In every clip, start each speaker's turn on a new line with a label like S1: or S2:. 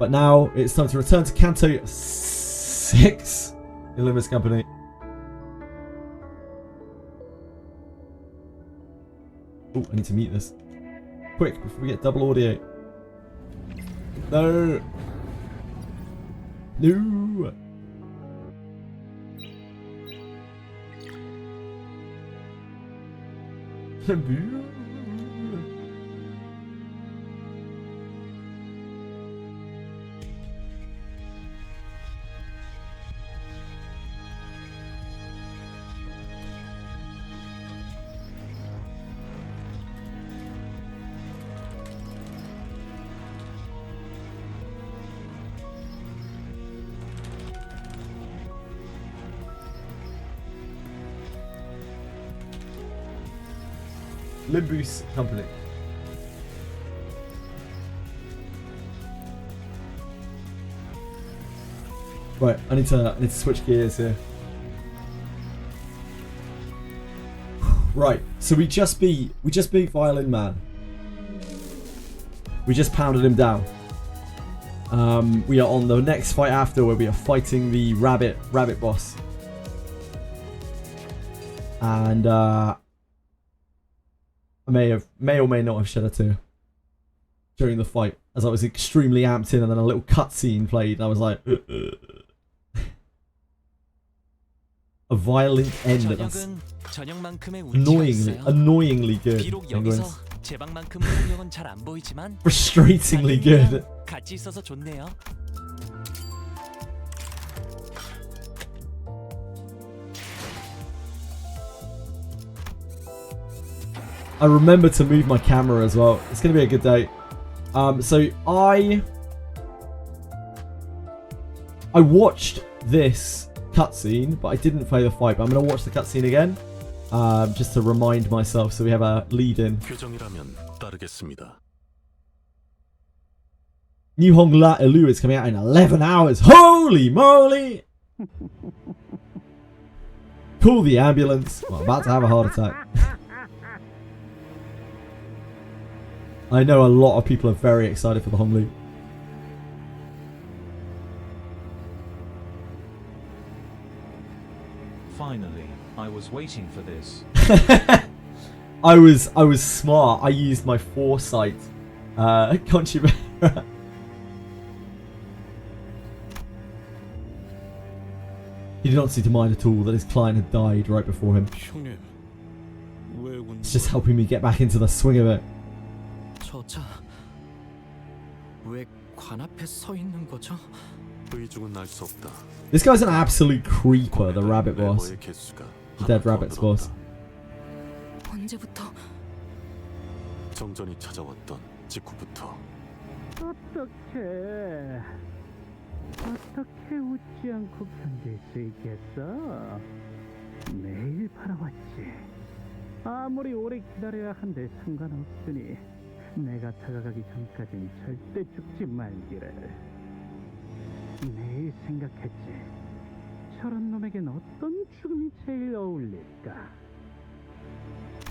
S1: But now it's time to return to Canto 6 in Limbus Company. Oh, I need to mute this. Quick, before we get double audio. No. No. Boo. Limbus Company. Right, I need to switch gears here. Right, so we just beat Violin Man. We just pounded him down. We are on the next fight after, where we are fighting the rabbit boss. And I may or may not have shed a tear during the fight, as I was extremely amped in, and then a little cutscene played, and I was like, a violent end. That's annoyingly good. Frustratingly good. I remember to move my camera as well. It's going to be a good day. So I watched this cutscene, but I didn't play the fight. But I'm going to watch the cutscene again, just to remind myself. So we have a lead-in. New Hong La Elu is coming out in 11 hours. Holy moly! Call the ambulance. Well, I'm about to have a heart attack. I know a lot of people are very excited for the Hong Lu.
S2: Finally, I was waiting for this.
S1: I was smart. I used my foresight. Conchimera. He did not seem to mind at all that his client had died right before him. It's just helping me get back into the swing of it. This guy's an absolute creeper, the rabbit boss. The dead rabbit's boss.
S3: 정전이 찾아왔던 직후부터 어떻게 웃지 않고 견딜 수 있겠어? 매일 바라왔지. 아무리 오래 기다려야 한들 상관없으니 내가 다가가기 전까진 절대 죽지 말기를. 매일 생각했지. 저런 놈에겐 어떤 죽음이 제일 어울릴까?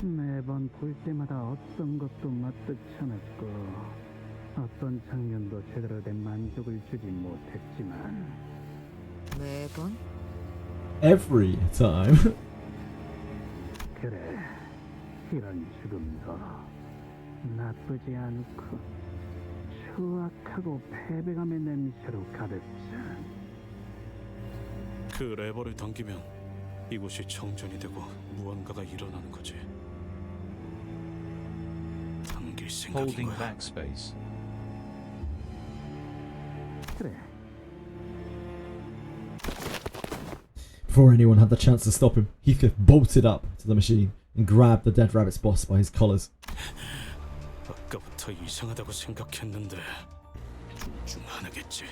S3: 매번 볼 때마다 어떤 것도 마뜩 쳐놨고 어떤 장면도 제대로 된 만족을 주지 못했지만
S4: 매번?
S1: Every time.
S3: 그래, 이런 죽음도 나쁘지 않고 추악하고 패배감의 냄새로 가득 찬.
S5: 그 레버를 당기면 이곳이 정전이 되고 무언가가 일어나는 거지. 당길 생각인 거야.
S2: backspace.
S3: 그래.
S1: Before anyone had the chance to stop him, Heathcliff bolted up to the machine and grabbed the dead rabbit's boss by his collars.
S5: 아까부터 이상하다고 생각했는데 둘 중 하나겠지.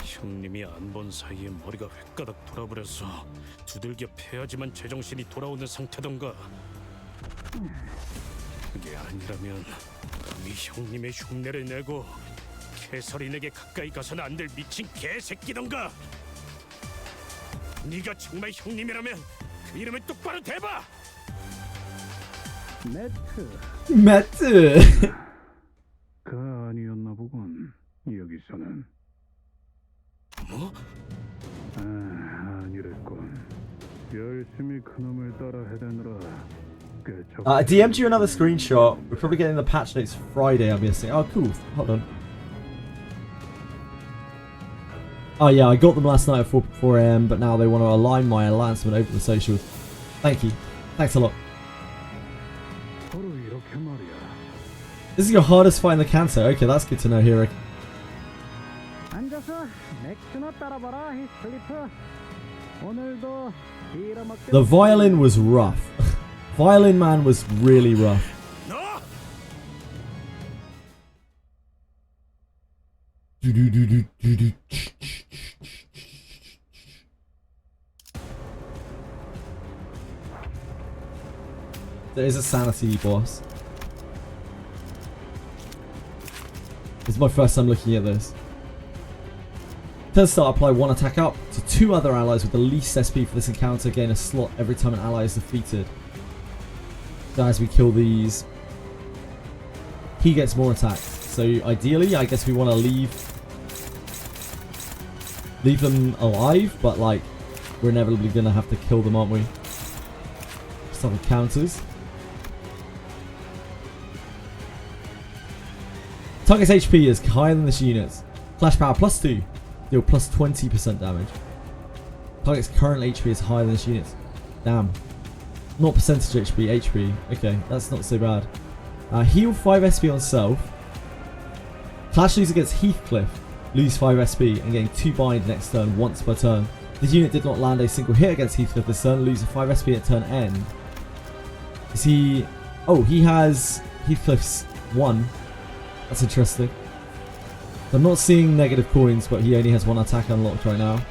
S5: 형님이 안 본 사이에 머리가 획가닥 돌아버려서 두들겨 패야지만 제정신이 돌아오는 상태던가. 그게 아니라면 감히 형님의 흉내를 내고 캐서린에게 가까이 가서는 안 될 미친 개새끼던가. 네가 정말 형님이라면 그 이름을 똑바로 대봐.
S3: 매트.
S1: 매트.
S3: 그 아니었나 보군. 여기서는
S5: 뭐?
S3: 아니랬군. 열심히 그놈을 따라 헤매느라 꽤
S1: I DM'd you another screenshot. We're probably getting the patch notes Friday, I'm guessing. Oh, cool. Hold on. Oh, yeah, I got them last night at 4 AM, but now they want to align my announcement over the socials. Thank you. Thanks a lot.
S3: 서로 이렇게 말이야.
S1: This is your hardest fight in the CANTO. Okay, that's good to know, Hero.
S3: 앉아서 맥주나 따라봐라, 히슬리프. 오늘도 빌어먹게.
S1: The violin was rough. Violin man was really rough.
S5: 너!
S1: There is a sanity boss. This is my first time looking at this. Turn start, apply 1 attack up to 2 other allies with the least SP for this encounter. Gain a slot every time an ally is defeated. So as we kill these, he gets more attacks. So ideally, I guess we want to leave them alive, but like we're inevitably gonna have to kill them, aren't we? Stuff with counters. Target's HP is higher than this unit's. Flash power +2. Deal plus 20% damage. Target's current HP is higher than this unit's. Damn. Not percentage HP, HP. Okay, that's not so bad. Heal 5 SP on self. Clash lose against Heathcliff. Lose 5 SP and gain 2 bind next turn once per turn. This unit did not land a single hit against Heathcliff this turn. Lose 5 SP at turn end. Is he... Oh, he has Heathcliff's 1. That's interesting. I'm not seeing negative coins, but he only has 1 attack unlocked right now.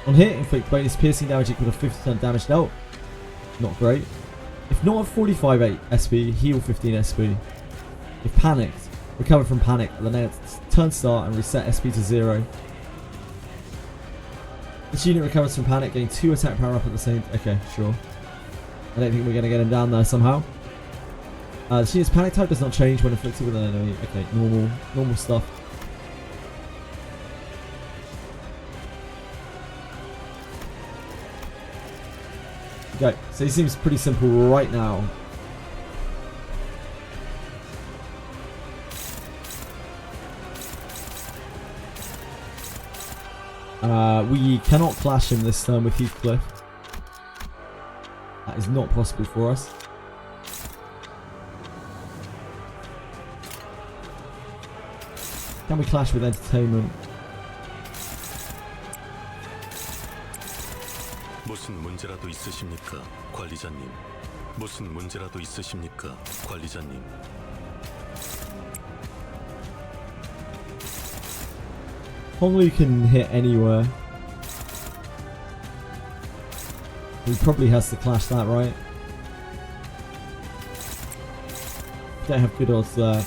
S1: On hit, inflict bonus piercing damage equal to 50% damage dealt. Not great. If not at 45 SP, heal 15 SP. If panicked, recover from panic at the next turn start and reset SP to 0. This unit recovers from panic, getting 2 attack power up at the same... Okay, sure. I don't think we're going to get him down there somehow. This unit's panic type does not change when inflicted with an enemy. Okay, normal stuff. Okay, so he seems pretty simple right now. We cannot clash him this turn with Heathcliff. That is not possible for us. Can we clash with entertainment?
S6: 무슨 문제라도 있으십니까, 관리자님? 무슨 문제라도 있으십니까, 관리자님?
S1: Honglu can hit anywhere. He probably has to clash that, right? Don't have good odds there.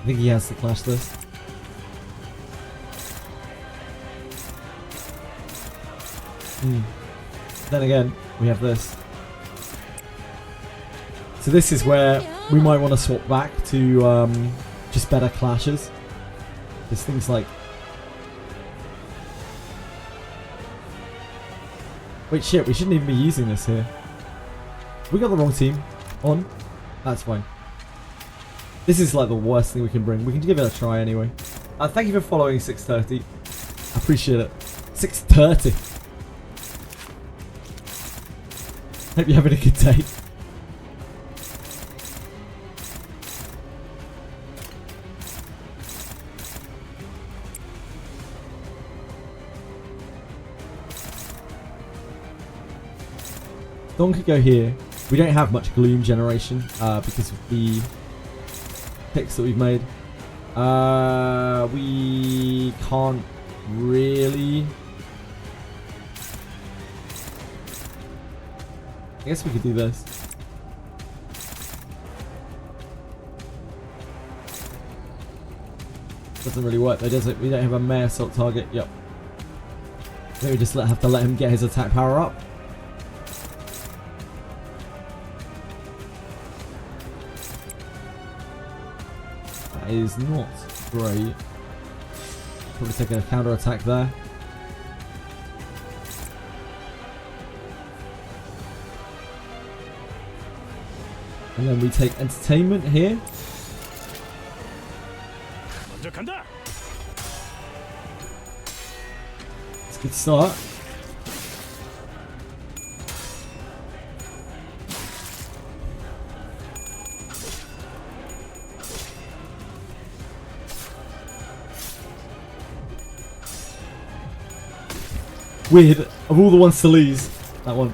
S1: I think he has to clash this. Then again, we have this. So this is where we might want to swap back to just better clashes. There's things like... Wait, shit, we shouldn't even be using this here. We got the wrong team on. That's fine. This is like the worst thing we can bring. We can give it a try anyway. Thank you for following 630. I appreciate it. 630. Hope you're having a good day. Don could go here. We don't have much gloom generation because of the picks that we've made. We can't really... I guess we could do this. Doesn't really work though, does it? We don't have a May assault target. Yep. Then we just have to let him get his attack power up. That is not great. Probably taking a counter attack there. And then we take entertainment here.
S5: 먼저 간다.
S1: It's a good start. Weird. Of all the ones to lose, that one.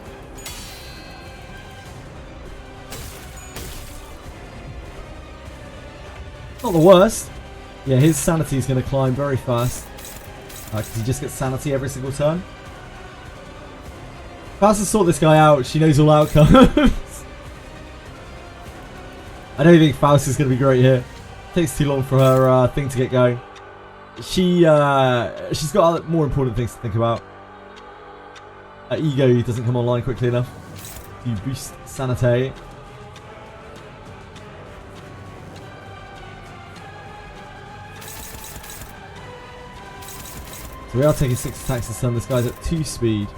S1: Not the worst. Yeah, his sanity is going to climb very fast. Because he just gets sanity every single turn. Faust has sort this guy out. She knows all outcomes. I don't think Faust is going to be great here. Takes too long for her thing to get going. She's got other, more important things to think about. Ego doesn't come online quickly enough to boost sanity. So we are taking 6 attacks this turn. This guy's at 2 speed.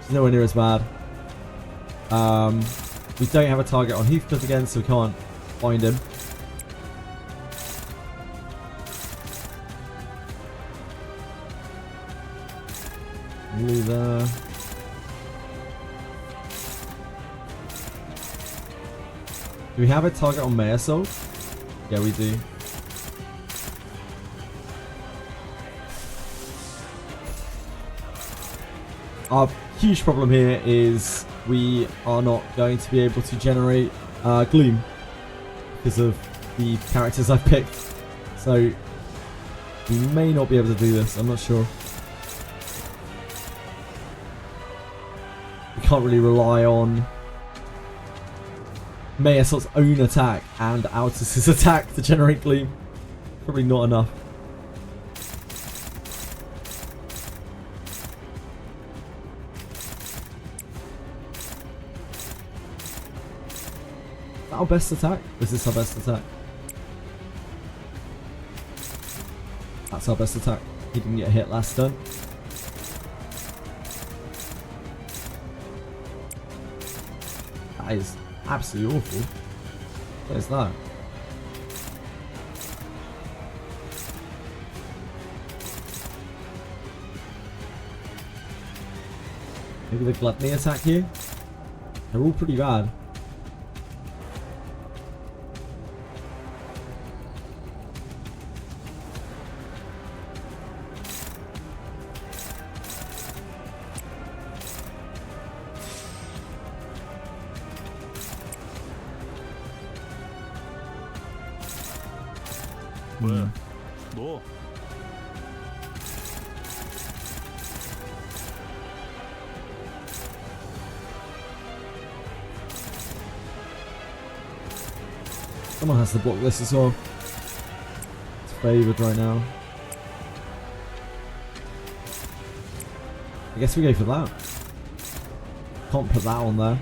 S1: He's nowhere near as bad. We don't have a target on Heathcliff again, so we can't find him. Blue there. Do we have a target on Mayasol? Yeah, we do. Our huge problem here is we are not going to be able to generate Gloom because of the characters I've picked. So we may not be able to do this, I'm not sure. We can't really rely on Mayasol's own attack and Altus's attack to generate Gloom. Probably not enough. Is that our best attack? Is this our best attack? That's our best attack. He didn't get hit last turn. That is absolutely awful. What is that? Maybe the gluttony attack here? They're all pretty bad.
S5: 뭐야? 뭐?
S1: Someone has to block this as well. It's favoured right now. I guess we go for that. Can't put that on there.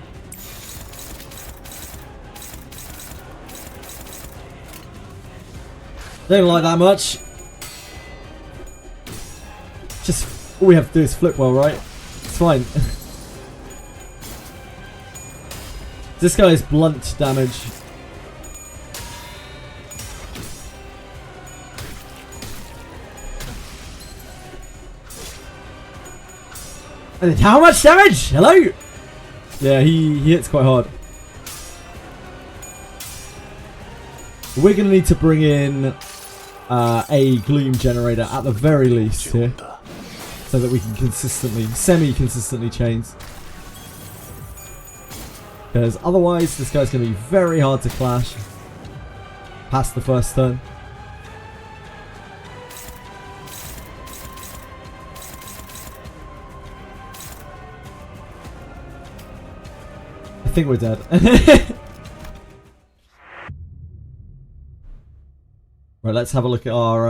S1: Don't like that much. Just all we have to do is flip well, right? It's fine. This guy is blunt damage. And how much damage? Hello? Yeah, he hits quite hard. We're going to need to bring in a Gloom generator at the very least here. So that we can consistently, semi-consistently chains. Because otherwise this guy's going to be very hard to clash past the first turn. I think we're dead. Right, let's have a look at our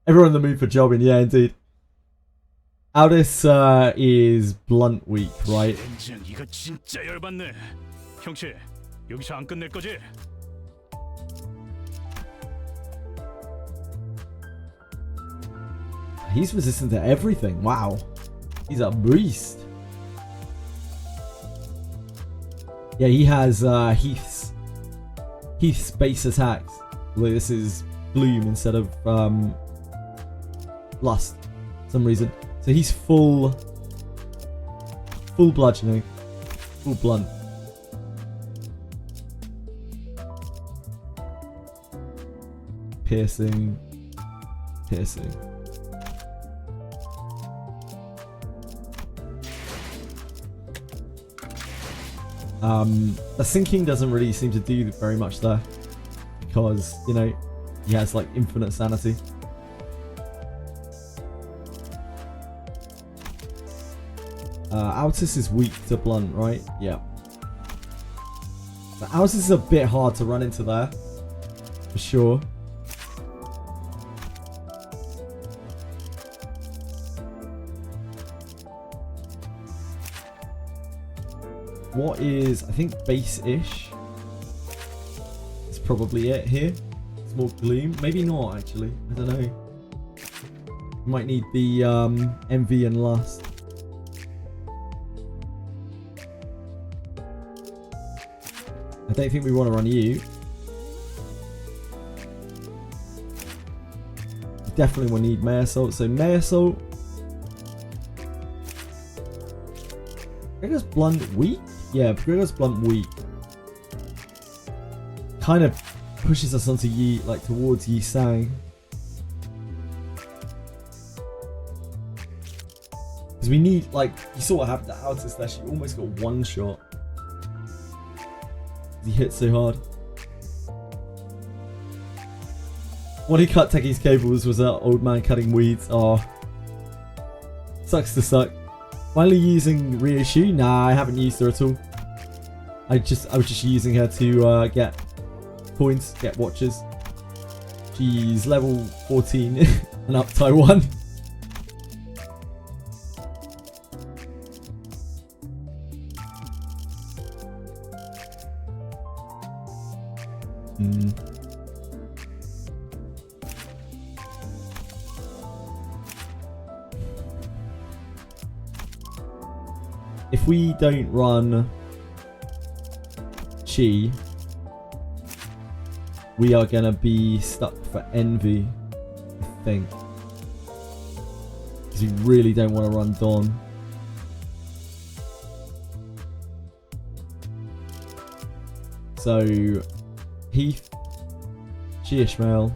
S1: everyone in the mood for jobbing. Yeah, indeed. Aldous is blunt weak, right?
S5: 젠장 이거 진짜 열받네. 형체 여기서 안 끝낼 거지?
S1: He's resistant to everything. Wow. He's a beast. Yeah, he has Heath's base attacks. Although this is Bloom instead of Lust for some reason. So he's full bludgeoning. Full blunt. Piercing. The sinking doesn't really seem to do very much there, because, you know, he has like infinite sanity. Altus is weak to blunt, right? Yeah. So Altus is a bit hard to run into there, for sure. What is, I think, base-ish is probably it here. It's more Gloom. Maybe not, actually. I don't know. Might need the Envy and Lust. I don't think we want to run you. Definitely will need May Assault. So May Assault. Gregor's Blunt weak? Yeah, Gregor's Blunt weak. Kind of pushes us onto Yi, like towards Yi Sang. Because we need, like, you saw what happened to Altus there. She almost got one shot. He hit so hard. When he cut Techi's cables was that old man cutting weeds. Oh. Sucks to suck. Finally using Ryoshu? Nah, I haven't used her at all. I was just using her to get points, get watches. She's level 14 and up Taiwan. If we don't run Chi, we are gonna be stuck for Envy, I think. Because we really don't want to run Dawn. So, Heath, Chi Ishmael,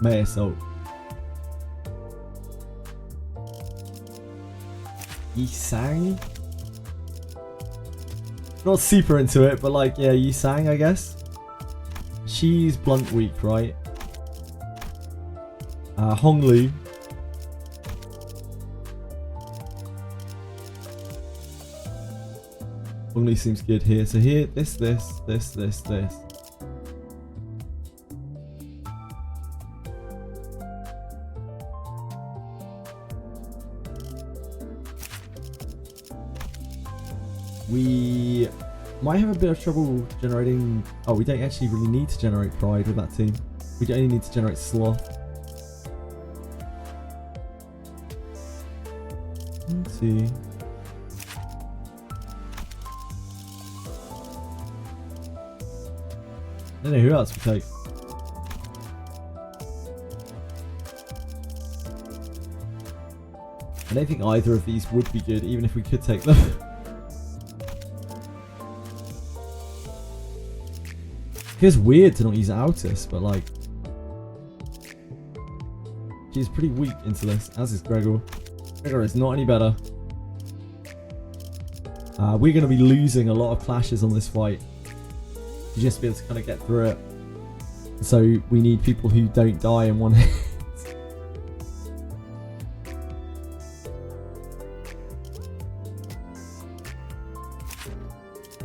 S1: May Assault. Yi Sang? Not super into it, but like, yeah, Yi Sang, I guess. She's blunt weak, right? Honglu. Honglu seems good here. So here, this. We might have a bit of trouble generating... Oh, we don't actually really need to generate Pride with that team. We only need to generate Sloth. Let's see. I don't know who else we take. I don't think either of these would be good, even if we could take them. Feels weird to not use Altus, but like, she's pretty weak into this, as is Gregor. Gregor is not any better. We're going to be losing a lot of clashes on this fight to just be able to kind of get through it. So we need people who don't die in one hit.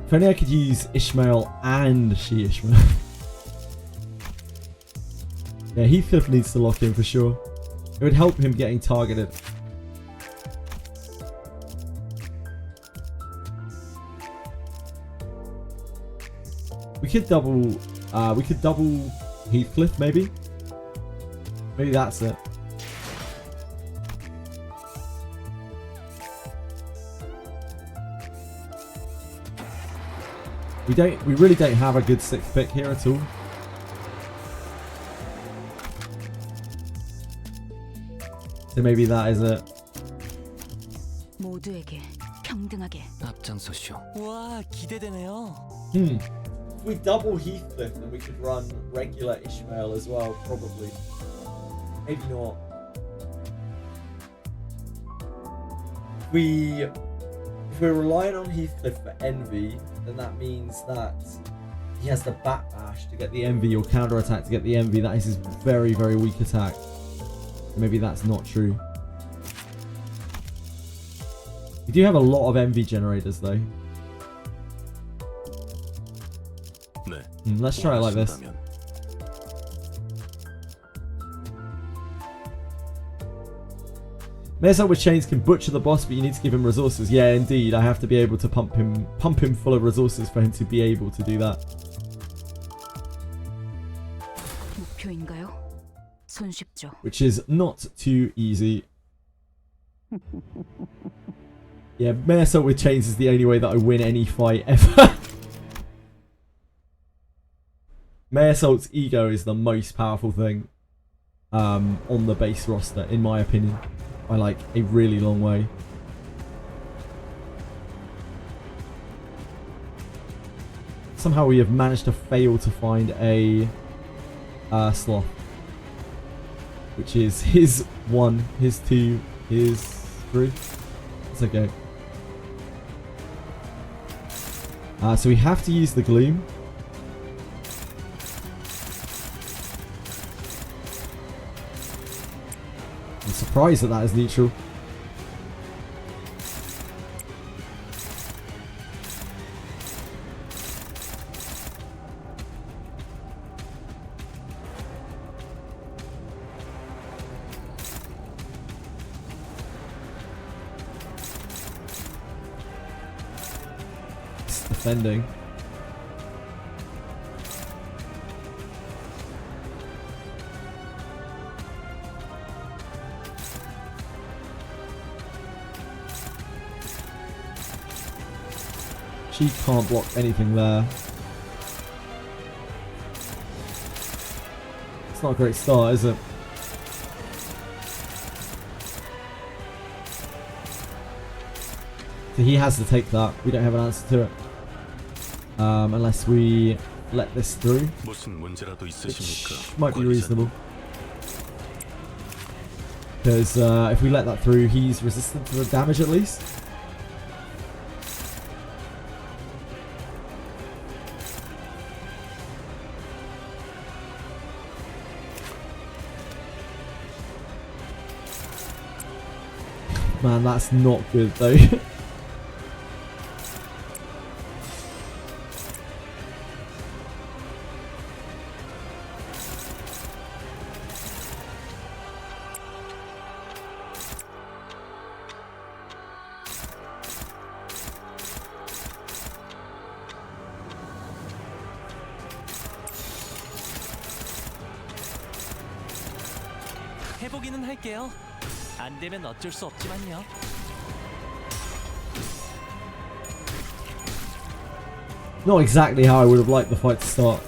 S1: If only I could use Ishmael and She Ishmael. Yeah, Heathcliff needs to lock in for sure. It would help him getting targeted. We could double Heathcliff maybe. Maybe that's it. We really don't have a good 6th pick here at all. So maybe that is it.
S4: 모두에게 평등하게.
S7: 앞장서시오. 와, 기대되네요.
S1: If we double Heathcliff, then we could run regular Ishmael as well, probably. Maybe not. If we're relying on Heathcliff for Envy, then that means that he has the Bat Bash to get the Envy or counter attack to get the Envy. That is his very, very weak attack. Maybe that's not true. We do have a lot of Envy generators though.
S6: 네.
S1: Let's try it like this.
S6: 원하신다면.
S1: Mayor's with chains can butcher the boss, but you need to give him resources. Yeah, indeed. I have to be able to pump him full of resources for him to be able to do that.
S4: 목표인가요? 손쉽죠.
S1: Which is not too easy. Yeah, Mayor's with chains is the only way that I win any fight ever. Mayor's ego is the most powerful thing on the base roster, in my opinion. By like a really long way. Somehow we have managed to fail to find a sloth, which is his 1, his 2, his 3. It's okay. So we have to use the gloom. I'm surprised that is neutral. It's defending. She can't block anything there. It's not a great start, is it? So he has to take that. We don't have an answer to it. Unless we let this through.
S6: 무슨 문제라도
S1: Which
S6: 있으십니까?
S1: might be
S6: 관리자님.
S1: reasonable. Because if we let that through, he's resistant to the damage at least. Man, that's not good though.
S7: 해보기는 할게요. 안 되면 어쩔 수 없지만요.
S1: Not exactly how I would have liked the fight to start.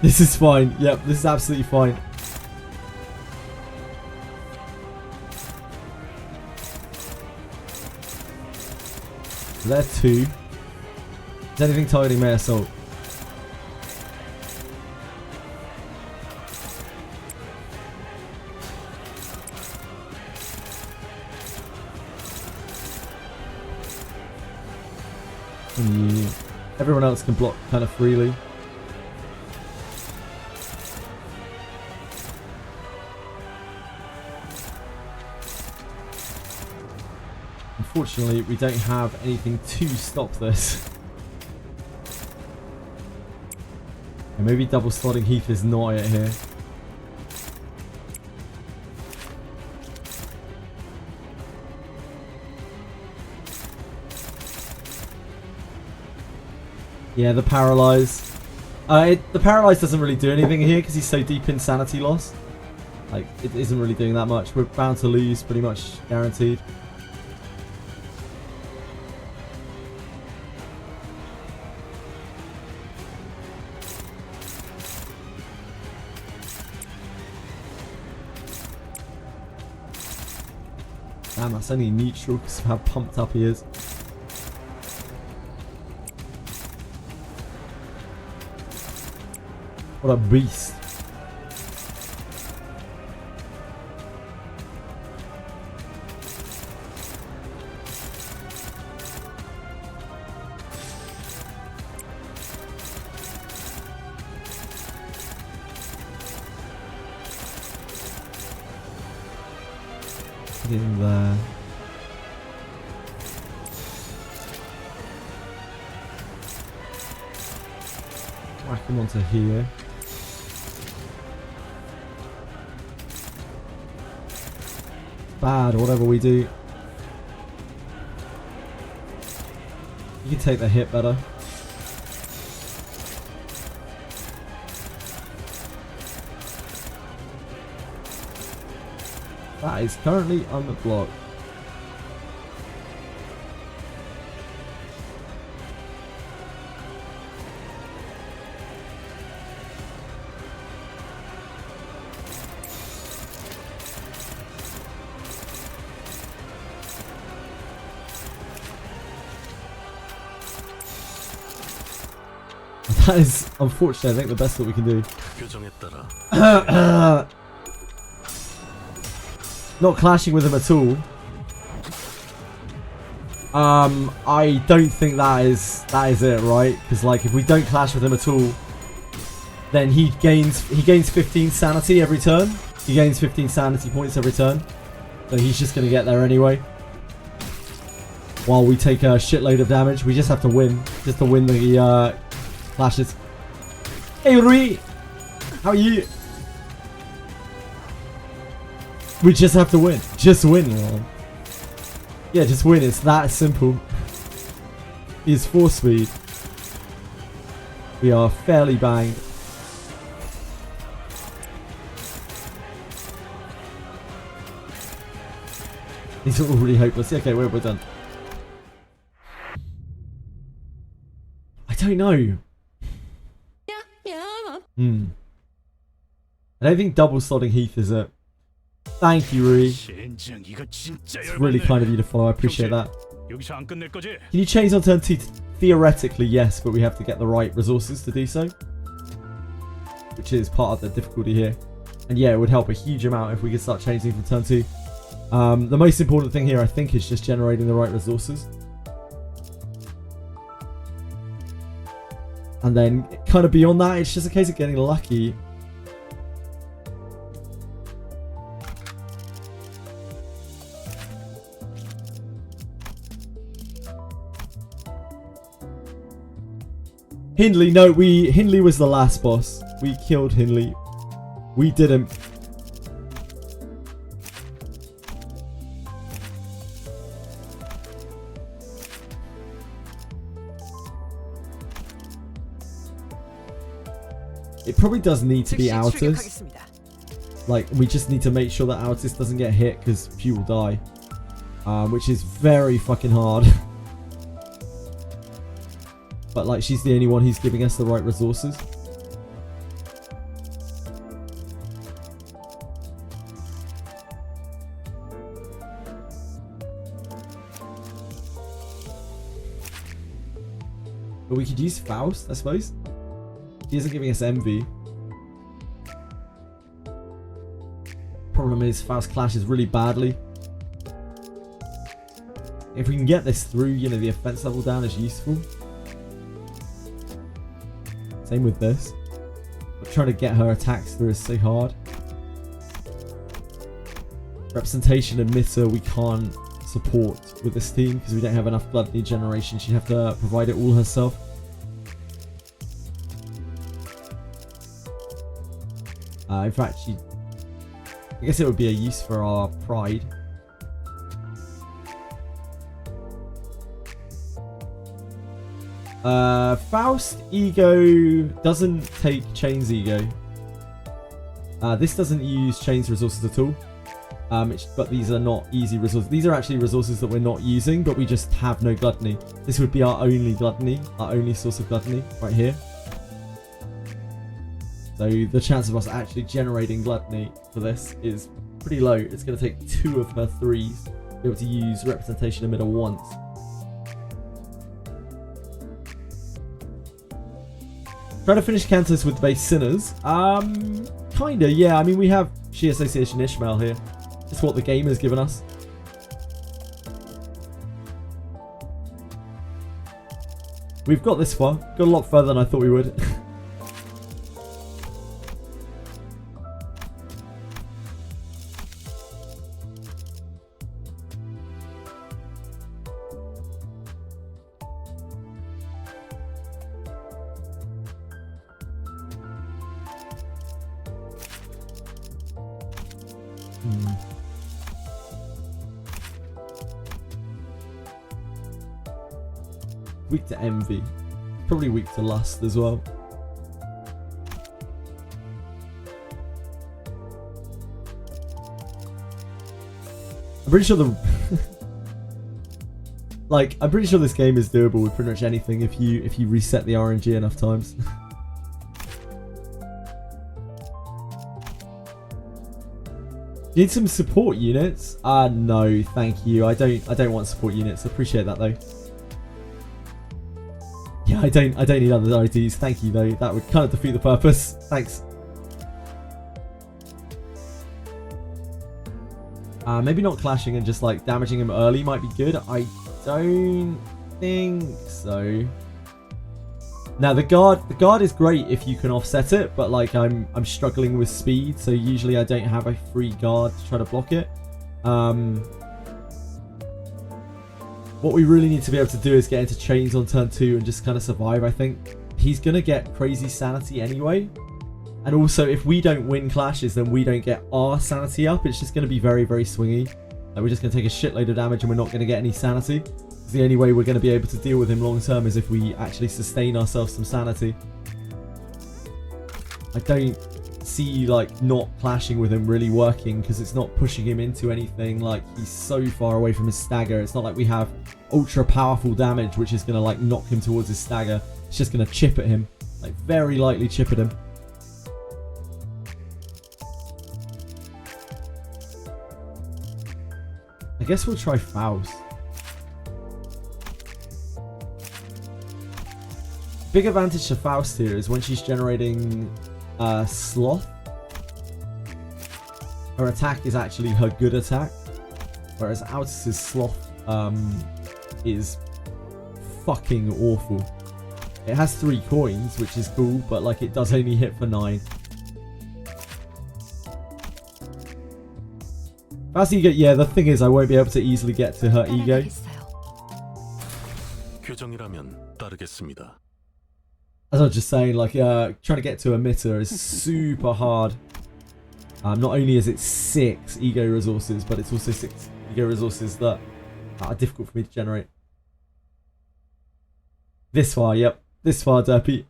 S1: This is fine. Yep, this is absolutely fine. There are 2. Is anything targeting May Assault? Everyone else can block kind of freely. Unfortunately, we don't have anything to stop this. And maybe double slotting Heath is not it here. Yeah, the paralyze. The paralyze doesn't really do anything here because he's so deep in sanity loss. Like, it isn't really doing that much. We're bound to lose, pretty much guaranteed. Damn, that's only neutral because of how pumped up he is. What a beast. Get in there. Whack him onto here. Bad, whatever we do. You can take the hit better. That is currently unblocked. That is unfortunate. I think the best that we can do.
S6: 표정에 따라
S1: Not clashing with him at all. I don't think that is it, right? Because like if we don't clash with him at all, then he gains 15 sanity every turn. He gains 15 sanity points every turn. So he's just gonna get there anyway. While we take a shitload of damage, we just have to win, just to win the clashes. Hey Rui, how are you? We just have to win. Just win, man. Yeah, just win. It's that simple. He's 4 speed. We are fairly banged. He's already hopeless. Okay, we're done. I don't know. I don't think double slotting Heath is it. Thank you, Rui. It's really kind of you to follow. I appreciate that. Can you change on turn 2? Theoretically, yes, but we have to get the right resources to do so. Which is part of the difficulty here. And yeah, it would help a huge amount if we could start changing from turn 2. The most important thing here, I think, is just generating the right resources. And then, kind of beyond that, it's just a case of getting lucky. Hindley, no, Hindley was the last boss. We killed Hindley. We didn't. It probably does need to be Altus. Like, we just need to make sure that Altus doesn't get hit because Pew will die. Which is very fucking hard. But like, she's the only one who's giving us the right resources. But we could use Faust, I suppose. He isn't giving us envy. Problem is, Faust clashes really badly. If we can get this through, you know, the offense level down is useful. Same with this. But trying to get her attacks through is so hard. Representation emitter we can't support with this team because we don't have enough blood need generation. She'd have to provide it all herself. In fact, I guess it would be a use for our pride. Faust Ego doesn't take Chain's Ego. This doesn't use Chain's resources at all. But these are not easy resources. These are actually resources that we're not using, but we just have no gluttony. This would be our only gluttony, our only source of gluttony, right here. So the chance of us actually generating gluttony for this is pretty low. It's going to take 2 of her 3s to be able to use representation emitter once. Try to finish Cantos with base sinners. Kinda, yeah. I mean, we have She Association Ishmael here. It's what the game has given us. We've got this far. Got a lot further than I thought we would. Weak to envy. Probably weak to lust as well. I'm pretty sure I'm pretty sure this game is doable with pretty much anything if you reset the RNG enough times. You need some support units? No, thank you. I don't want support units. Appreciate that though. Yeah, I don't need other IDs. Thank you though. That would kind of defeat the purpose. Thanks. Maybe not clashing and just like damaging him early might be good. I don't think so. Now the guard is great if you can offset it, but like I'm struggling with speed, so usually I don't have a free guard to try to block it. What we really need to be able to do is get into chains on turn 2 and just kind of survive, I think. He's going to get crazy sanity anyway. And also, if we don't win clashes, then we don't get our sanity up. It's just going to be very, very swingy. Like, we're just going to take a shitload of damage and we're not going to get any sanity. The only way we're going to be able to deal with him long term is if we actually sustain ourselves some sanity. I don't see like not clashing with him really working because it's not pushing him into anything. Like, he's so far away from his stagger. It's not like we have ultra powerful damage which is going to like knock him towards his stagger. It's just going to chip at him, like very lightly chip at him. I guess we'll try Faust. Big advantage to Faust here is when she's generating Sloth, her attack is actually her good attack, whereas Altus's Sloth is fucking awful. It has 3 coins, which is cool, but like it does only hit for 9. Faust ego, yeah, the thing is I won't be able to easily get to her ego.
S6: 규정이라면 따르겠습니다.
S1: As I was just saying, like, trying to get to emitter is super hard. Not only is it 6 ego resources, but it's also 6 ego resources that are difficult for me to generate. This far, yep. This far, Derpy.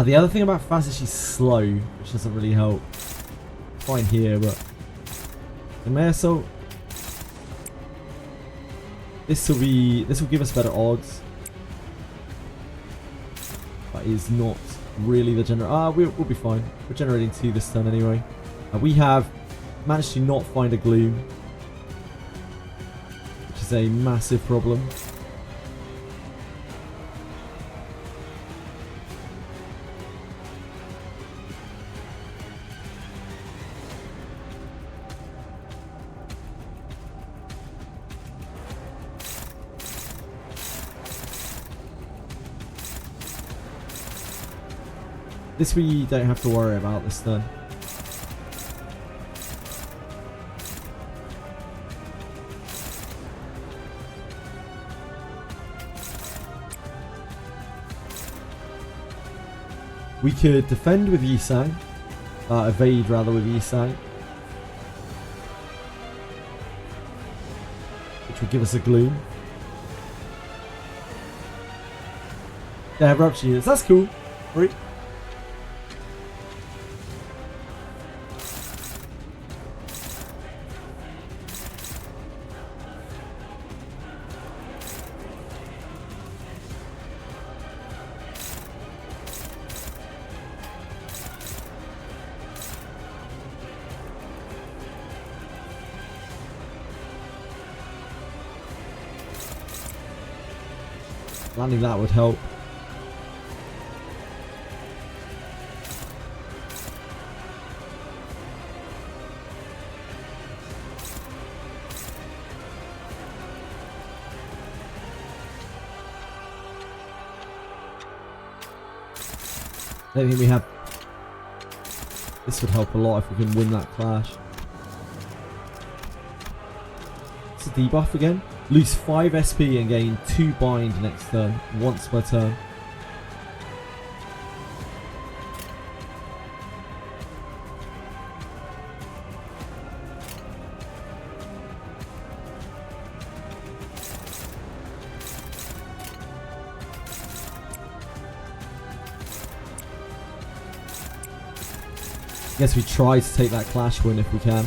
S1: The other thing about Faust is she's slow, which doesn't really help. Fine here, but... The May Assault... This will give us better odds. But is not really the we'll be fine. We're generating 2 this turn anyway. We have managed to not find a gloom, which is a massive problem. This we don't have to worry about this turn. We could defend with Yisang, evade rather with Yisang. which will give us a gloom. They have rupture units. That's cool. Right. Landing that would help. I don't think we have... This would help a lot if we can win that clash. It's a debuff again. Lose 5 SP and gain 2 bind next turn, once per turn. I guess we try to take that clash win if we can.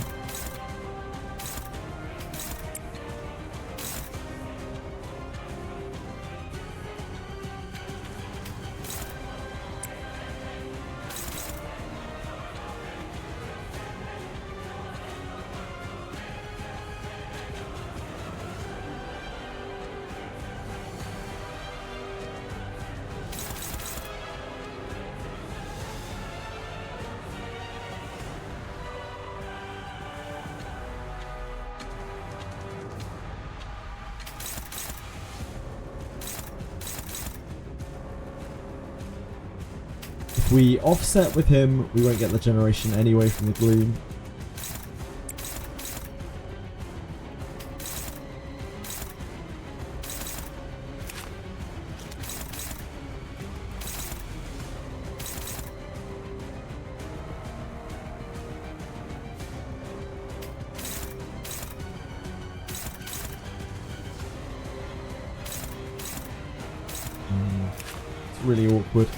S1: If we offset with him, we won't get the generation anyway from the gloom. It's really awkward.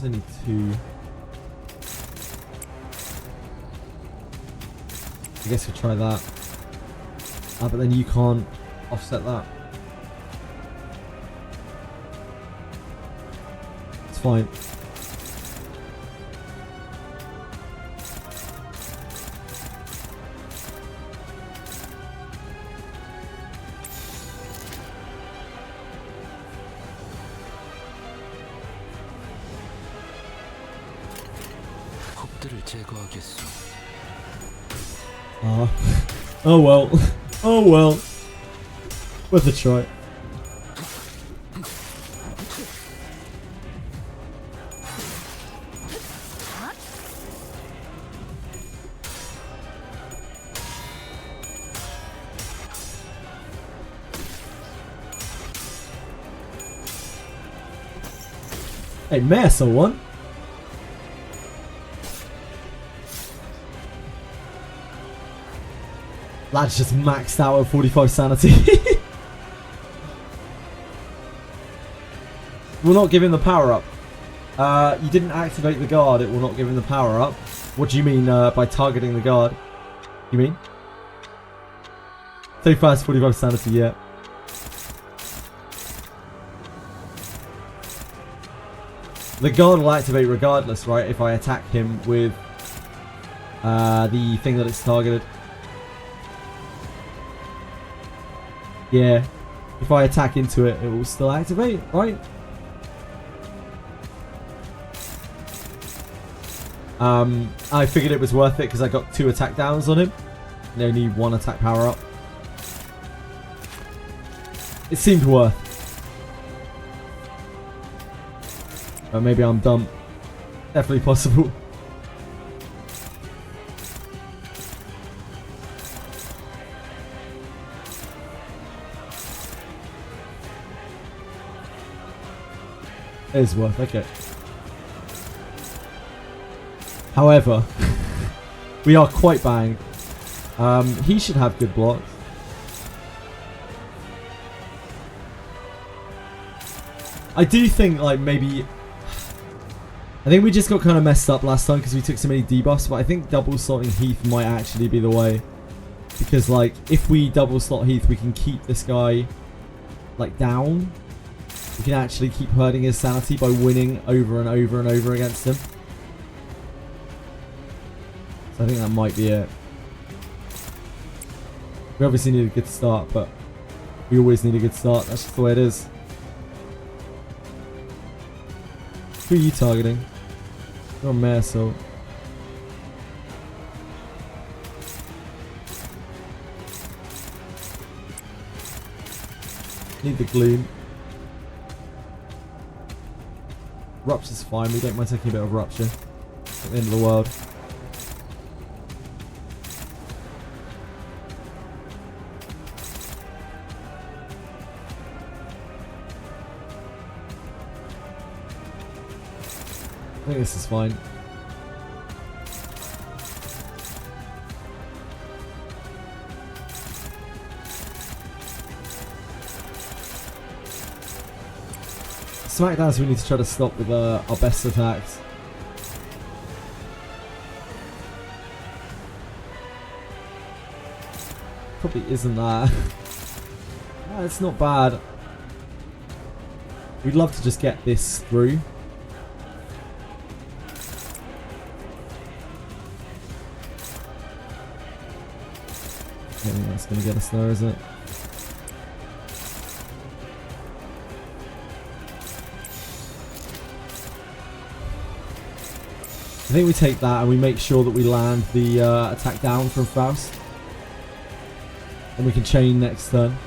S1: There's only 2. I guess we'll try that. But then you can't offset that. It's fine. Oh well. Oh well. Worth a try. Hey, mare someone. Lad's just maxed out at 45 sanity. Will not give him the power up. You didn't activate the guard, it will not give him the power up. What do you mean by targeting the guard? You mean? So fast 45 sanity, yeah. The guard will activate regardless, right? If I attack him with the thing that it's targeted. Yeah, if I attack into it, it will still activate, right? I figured it was worth it because I got 2 attack downs on him. And only 1 attack power up. It seemed worth. But maybe I'm dumb. Definitely possible. It is worth, okay. However, we are quite banged. He should have good blocks. I do think, like, maybe... I think we just got kind of messed up last time because we took so many debuffs, but I think double slotting Heath might actually be the way. Because, like, if we double slot Heath, we can keep this guy, like, down. We can actually keep hurting his sanity by winning over and over and over against him. So I think that might be it. We obviously need a good start, but we always need a good start. That's just the way it is. Who are you targeting? You're a mare, so... Need the gloom. Rupture's fine, we don't mind taking a bit of rupture. At the end of the world. I think this is fine. Smackdowns we need to try to stop with our best attacks. Probably isn't that. No, it's not bad. We'd love to just get this through. I don't think that's going to get us there, is it? I think we take that and we make sure that we land the attack down from Faust. And we can chain next turn.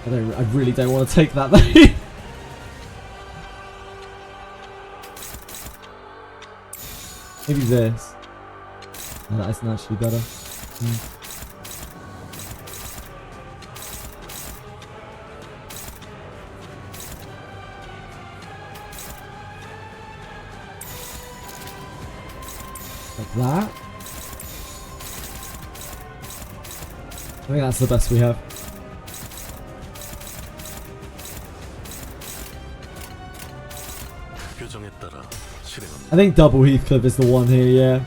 S1: I really don't want to take that though. Maybe this. Oh, that isn't actually better. Like that. I think that's the best we have. I think double Heathcliff is the one here, yeah.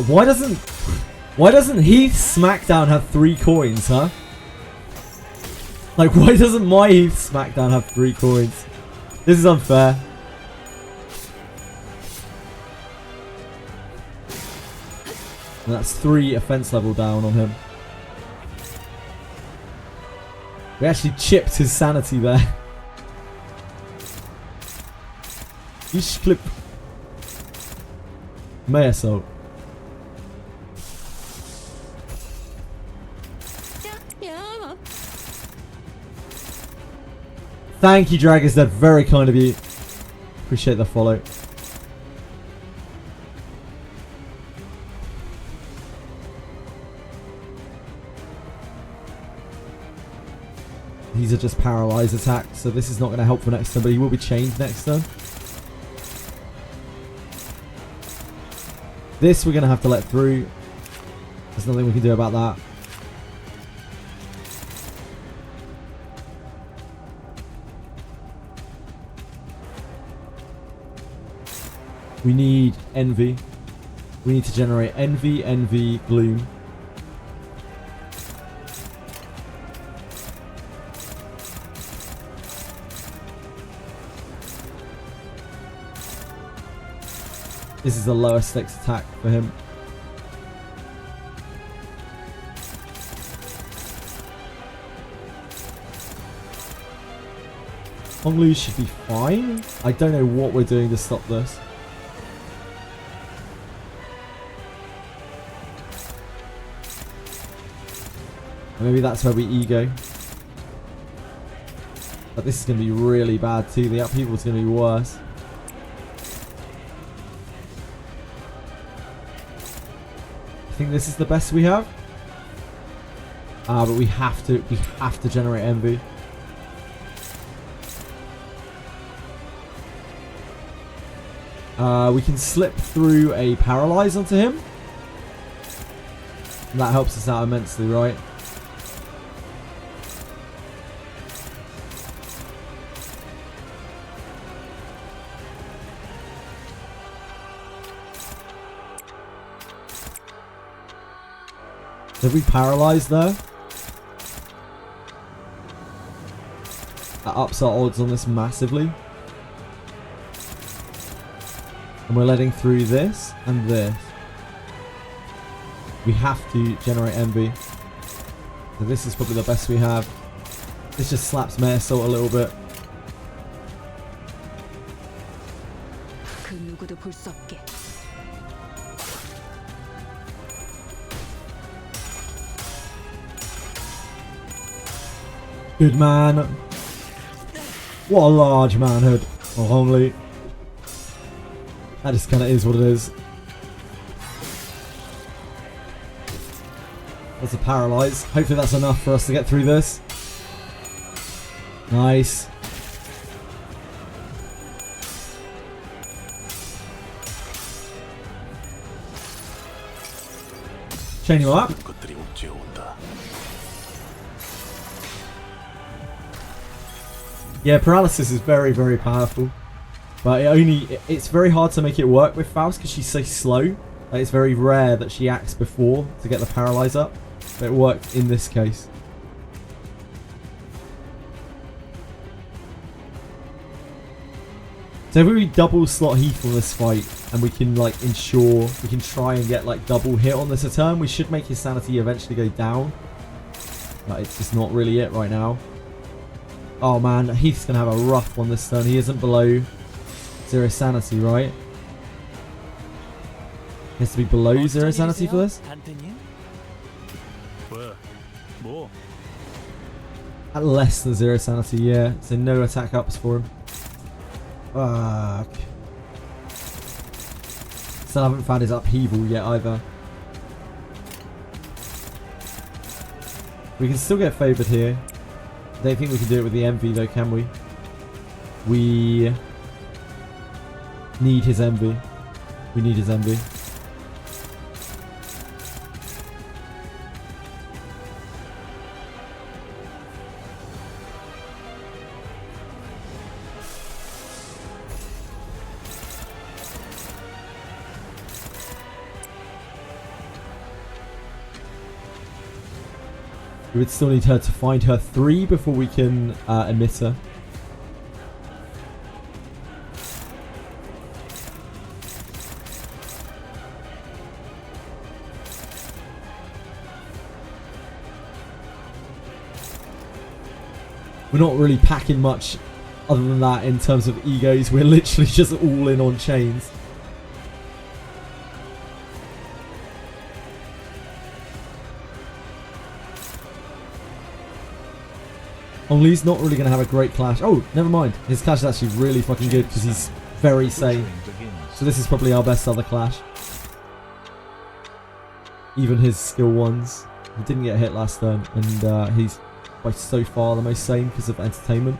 S1: Why doesn't Heath's Smackdown have 3 coins, huh? Like, why doesn't my Heath's Smackdown have 3 coins? This is unfair. And that's 3 offense level down on him. We actually chipped his sanity there. You should clip. May assault. Thank you, Dragons. They're very kind of you. Appreciate the follow. These are just paralyzed attacks, so this is not going to help for next turn, but he will be chained next turn. This we're going to have to let through. There's nothing we can do about that. We need Envy. We need to generate Envy, Envy, Gloom. This is the lowest stakes attack for him. Honglu should be fine. I don't know what we're doing to stop this. Maybe that's where we ego. But this is going to be really bad too. The upheaval is going to be worse. think this is the best we have. But we have to generate envy. We can slip through a paralyze onto him. And that helps us out immensely, right? Have we paralyzed there? That ups our odds on this massively. And we're letting through this and this. We have to generate envy. So this is probably the best we have. This just slaps Mare Assault a little bit.
S4: 그 누구도 볼 수 없게.
S1: Good man. What a large manhood. Or only. That just kind of is what it is. That's a paralyze. Hopefully that's enough for us to get through this. Nice. Chain him up.
S6: 것들이 옥죄어온다.
S1: Yeah, paralysis is very, very powerful. But it's very hard to make it work with Faust because she's so slow. Like, it's very rare that she acts before to get the paralyze up. But it worked in this case. So if we double slot Heath on this fight and we can like ensure we can try and get like double hit on this turn, we should make his sanity eventually go down. But it's just not really it right now. Oh man, Heath's gonna have a rough one this turn. He isn't below 0 sanity, right? He has to be below 0 sanity for this?
S7: 단테님?
S5: 왜? 뭐?
S1: At less than 0 sanity, yeah. So no attack ups for him. Fuck. Still haven't found his upheaval yet either. We can still get favoured here. I don't think we can do it with the envy though, can we? We need his envy. We need his envy. We would still need her to find her 3 before we can emit her. We're not really packing much other than that in terms of egos. We're literally just all in on chains. Only's not really going to have a great clash. Oh, never mind. His clash is actually really fucking good because he's very sane. So this is probably our best other clash. Even his skill ones. He didn't get hit last turn and he's by so far the most sane because of entertainment.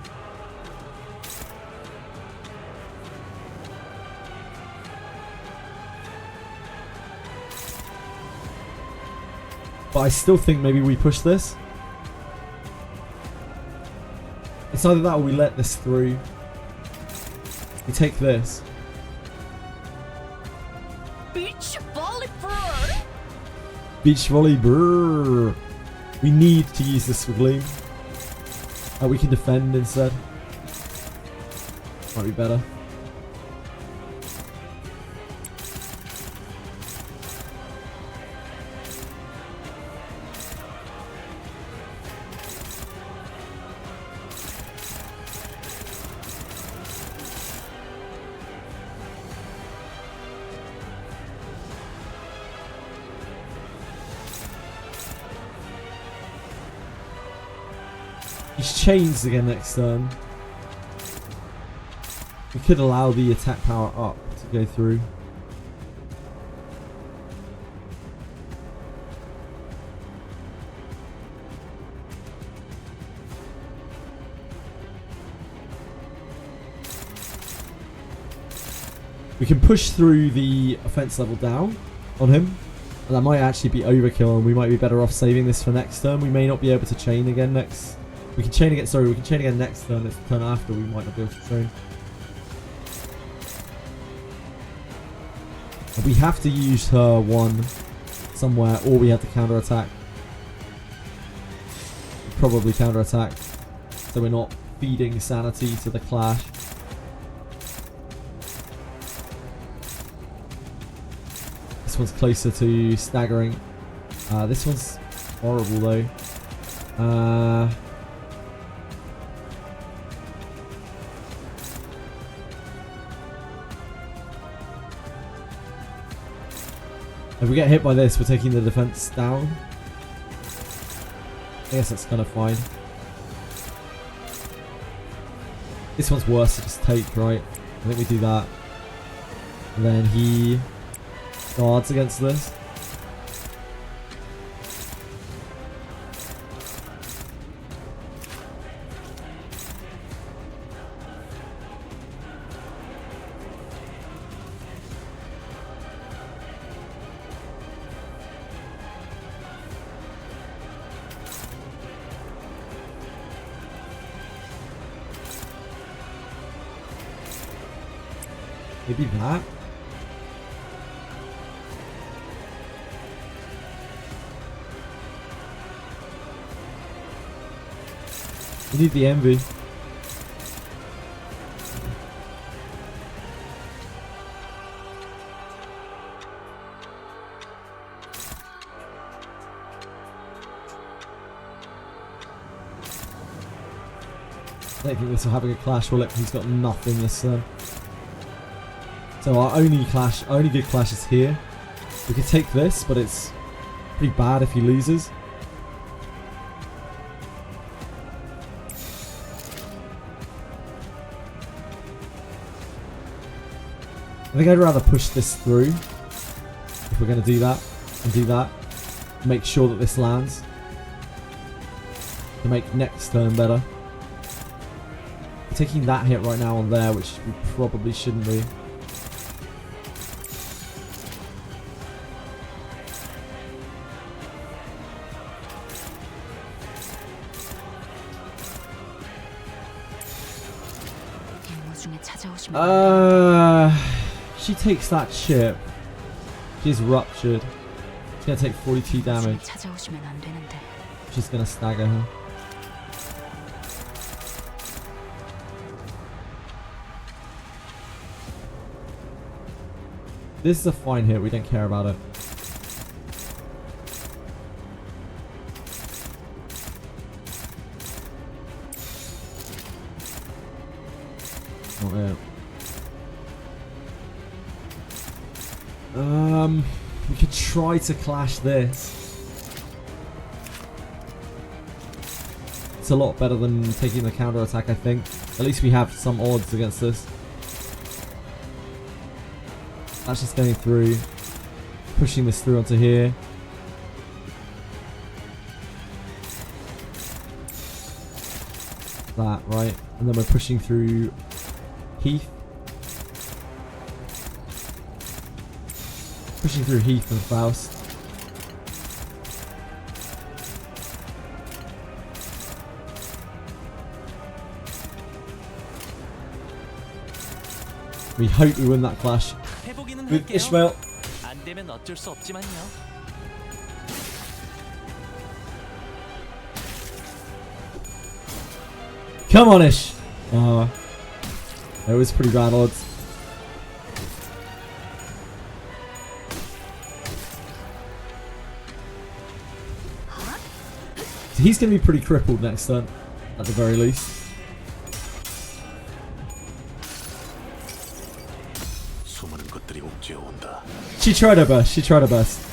S1: But I still think maybe we push this. It's either that or we let this through. We take this.
S4: Beach volley, bro.
S1: Beach volley, brrr. We need to use this for Gleam. We can defend instead. Might be better. He's chains again next turn. We could allow the attack power up to go through. We can push through the offense level down on him. And that might actually be overkill, and we might be better off saving this for next turn. We may not be able to chain again next. We can chain again. Sorry, we can chain again next turn. It's the turn after we might not be able to chain. And we have to use her one somewhere, or we have to counter attack. Probably counter attack, so we're not feeding sanity to the clash. This one's closer to staggering. This one's horrible though. If we get hit by this, we're taking the defense down. I guess that's kind of fine. This one's worse to just take, right? I think we do that. And then he guards against this. Maybe that. We need the envy. I don't think this will have a clash, will it? He's got nothing this turn. So our only good clash is here. We could take this, but it's pretty bad if he loses. I think I'd rather push this through if we're going to do that, and do that. Make sure that this lands to make next turn better. We're taking that hit right now on there, which we probably shouldn't be. She takes that chip. She's ruptured. She's gonna take 42 damage. She's gonna stagger her. This is a fine hit, we don't care about it. Not it. We could try to clash this. It's a lot better than taking the counter attack, I think. At least we have some odds against this. That's just going through, pushing this through onto here. That, right? And then we're pushing through Heath. Pushing through Heath and Faust. We hope we win that clash with Ishmael.
S7: 안 되면 어쩔 수 없지만요.
S1: Come on, Ish. That was pretty bad odds. So he's going to be pretty crippled next turn, at the very least.
S6: 수많은 것들이 옥죄어온다.
S1: She tried her best. She tried her best.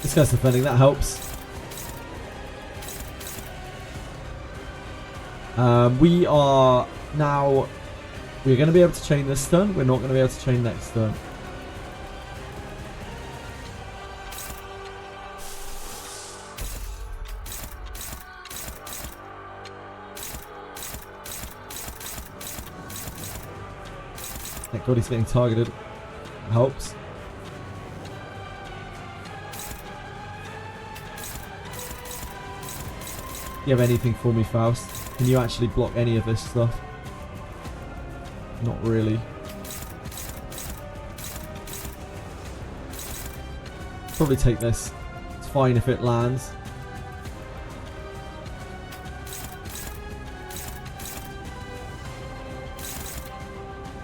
S1: This guy's defending. That helps. We are now. We're going to be able to chain this turn. We're not going to be able to chain next turn. Thank God he's getting targeted. Helps. Do you have anything for me, Faust? Can you actually block any of this stuff? Not really. Probably take this. It's fine if it lands.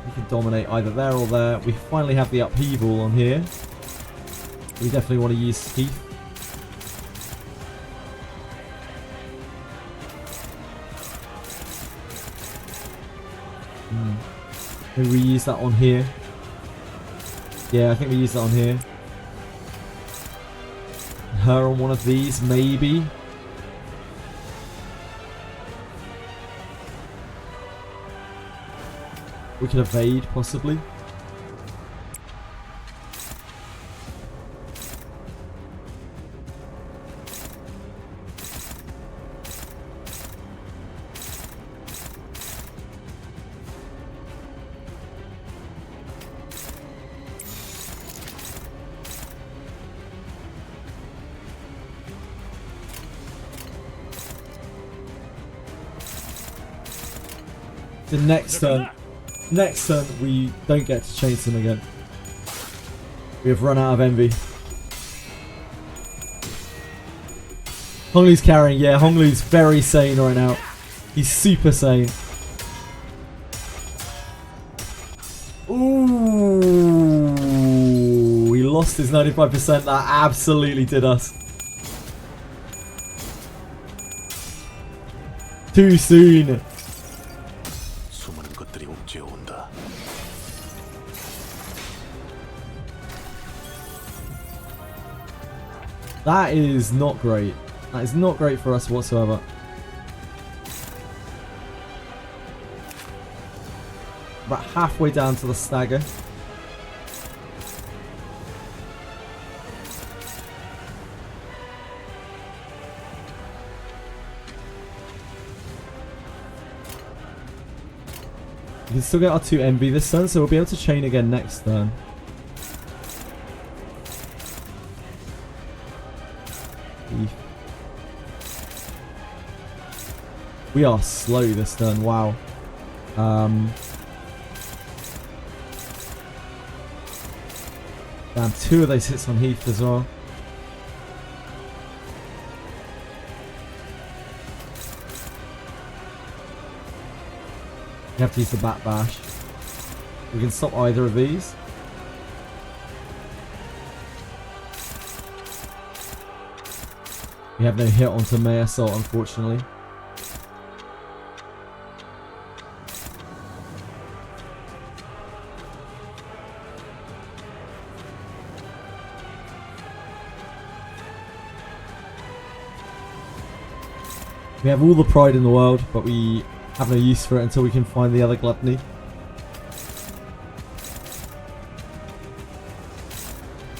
S1: We can dominate either there or there. We finally have the upheaval on here. We definitely want to use Heath. Maybe we use that on here. Yeah, I think we use that on here. Her on one of these, maybe. We could evade, possibly. The next turn we don't get to chase him again. We have run out of envy. Honglu's carrying, yeah, Honglu's very sane right now. He's super sane. Ooh, he lost his 95%. That absolutely did us. Too soon. That is not great. That is not great for us whatsoever. About halfway down to the stagger. We can still get our 2 envy this turn, so we'll be able to chain again next turn. We are slow this turn, wow. Damn, 2 of those hits on Heath as well. You have to use the Bat Bash. We can stop either of these. We have no hit onto May Assault, unfortunately. We have all the pride in the world, but we have no use for it until we can find the other gluttony.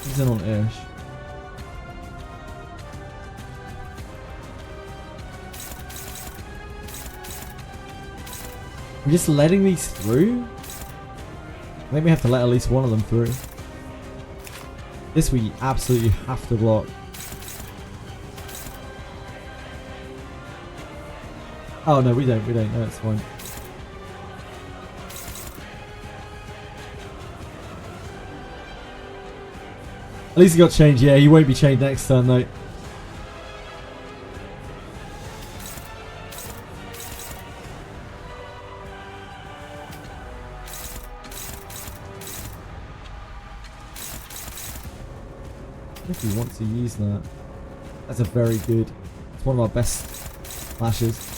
S1: He's in on Ish. We're just letting these through? I think we have to let at least one of them through. This we absolutely have to block. Oh no, we don't. No, it's fine. At least he got chained. Yeah, he won't be chained next turn though. If he wants to use that. That's a very good. It's one of our best flashes.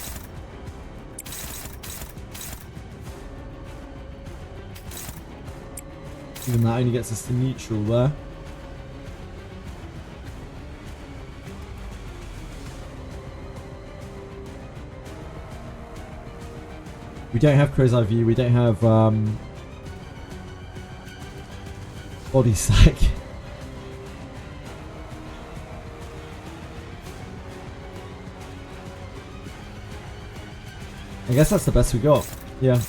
S1: Even that only gets us to neutral there. We don't have Crow's Eye View, we don't have Body Sack. I guess that's the best we got. Yeah.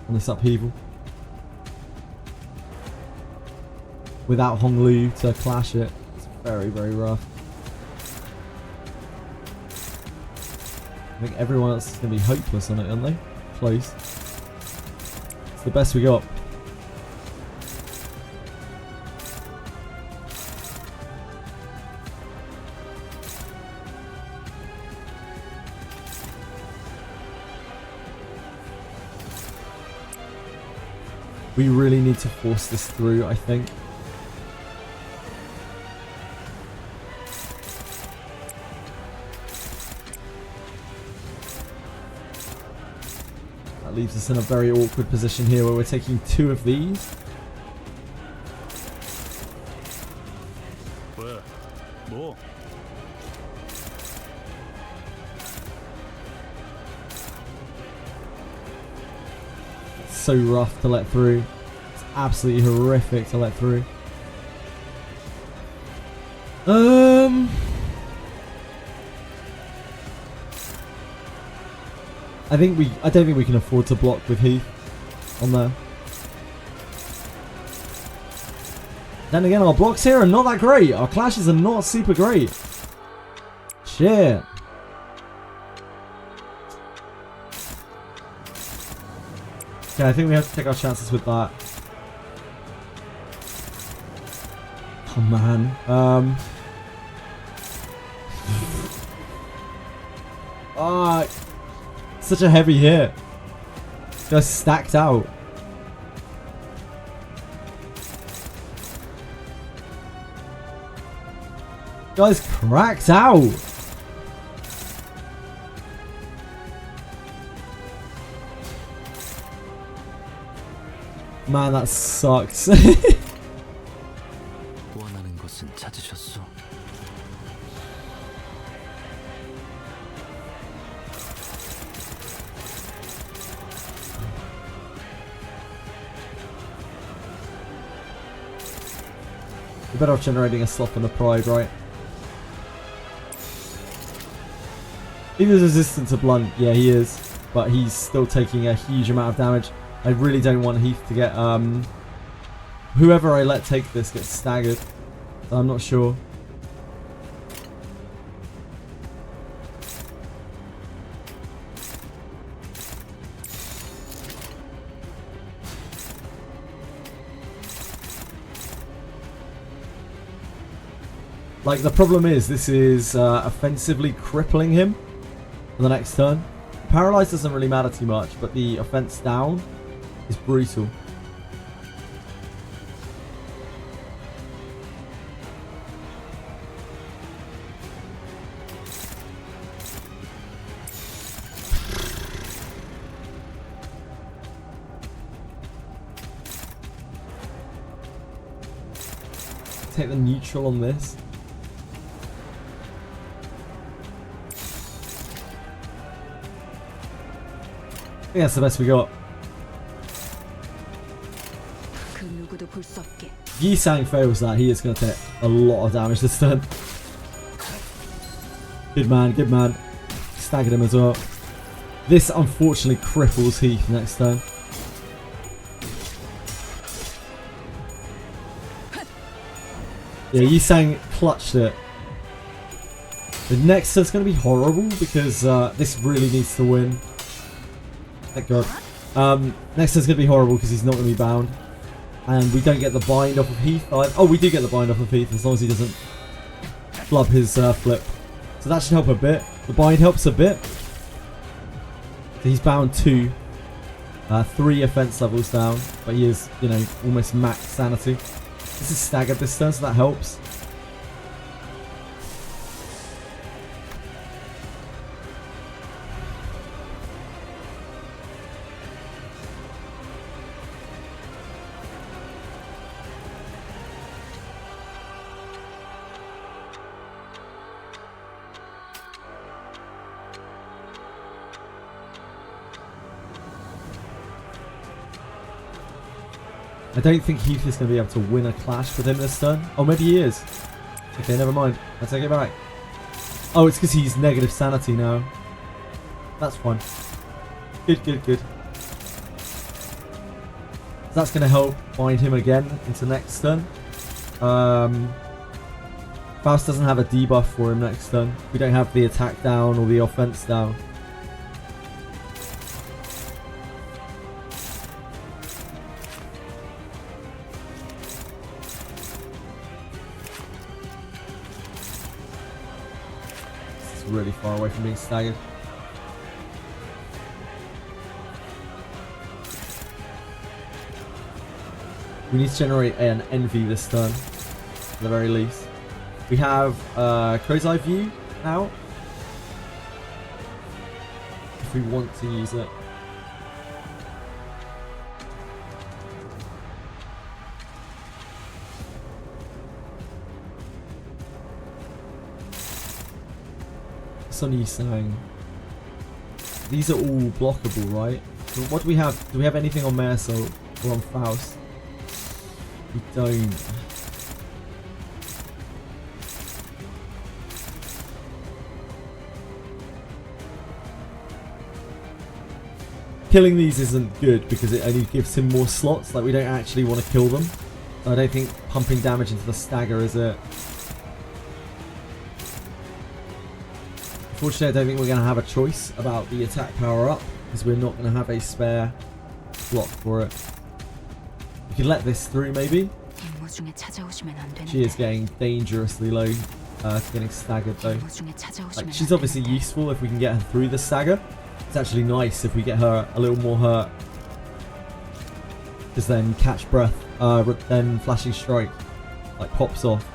S1: On this upheaval. without Honglu to clash it. It's very, very rough. I think everyone else is going to be hopeless on it, aren't they? Close. It's the best we got. We really need to force this through, I think. That leaves us in a very awkward position here where we're taking 2 of these.
S5: 뭐?
S1: So rough to let through. It's absolutely horrific to let through. I don't think we can afford to block with Heath on there. Then again, our blocks here are not that great. Our clashes are not super great. Shit. Okay, I think we have to take our chances with that. Oh man. Such a heavy hit. Just stacked out. Guys, cracked out. Man, that sucks.
S7: 원하는 것은 찾으셨소.
S1: We're better off generating a slop and a pride, right? He is resistant to blunt, yeah he is, but he's still taking a huge amount of damage. I really don't want Heath to get, whoever I let take this gets staggered. I'm not sure. Like, the problem is, this is offensively crippling him for the next turn. Paralyzed doesn't really matter too much, but the offense down is brutal. Take the neutral on this. I think that's the best we got.
S4: 그 누구도 볼 수 없게.
S1: Yisang fails that, he is going to take a lot of damage this turn. Good man, good man. Staggered him as well. This unfortunately cripples Heath next turn. Yeah, Yisang clutched it. The next turn's going to be horrible because this really needs to win. Thank God. Next turn's going to be horrible because he's not going to be bound. And we don't get the bind off of Heath. Oh, we do get the bind off of Heath as long as he doesn't flub his flip. So that should help a bit. The bind helps a bit. So he's bound 2. 3 offense levels down. But he is, you know, almost max sanity. This is staggered this turn, so that helps. I don't think Heath is going to be able to win a clash with him this turn. Oh, maybe he is. Okay, never mind. I'll take it back. Oh, it's because he's negative sanity now. That's fine. Good, good, good. So that's going to help bind him again into next turn. Faust doesn't have a debuff for him next turn. We don't have the attack down or the offense down. This is really far away from being staggered. We need to generate an envy this turn, at the very least. We have Crow's Eye View now, if we want to use it. Sunny Sang. These are all blockable, right? So what do we have? Do we have anything on Marisol or on Faust? We don't. Killing these isn't good because it only gives him more slots. Like, we don't actually want to kill them. So I don't think pumping damage into the stagger is it. Unfortunately, I don't think we're going to have a choice about the attack power up because we're not going to have a spare slot for it. We can let this through maybe. She is getting dangerously low, getting staggered though. Like, she's obviously useful if we can get her through the stagger. It's actually nice if we get her a little more hurt. Because then catch breath, then flashing strike, like, pops off.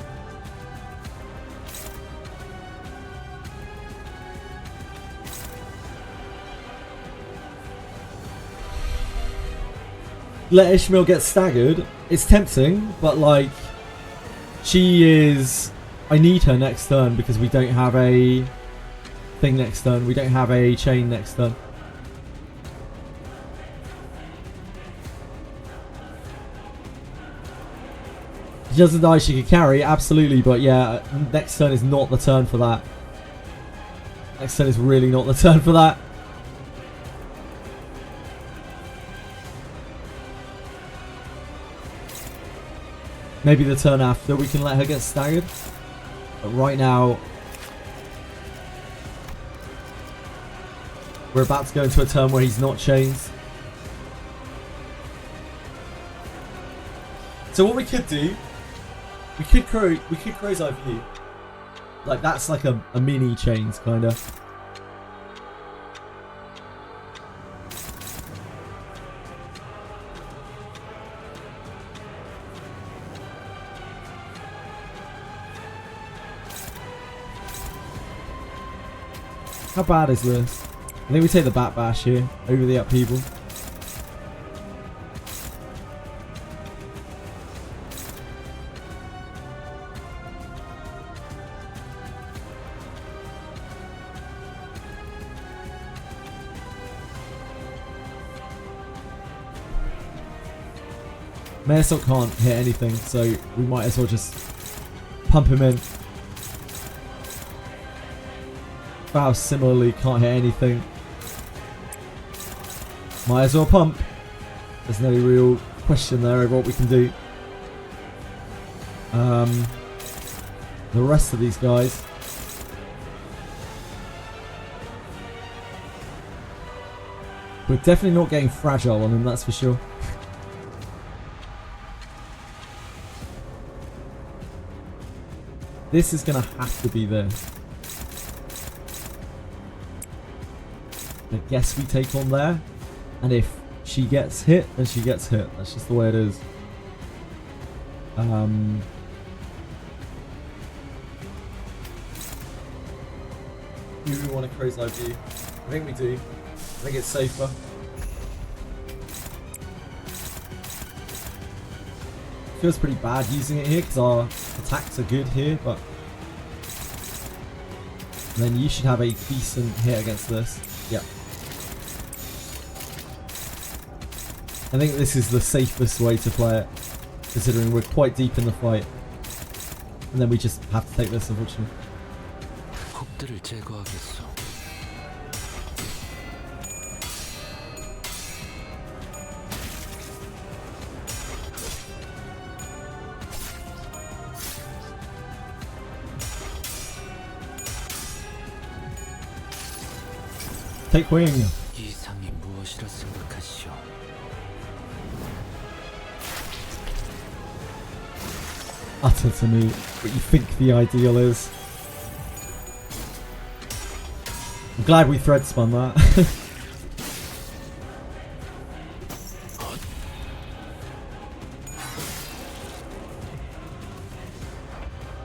S1: Let Ishmael get staggered. It's tempting, but like, she is... I need her next turn because we don't have a thing next turn. We don't have a chain next turn. She doesn't die, she can carry, absolutely, but yeah, next turn is not the turn for that. Next turn is really not the turn for that. Maybe the turn after we can let her get staggered. But right now, we're about to go into a turn where he's not chains. So what we could do, we could Crow's Eye View. Like, that's like a mini chains kind of. How bad is this? I think we take the Bat Bash here over the upheaval. Marisol can't hit anything, so we might as well just pump him in. Faust similarly can't hit anything. Might as well pump. There's no real question there over what we can do. The rest of these guys. We're definitely not getting fragile on him, that's for sure. This is going to have to be this. I guess we take on there, and if she gets hit, then she gets hit. That's just the way it is. Do we want a Crow's Eye View? I think we do. I think it's safer. Feels pretty bad using it here because our attacks are good here, but then you should have a decent hit against this. Yep. I think this is the safest way to play it, considering we're quite deep in the fight. And then we just have to take this, unfortunately. Take wing.
S7: 이상이 무엇이라 생각하시오?
S1: Utter to me what you think the ideal is. I'm glad we thread spun that.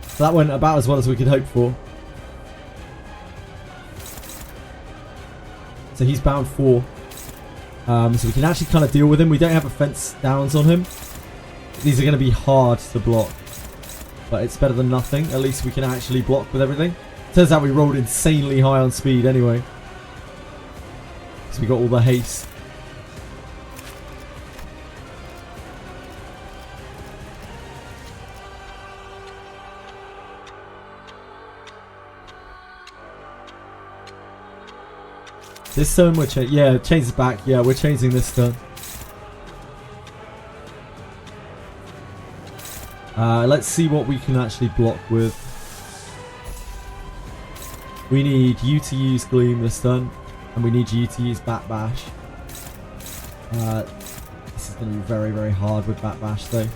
S1: So that went about as well as we could hope for. So he's bound 4. So we can actually kind of deal with him. We don't have a fence downs on him. These are going to be hard to block. But it's better than nothing. At least we can actually block with everything. Turns out we rolled insanely high on speed anyway. So we got all the haste. This turn we're yeah, change is back. Yeah, we're changing this turn. Let's see what we can actually block with. We need you to use Gleam this turn, and we need you to use Bat Bash. This is going to be very, very hard with Bat Bash though.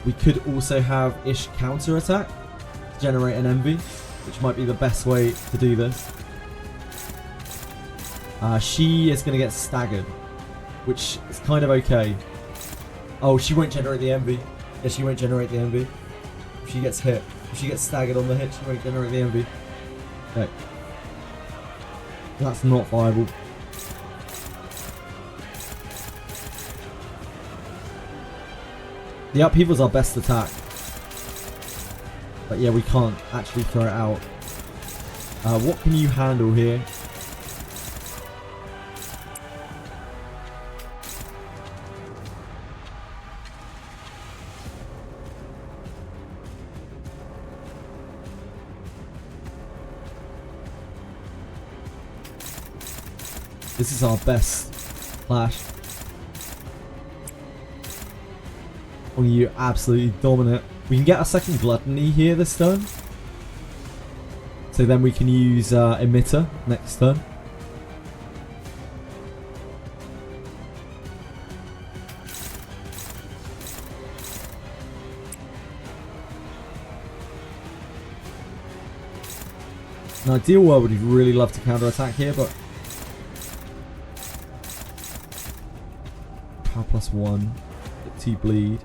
S1: We could also have Ish counter attack to generate an envy, which might be the best way to do this. She is going to get staggered, which is kind of okay. Oh, she won't generate the envy. Yeah, she won't generate the envy. If she gets hit, if she gets staggered on the hit, she won't generate the envy. Okay. That's not viable. The upheaval's our best attack. But yeah, we can't actually throw it out. What can you handle here? This is our best clash. Oh, you absolutely dominant. We can get a second gluttony here this turn. So then we can use emitter next turn. In an ideal world, we'd really love to counter attack here, but power +1, get 2 bleed.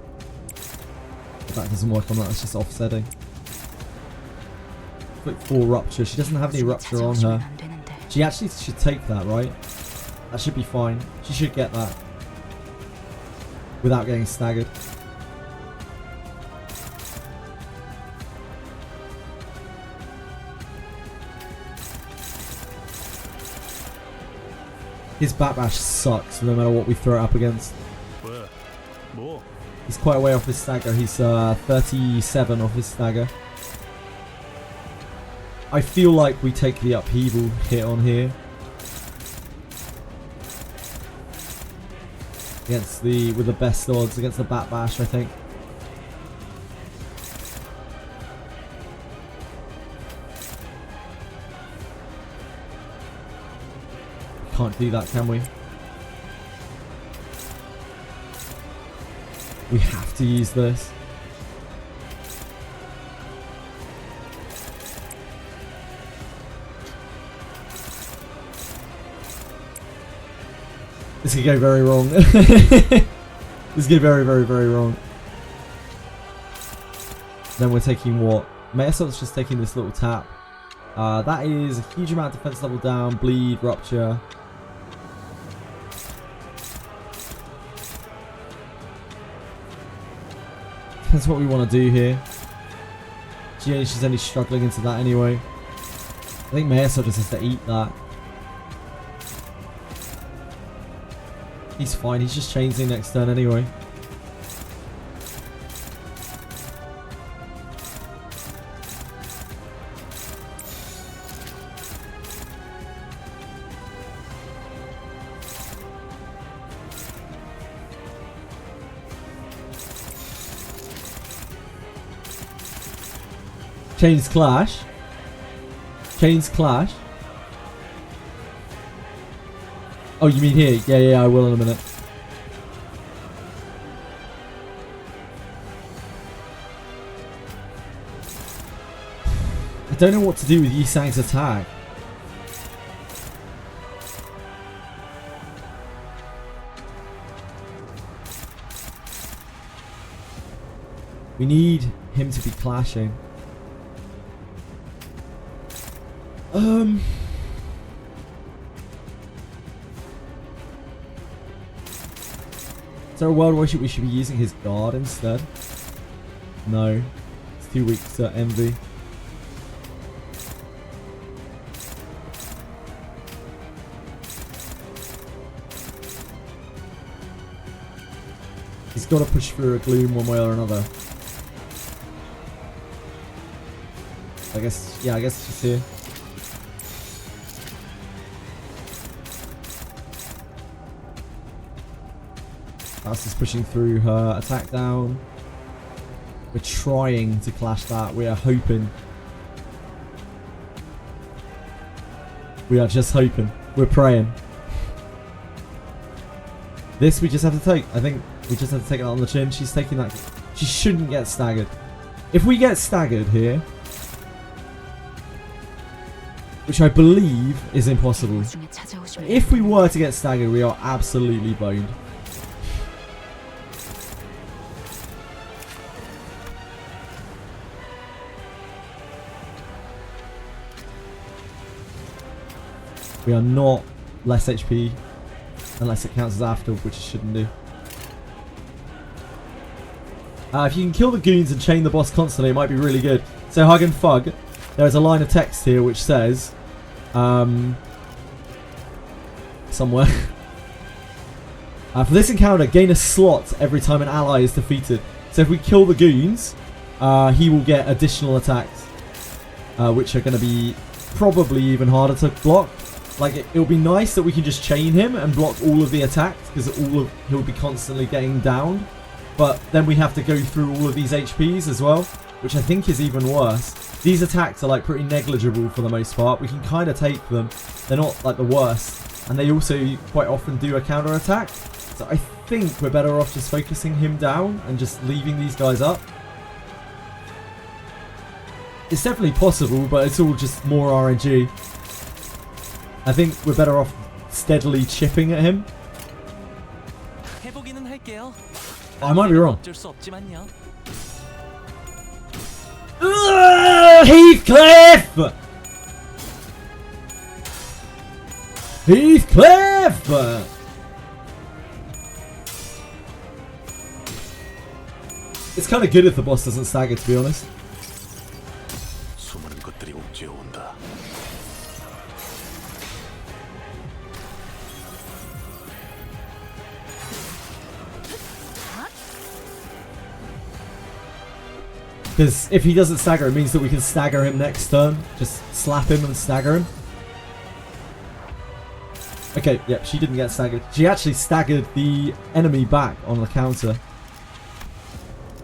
S1: But that doesn't work on that, that's just offsetting. Quick 4 rupture, she doesn't have any rupture on her. She actually should take that, right? That should be fine. She should get that without getting staggered. His Bat Bash sucks no matter what we throw it up against. He's quite a way off his stagger. He's 37 off his stagger. I feel like we take the upheaval hit on here. Against with the best odds against the Bat Bash, I think. Can't do that, can we? We have to use this. This could go very wrong. This could go very, very, very wrong. Then we're taking what? Metasop's just taking this little tap. That is a huge amount of defense level down, bleed, rupture. That's what we want to do here. She's only struggling into that anyway. I think Metasop just has to eat that. He's fine, he's just chainsing next turn anyway. Chains clash. Chains clash. Oh, you mean here? Yeah, I will in a minute. I don't know what to do with Yi Sang's attack. We need him to be clashing. Is there a world where we should be using his guard instead? No. It's too weak to envy. He's got to push through a gloom one way or another. I guess it's just here. That's just pushing through her attack down. We're trying to clash that. We are hoping. We are just hoping. We're praying. This we just have to take. I think we just have to take it on the chin. She's taking that. She shouldn't get staggered. If we get staggered here, which I believe is impossible. If we were to get staggered, we are absolutely boned. We are not less HP unless it counts as after, which it shouldn't do. If you can kill the goons and chain the boss constantly, it might be really good. So Hug and Fug, there is a line of text here which says, somewhere, for this encounter, gain a slot every time an ally is defeated. So if we kill the goons, he will get additional attacks, which are going to be probably even harder to block. Like, it'll be nice that we can just chain him and block all of the attacks, because he'll be constantly getting downed. But then we have to go through all of these HPs as well, which I think is even worse. These attacks are like pretty negligible for the most part. We can kind of take them. They're not like the worst. And they also quite often do a counter attack. So I think we're better off just focusing him down and just leaving these guys up. It's definitely possible, but it's all just more RNG. I think we're better off steadily chipping at him.
S7: 해보기는 할게요.
S1: I might be wrong.
S7: 어쩔 수 없지만요.
S1: Heathcliff! Heathcliff! It's kind of good if the boss doesn't stagger, to be honest.
S6: 수많은 것들이 옥죄어 온다.
S1: Because if he doesn't stagger, it means that we can stagger him next turn. Just slap him and stagger him. Okay, yep, she didn't get staggered. She actually staggered the enemy back on the counter.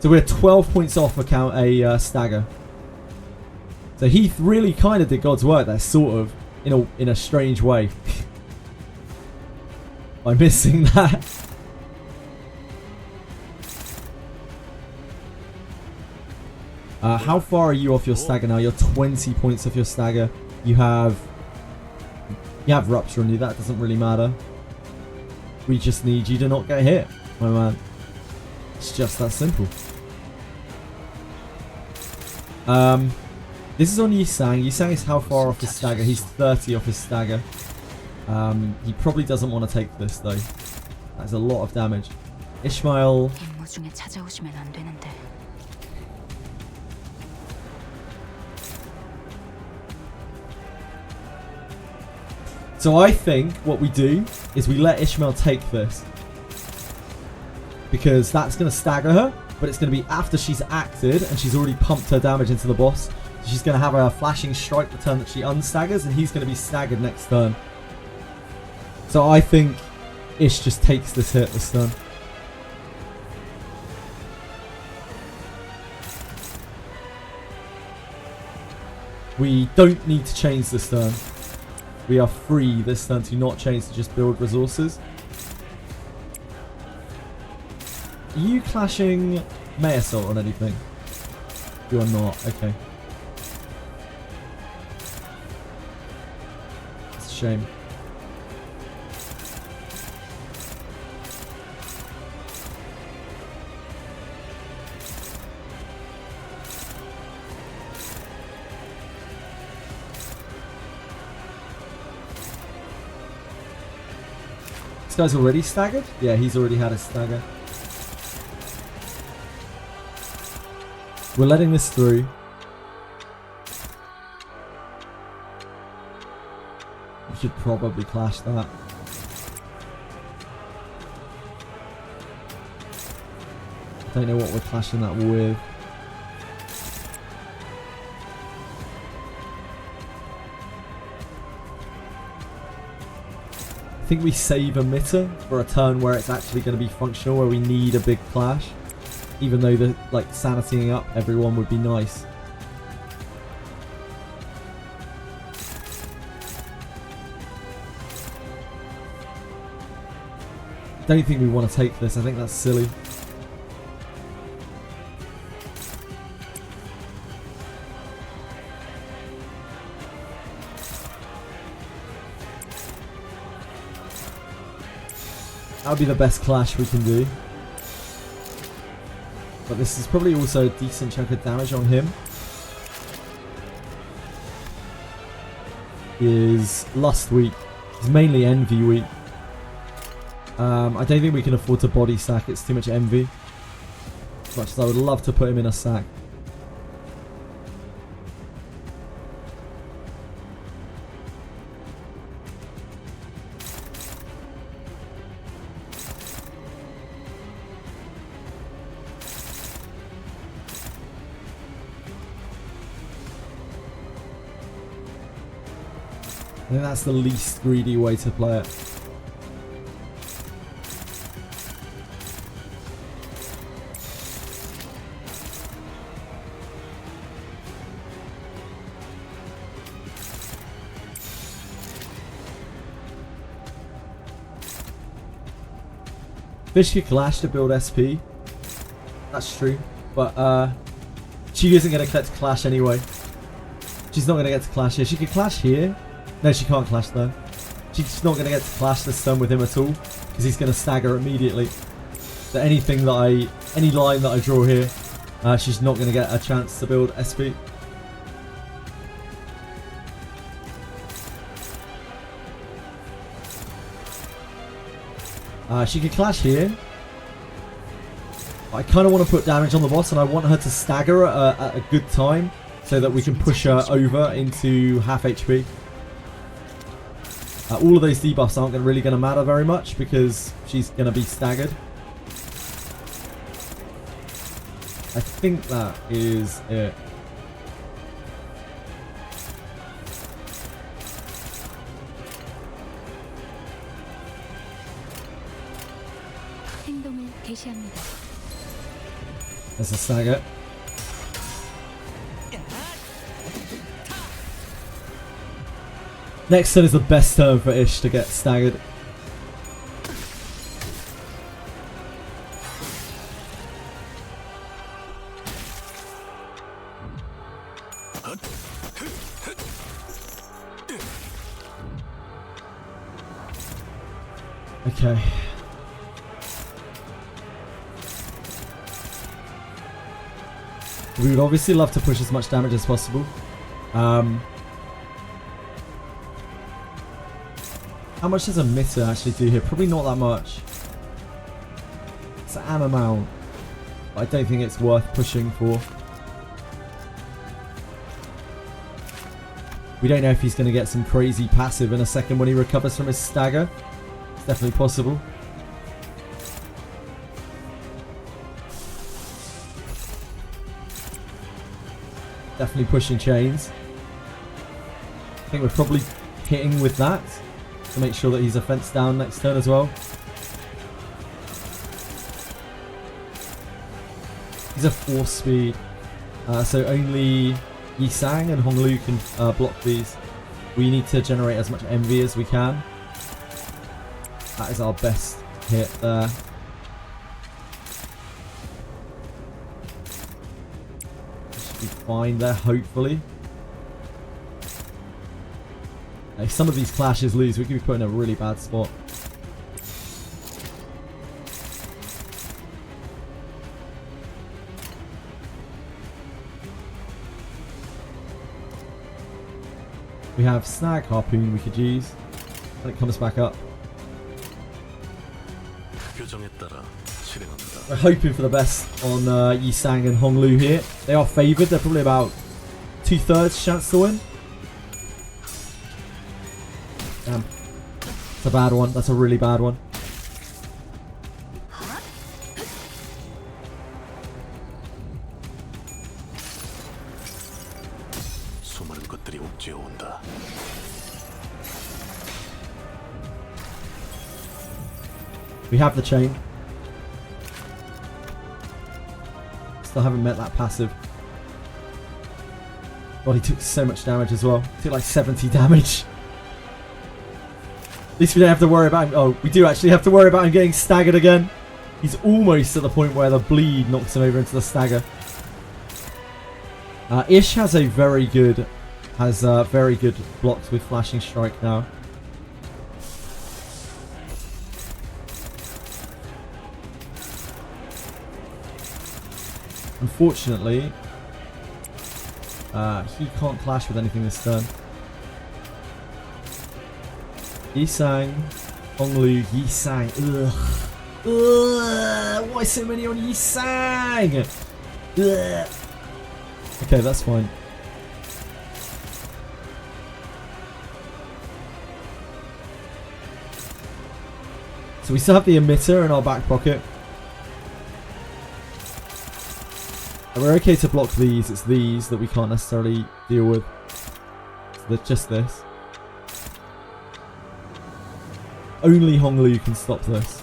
S1: So we're 12 points off a stagger. So Heath really kind of did God's work there, sort of, in a strange way. By missing that. How far are you off your stagger now? You're 20 points off your stagger. You have Rupture on you. That doesn't really matter. We just need you to not get hit, my man. It's just that simple. This is on Yi Sang. Yi Sang is how far off his stagger? He's 30 off his stagger. He probably doesn't want to take this though. That's a lot of damage. Ishmael. So I think what we do is we let Ishmael take this. Because that's going to stagger her, but it's going to be after she's acted and she's already pumped her damage into the boss. So she's going to have a flashing strike the turn that she unstaggers, and he's going to be staggered next turn. So I think Ish just takes this hit this turn. We don't need to change this turn. we are free this turn to not change to just build resources. Are you clashing May Assault on anything? You are not. Okay. It's a shame. This guy's already staggered? Yeah, he's already had a stagger. We're letting this through. We should probably clash that. I don't know what we're clashing that with. I think we save emitter for a turn where it's actually going to be functional, where we need a big clash. Even though the sanitying up everyone would be nice. Don't think we want to take this. I think that's silly. That would be the best clash we can do. But this is probably also a decent chunk of damage on him. He is Lust weak. He's mainly Envy weak. I don't think we can afford to body sack. It's too much Envy. As much as I would love to put him in a sack. I think that's the least greedy way to play it. Fish could clash to build SP. That's true. But she isn't going to get to clash anyway. She's not going to get to clash here. She could clash here. No, she can't clash though. She's not going to get to clash this turn with him at all, because he's going to stagger immediately. So any line that I draw here, she's not going to get a chance to build SP. She could clash here. I kind of want to put damage on the boss, and I want her to stagger at a good time so that we can push her over into half HP. All of those debuffs aren't really going to matter very much because she's going to be staggered. I think that is it.
S4: 행동을 개시합니다.
S1: There's a stagger. Next turn is the best turn for Ish to get staggered. Okay. We would obviously love to push as much damage as possible. How much does a emitter actually do here? Probably not that much. It's an amount. But I don't think it's worth pushing for. We don't know if he's going to get some crazy passive in a second when he recovers from his stagger. It's definitely possible. Definitely pushing chains. I think we're probably hitting with that to make sure that he's a fence down next turn as well. He's a 4 speed, so only Yisang and Honglu can block these We need to generate as much MV as we can. That is our best hit there. Should be fine there, hopefully. If some of these clashes lose, we could be put in a really bad spot. We have Snag Harpoon we could use when it comes back up.
S6: 교정에 따라 실행합니다.
S1: We're hoping for the best on Yisang and Honglu here. They are favoured. They're probably about 2/3 chance to win. Damn. That's a bad one. That's a really bad one.
S6: 수많은 것들이 옥죄어 온다.
S1: We have the chain. Still haven't met that passive. God, he took so much damage as well. He took like 70 damage. At least we don't have to worry about him. Oh, we do actually have to worry about him getting staggered again. He's almost at the point where the bleed knocks him over into the stagger. Ish has a very good blocks with flashing strike now. Unfortunately, he can't clash with anything this turn. Yisang, Honglu, Yisang. Ugh. Ugh. Why so many on Yisang? Ugh. Okay, that's fine. So we still have the emitter in our back pocket. And we're okay to block these. It's these that we can't necessarily deal with. So just this. Only Honglu can stop this.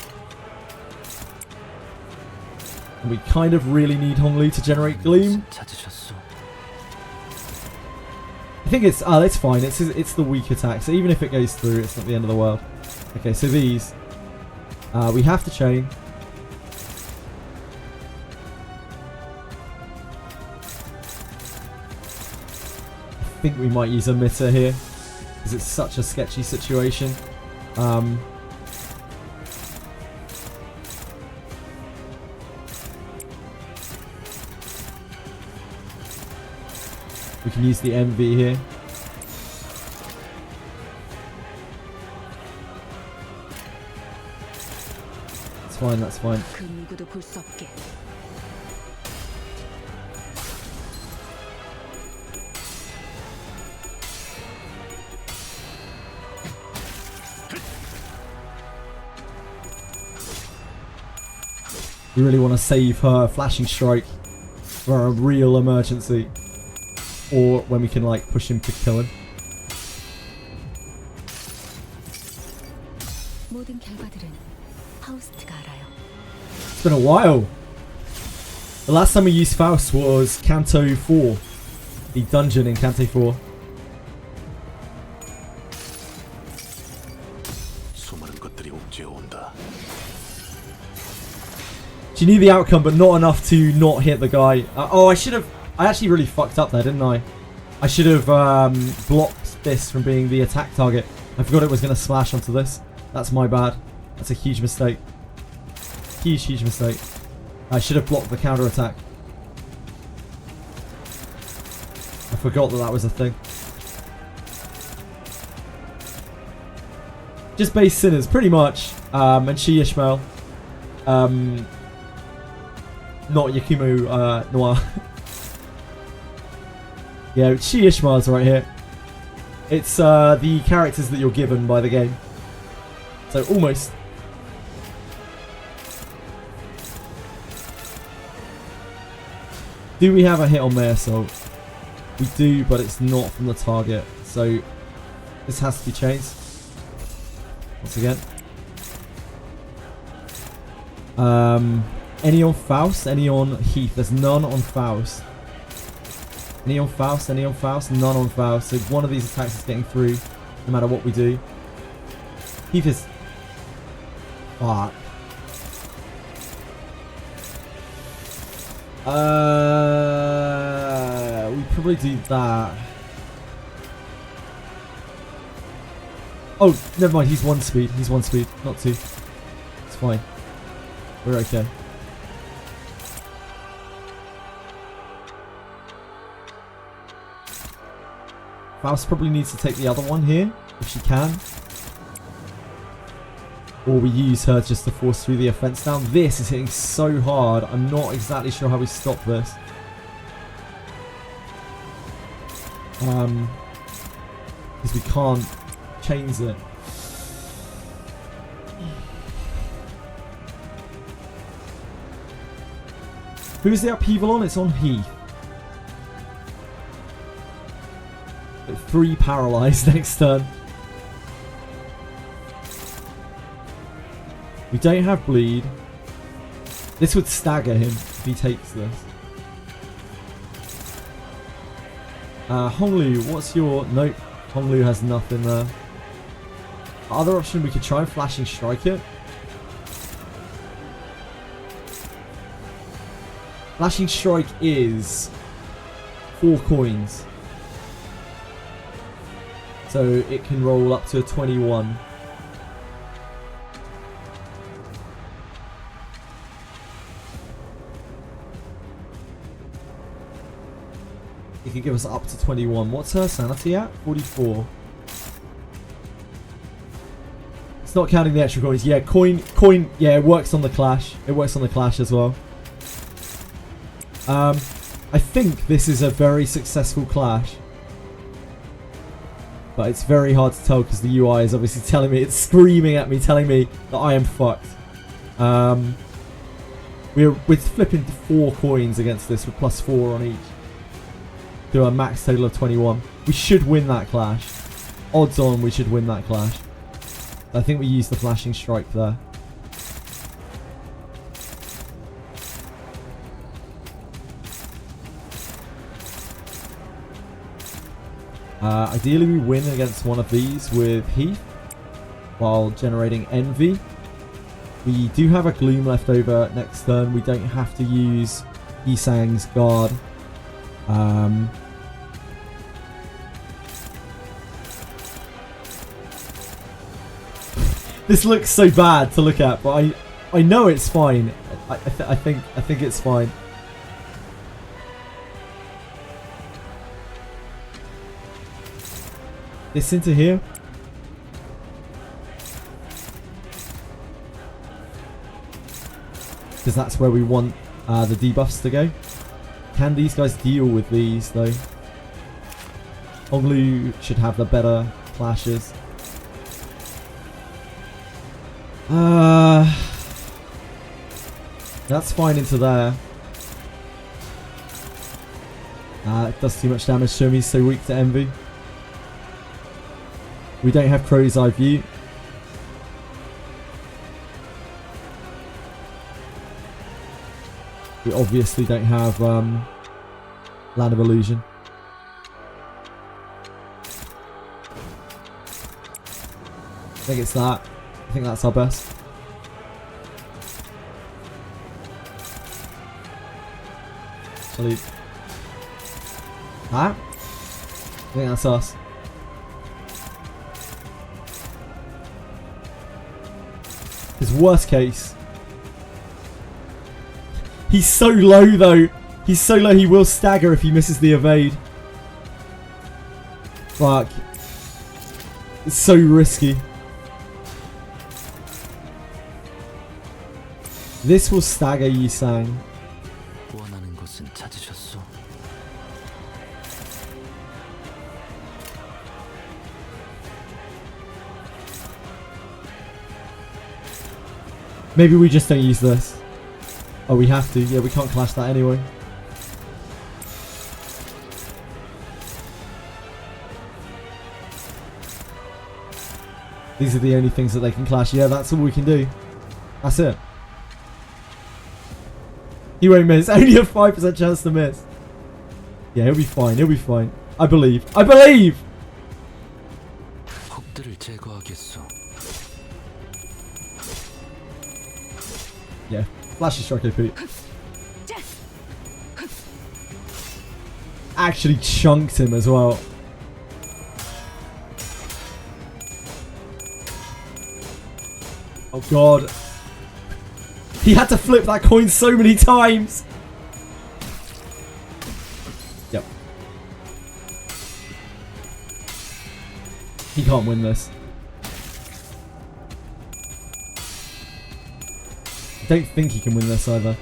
S1: And we kind of really need Honglu to generate Gloom. I think it's fine. It's the weak attack. So even if it goes through, it's not the end of the world. Okay, so these. We have to chain. I think we might use a emitter here because it's such a sketchy situation. We can use the MV here. That's fine, that's fine.
S4: 그 누구도 볼 수 없게.
S1: We really want to save her flashing strike for a real emergency. Or when we can like push him to kill him.
S4: 모든 결과들은 파우스트가 알아요.
S1: It's been a while. The last time we used Faust was Canto 4. The dungeon in Canto 4.
S6: 수많은 것들이 옥죄어 온다.
S1: She knew the outcome, but not enough to not hit the guy. Oh, I actually really fucked up there, didn't I? I should have blocked this from being the attack target. I forgot it was going to splash onto this. That's my bad. That's a huge mistake. Huge mistake. I should have blocked the counter attack. I forgot that was a thing. Just base sinners, pretty much. And She Ishmael. Not Yakumo Noir. Yeah, She Ishmael's right here. It's the characters that you're given by the game. So almost. Do we have a hit on May Assault? We do, but it's not from the target. So this has to be changed. Once again. Any on Faust? Any on Heath? There's none on Faust. Any on Faust? Any on Faust? None on Faust. So one of these attacks is getting through, no matter what we do. Keep his... Fuck. We probably do that. Oh, never mind. He's 1 speed. He's 1 speed, not 2. It's fine. We're okay. Faust probably needs to take the other one here, if she can. Or we use her just to force through the offense down. This is hitting so hard. I'm not exactly sure how we stop this. Because we can't change it. Who's the upheaval on? It's on Heath. 3 paralyzed next turn. We don't have bleed. This would stagger him if he takes this. Honglu, what's your... Nope. Honglu has nothing there. Other option, we could try and flashing strike it. Flashing strike is 4 coins. So it can roll up to a 21. It can give us up to 21. What's her sanity at? 44. It's not counting the extra coins. Yeah, coin. Yeah, it works on the clash. It works on the clash as well. I think this is a very successful clash. But it's very hard to tell because the UI is obviously telling me, it's screaming at me, telling me that I am fucked. We're flipping 4 coins against this with +4 on each. To a max total of 21. We should win that clash. Odds on we should win that clash. I think we used the flashing strike there. Ideally we win against one of these with Heath while generating envy. We do have a gloom left over next turn. We don't have to use Isang's guard. This looks so bad to look at, but I know it's fine. I think it's fine. This into here. Because that's where we want the debuffs to go. Can these guys deal with these though? Honglu should have the better clashes. That's fine into there. It does too much damage. Shomi's so weak to envy. We don't have Crow's Eye View. We obviously don't have Land of Illusion. I think it's that. I think that's our best. Actually, that? I think that's us. His worst case. He's so low though. He's so low he will stagger if he misses the evade. Fuck. It's so risky. This will stagger Yisang. Maybe we just don't use this. Oh, we have to. Yeah, we can't clash that anyway. These are the only things that they can clash. Yeah, that's all we can do. That's it. He won't miss. Only a 5% chance to miss. Yeah, he'll be fine. He'll be fine. I believe. I believe!
S6: 적들을 제거하겠소.
S1: Yeah. Flashy strike AP. Actually chunked him as well. Oh god. He had to flip that coin so many times. Yep. He can't win this. I don't think he can win this either.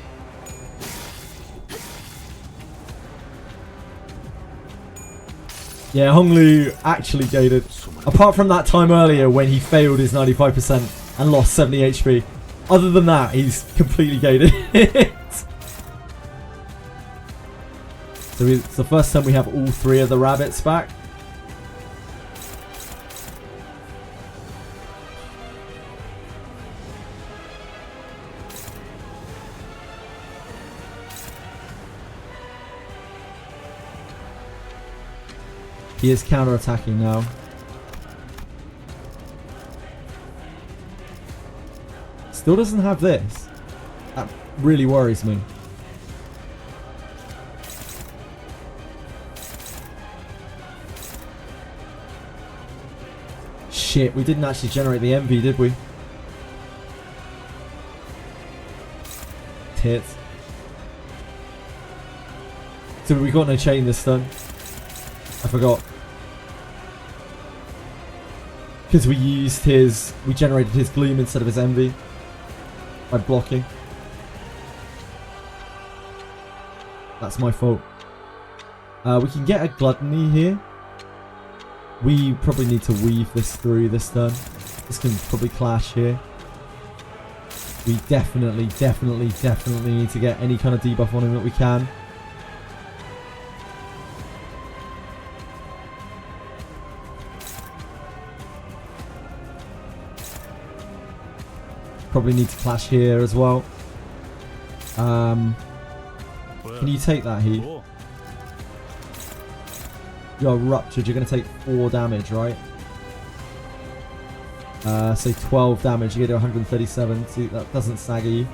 S1: Yeah, Honglu actually gated. Apart from that time earlier when he failed his 95% and lost 70 HP. Other than that, he's completely gated. So it's the first time we have all 3 of the rabbits back. He is counter-attacking now. Still doesn't have this. That really worries me. Shit, we didn't actually generate the MV, did we? Tits. So we got no chain this turn. I forgot. Because we used his... We generated his Gloom instead of his Envy. By blocking. That's my fault. We can get a Gluttony here. We probably need to weave this through this turn. This can probably clash here. We definitely need to get any kind of debuff on him that we can. Probably need to clash here as well. Can you take that, Heath? You're ruptured. You're going to take 4 damage, right? So 12 damage. You get to 137. See, that doesn't stagger you.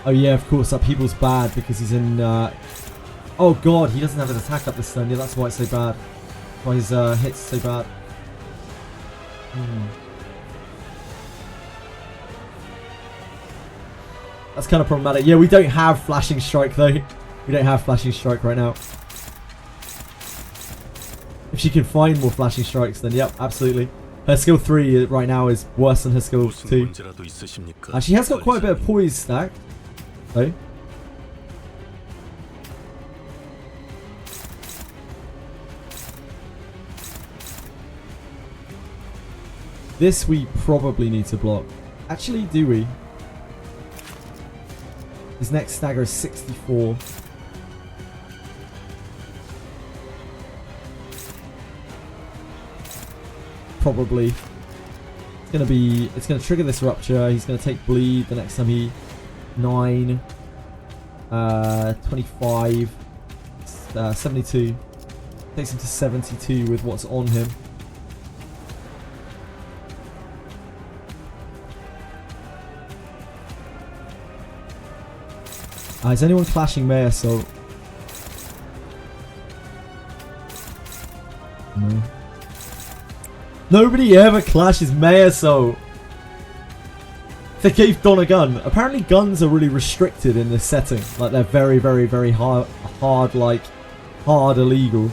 S1: Oh yeah, of course. Upheaval's bad because he's in... Oh god, he doesn't have an attack up this turn. Yeah, that's why it's so bad. Why his hits so bad. That's kind of problematic. Yeah, we don't have Flashing Strike though. We don't have Flashing Strike right now. If she can find more Flashing Strikes, then yep, absolutely. Her skill 3 right now is worse than her skill 2. She has got quite a bit of poise stacked, though. This we probably need to block. Actually, do we? His next stagger is 64. Probably. It's gonna trigger this rupture. He's gonna take bleed the next time he 9 25 72. Takes him to 72 with what's on him. Is anyone clashing May Assault? No. Nobody ever clashes May Assault. They gave Don a gun. Apparently guns are really restricted in this setting. Like they're very hard illegal.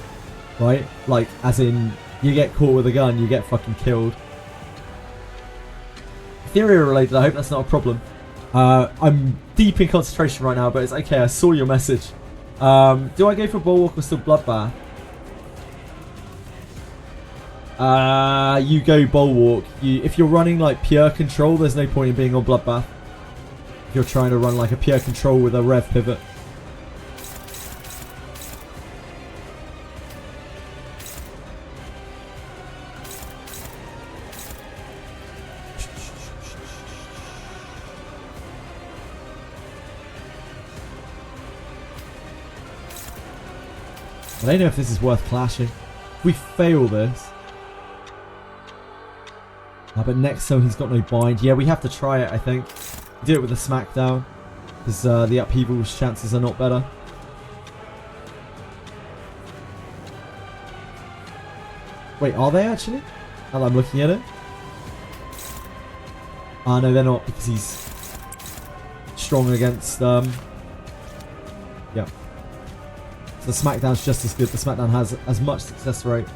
S1: Right? Like as in you get caught with a gun, you get fucking killed. Etheria related, I hope that's not a problem. I'm deep in concentration right now, but it's okay. I saw your message. Do I go for Bulwark or still Bloodbath? You go Bulwark. If you're running like pure control, there's no point in being on Bloodbath. If you're trying to run like a pure control with a rev pivot. I don't know if this is worth clashing. If we fail this... but next turn he's got no bind. Yeah, we have to try it, I think. Do it with a smackdown. Because the upheaval's chances are not better. Wait, are they actually? Now that I'm looking at it. Ah, no, they're not, because he's strong against... yeah. So the smackdown's just as good. The smackdown has as much success rate.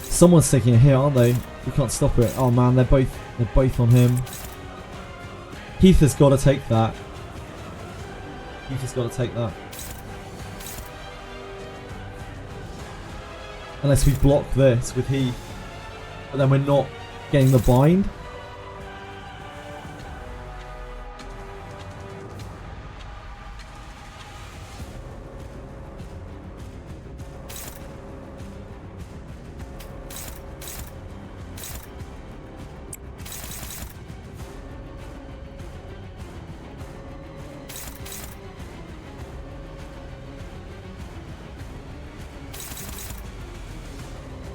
S1: Someone's taking a hit, aren't they? We can't stop it. Oh man, they're both on him. Heath has got to take that. Heath has got to take that. Unless we block this with Heath, but then we're not getting the bind.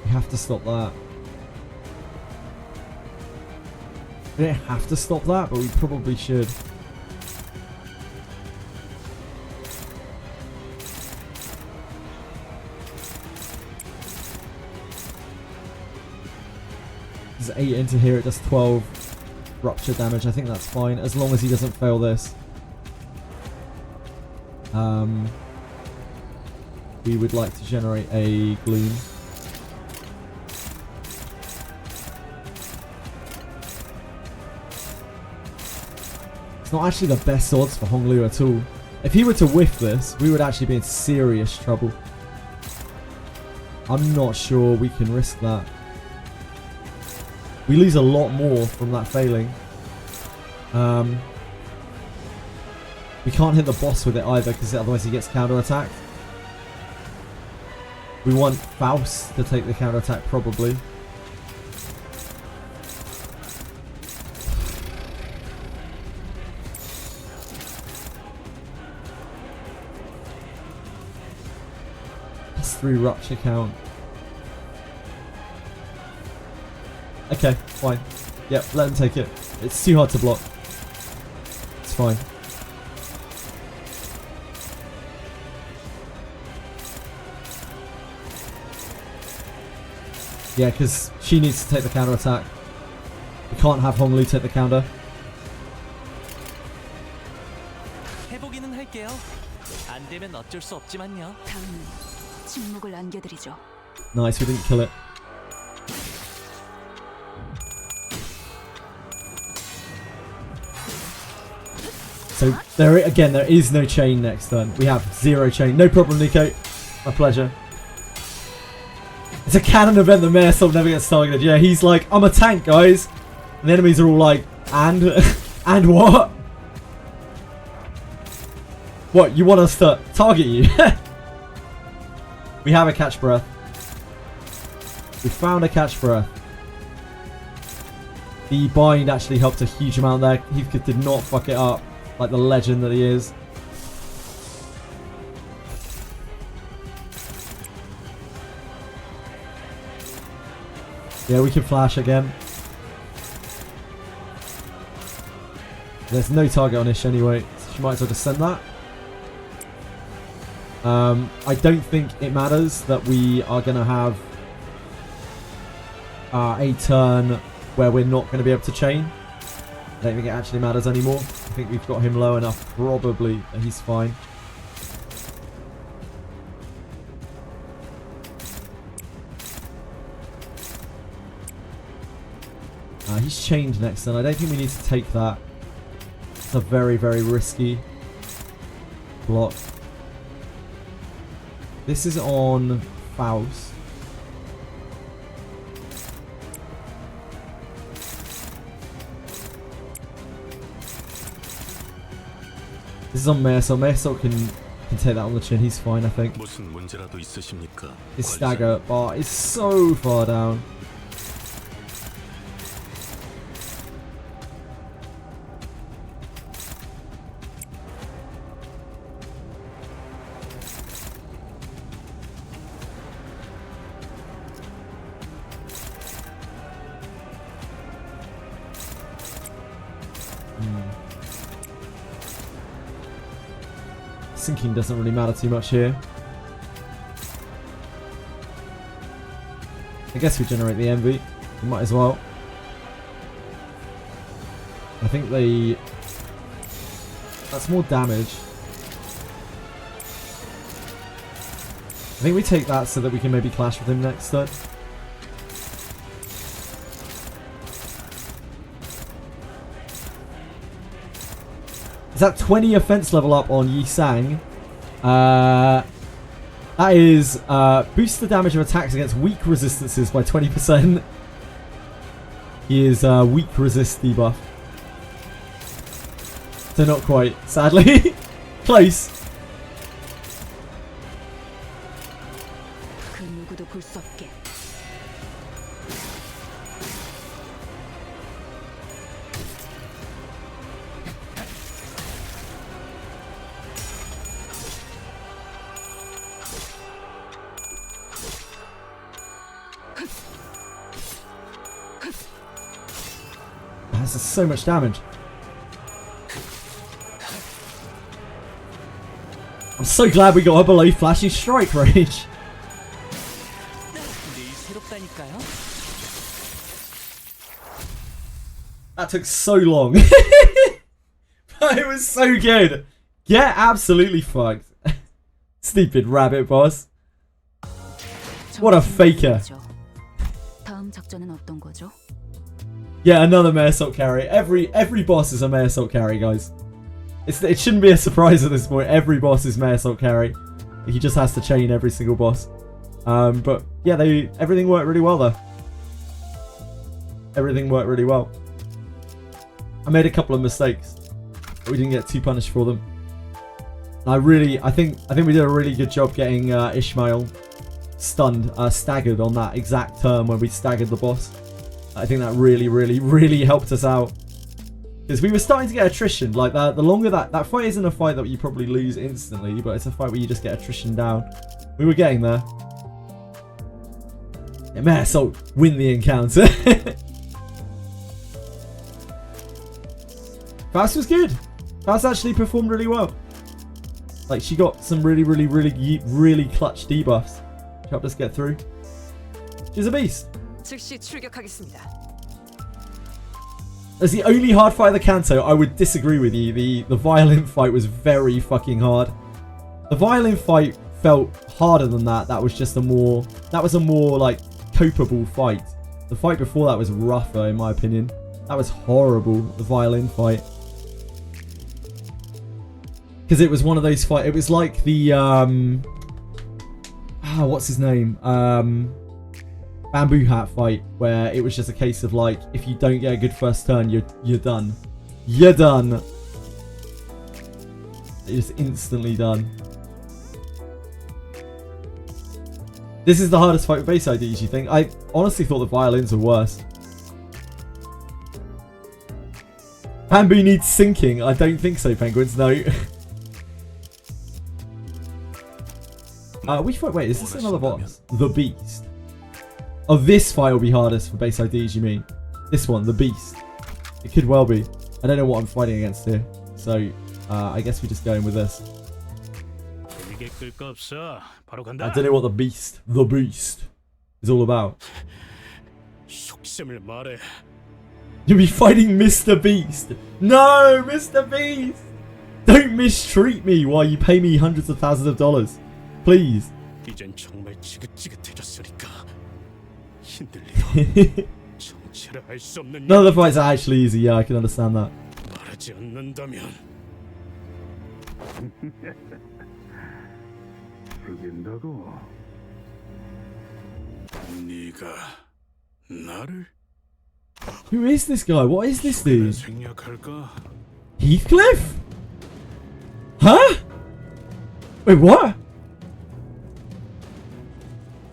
S1: Have to stop that. We don't have to stop that, but we probably should. There's 8 into here, it does 12 rupture damage. I think that's fine, as long as he doesn't fail this. We would like to generate a gloom. It's not actually the best odds for Honglu at all. If he were to whiff this, we would actually be in serious trouble. I'm not sure we can risk that. We lose a lot more from that failing. We can't hit the boss with it either, because otherwise he gets counter-attacked. We want Faust to take the counter-attack probably. +3 rupture count. Okay, fine. Yep, let him take it. It's too hard to block. It's fine. Yeah, because she needs to take the counter attack. We can't have Honglu take the counter.
S7: 해보기는 할게요. 안 되면 어쩔 수 없지만요.
S4: 다음은 침묵을 안겨드리죠.
S1: Nice, we didn't kill it. So there is no chain next turn. We have 0 chain. No problem, Nico. My pleasure. It's a canon event. The Mayor Soul never gets targeted. Yeah, he's like, I'm a tank, guys. And the enemies are all like, and? And what? What, you want us to target you? We have a catch breath. We found a catch breath. The bind actually helped a huge amount there. Heathcliff did not fuck it up like the legend that he is. Yeah, we can flash again. There's no target on Ish anyway, so she might as well just send that. I don't think it matters that we are going to have a turn where we're not going to be able to chain. I don't think it actually matters anymore. I think we've got him low enough, probably, that he's fine. He's chained next turn. I don't think we need to take that. It's a very, very risky block. This is on Faust. This is on Maresol. Maresol can take that on the chin. He's fine, I think.
S6: 무슨 문제라도 있으십니까?
S1: His stagger bar is so far down. Sinking doesn't really matter too much here. I guess we generate the envy. We might as well. I think that's more damage. I think we take that so that we can maybe clash with him next turn. Is that 20 offense level up on Yi Sang? That is boost the damage of attacks against weak resistances by 20%. He is weak resist debuff. So not quite, sadly. Close.
S4: 그 누구도 볼 수 없게.
S1: That's so much damage. I'm so glad we got her below flashing strike range.
S7: 새롭다니까요.
S1: That took so long. But it was so good. Get absolutely fucked. Stupid rabbit boss. What a faker.
S4: 다음 작전은 어떤 거죠?
S1: Yeah, another Mare Salt carry. Every boss is a Mare Salt carry, guys. It shouldn't be a surprise at this point. Every boss is Mare Salt carry. He just has to chain every single boss. But yeah, everything worked really well though. Everything worked really well. I made a couple of mistakes, but we didn't get too punished for them. And I think we did a really good job getting Ishmael stunned, staggered on that exact turn when we staggered the boss. I think that really helped us out. Because we were starting to get attrition. Like, the longer that fight isn't a fight that you probably lose instantly, but it's a fight where you just get attrition down. We were getting there. Yeah, Mare Salt, win the encounter. Faust was good. Faust actually performed really well. Like, she got some really clutch debuffs. She helped us get through. She's a beast.
S4: 즉시 출격하겠습니다.
S1: As the only hard fight of the Canto, I would disagree with you. The violin fight was very fucking hard. The violin fight felt harder than that. That was just a more like copable fight. The fight before that was rougher in my opinion. That was horrible, the violin fight. Because it was one of those fights. It was like the what's his name? Bamboo Hat fight, where it was just a case of like, if you don't get a good first turn, you're done. You're done. You're just instantly done. This is the hardest fight with base IDs, you think? I honestly thought the violins were worse. Bamboo needs sinking. I don't think so, Penguins. No. Wait, is this another boss? The Beast. Oh, this fight will be hardest for base IDs, you mean? This one, the Beast. It could well be. I don't know what I'm fighting against here. So, I guess we just go in with this. I don't know what the Beast is all about. You'll be fighting Mr. Beast. No, Mr. Beast! Don't mistreat me while you pay me hundreds of thousands of dollars. Please. None of the fights are actually easy. Yeah, I can understand that.
S3: 죽인다고?
S5: 네가 나를
S1: Who is this guy? What is this dude?
S5: 생략할까?
S1: Heathcliff? Huh? Wait, what?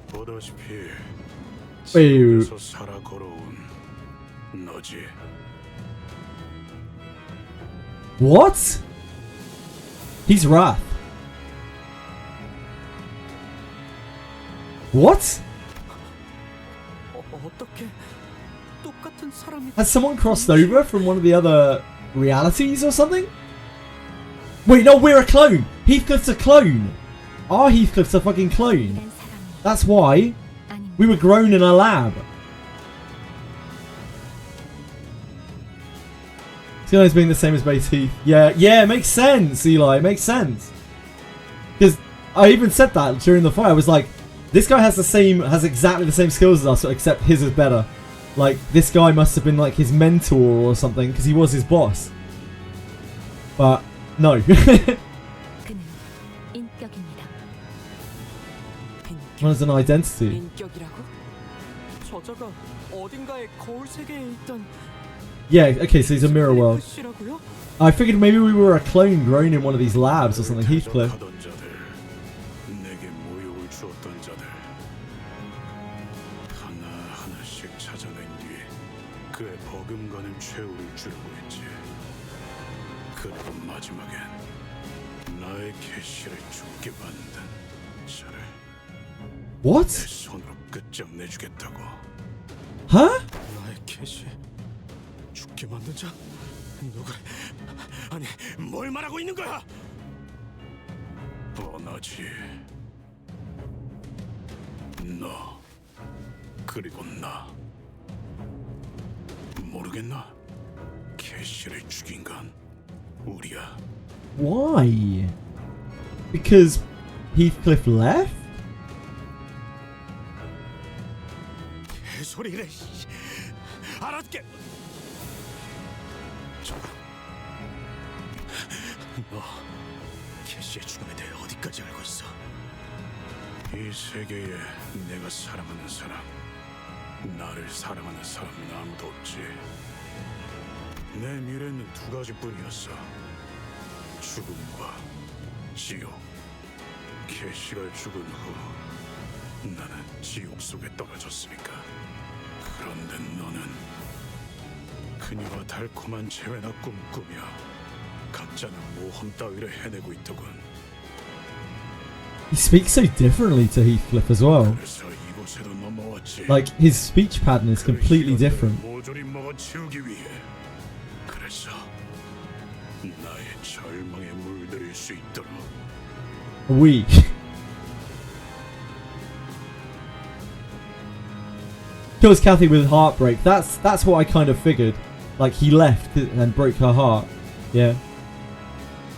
S5: 보다시피
S1: Wait.
S5: 지옥에서 살아 걸어온 너지.
S1: What? He's Wrath. What?
S3: 어떻게 똑같은 사람이
S1: Has someone crossed over from one of the other realities or something? Wait, no, we're a clone. Heathcliff's a clone. Our Heathcliff's a fucking clone.
S4: 이란 사람이
S1: That's why
S4: 아닙니다.
S1: we were grown in a lab. This guy's being the same as base Heath. Yeah, it makes sense, Eli. It makes sense. Because I even said that during the fight. I was like, this guy has exactly the same skills as us, except his is better. Like, this guy must have been like his mentor or something, because he was his boss. But, no.
S4: 그는 인격입니다.
S1: One has an identity.
S3: 인격이라고? 저자가 어딘가에 거울 세계에 있던
S1: Yeah, okay, so he's a mirror world.
S3: 씨라고요?
S1: I figured maybe we were a clone grown in one of these labs or something, Heathcliff.
S5: 하던 자들, 내게 모욕을 주었던 자들, 하나 하나씩 찾아낸 뒤 그의 버금가는 최후를 주려고 했지. 그리고 마지막엔 나의 계시를 죽게 만든 자를 내
S1: What?
S5: 손으로 끝장내주겠다고.
S1: Huh?
S5: 나의 계시 죽게 만든 자? 누구를? 아니, 뭘 말하고 있는 거야? 뻔하지. 너 그리고 나 모르겠나? 계시를 죽인 건 우리야.
S1: Why? Because Heathcliff left?
S5: 개소리래. 알았게. 너 캐시의 죽음에 대해 어디까지 알고 있어? 이 세계에 내가 사랑하는 사람, 나를 사랑하는 사람은 아무도 없지. 내 미래는 두 가지뿐이었어. 죽음과 지옥. 캐시가 죽은 후 나는 지옥 속에 떨어졌으니까. 그런데 너는 그녀와 달콤한 재회나 꿈꾸며 각자는 모험 따위를 해내고 있더군.
S1: He speaks so differently to Heathcliff as well.
S5: 그래서 이곳에도 넘어왔지.
S1: Like, his speech pattern is completely different.
S5: 모조리 먹어치우기 위해. 그래서 나의 절망에 물들일 수 있도록.
S1: We. Kills Kathy with heartbreak. That's what I kind of figured. Like, he left and broke her heart. Yeah.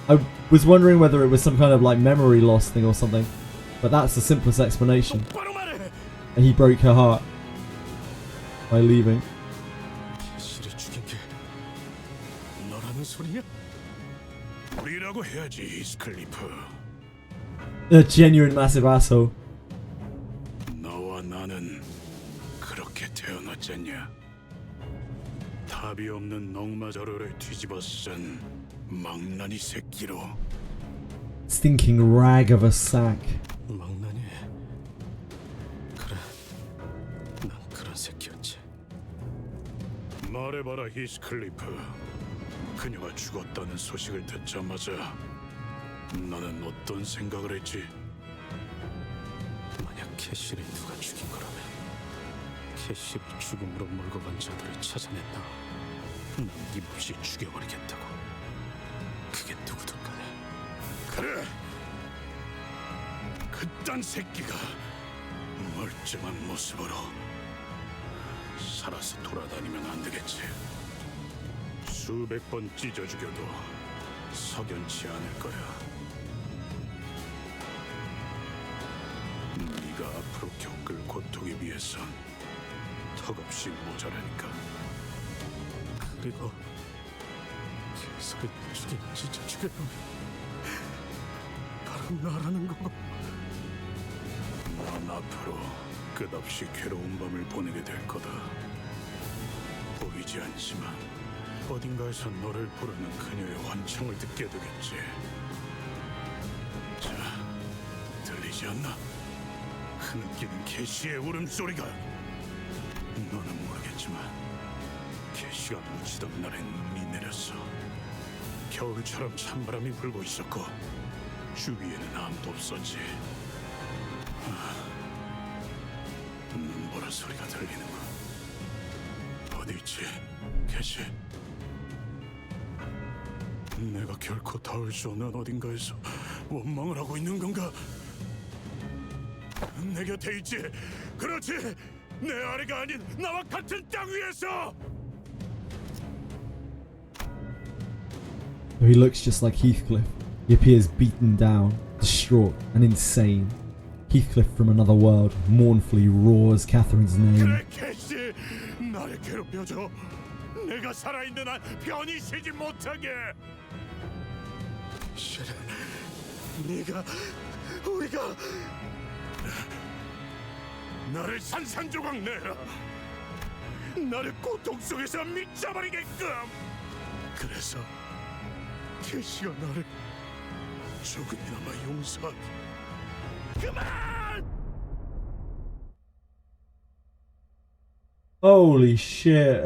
S1: I was wondering whether it was some kind of like memory loss thing or something. But that's the simplest explanation.
S5: 똑바로 말해.
S1: And he broke her heart by leaving.
S5: 캐시를 죽인 게 너라는 소리냐? 우리라고 해야지, 히스클리프.
S1: A genuine massive asshole.
S5: 너와 나는 그렇게 태어났잖냐? 답이 없는 넝마저로를 뒤집어 쓴 망나니 새끼로.
S1: Stinking rag of a sack.
S5: 망나니? 그래, 난 그런 새끼였지. 말해봐라, 히스클리프. 그녀가 죽었다는 소식을 듣자마자 너는 어떤 생각을 했지? 만약 캐시를 누가 죽인 거라면 캐시를 죽음으로 몰고 간 자들을 찾아낸다. 남김없이 죽여버리겠다고. 그게 누구든 간에. 그래! 그딴 새끼가 멀쩡한 모습으로 살아서 돌아다니면 안 되겠지. 수백 번 찢어 죽여도 석연치 않을 거야. 네가 앞으로 겪을 고통에 비해선 턱없이 모자라니까. 그리고 계속을 죽인 찢어 죽여도 바로 나라는 거고. 넌 앞으로 끝없이 괴로운 밤을 보내게 될 거다. 보이지 않지만 어딘가에서 너를 부르는 그녀의 환청을 듣게 되겠지. 들리지 않나? 흐느끼는 개시의 울음소리가. 너는 모르겠지만 개시가 묻히던 날엔 눈이 내렸어. 겨울처럼 찬바람이 불고 있었고 주위에는 아무도 없었지. 눈보라 소리가 들리는군. 어디 있지, 개시? 내가 결코 닿을 수 없는 어딘가에서 원망을 하고 있는 건가? 내 곁에 있지. 그렇지. 내 아래가 아닌 나와 같은 땅 위에서.
S1: He looks just like Heathcliff. He appears beaten down, distraught, and insane. Heathcliff from another world mournfully roars Catherine's name.
S5: 그래, 캐시, 나를 괴롭혀줘. 내가 살아있는 한 편히 쉬지 못하게. 싫어. 네가, 우리가 나를 산산조각 내라. 나를 고통 속에서 미쳐버리게끔. 그래서 캐시가 나를 조금이나마 용서하게. 그만!
S1: Holy shit.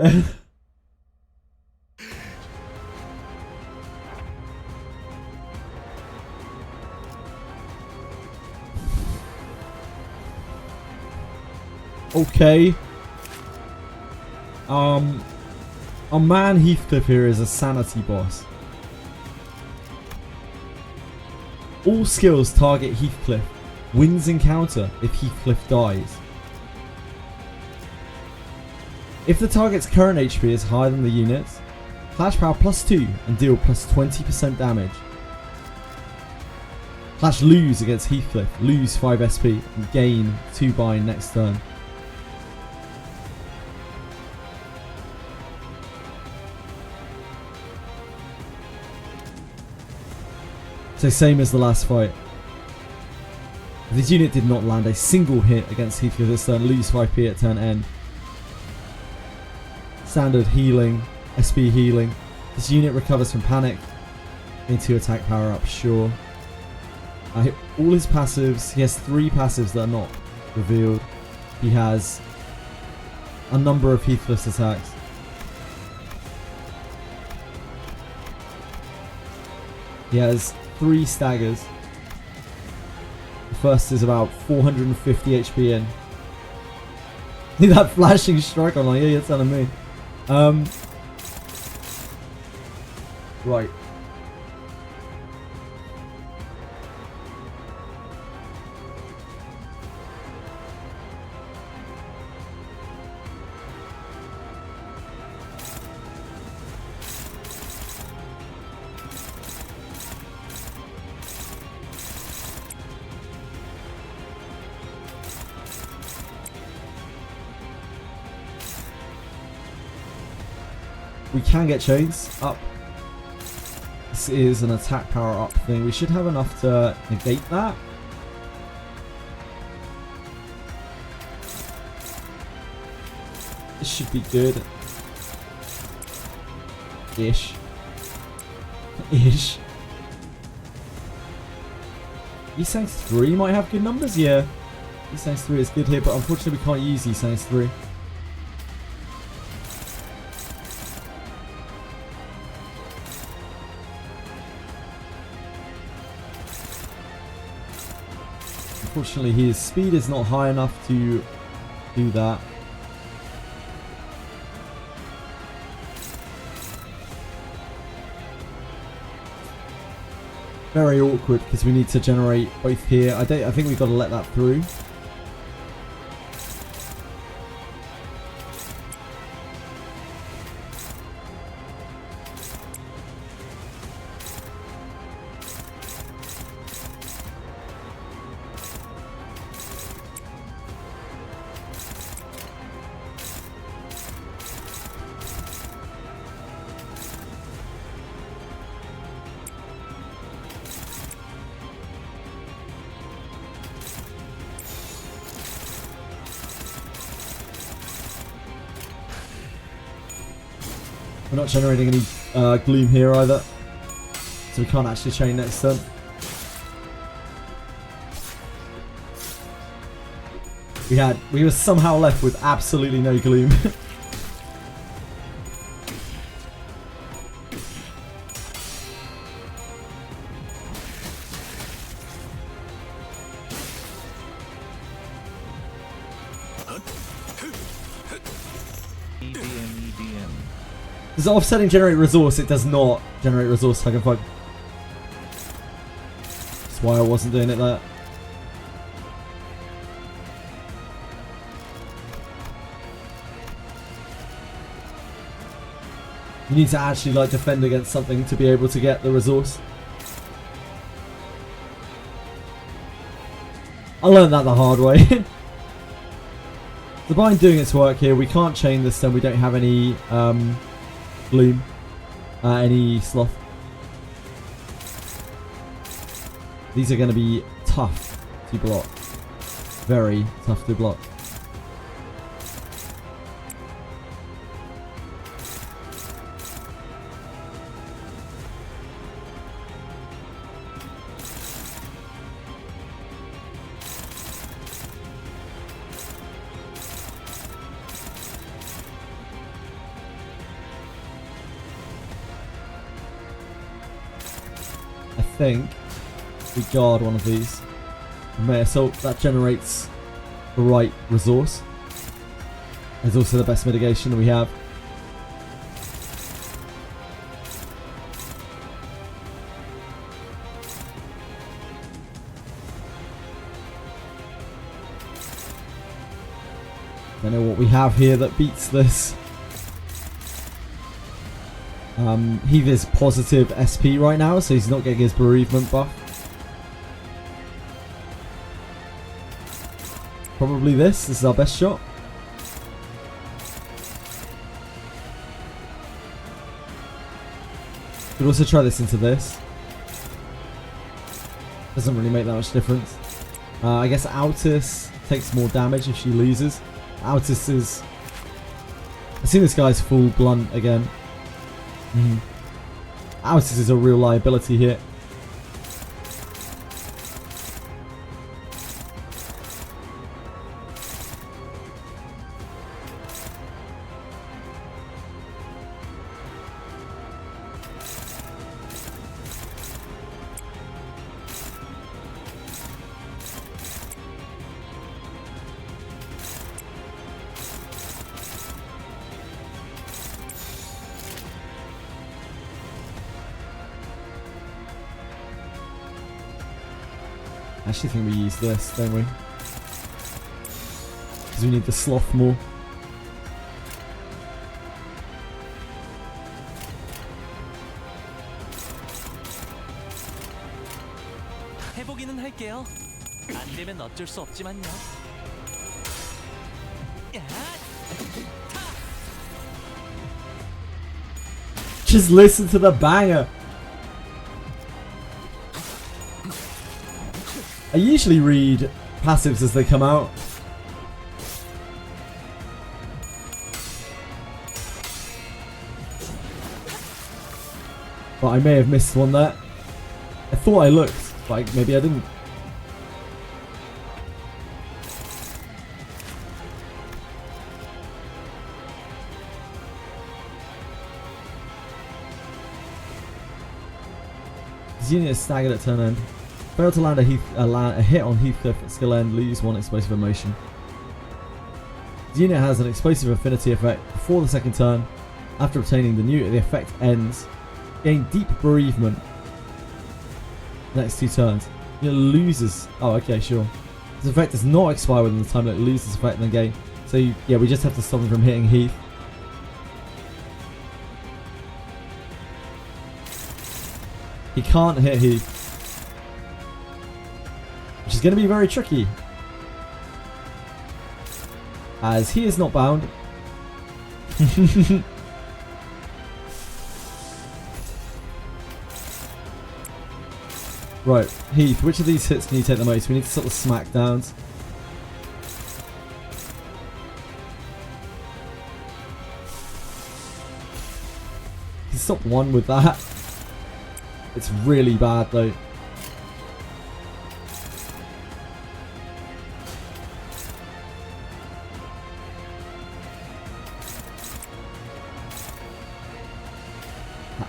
S1: Okay. Our man Heathcliff here is a sanity boss. All skills target Heathcliff. Wins encounter if Heathcliff dies. If the target's current HP is higher than the unit's, Clash Power +2 and deal +20% damage. Clash lose against Heathcliff, lose 5 SP and gain 2 bind next turn. So same as the last fight. If this unit did not land a single hit against Heathcliff this turn, lose 5p at turn end. Standard healing, SP healing. This unit recovers from panic. Into attack power up, sure. All his passives, he has 3 passives that are not revealed. He has a number of Heathcliff's attacks. He has 3 staggers. The first is about 450 HP in. That flashing strike, I'm like, yeah, you're telling me. Right. We can get chains up. This is an attack power up thing. We should have enough to negate that. This should be good. Ish. Ish. E-Sangs 3 might have good numbers, yeah. E-Sangs 3 is good here, but unfortunately we can't use E-Sangs 3. Unfortunately, his speed is not high enough to do that. Very awkward because we need to generate both here. I think we've got to let that through. We're not generating any gloom here either, so we can't actually chain next turn. We were somehow left with absolutely no gloom.
S2: EDM.
S1: Does offsetting generate resource? It does not generate resource, Hug and Fug. That's why I wasn't doing it there. You need to actually like defend against something to be able to get the resource. I learned that the hard way. The bind doing its work here. We can't chain this, then we don't have any gloom, any sloth. These are going to be tough to block. Very tough to block. I think we guard one of these. May Assault, that generates the right resource. It's also the best mitigation we have. I don't know what we have here that beats this. Heath is positive SP right now, so he's not getting his bereavement buff. Probably this is our best shot. Could also try this into this. Doesn't really make that much difference. I guess Altis takes more damage if she loses. Altis is... I see this guy's full blunt again. Altis is a real liability here. I actually think we use this, don't we? Because we need the sloth more.
S7: 해보기는 할게요. 안 되면 어쩔 수 없지만요. 야!
S1: Just listen to the banger. I usually read passives as they come out. But I may have missed one there. I thought I looked, but maybe I didn't. This unit is staggered at turn end. Fail to land a hit on Heathcliff at skill end, lose one explosive emotion. The unit has an explosive affinity effect before the second turn. After obtaining the new, the effect ends. Gain deep bereavement. Next 2 turns. Unit loses. Oh, okay, sure. This effect does not expire within the time that it loses effect in the game. So yeah, we just have to stop him from hitting Heath. He can't hit Heath. Which is going to be very tricky, as he is not bound. Right, Heath, which of these hits can you take the most? We need to sort of smack downs. You can stop one with that. It's really bad though.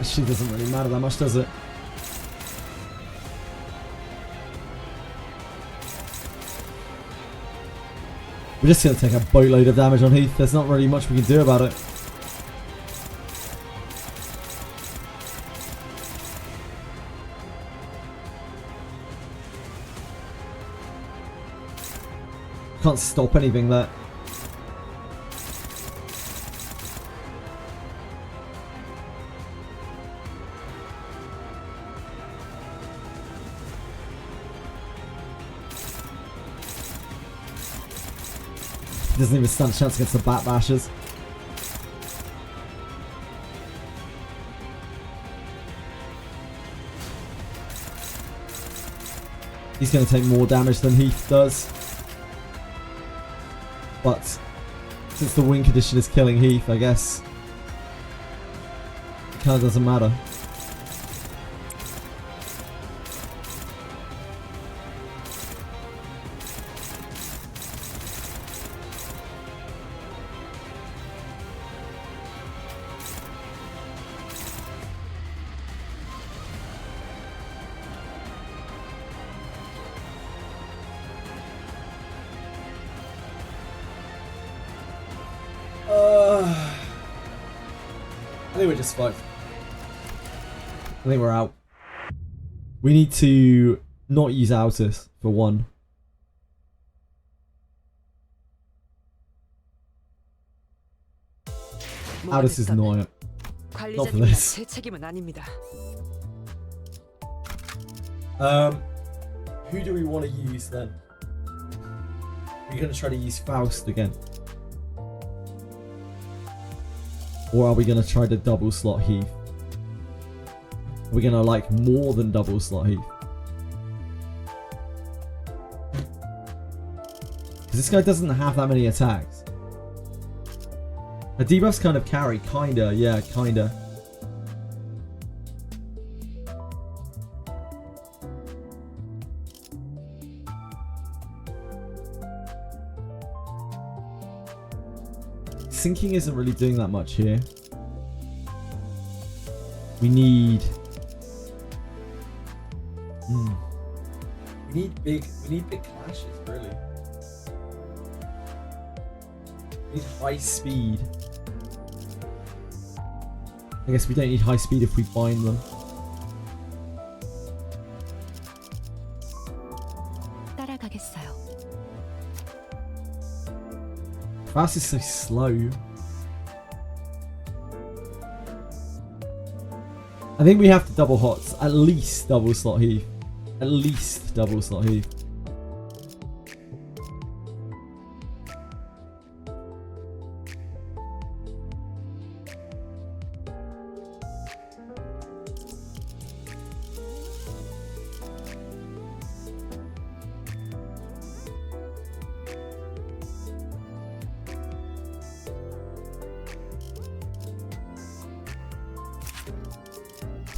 S1: actually doesn't really matter that much, does it? We're just going to take a boatload of damage on Heath. There's not really much we can do about it. Can't stop anything there. Doesn't even stand a chance against the Bat Bashers. He's going to take more damage than Heath does. But since the win condition is killing Heath, I guess it kind of doesn't matter. I think we're just fine. I think we're out. We need to not use Altus for one. Altus is not for this.
S4: 제 책임은 아닙니다.
S1: Who do we want to use then? We're going to try to use Faust again. Or are we going to try to double slot Heath? Are we going to like more than double slot Heath? Because this guy doesn't have that many attacks. A debuffs kind of carry, kinda, yeah, kinda. Sinking isn't really doing that much here. We need... We need big clashes, really. We need high speed. I guess we don't need high speed if we bind them.
S4: 따라가겠어요.
S1: Faust is so slow. I think we have to double hots. At least double slot Heath. At least double slot Heath.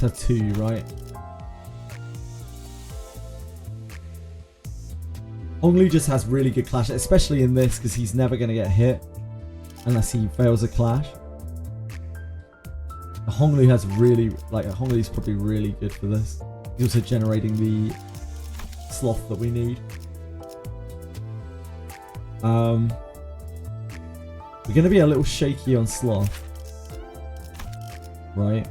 S1: A 2, right? Honglu just has really good clash, especially in this because he's never going to get hit unless he fails a clash. Honglu has really, like, Honglu's probably really good for this. He's also generating the sloth that we need. We're going to be a little shaky on sloth, right?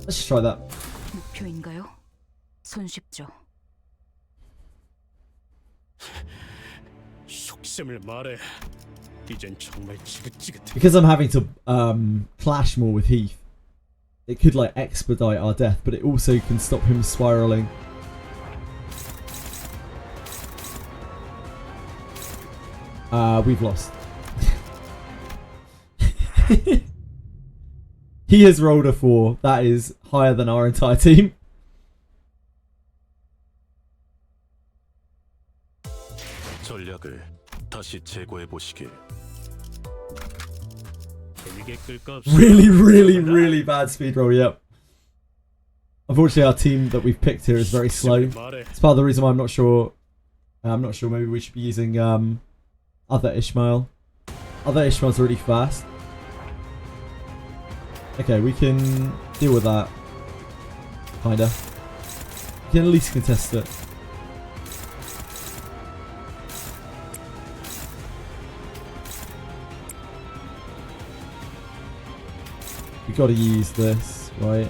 S1: Let's just try that.
S4: 목표인가요? 손쉽죠.
S5: 속셈을 말해. 이젠 정말 지긋지긋해.
S1: Because I'm having to clash more with Heath, it could like expedite our death, but it also can stop him spiraling. We've lost. He has rolled a 4. That is higher than our entire team.
S6: 전략을 다시 재고해 보시길.
S5: 시계 끌 거 없어.
S1: Really bad speed roll, yep. Unfortunately, our team that we've picked here is very slow. It's part of the reason why I'm not sure. Maybe we should be using other Ishmael. Other Ishmael's really fast. Okay, we can deal with that. Kinda. We can at least contest it. We gotta use this, right?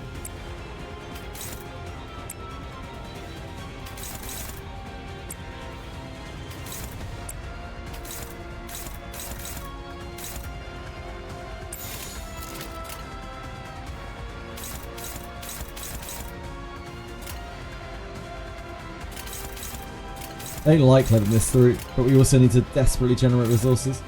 S1: I don't like letting this through, but we also need to desperately generate resources.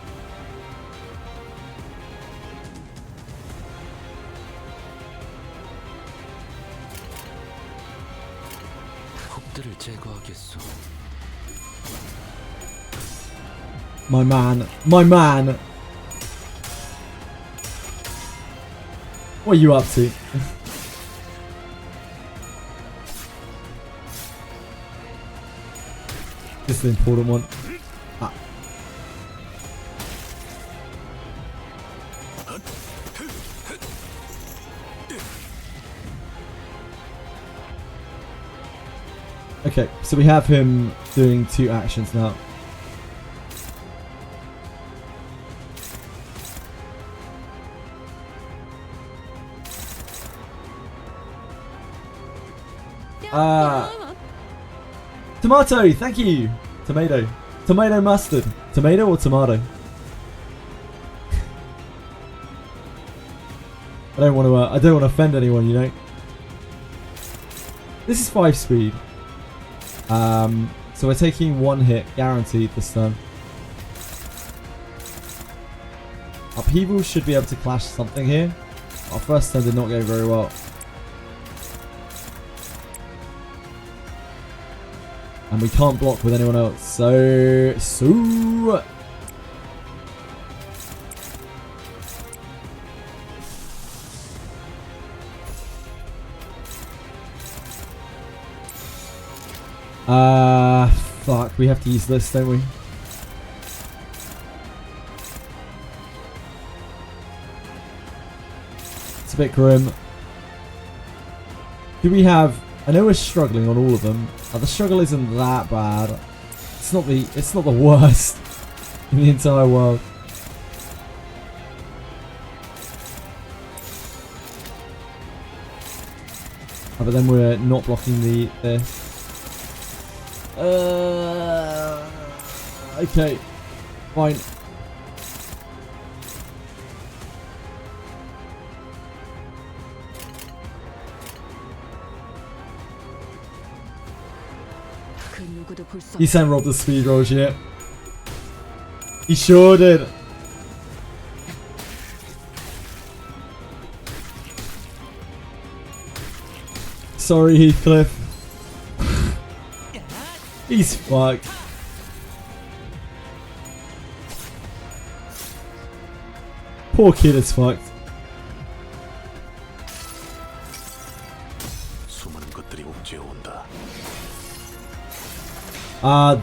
S1: My man. What are you up to? This is the important one. Ah. Okay, so we have him doing 2 actions now. Tomato, thank you. Tomato mustard. Tomato or tomato? I don't want to offend anyone, you know. This is 5 speed. So we're taking 1 hit guaranteed this turn. Upheaval should be able to clash something here. Our first turn did not go very well. And we can't block with anyone else, so... Fuck, we have to use this, don't we? It's a bit grim. Do we have... I know we're struggling on all of them. The struggle isn't that bad. It's not the worst in the entire world. Oh, but then we're not blocking this. Okay, fine. He sent Rob the speed rolls, yeah. He sure did. Sorry, Heathcliff. He's fucked. Poor kid is fucked.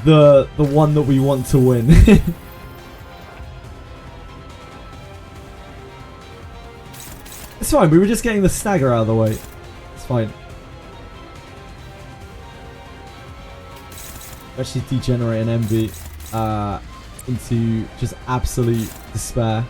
S1: The one that we want to win. It's fine, we were just getting the stagger out of the way. It's fine. Actually degenerate an envy into just absolute despair.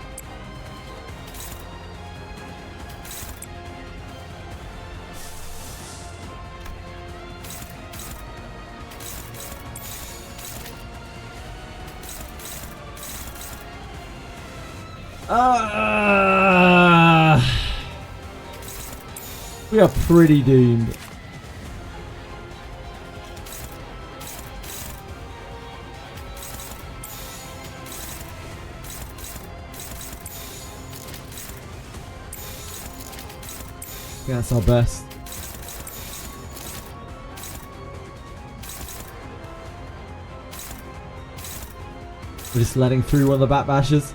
S1: We are pretty doomed. Yeah, that's our best. We're just letting through one of the bat bashes.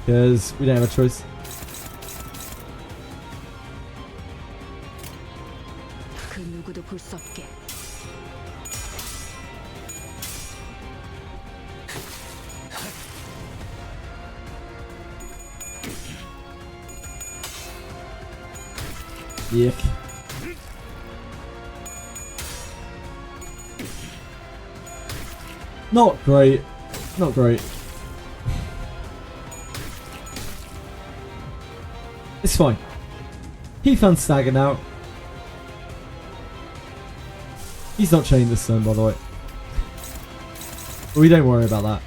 S1: because we don't have a choice.
S4: 그 누구도 볼 수 없게.
S1: Yuck. Not great. Not great. It's fine. He found Stagger now. He's not chained this turn, by the way. But we don't worry about that.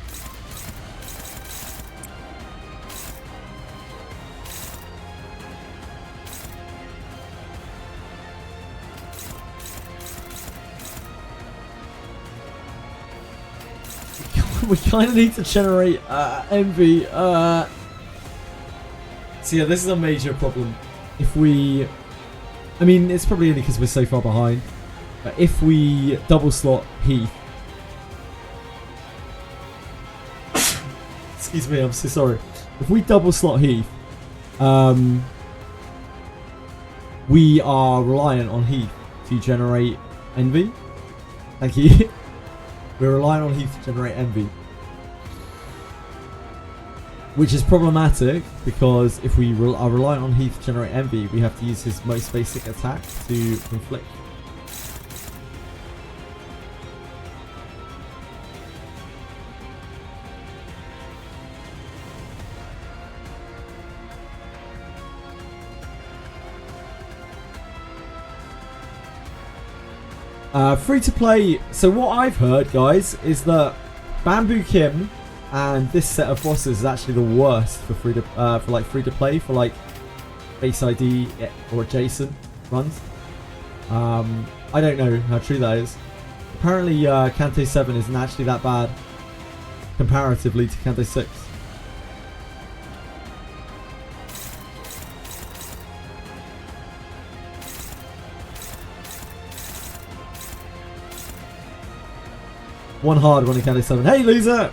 S1: We kind of need to generate envy. So yeah, this is a major problem. If we... I mean, it's probably only because we're so far behind. But if we double slot Heath... Excuse me, I'm so sorry. If we double slot Heath, we are reliant on Heath to generate envy. Thank you. We're relying on Heath to generate envy. Which is problematic because if we are reliant on Heath to generate envy, we have to use his most basic attack to inflict. Free to play. So what I've heard, guys, is that Bamboo Kim and this set of bosses is actually the worst for free to play for like base ID or adjacent runs. I don't know how true that is. Apparently, CANTO 7 isn't actually that bad comparatively to CANTO 6. One hard one in CANTO 7. Hey, loser!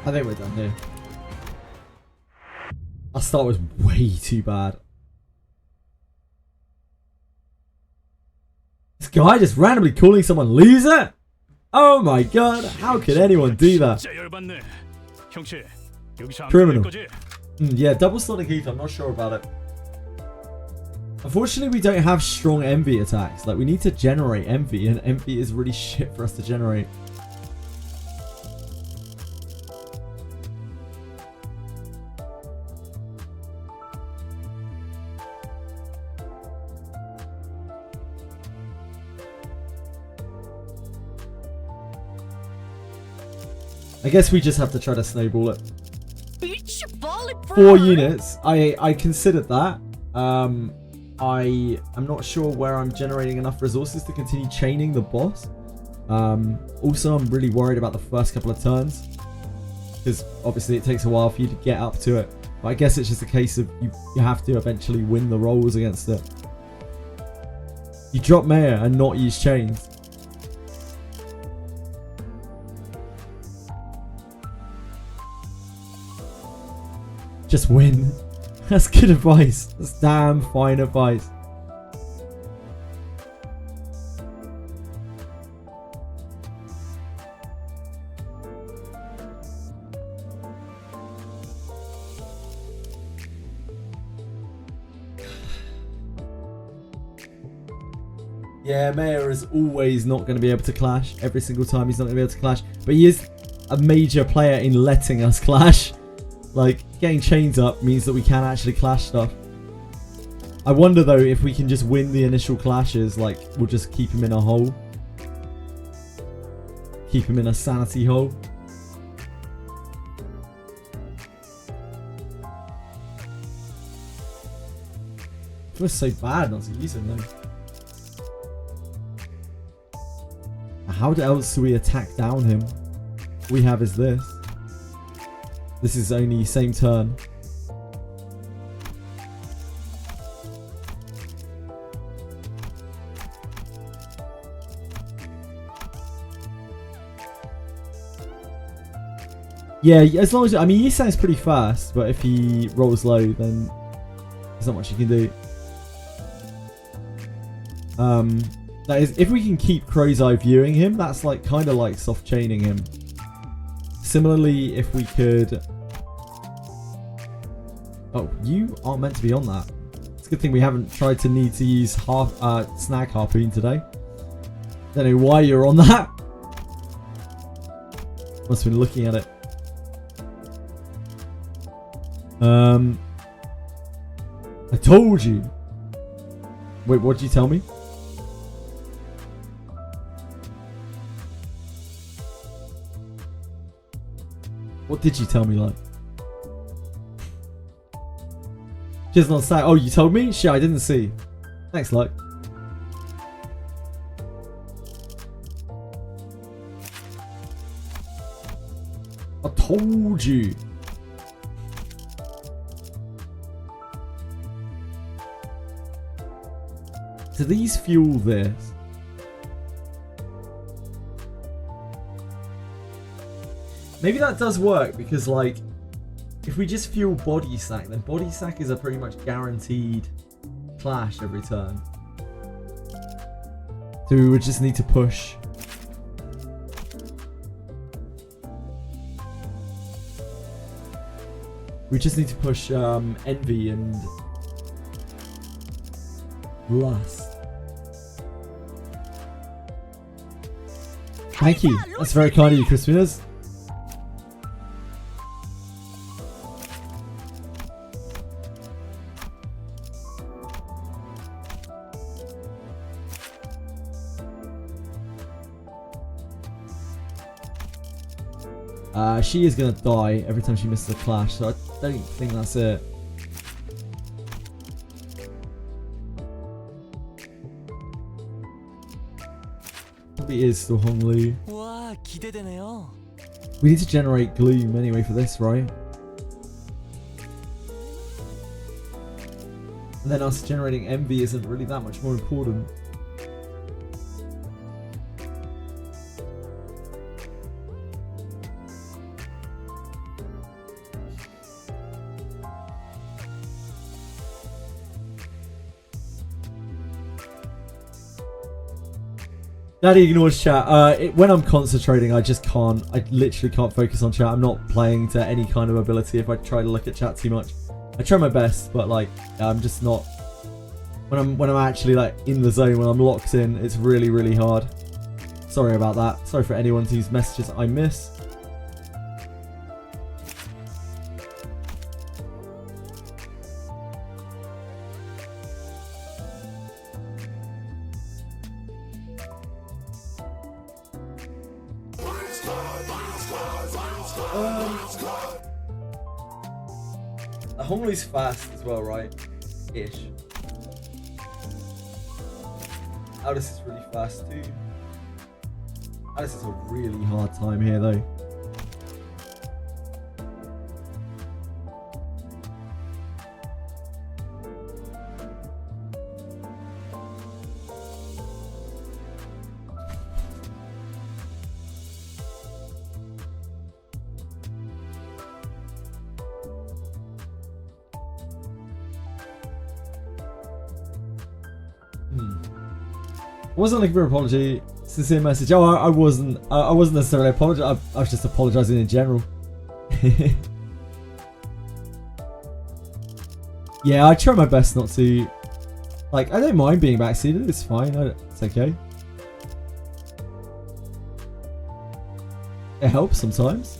S1: I think we're done here. Our start was way too bad. This guy just randomly calling someone loser? Oh my god, how could anyone do that? Criminal. Yeah, double slotting Heath, I'm not sure about it. Unfortunately, we don't have strong envy attacks. Like, we need to generate envy, and envy is really shit for us to generate. I guess we just have to try to snowball it. 4 units. I considered that. I'm not sure where I'm generating enough resources to continue chaining the boss. Also, I'm really worried about the first couple of turns, because obviously it takes a while for you to get up to it. But I guess it's just a case of you have to eventually win the rolls against it. You drop Mayor and not use chains. Just win. That's good advice. That's damn fine advice. Yeah, Mayor is always not going to be able to clash. Every single time he's not going to be able to clash. But he is a major player in letting us clash. Like, getting chains up means that we can actually clash stuff. I wonder though if we can just win the initial clashes, like we'll just keep him in a hole. Keep him in a sanity hole. It feels so bad not to use him though. how else do we attack down him? All we have is this. This is only same turn. Yeah, as long as, I mean, Yisang's pretty fast, but if he rolls low, then there's not much you can do. That is, if we can keep Crow's Eye viewing him, that's like kind of like soft chaining him. Similarly, if we could... Oh, you aren't meant to be on that. It's a good thing we haven't tried to need to use Snag Harpoon today. Don't know why you're on that. Must have been looking at it. I told you. Wait, what did you tell me? What did you tell me, like? Just not say. Oh, you told me? Shit, I didn't see. Thanks, like. I told you. Do these fuel this? Maybe that does work because, like, if we just fuel Body Sack, then Body Sack is a pretty much guaranteed clash every turn. So we would just need to push. We just need to push Envy and Lust. Thank you. That's very kind of you, Crispiners. She is going to die every time she misses a clash, so I don't think that's it. Probably is still Honglu.
S7: 와, 기대되네요.
S1: We need to generate Gloom anyway for this, right? And then us generating Envy isn't really that much more important. Daddy ignores chat. When I'm concentrating, I just can't. I literally can't focus on chat. I'm not playing to any kind of ability if I try to look at chat too much. I try my best, but like, I'm just not. When I'm actually like in the zone, when I'm locked in, it's really, really hard. Sorry about that. Sorry for anyone whose messages I miss. Honglu's fast as well, right? Ish. Aldous is really fast too. Aldous has a really hard time here though. I wasn't looking for an apology. Sincere message. Oh, I wasn't. I wasn't necessarily apologizing. I was just apologizing in general. Yeah, I try my best not to. Like, I don't mind being backseated. It's fine. It's okay. It helps sometimes.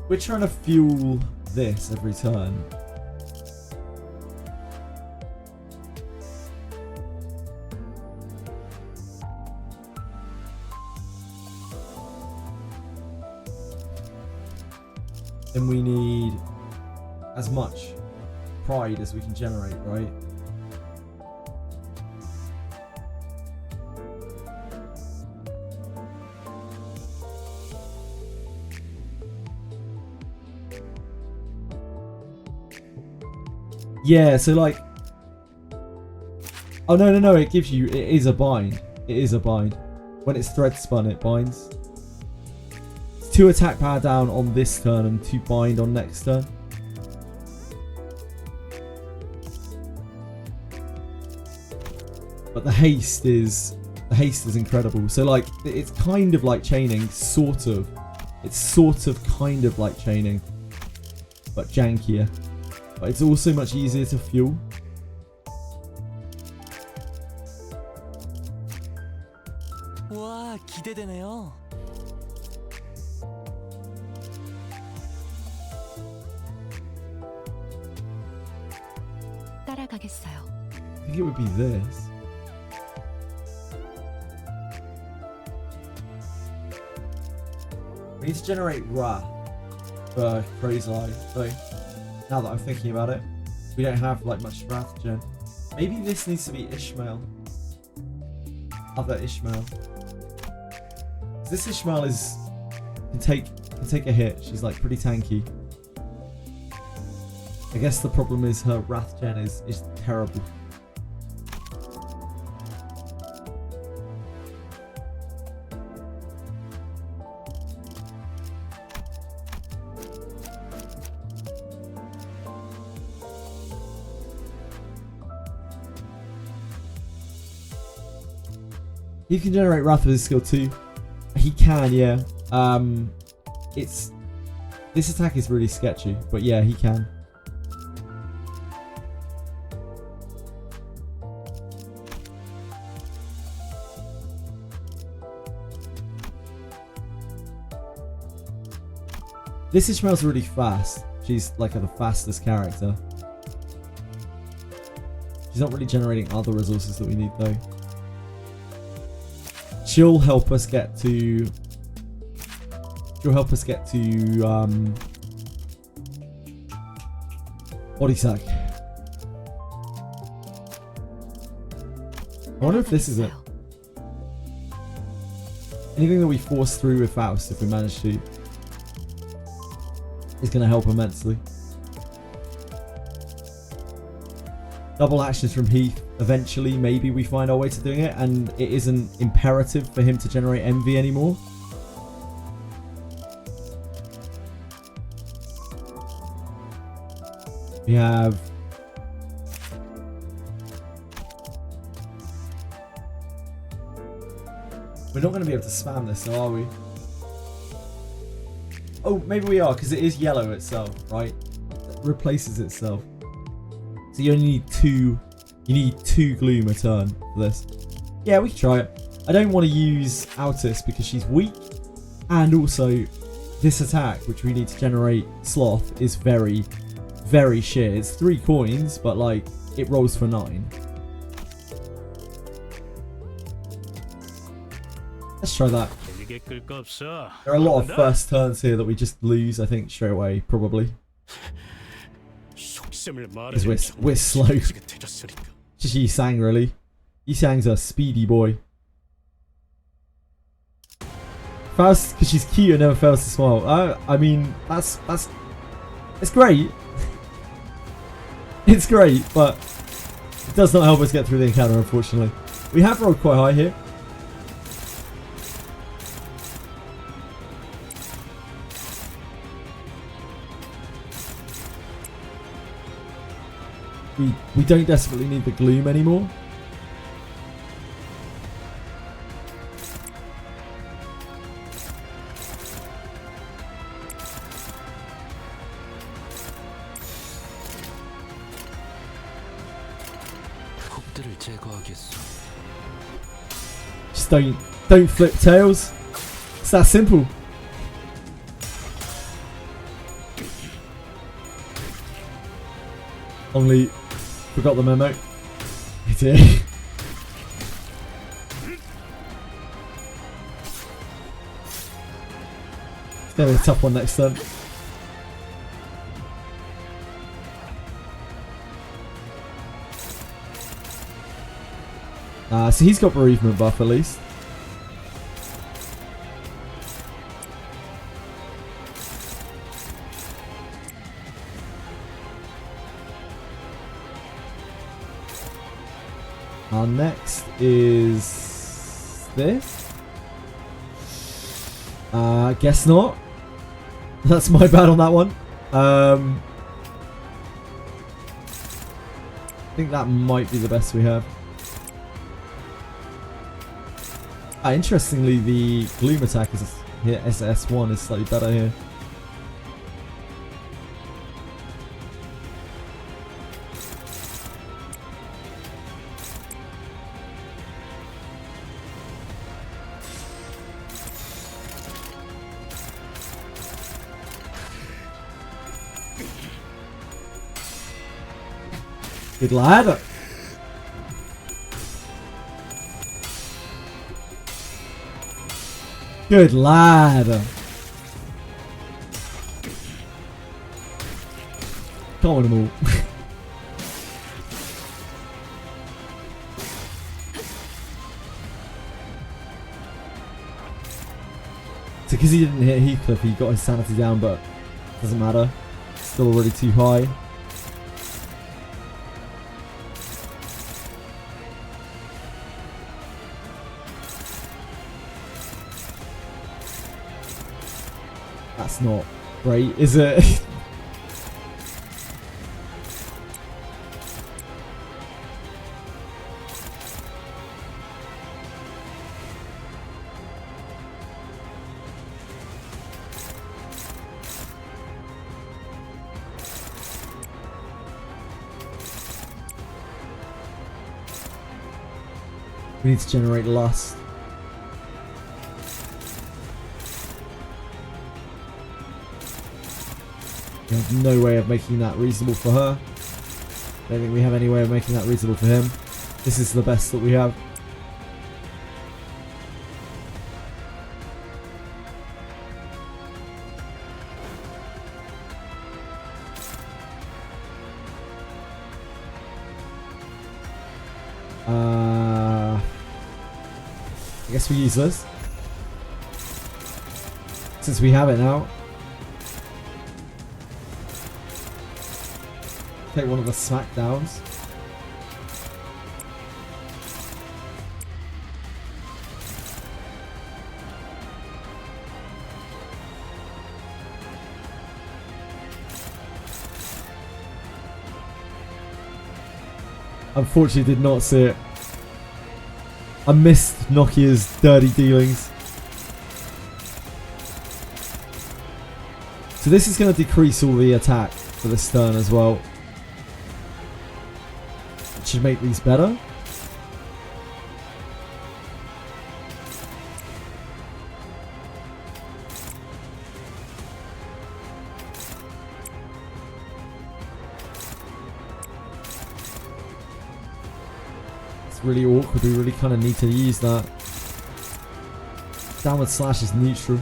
S1: We're trying to fuel this every turn. then we need as much pride as we can generate, right? Yeah, so like... Oh, no, it gives you... It is a bind. It is a bind. When it's thread spun, it binds. It's 2 attack power down on this turn and 2 bind on next turn. But the haste is... The haste is incredible. So like, it's kind of like chaining, sort of. It's sort of kind of like chaining. But jankier. But it's also much easier to fuel.
S7: 와, 기대되네요.
S4: 따라가겠어요.
S1: I think it would be this. We need to generate Wrath for Crazy Eye, though. Now that I'm thinking about it, we don't have like much Wrath gen. Maybe this needs to be Ishmael. Other Ishmael. This Ishmael can take a hit. She's like pretty tanky. I guess the problem is her Wrath gen is terrible. He can generate Wrath with his skill too. He can, yeah. This attack is really sketchy, but yeah, he can. This Ishmael's really fast. She's like the fastest character. She's not really generating other resources that we need though. She'll help us get to body sack. I wonder if this is it. Anything that we force through with Faust, if we manage to, is going to help immensely. Double actions from Heath. Eventually, maybe we find our way to doing it, and it isn't imperative for him to generate envy anymore. We have... We're not going to be able to spam this, so are we? Oh, maybe we are, because it is yellow itself, right? It replaces itself. So you only need two... You need 2 gloom a turn for this. Yeah, we can try it. I don't want to use Altis because she's weak. And also, this attack, which we need to generate Sloth, is very, very shit. It's 3 coins, but like, it rolls for 9. Let's try that. There are a lot of first turns here that we just lose, I think, straight away, probably. Because we're slow. Just Yi-Sang, really. Yi-Sang's a speedy boy. Faust, because she's cute and never fails to smile. I mean, it's great. It's great, but it does not help us get through the encounter, unfortunately. We have rolled quite high here. We don't desperately need the gloom anymore. Just don't flip tails. It's that simple. Only forgot the memo. We did. It's gonna be a tough one next turn. So he's got bereavement buff at least. Our next is this. Guess not. That's my bad on that one. I think that might be the best we have. Interestingly, the Gloom attack is here. SS1 is slightly better here. Good lad. Good lad. Can't win them all. So because he didn't hit Heathcliff, he got his sanity down, but doesn't matter. Still already too high. That's not great, is it? We need to generate lust. We have no way of making that reasonable for her. Don't think we have any way of making that reasonable for him. This is the best that we have. I guess we use this. Since we have it now. Take one of the smackdowns. Unfortunately did not see it. I missed Nokia's dirty dealings. So this is going to decrease all the attack for this turn as well. It should make these better. Really awkward. We really kind of need to use that. Downward slash is neutral.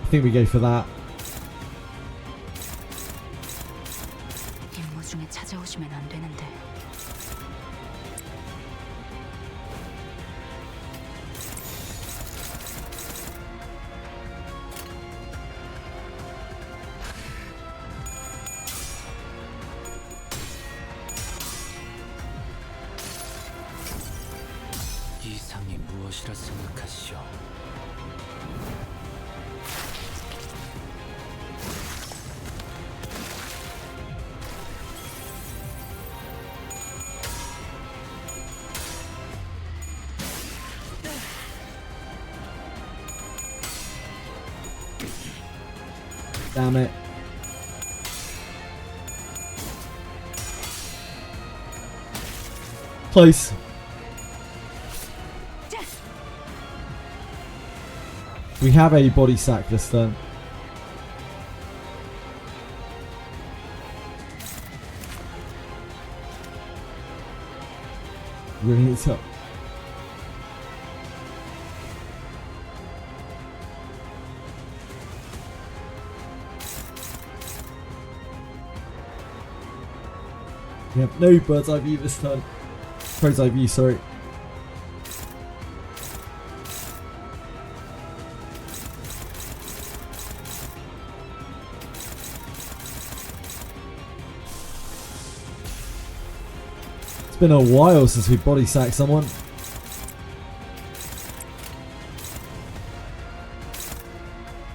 S1: I think we go for that.
S4: 임무 중에 찾아오시면 안 되는데.
S7: 이상이 무엇이라 생각하시오?
S1: Damn it. Close. We have a body sack this turn. Really needs help. We have no bird's eye view this turn. Crow's Eye View, sorry. It's been a while since we body sacked someone.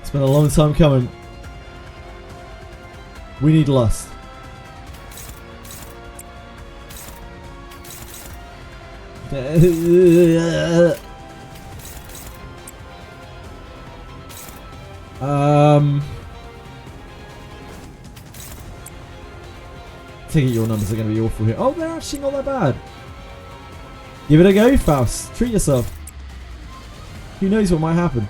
S1: It's been a long time coming. We need lust. Take it your numbers are going to be awful here. Oh, they're actually not that bad. Give it a go, Faust. Treat yourself. Who knows what might happen?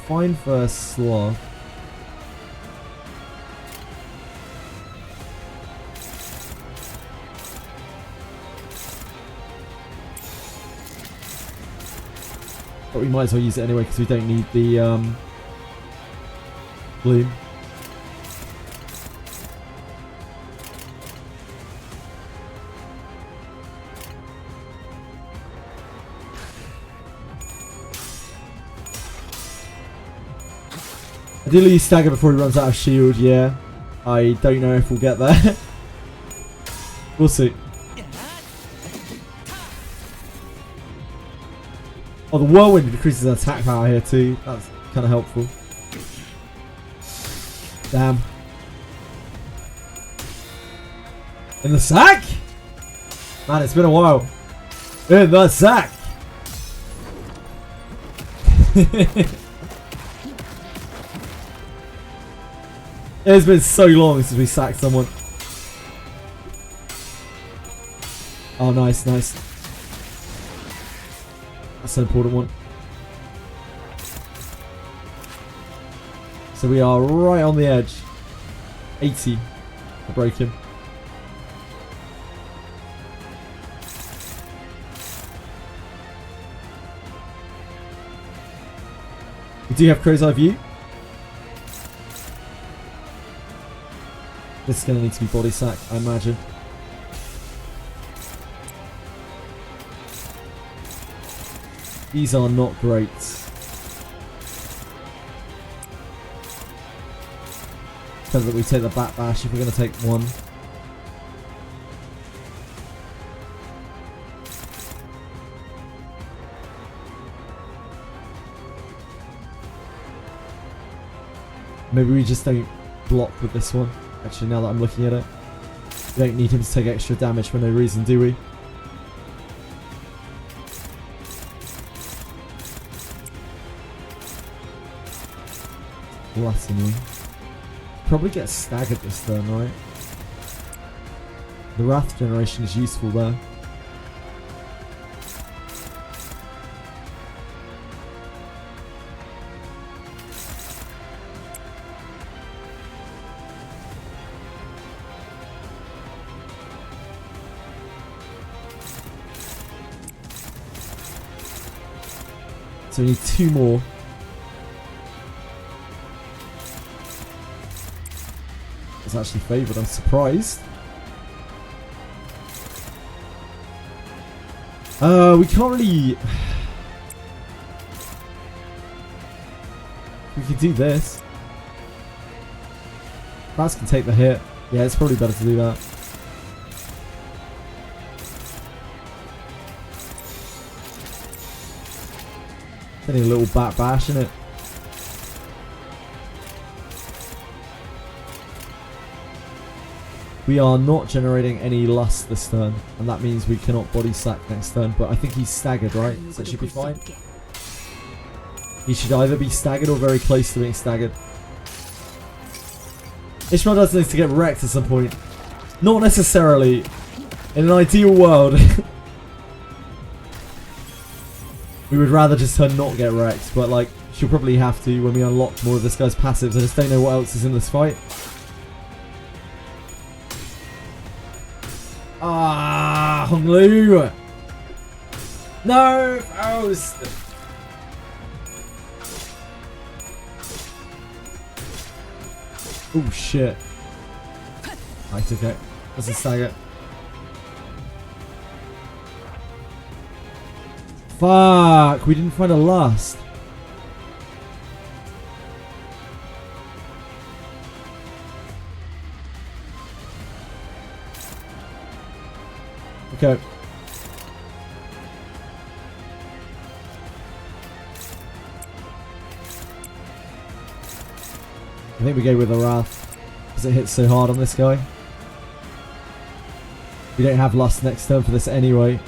S1: Fine first sloth. But we might as well use it anyway because we don't need the bloom. Ideally, stagger before he runs out of shield. Yeah, I don't know if we'll get there. We'll see. Oh, the whirlwind decreases attack power here too. That's kind of helpful. Damn. In the sack? Man, it's been a while. In the sack. It's been so long since we sacked someone. Oh, nice, nice. That's an important one. So we are right on the edge. 80 to break him. We do have Crow's Eye View. This is going to need to be body sack, I imagine. These are not great. Better that we take the back bash if we're going to take one. Maybe we just don't block with this one. Actually, now that I'm looking at it, we don't need him to take extra damage for no reason, do we? Gluttony. Probably get staggered this turn, right? The Wrath generation is useful there. So we need two more. It's actually favoured, I'm surprised. We can't really... We could do this. Bats can take the hit. Yeah, it's probably better to do that. Getting a little bat bash in it. We are not generating any lust this turn, and that means we cannot body sack next turn, but I think he's staggered, right? So it should be fine. He should either be staggered or very close to being staggered. Ishmael does need to get wrecked at some point. Not necessarily. In an ideal world, we would rather just her not get wrecked, but like, she'll probably have to when we unlock more of this guy's passives. I just don't know what else is in this fight. Ah, Honglu! No! Oh, Oh shit. Right, okay. That's a stagger. Fuck, we didn't find a lust. Okay. I think we go with the Wrath because it hits so hard on this guy. We don't have lust next turn for this anyway.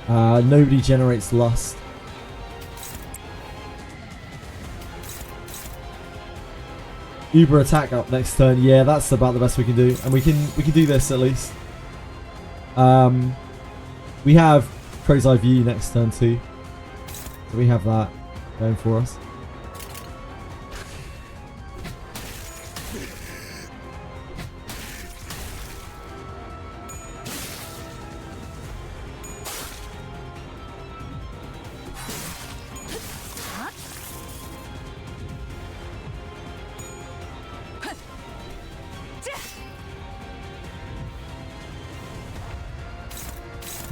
S1: Nobody generates lust. Uber attack up next turn. Yeah, that's about the best we can do, and we can do this at least. We have Crow's Eye View next turn too, so we have that going for us.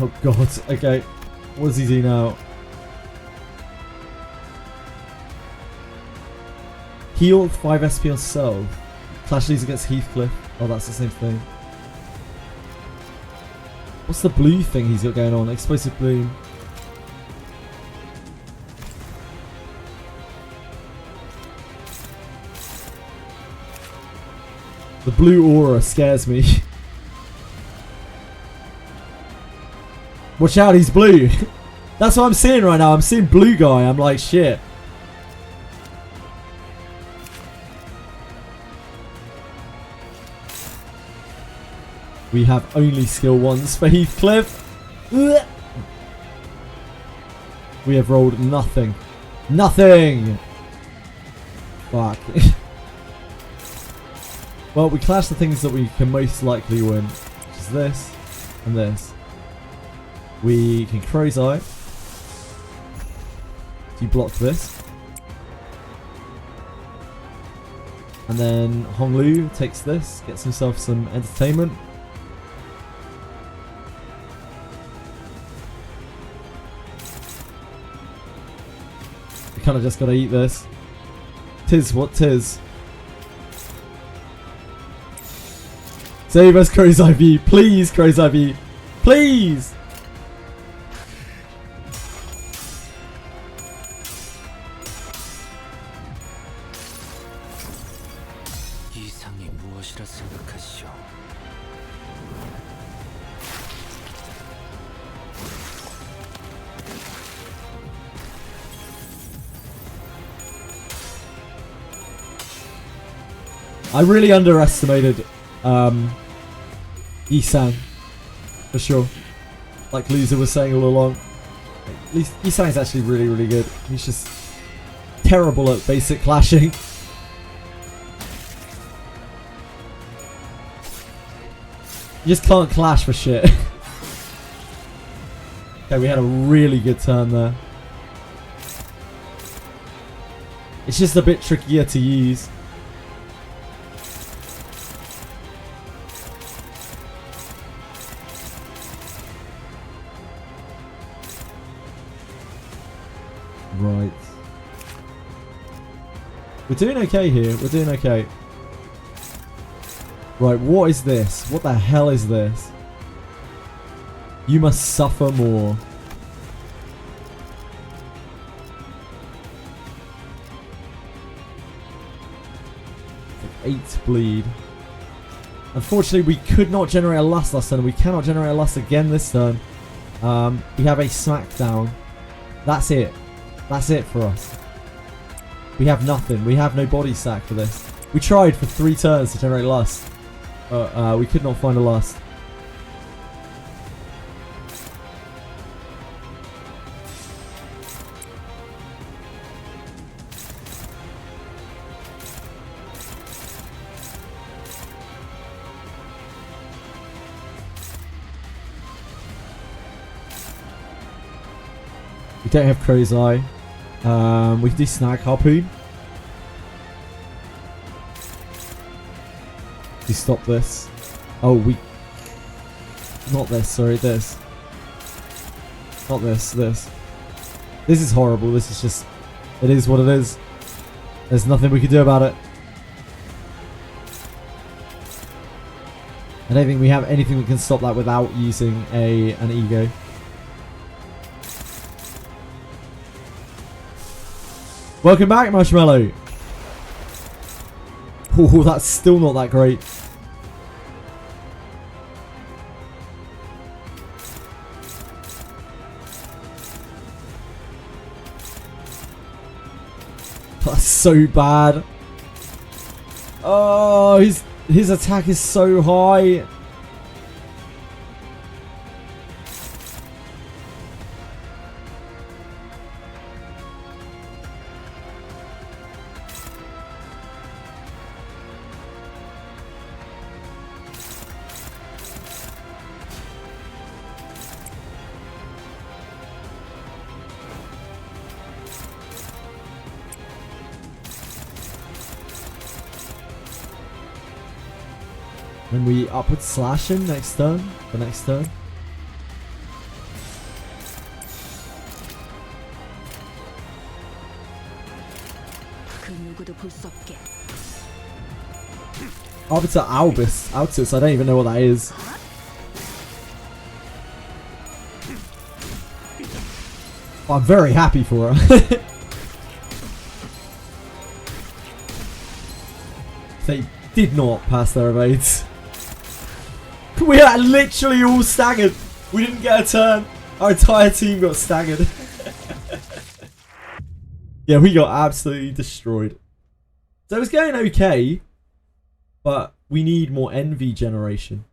S1: Oh god, okay. What does he do now? Heal 5 SP on Self. Clash leads against Heathcliff. Oh, that's the same thing. What's the blue thing he's got going on? Explosive Bloom. The blue aura scares me. Watch out, he's blue. That's what I'm seeing right now. I'm seeing blue guy. I'm like, shit. We have only skill 1s for Heathcliff. We have rolled nothing. Nothing! Fuck. Well, we clash the things that we can most likely win. Which is this and this. We can Crow's Eye. You block this. And then Hong Lu takes this, gets himself some entertainment. We kind of just gotta eat this. Tis what tis. Save us, Crow's Eye View. Please, Crow's Eye View. Please!
S7: 이상이 무엇이라 생각하시오?
S1: I really underestimated Isang, for sure. Like Loser was saying all along. At least Isang's actually really, really good. He's just terrible at basic clashing. You just can't clash for shit. Okay, we had a really good turn there. It's just a bit trickier to use. Right. We're doing okay here. We're doing okay. Right, what is this? What the hell is this? You must suffer more. Like 8 bleed. Unfortunately, we could not generate a lust last turn. We cannot generate a lust again this turn. We have a smackdown. That's it. That's it for us. We have nothing. We have no body sack for this. We tried for 3 turns to generate lust. But we could not find a lust. We don't have Crow's Eye. We can do Snag Harpoon. You stop this. Oh, we... Not this, sorry, this. Not this, this. This is horrible, this is just... It is what it is. There's nothing we can do about it. I don't think we have anything that can stop that without using an ego. Welcome back, Marshmallow. Oh, that's still not that great. That's so bad. Oh, his attack is so high. Then we upward slash him next turn. The next turn.
S4: 그 누구도 볼 수 없게.
S1: Arbiter Albus. Altus, I don't even know what that is. I'm very happy for her. They did not pass their evades. We are literally all staggered. We didn't get a turn. Our entire team got staggered. Yeah, we got absolutely destroyed. So it's going okay, but we need more envy generation.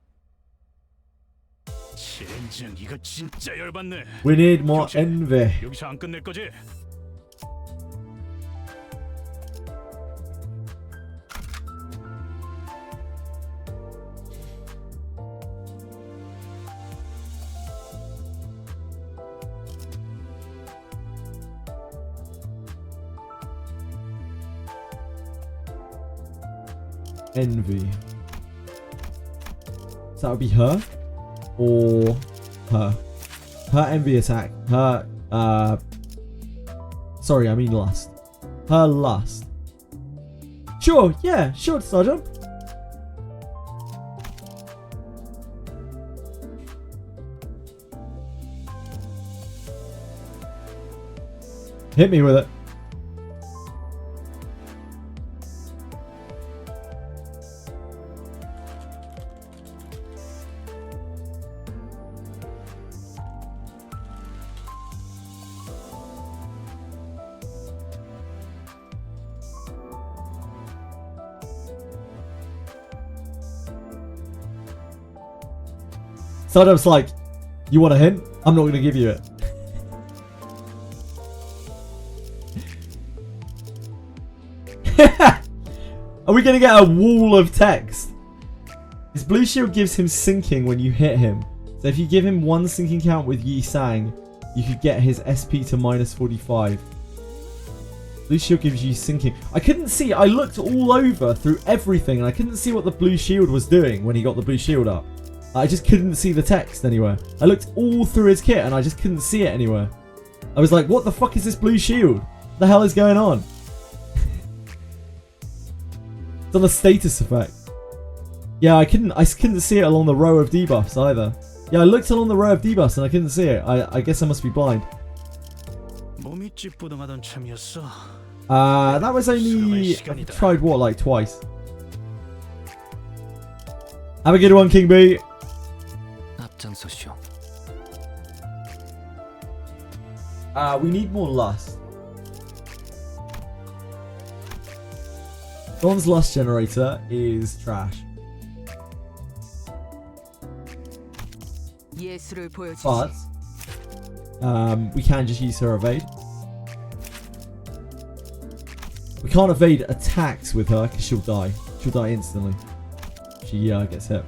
S5: 젠장 이거 진짜 열받네.
S1: We need more envy.
S5: 여기서 안 끝낼 거지?
S1: Envy. So that would be her or her. Her envy attack. Her sorry, I mean lust. Her lust. Sure, yeah, sure, Sergeant. Hit me with it. Saddam's like, you want a hint? I'm not going to give you it. Are we going to get a wall of text? His blue shield gives him sinking when you hit him. So if you give him one sinking count with Yi Sang, you could get his SP to -45. Blue shield gives you sinking. I couldn't see. I looked all over through everything and I couldn't see what the blue shield was doing when he got the blue shield up. I just couldn't see the text anywhere. I looked all through his kit and I just couldn't see it anywhere. I was like, what the fuck is this blue shield? What the hell is going on? It's on the status effect. Yeah, I couldn't see it along the row of debuffs either. Yeah, I looked along the row of debuffs and I couldn't see it. I guess I must be blind. That was only... I tried what, like twice? Have a good one, King B. We need more lust. Don's lust generator is trash.
S4: 예술을 보여주지.
S1: But we can just use her evade. We can't evade attacks with her because she'll die. She'll die instantly. She gets hit.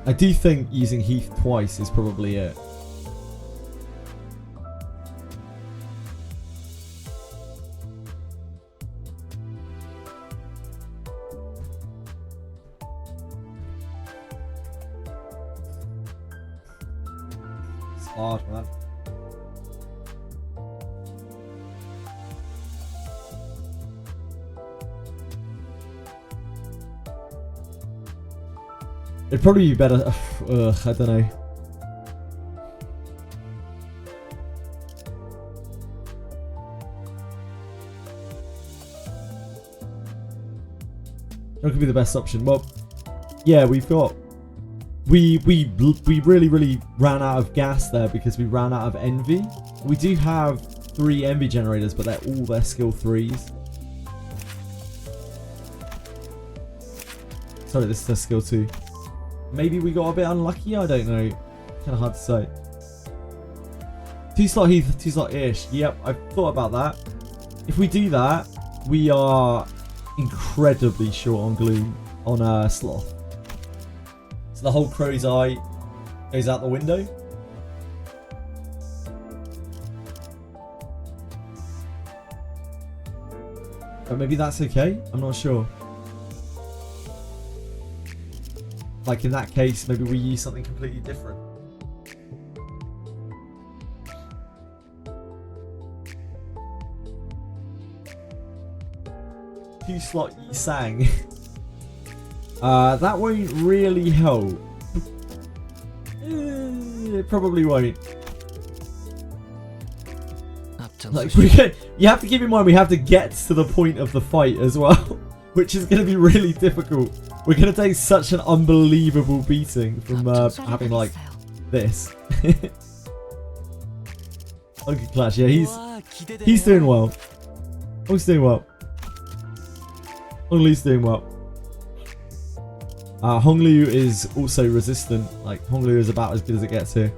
S1: I do think using Heath twice is probably it. hard, man. It'd probably be better. I don't know. What could be the best option? Well, yeah, we've got. We really ran out of gas there because we ran out of envy. We do have 3 envy generators, but they're all their skill 3s. Sorry, this is their skill 2. Maybe we got a bit unlucky. I don't know. Kind of hard to say. 2-slot Heath, 2-slot Ish. Yep, I've thought about that. If we do that, we are incredibly short on glue on Sloth. So the whole Crow's Eye goes out the window. But maybe that's okay. I'm not sure. Like in that case, maybe we use something completely different. Two-slot Yi Sang. That won't really help. It probably won't. Like you have to keep in mind we have to get to the point of the fight as well, which is going to be really difficult. We're going to take such an unbelievable beating from having like this. Okay, Clash. Yeah, he's doing well. He's doing well. Honglu's doing well. Honglu is also resistant. Like Honglu is about as good as it gets here.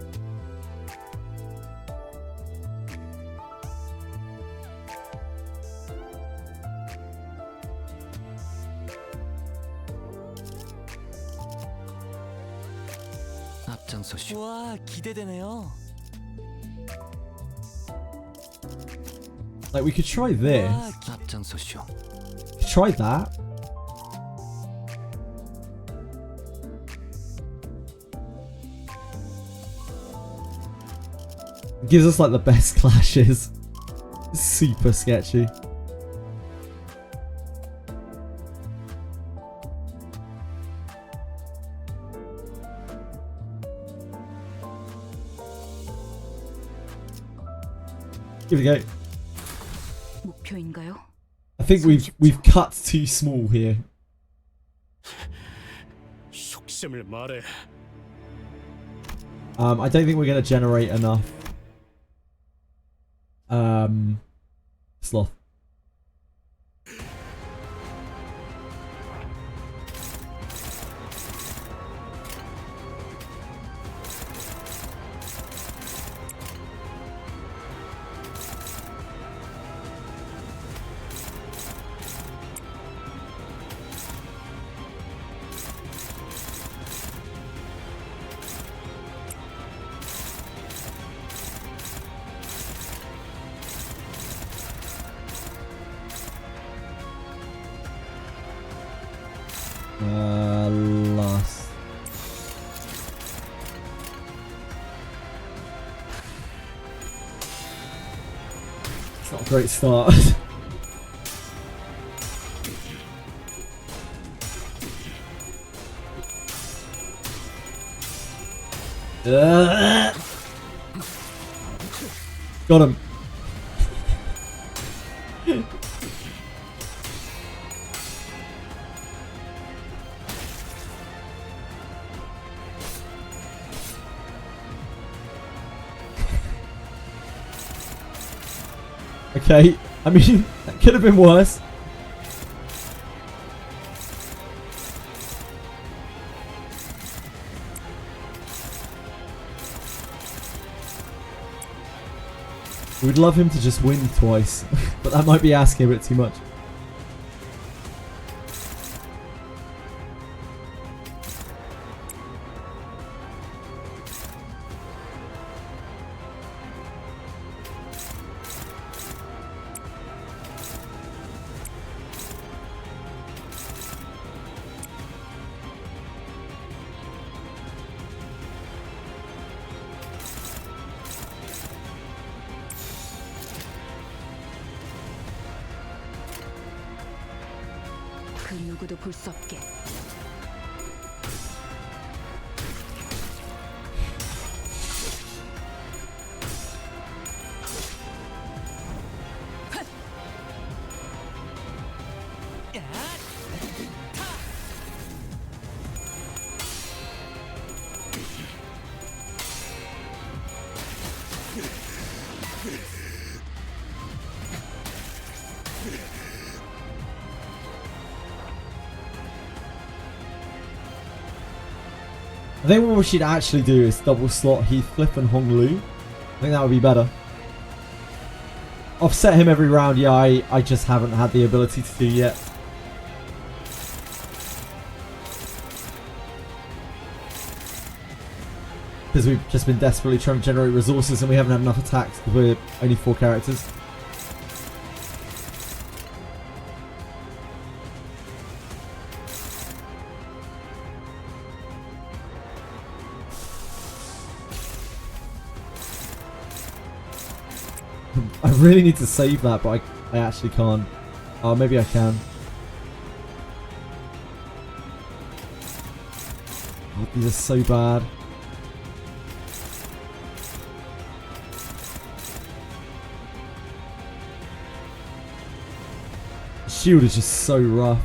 S7: 와, 기대되네요.
S1: Like we could try this. Try that. It gives us like the best clashes. Super sketchy. Give it a go.
S4: 목표인가요?
S1: I think we've cut too small here.
S5: 속셈을 말해.
S1: I don't think we're gonna generate enough. Sloth. Lost. It's not a great start. Got him. Okay, I mean, that could have been worse. We'd love him to just win twice, but that might be asking a bit too much.
S4: 그 누구도 볼 수 없게.
S1: I think what we should actually do is double slot Heathcliff and Hong Lu. I think that would be better. Offset him every round, yeah, I just haven't had the ability to do yet. Because we've just been desperately trying to generate resources and we haven't had enough attacks because we're only 4 characters. I really need to save that, but I actually can't. Oh, maybe I can. Oh, these are so bad. The shield is just so rough.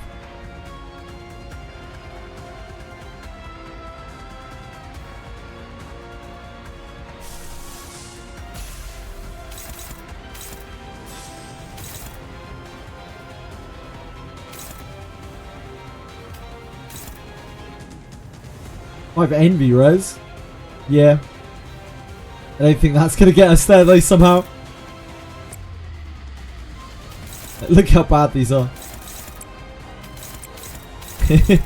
S1: I have envy res. Yeah. I don't think that's going to get us there though somehow. Look how bad these are. Okay.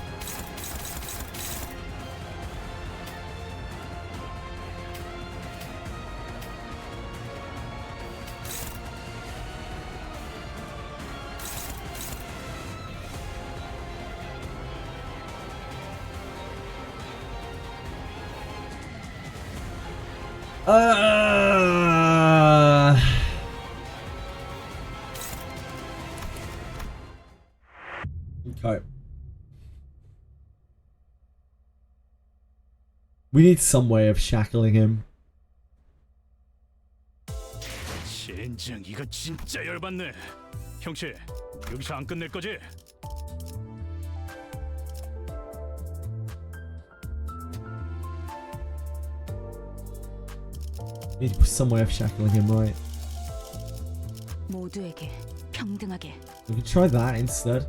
S1: We need some way of shackling him.
S5: 젠장 이거 진짜 열받네. 형씨 여기서 안 끝낼 거지?
S1: We need to put some way of shackling him, right?
S4: 모두에게 평등하게.
S1: We can try that instead.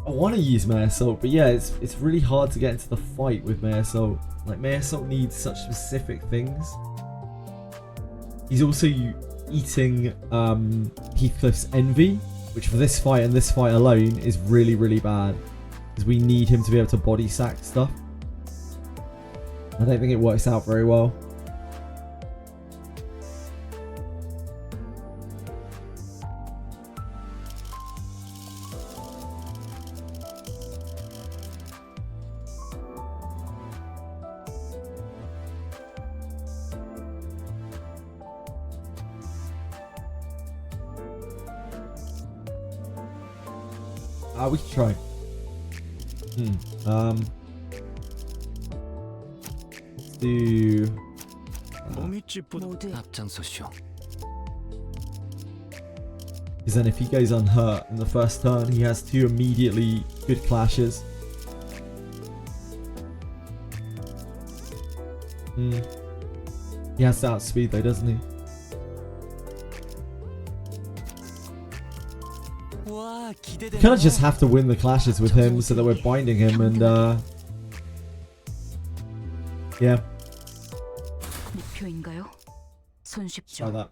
S1: I want to use May Assault, but yeah, it's really hard to get into the fight with May Assault. Like, May Assault needs such specific things. He's also eating Heathcliff's Envy, which for this fight and this fight alone is really, really bad. Because we need him to be able to body sack stuff. I don't think it works out very well. We can try. Let's do.
S5: 몸이 찌뿌드.
S4: 모두
S7: 앞장서시오.
S1: Because then if he goes unhurt in the first turn, he has 2 immediately good clashes. He has to outspeed though, doesn't he? We kind of just have to win the clashes with him so that we're binding him and yeah.
S4: 목표인가요?
S1: Try
S4: 손쉽죠.
S1: that.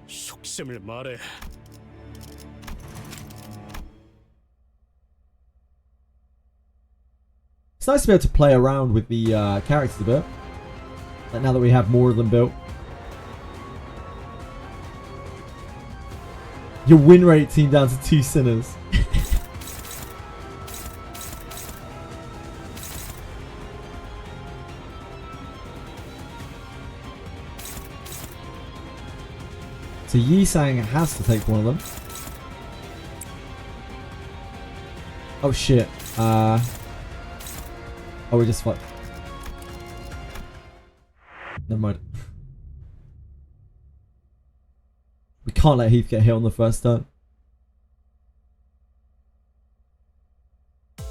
S5: 속셈을 말해.
S1: It's nice to be able to play around with the characters a bit. Like now that we have more of them built. Your win rate team down to 2 sinners. So Yi-Sang has to take one of them. Oh shit. Oh, we just fucked. Never mind. We can't let Heath get hit on the first turn.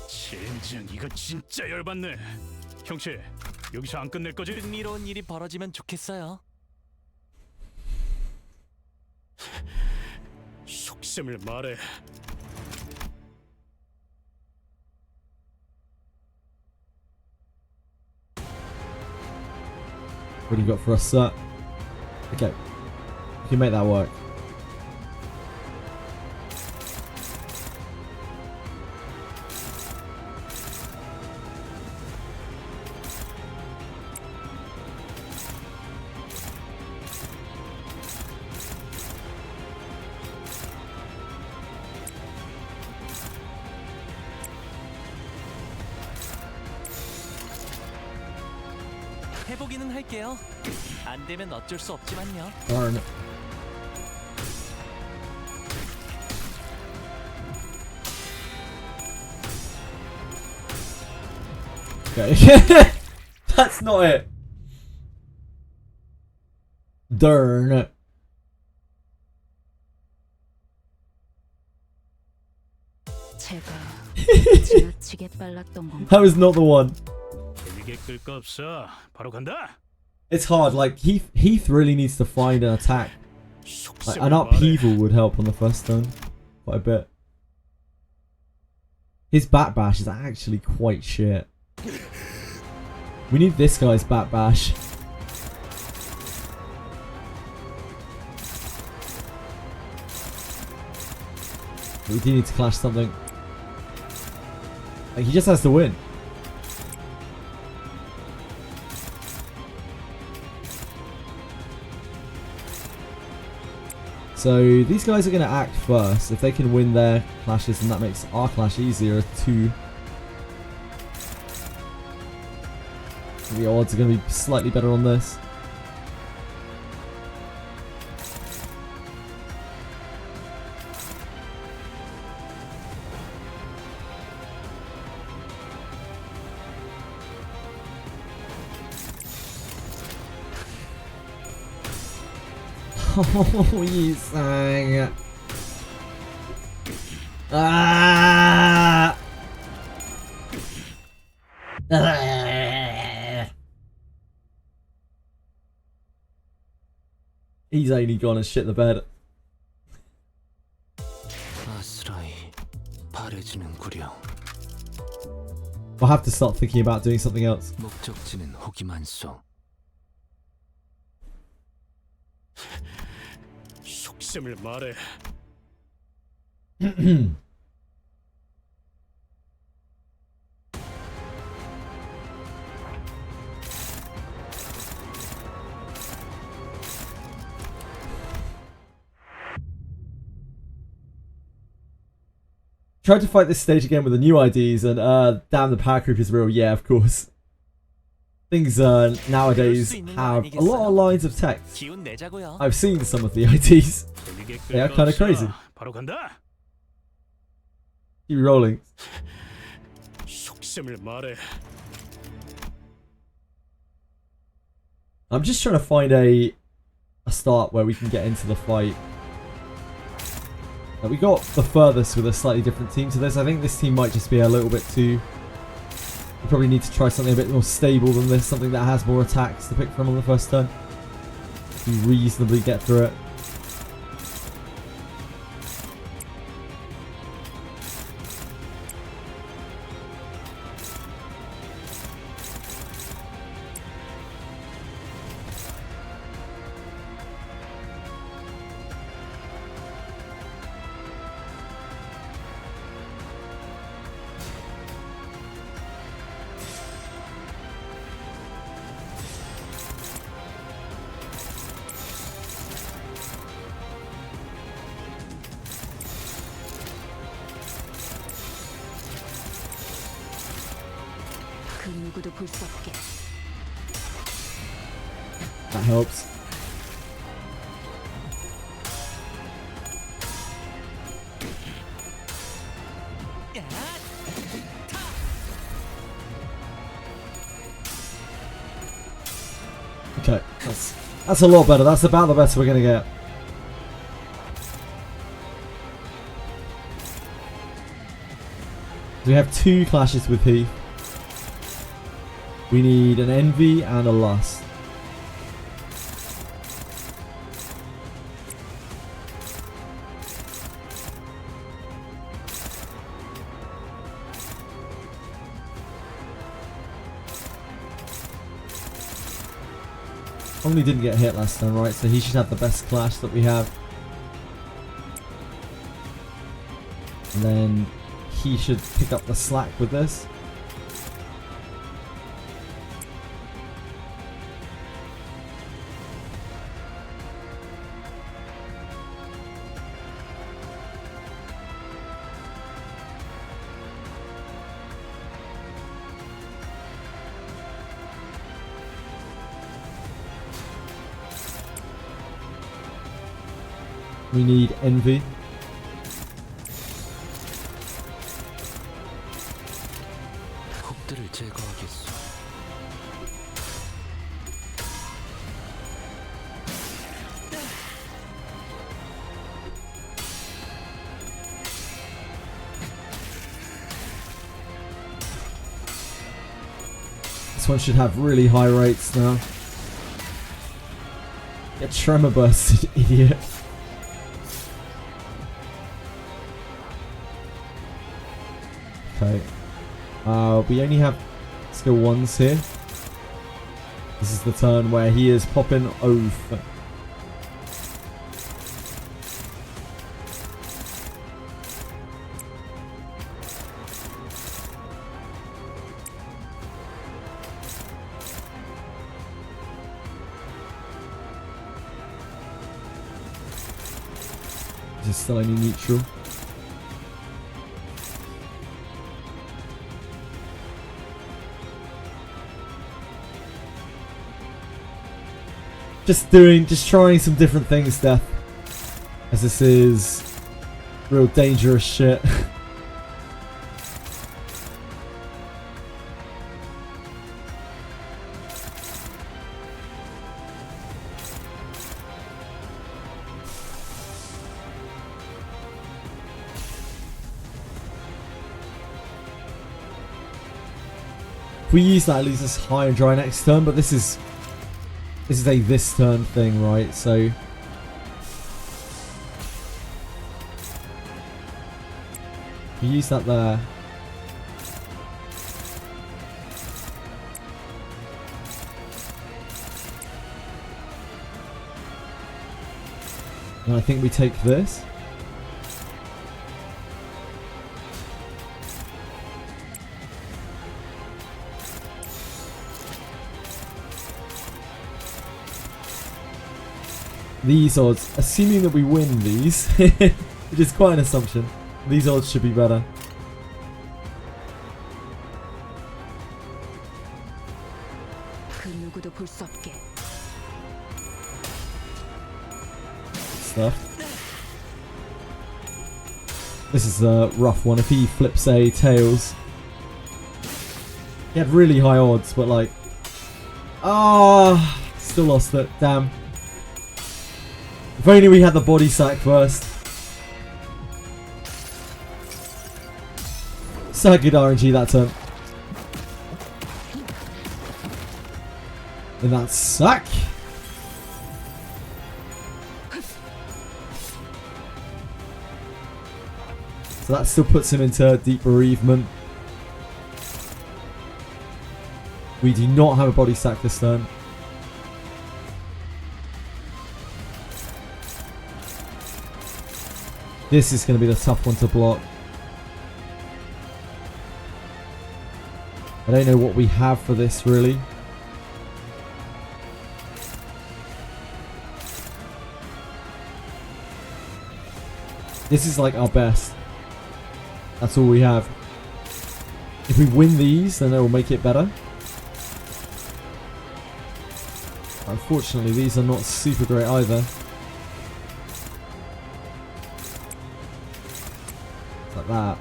S5: 젠장 이거 진짜 열받네. 형씨 여기서 안 끝낼 거지?
S7: 흥미로운 일이 벌어지면 좋겠어요.
S5: 속셈을 말해.
S1: What do you got for us, sir? Okay. We can make that work.
S7: 해보기는 할게요. 안 되면 어쩔 수 없지만요.
S1: Darn it. Okay. That's not it. Darn it.
S4: 제가 지나치게 빨랐던 건가?
S1: That was not the one.
S5: 재미게 끌 거 없어. 바로 간다.
S1: It's hard. Like Heath really needs to find an attack. Like,
S5: 속셈을
S1: an
S5: 말해.
S1: upheaval would help on the first turn quite a bit. His bat bash is actually quite shit. We need this guy's bat bash. We do need to clash something. Like, he just has to win. So these guys are going to act first. If they can win their clashes, then that makes our clash easier. 2. The odds are going to be slightly better on this. Oh, Yi-Sang. Ah! He's only gone and shit the bed.
S5: 아스라이 바래지는구려.
S1: I'll have to start thinking about doing something else.
S5: 목적지는 호기만소. 속셈을 말해.
S1: Tried to fight this stage again with the new IDs, and damn, the power creep is real. Yeah, of course. Things nowadays have a lot of lines of text.
S7: 기운 내자고요.
S1: I've seen some of the IDs.
S5: 재미게 끌
S1: They are
S5: 거
S1: kind of
S5: 없어.
S1: crazy.
S5: 바로 간다.
S1: Keep rolling.
S5: 속셈을 말해.
S1: I'm just trying to find a start where we can get into the fight. We got the furthest with a slightly different team to this. I think this team might just be a little bit too... We probably need to try something a bit more stable than this. Something that has more attacks to pick from on the first turn. To reasonably get through it.
S4: 누구도 볼 수 없게.
S1: That helps. Okay, that's a lot better. That's about the best we're gonna get. We have 2 clashes with Heath. We need an envy and a lust. Only didn't get hit last time, right? So he should have the best clash that we have. And then he should pick up the slack with this. We need envy.
S7: 적들을 제거하겠소.
S1: This one should have really high rates now. Get tremor bursted, idiot. Okay. We only have skill 1s here. This is the turn where he is popping oath. This is still only neutral. Just trying some different things, Death. As this is real dangerous shit. If we use that, at least it's high and dry next turn, but this is a this turn thing, right? So we use that there. And I think we take this. These odds, assuming that we win these, which is quite an assumption, these odds should be better.
S4: 그 누구도 볼 수 없게.
S1: Stuff. This is a rough one. If he flips a tails, he had really high odds, but like, still lost it. Damn. If only we had the body sack first. So good RNG that turn. And that sack. So that still puts him into deep bereavement. We do not have a body sack this turn. This is going to be the tough one to block. I don't know what we have for this really. This is like our best. That's all we have. If we win these, then it will make it better. Unfortunately, these are not super great either. Like that.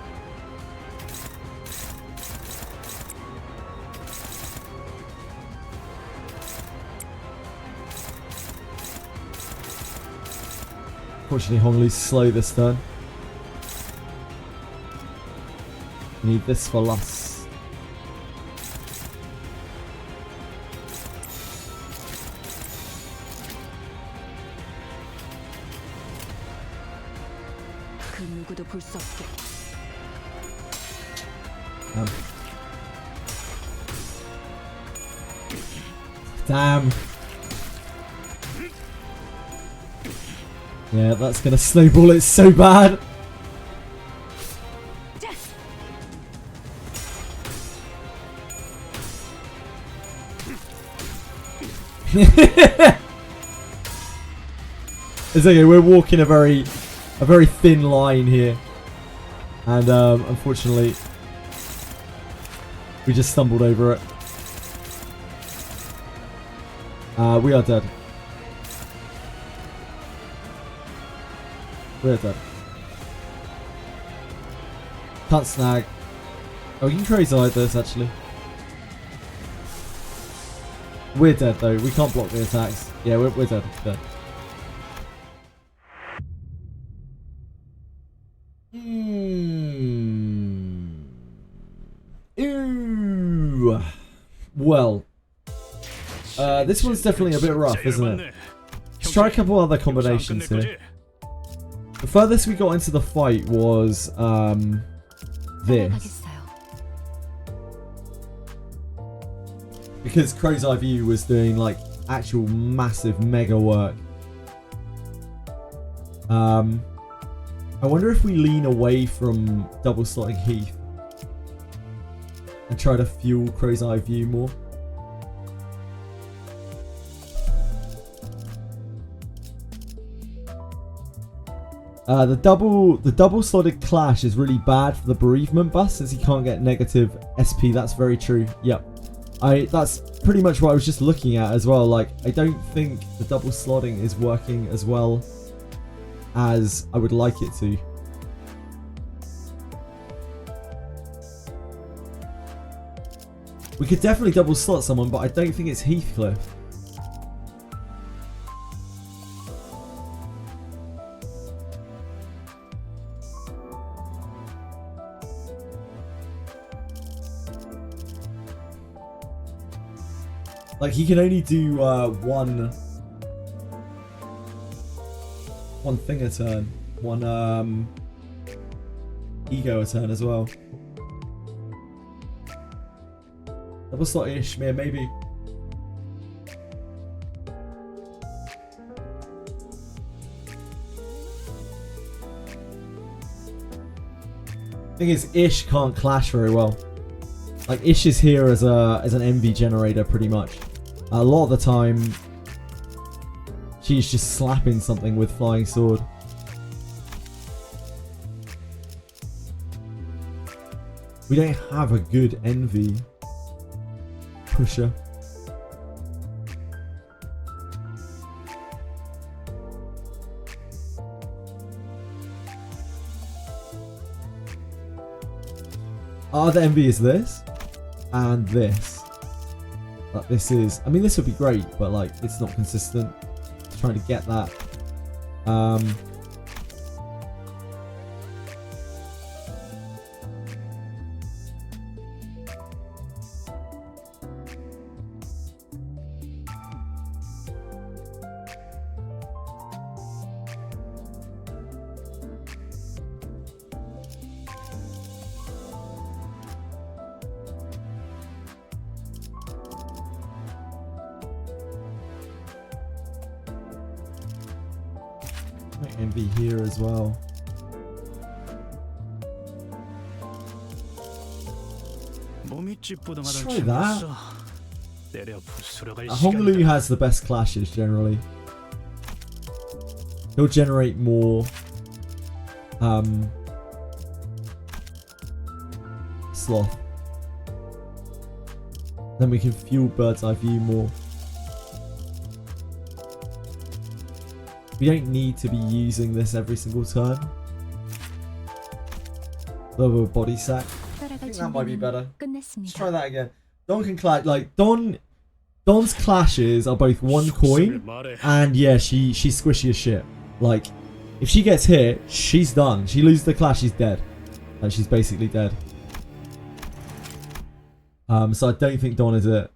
S1: Unfortunately, Honglu's slow this turn. Need this for last.
S4: 그 누구도 볼 수 없게.
S1: Damn. Yeah, that's gonna snowball it so bad. It's okay, we're walking a very thin line here. And unfortunately we just stumbled over it. We are dead. We're dead. Can't snag. Oh, we can crazy like this actually. We're dead though. We can't block the attacks. Yeah, we're dead. Dead. Ooh. Well, this one's definitely a bit rough, isn't it? Let's try a couple other combinations here. The furthest we got into the fight was this. Because Crow's Eye View was doing like actual massive mega work. I wonder if we lean away from double slotting Heath and try to fuel Crow's Eye View more. The double slotted Clash is really bad for the bereavement bus since he can't get negative SP. That's very true. Yep. That's pretty much what I was just looking at as well. Like, I don't think the double slotting is working as well as I would like it to. We could definitely double slot someone, but I don't think it's Heathcliff. Like, he can only do one thing a turn, one ego a turn as well. Double slot Ishmir, maybe. Thing is, Ish can't clash very well. Like, Ish is here as an envy generator pretty much. A lot of the time, she's just slapping something with Flying Sword. We don't have a good envy pusher. Our other envy is this and this. But this is, I mean, this would be great, but like, it's not consistent. Trying to get that. Envy here as well. Let's try that. Honglu has the best clashes generally. He'll generate more sloth. Then we can fuel Bird's Eye View more. We don't need to be using this every single turn. Lower body sack. I think that might be better. Let's try that again. Don can clash. Like Don's clashes are both one coin, and yeah, she's squishy as shit. Like, if she gets hit, she's done. She loses the clash, she's dead. Like, she's basically dead. So I don't think Don is it.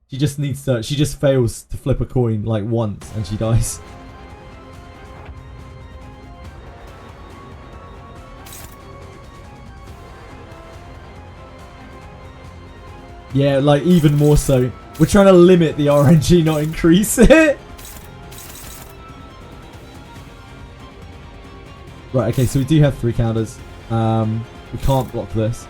S1: She just needs to. She just fails to flip a coin like once, and she dies. Yeah, like even more so. We're trying to limit the RNG, not increase it. Right, okay, so we do have 3 counters. We can't block this.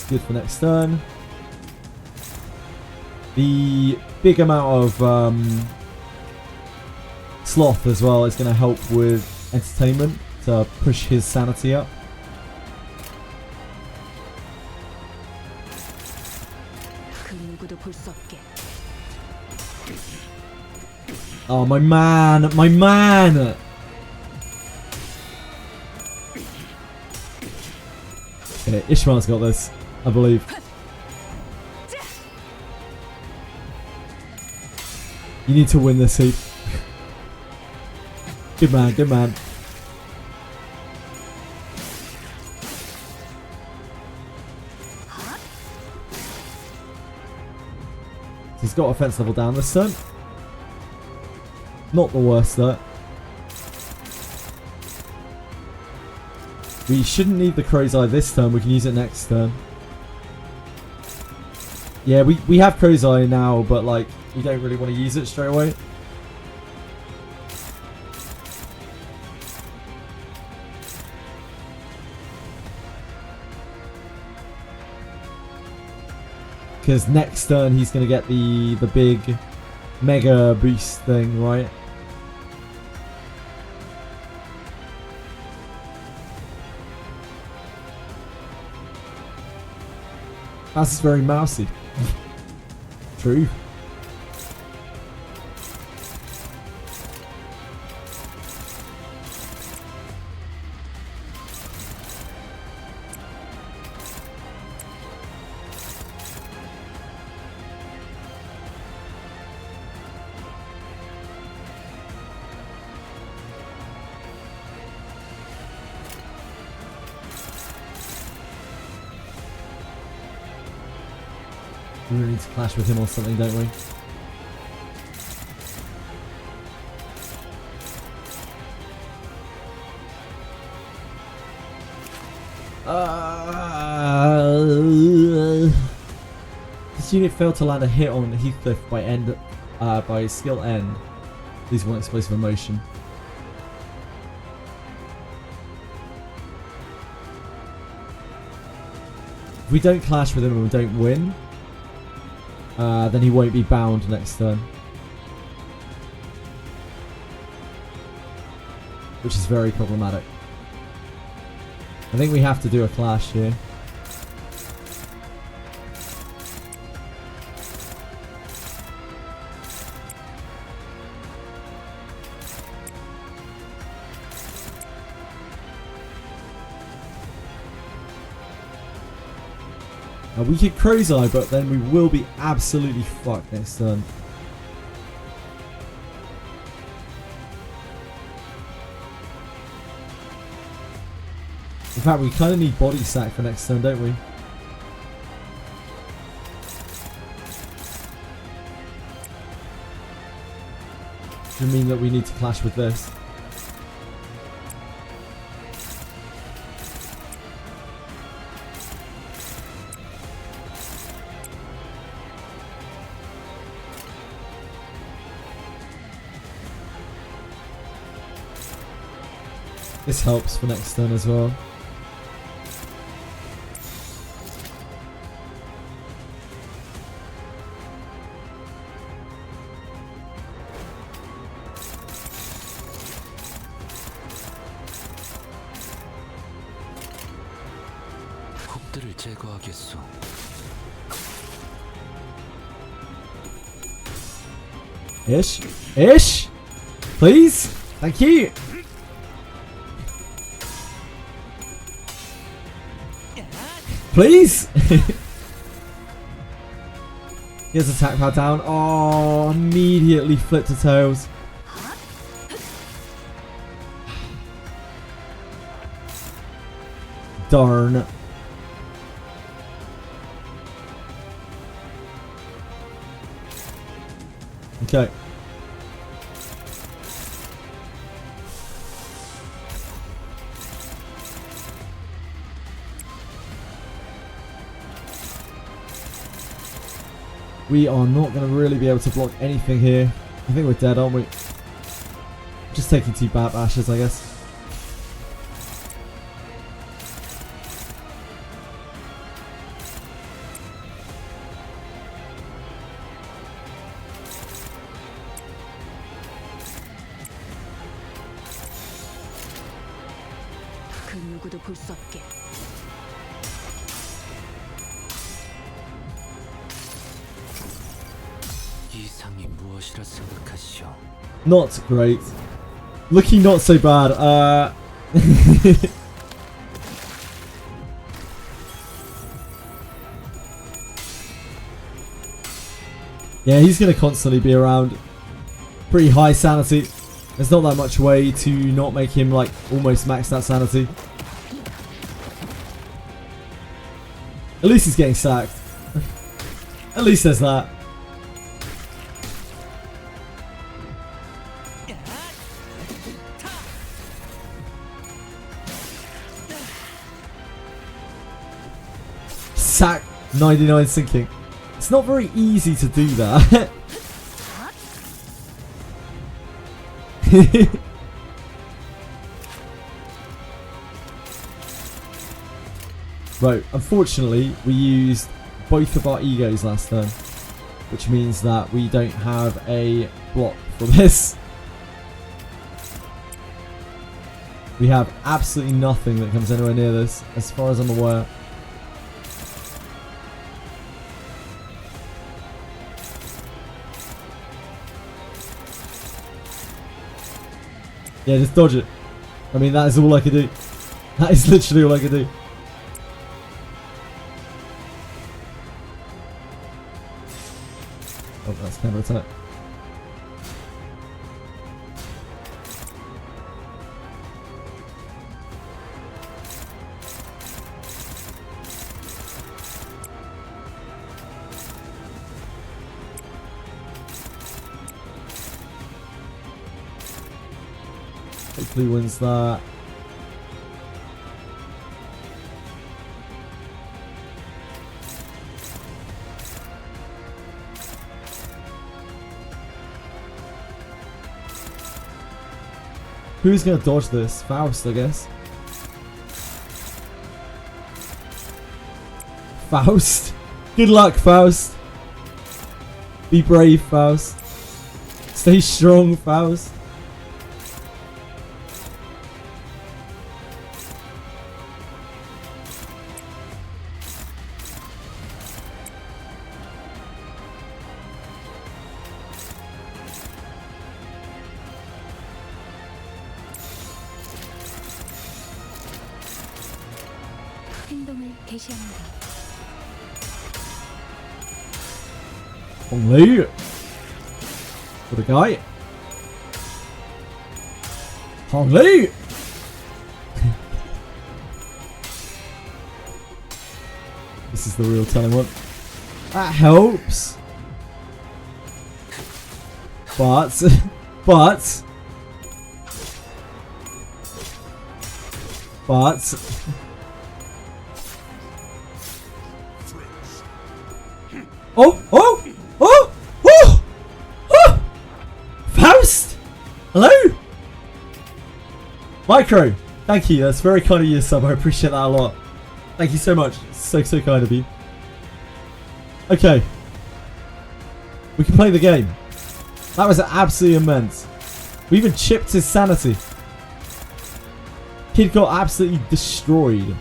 S1: Good for next turn. The big amount of sloth as well is going to help with entertainment to push his sanity up. Oh, my man! My man! Okay, Ishmael's got this, I believe. You need to win this heat. Good man, good man. He's got offense level down this turn. Not the worst though. We shouldn't need the Crow's Eye this turn, we can use it next turn. Yeah, we have Crow's Eye now, but like, we don't really want to use it straight away. Because next turn he's going to get the big mega boost thing, right? That's very mousy. True. We really need to clash with him or something, don't we? This unit failed to land a hit on Heathcliff by skill end. Please one explosive emotion. If we don't clash with him and we don't win, then he won't be bound next turn. Which is very problematic. I think we have to do a clash here. We could Crow's Eye, but then we will be absolutely fucked next turn. In fact, we kind of need Body Sack for next turn, don't we? Does it mean that we need to clash with this? This helps for next turn as well.
S8: 적들을 제거하겠소.
S1: Ish. Ish. Please. Thank you. Please. Here's attack power down. Oh, immediately flipped to tails. Darn. Okay. We are not going to really be able to block anything here. I think we're dead, aren't we? Just taking 2 bat bashes, I guess.
S4: 그 누구도 볼 수 없게.
S8: 이상이 무엇이라 생각하시오?
S1: Not great. Looking not so bad. Yeah, he's going to constantly be around. Pretty high sanity. There's not that much way to not make him like almost max that sanity. At least he's getting sacked. At least there's that. Sack 99 sinking. It's not very easy to do that. Right, unfortunately we used both of our egos last turn, which means that we don't have a block for this. We have absolutely nothing that comes anywhere near this, as far as I'm aware. Yeah, just dodge it. I mean, that is all I can do. That is literally all I can do. Oh, that's counter attack. Hopefully wins that. Who's going to dodge this? Faust, I guess. Faust. Good luck, Faust. Be brave, Faust. Stay strong, Faust.
S4: 행동을 개시합니다.
S1: Hong Li. What a guy. Hong Li. This is the real telling one. That helps. But Oh! Faust! Hello? Micro! Thank you, that's very kind of you, sub. I appreciate that a lot. Thank you so much. So kind of you. Okay. We can play the game. That was absolutely immense. We even chipped his sanity. Kid got absolutely destroyed.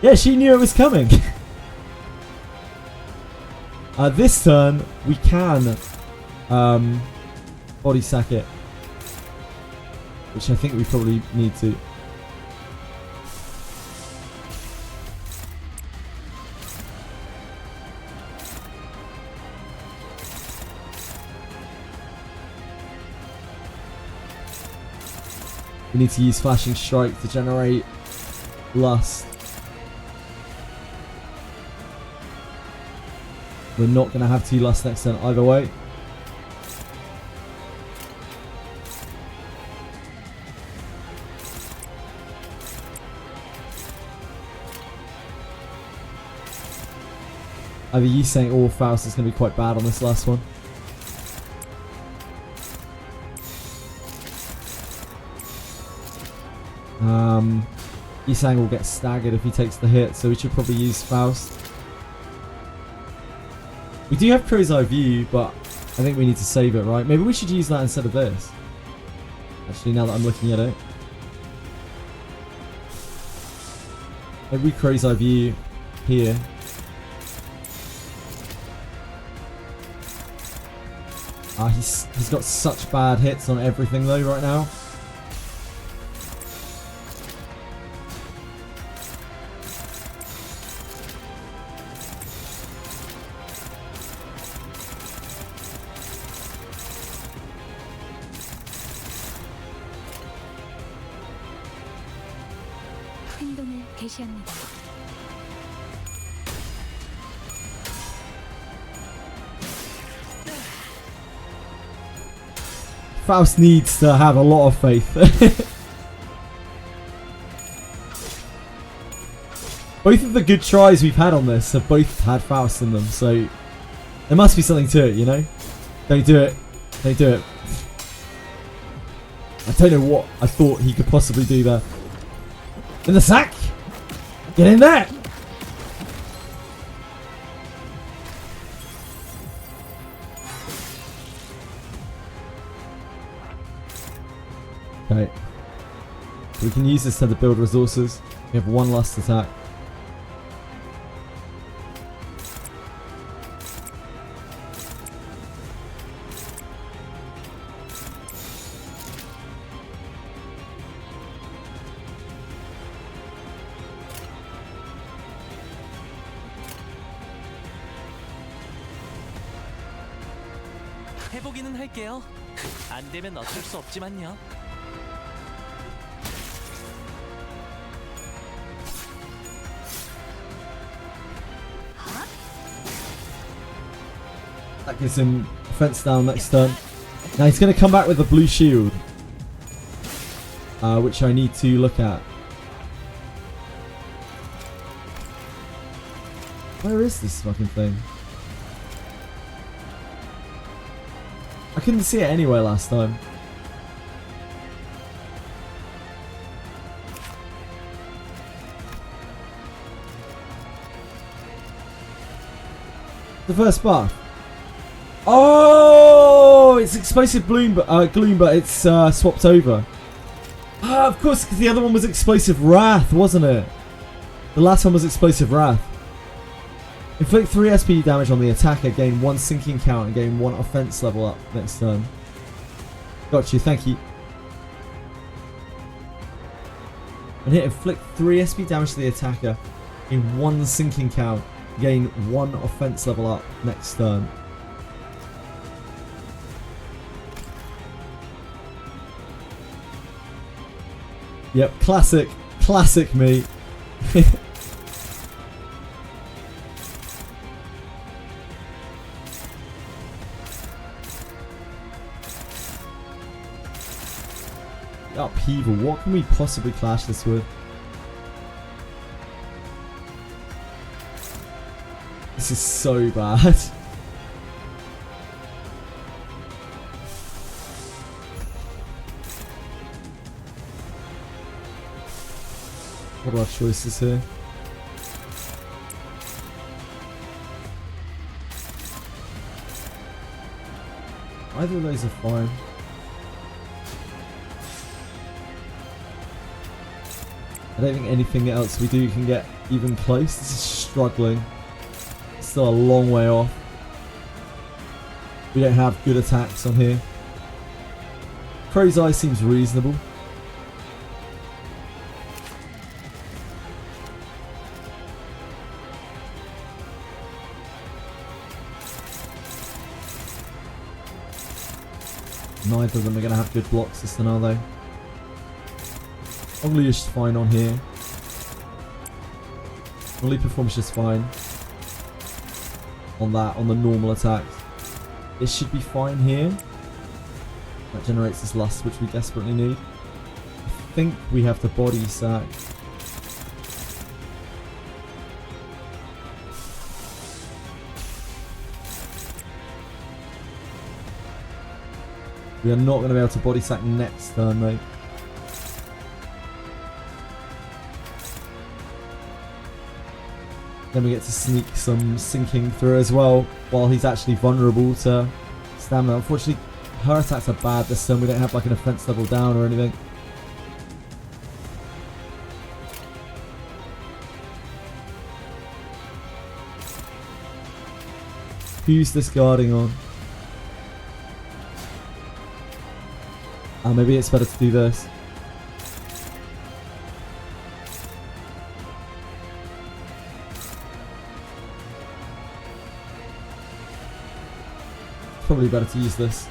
S1: Yeah, she knew it was coming. This turn, we can body sack it. Which I think we probably need to. We need to use Flashing Strike to generate Lust. We're not going to have 2 Lust next turn either way. Either Yisang or Faust is going to be quite bad on this last one. Yisang will get staggered if he takes the hit, so we should probably use Faust. We do have Crow's Eye View, but I think we need to save it, right? Maybe we should use that instead of this. Actually, now that I'm looking at it. Maybe Crow's Eye View here. He's got such bad hits on everything though right now.
S4: 행동을 개시합니다.
S1: Faust needs to have a lot of faith. Both of the good tries we've had on this have both had Faust in them, so there must be something to it, you know? Don't do it. Don't do it. I don't know what I thought he could possibly do there. In the sack! Get in there! Okay. We can use this to build resources. We have 1 Lust attack.
S7: 해보기는 할게요. 안 되면 어쩔 수 없지만요.
S1: That gives him defense down next turn. Now he's going to come back with a blue shield, which I need to look at. Where is this fucking thing? I couldn't see it anywhere last time. The first buff. Oh, it's explosive gloom, but it's swapped over. Ah, of course, because the other one was explosive wrath, wasn't it? The last one was explosive wrath. Inflict 3 SP damage on the attacker, gain 1 sinking count, and gain 1 offense level up next turn. Got you, thank you. And hit inflict 3 SP damage to the attacker, gain 1 sinking count, gain 1 offense level up next turn. Yep, classic me. Upheaval, what can we possibly clash this with? This is so bad. What are our choices here? Either of those are fine. I don't think anything else we do can get even close. This is struggling. Still a long way off. We don't have good attacks on here. Crow's Eye seems reasonable. Neither of them are going to have good blocks this turn, are they? Honglu is fine on here. Honglu performs just fine. On that, on the normal attacks. It should be fine here. That generates this lust, which we desperately need. I think we have to body sack. We are not going to be able to body sack next turn, mate. Then we get to sneak some sinking through as well, while he's actually vulnerable to stamina. Unfortunately, her attacks are bad this turn. We don't have like an offense level down or anything. Who's discarding on? Maybe it's better to do this. Probably better to use this.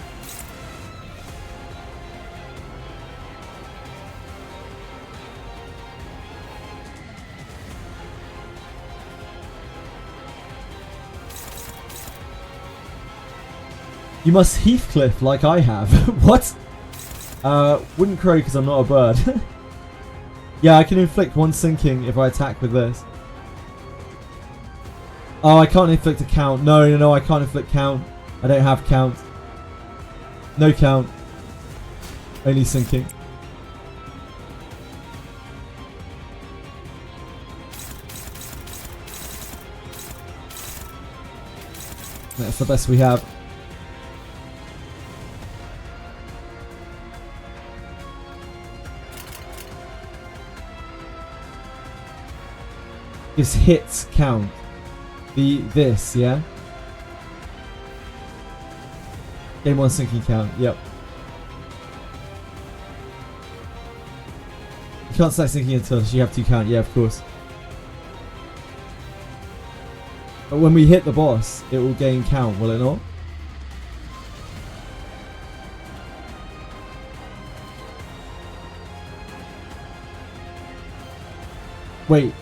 S1: You must Heathcliff like I have. What? Wouldn't crow because I'm not a bird. Yeah, I can inflict one sinking if I attack with this. Oh, I can't inflict a count. No, I can't inflict count. I don't have count. No count. Only sinking. That's the best we have. Gives hits count. This, yeah? Game 1 sinking count, yep. You can't start sinking until you have 2 count, yeah, of course. But when we hit the boss, it will gain count, will it not? Wait.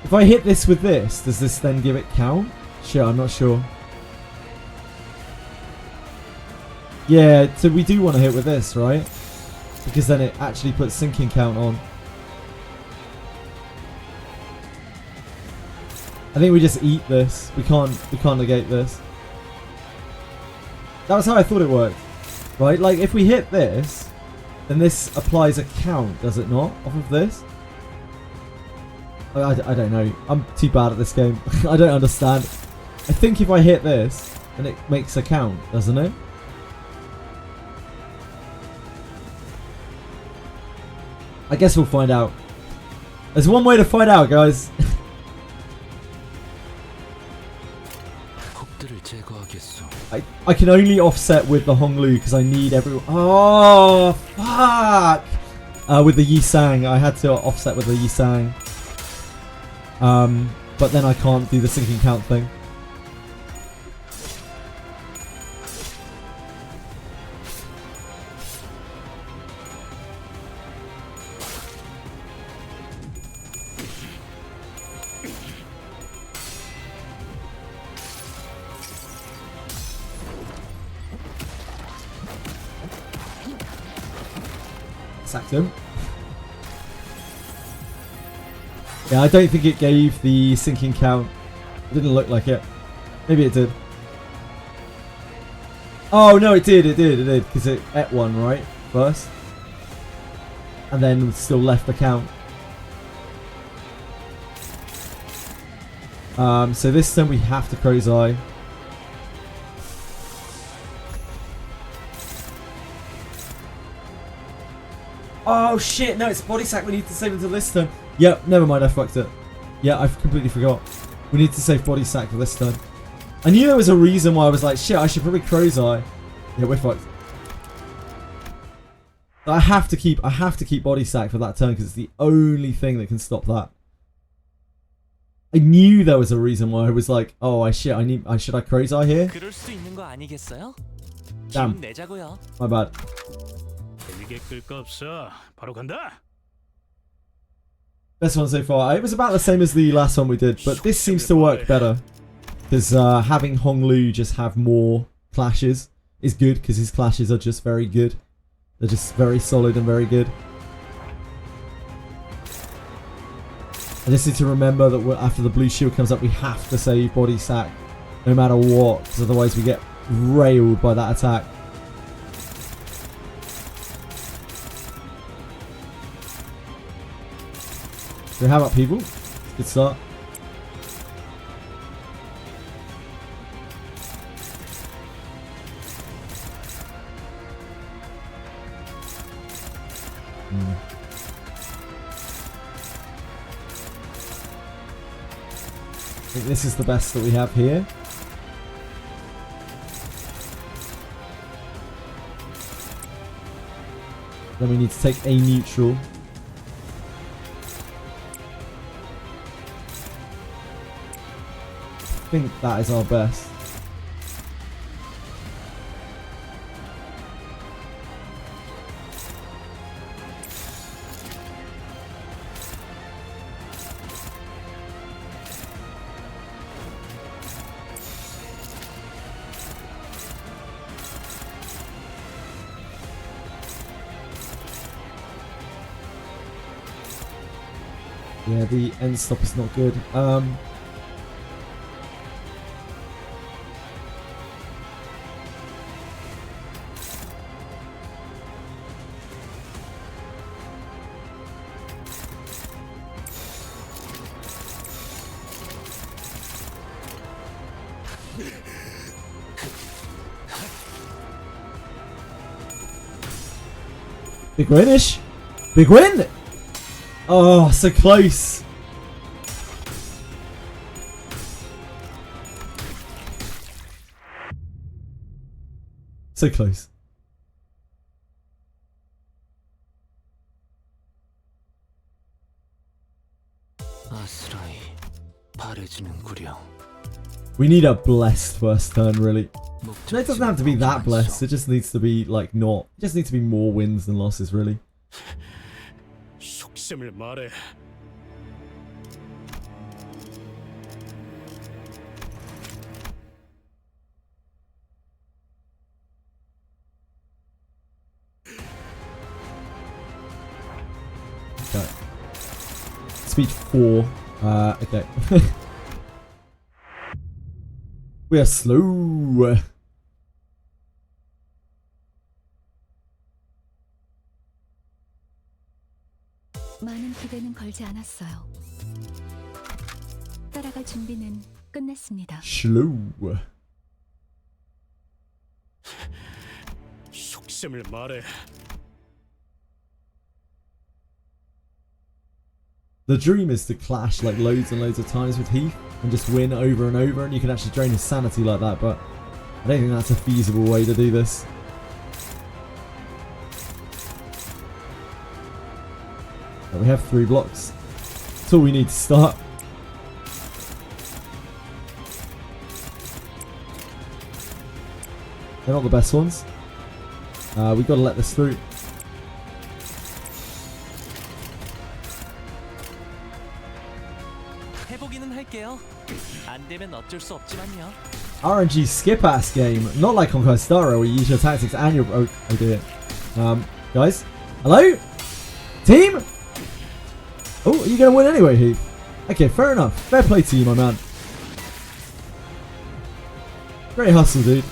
S1: If I hit this with this, does this then give it count? Shit, I'm not sure. Yeah, so we do want to hit with this, right? Because then it actually puts sinking count on. I think we just eat this. We can't negate this. That was how I thought it worked. Right? Like if we hit this, then this applies a count, does it not? Off of this? I don't know. I'm too bad at this game. I don't understand. I think if I hit this, then it makes a count, doesn't it? I guess we'll find out. There's one way to find out, guys. I can only offset with the Honglu because I need everyone. Oh, fuck! With the Yi Sang. I had to offset with the Yi Sang. But then I can't do the sinking count thing. Sacked him. Yeah, I don't think it gave the sinking count. It didn't look like it. Maybe it did. Oh no, it did, because it ate one, right? First. And then still left the count. So this time we have to Crow's Eye. Oh shit, no, it's body sack. We need to save until this turn. Yep, never mind, I fucked it. Yeah, I completely forgot. We need to save body sack for this turn. I knew there was a reason why I was like, shit, I should probably Crow's Eye. Yeah, we're fucked. I have to keep body sack for that turn because it's the only thing that can stop that. I knew there was a reason why I was like, oh should I Crow's Eye here?
S7: 그럴 수 있는 거 아니겠어요?
S1: Damn.
S7: 기운 내자고요.
S1: My bad.
S5: 재미게 끌 거 없어. 바로 간다.
S1: Best one so far. It was about the same as the last one we did, but this seems to work better. Because having Hong Lu just have more clashes is good, because his clashes are just very good. They're just very solid and very good. I just need to remember that after the blue shield comes up, we have to save body sack no matter what, because otherwise we get railed by that attack. So how about people? Good start. I think this is the best that we have here. Then we need to take a neutral. I think that is our best. Yeah, the end stop is not good. Big winish! Big win! Oh, so close. So close.
S8: 아스라이 바래지는구려.
S1: We need a blessed first turn, really. No, it doesn't have to be that blessed. It just needs to be like not. It just needs to be more wins than losses, really.
S5: 속셈을 말해.
S1: Okay. Speed 4. Okay. We are slow.
S4: 많은 기대는 걸지 않았어요. 따라갈 준비는 끝냈습니다.
S1: Slow.
S5: 속셈을 말해.
S1: The dream is to clash like loads and loads of times with Heath and just win over and over, and you can actually drain his sanity like that, but I don't think that's a feasible way to do this. But we have 3 blocks. That's all we need to start. They're not the best ones. We've got to let this through.
S7: 해보기는 할게요. 안 되면 어쩔 수 없지만요.
S1: RNG skip ass game, not like Conquer Star where you use your tactics and your oh dear. Guys, hello, team. Oh, are you gonna win anyway, Heath? Okay, fair enough. Fair play to you, my man. Great hustle, dude.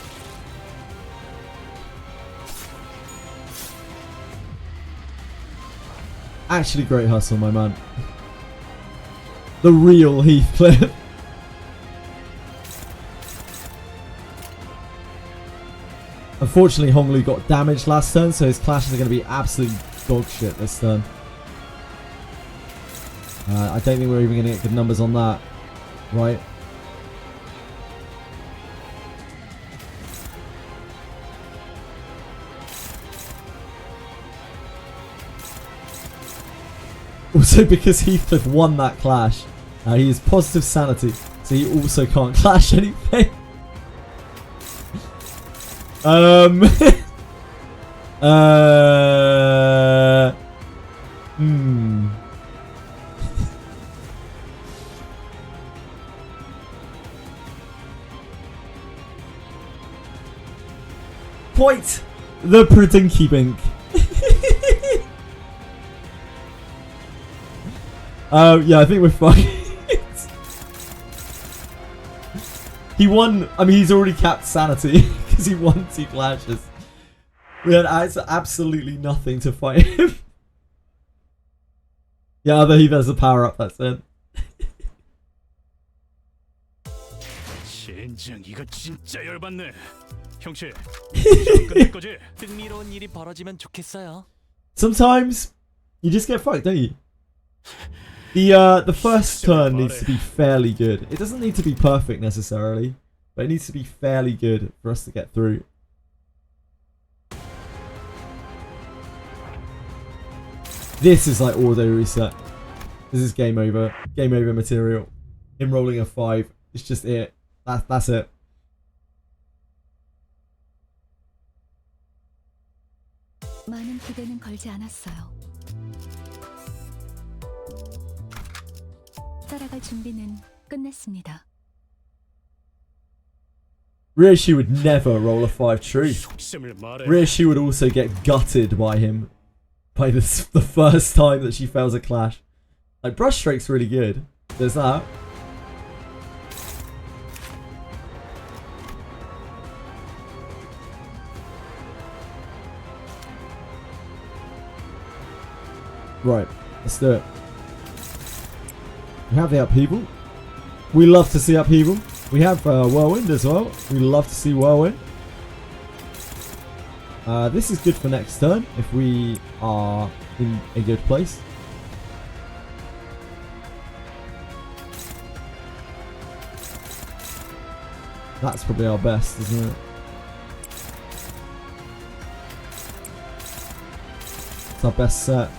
S1: Actually, great hustle, my man. The real Heathcliff. Unfortunately, Hong Lu got damaged last turn, so his clashes are going to be absolutely dog shit this turn. I don't think we're even going to get good numbers on that. Right? Also, because Heathcliff won that clash, he is positive sanity, so he also can't clash anything. Quite the Pridinky Bink. Yeah, I think we're fine. He won. I mean, he's already capped sanity because he won 2 clashes. We had absolutely nothing to fight him. Yeah, although he does a power up, that's it.
S5: 젠장 이거 진짜 열받네. 형씨, 안 끝낼 거지?
S7: 흥미로운 일이 벌어지면 좋겠어요.
S1: Sometimes you just get fucked, don't you? The first turn needs to be fairly good. It doesn't need to be perfect necessarily, but it needs to be fairly good for us to get through. This is like auto reset. This is game over. Game over material. Him rolling a 5. It's just it. That's it.
S4: 많은 기대는 걸지 않았어요. 따라갈 준비는 끝냈습니다.
S1: Ryoshi would never roll a 5 true.
S5: 속셈을 말해.
S1: Ryoshi would also get gutted by him. By the first time that she fails a clash. Like, brushstroke's really good. There's that. Right, let's do it. We have the upheaval. We love to see upheaval. We have whirlwind as well. We love to see whirlwind. This is good for next turn if we are in a good place. That's probably our best, isn't it? It's our best set.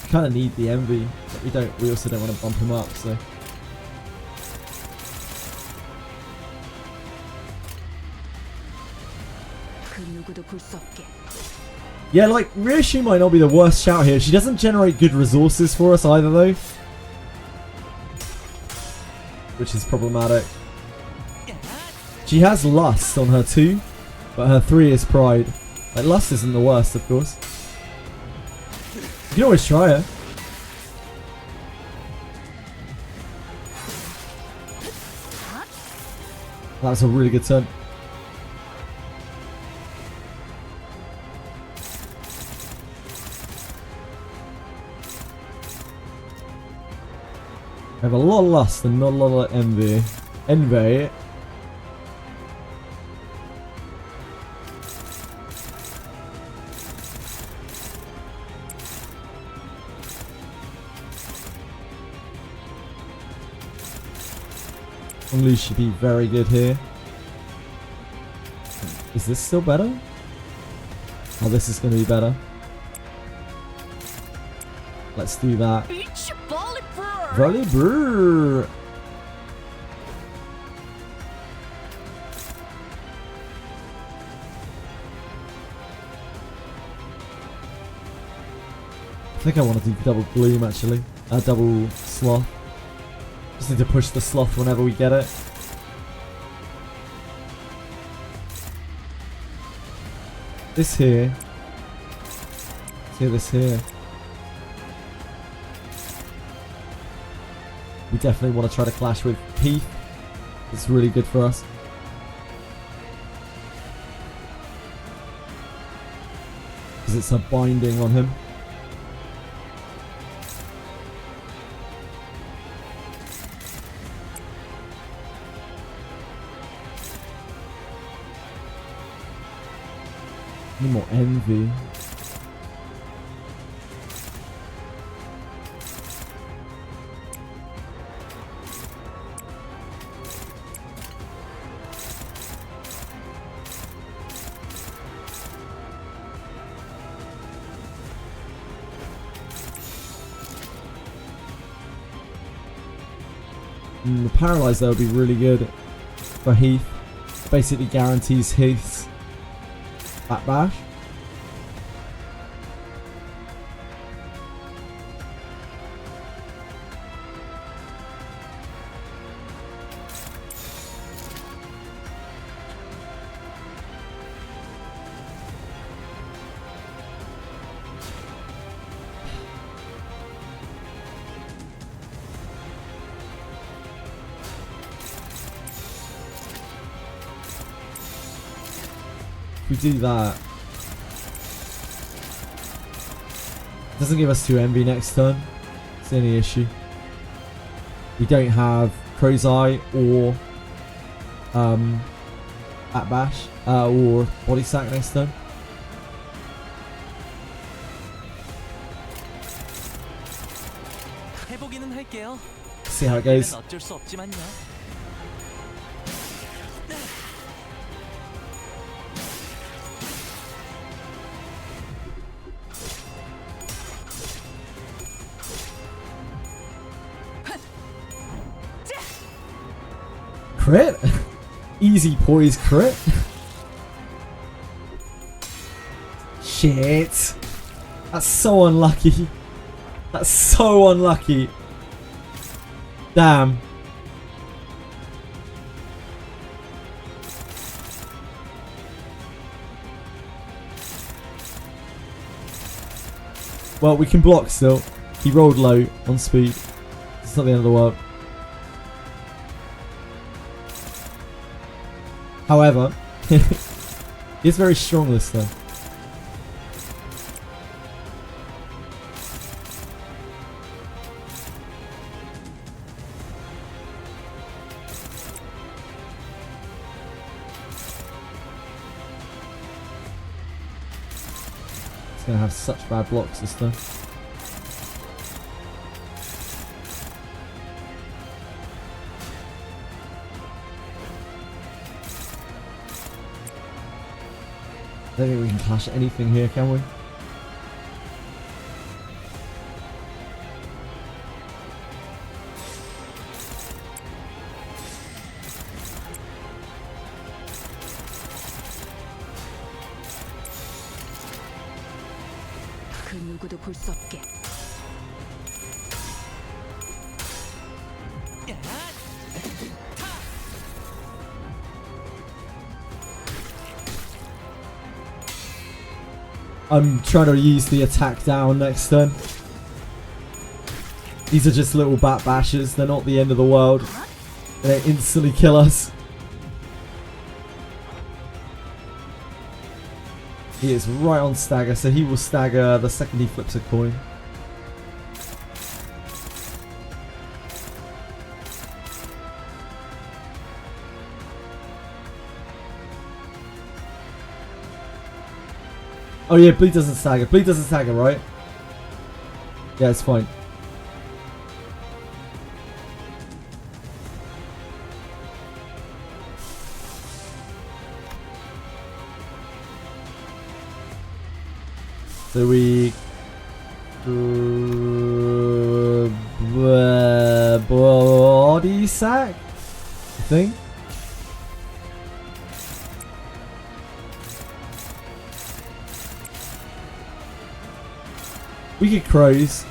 S1: Kind of need the envy, but we also don't want to bump him up, so. Yeah, like, Ryoshi might not be the worst shout here. She doesn't generate good resources for us either, though. Which is problematic. She has Lust on her 2, but her 3 is Pride. Like, Lust isn't the worst, of course. You can always try her. That was a really good turn. I have a lot of Lust and not a lot of Envy. Envy. Unleash should be very good here. Is this still better? Oh, this is going to be better. Let's do that. Volleyball. I think I want to do double bloom actually. Double sloth. Just need to push the sloth whenever we get it. This here. Let's hear this here. We definitely want to try to clash with Heath. It's really good for us. Because it's a binding on him. Need more envy. The Paralyze there would be really good for Heath. Basically guarantees Heath's backbash. If we do that, it doesn't give us 2 envy next turn. It's the only issue. We don't have Crow's Eye or backbash or body sack next turn.
S7: 해보기는 할게요.
S1: See how it goes.
S7: 어쩔 수 없지만요.
S1: Crit? Easy poise crit? Shit. That's so unlucky. That's so unlucky. Damn. Well, we can block still. He rolled low on speed. It's not the end of the world. However, he's very strong this time. He's gonna have such bad blocks this time. I don't think we can clash anything here, can we?
S4: 그 누구도 볼 수 없게.
S1: I'm trying to use the attack down next turn. These are just little bat bashes. They're not the end of the world. They instantly kill us. He is right on stagger, so he will stagger the second he flips a coin. Oh yeah, bleed doesn't stagger. Bleed doesn't stagger, right? Yeah, it's fine. So we body sack, I think. We get Crows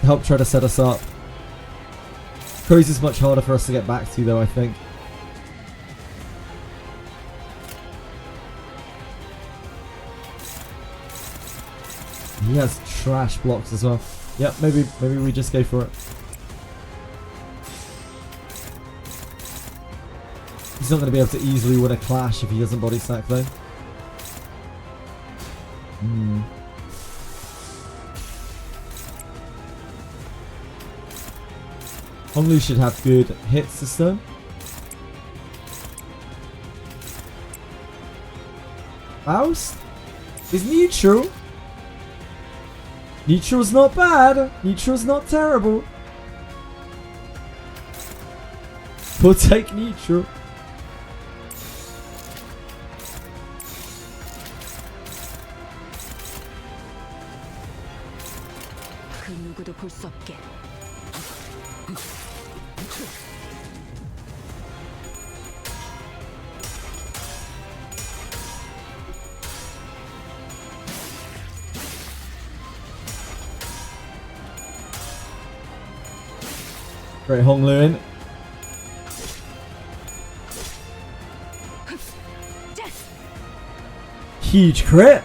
S1: to help try to set us up. Crows is much harder for us to get back to though, I think. He has trash blocks as well. Yep, maybe we just go for it. He's not going to be able to easily win a clash if he doesn't body sack though. Honglu should have good hits this turn. Faust? is neutral. Neutral's not bad. Neutral's not terrible. We'll take neutral.
S4: 그 누구도 볼 수 없게.
S1: Great Hong Lewin. Huge crit.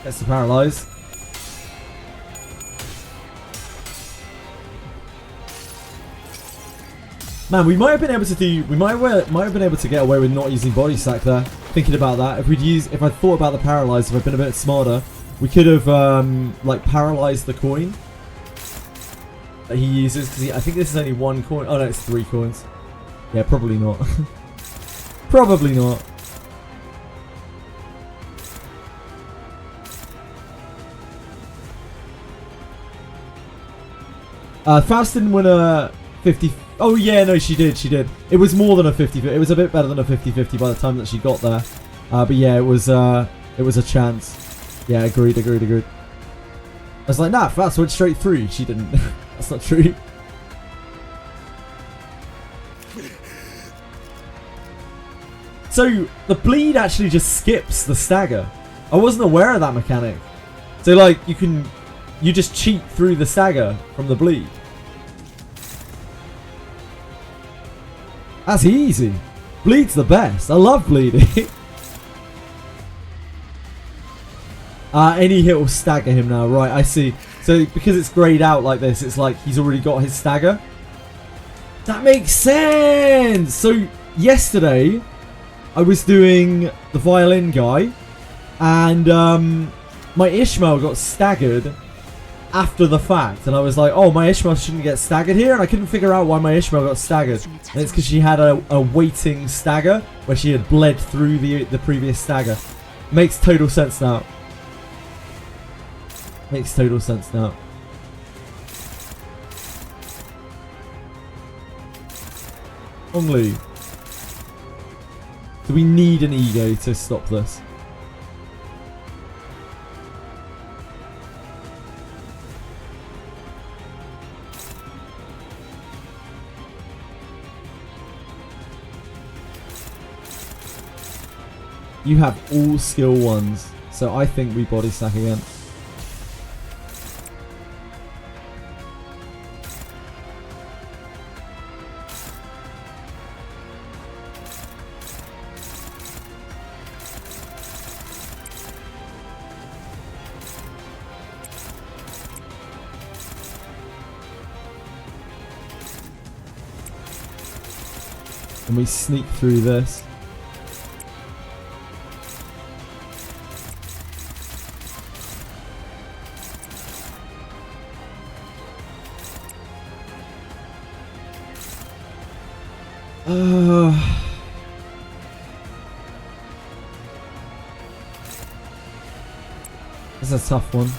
S1: Gets the paralyze. Man, we might have been able to do. We might have been able to get away with not using body sack there. Thinking about that, if I thought about the paralyze, if I'd been a bit smarter, we could have like paralyzed the coin that he uses, because I think this is only one coin. Oh no, it's 3 coins. Yeah, probably not. Probably not. Faust didn't win a 50. Oh yeah, no, she did. She did. It was more than a 50. It was a bit better than a 50-50 by the time that she got there. But yeah, it was a chance. Yeah, agreed. I was like, nah, Faust went straight through. She didn't. That's not true. So the bleed actually just skips the stagger. I wasn't aware of that mechanic. So like you just cheat through the stagger from the bleed. That's easy. Bleed's the best. I love bleeding. Any hit will stagger him now. Right, I see. So because it's grayed out like this, it's like he's already got his stagger. That makes sense. So yesterday, I was doing the violin guy, and my Ishmael got staggered after the fact, and I was like, oh, my Ishmael shouldn't get staggered here, and I couldn't figure out why my Ishmael got staggered. And it's because she had a waiting stagger where she had bled through the previous stagger. Makes total sense now. Makes total sense now. Only. Do we need an ego to stop this? You have all skill 1s, so I think we body stack again. And we sneak through this. This is a tough one.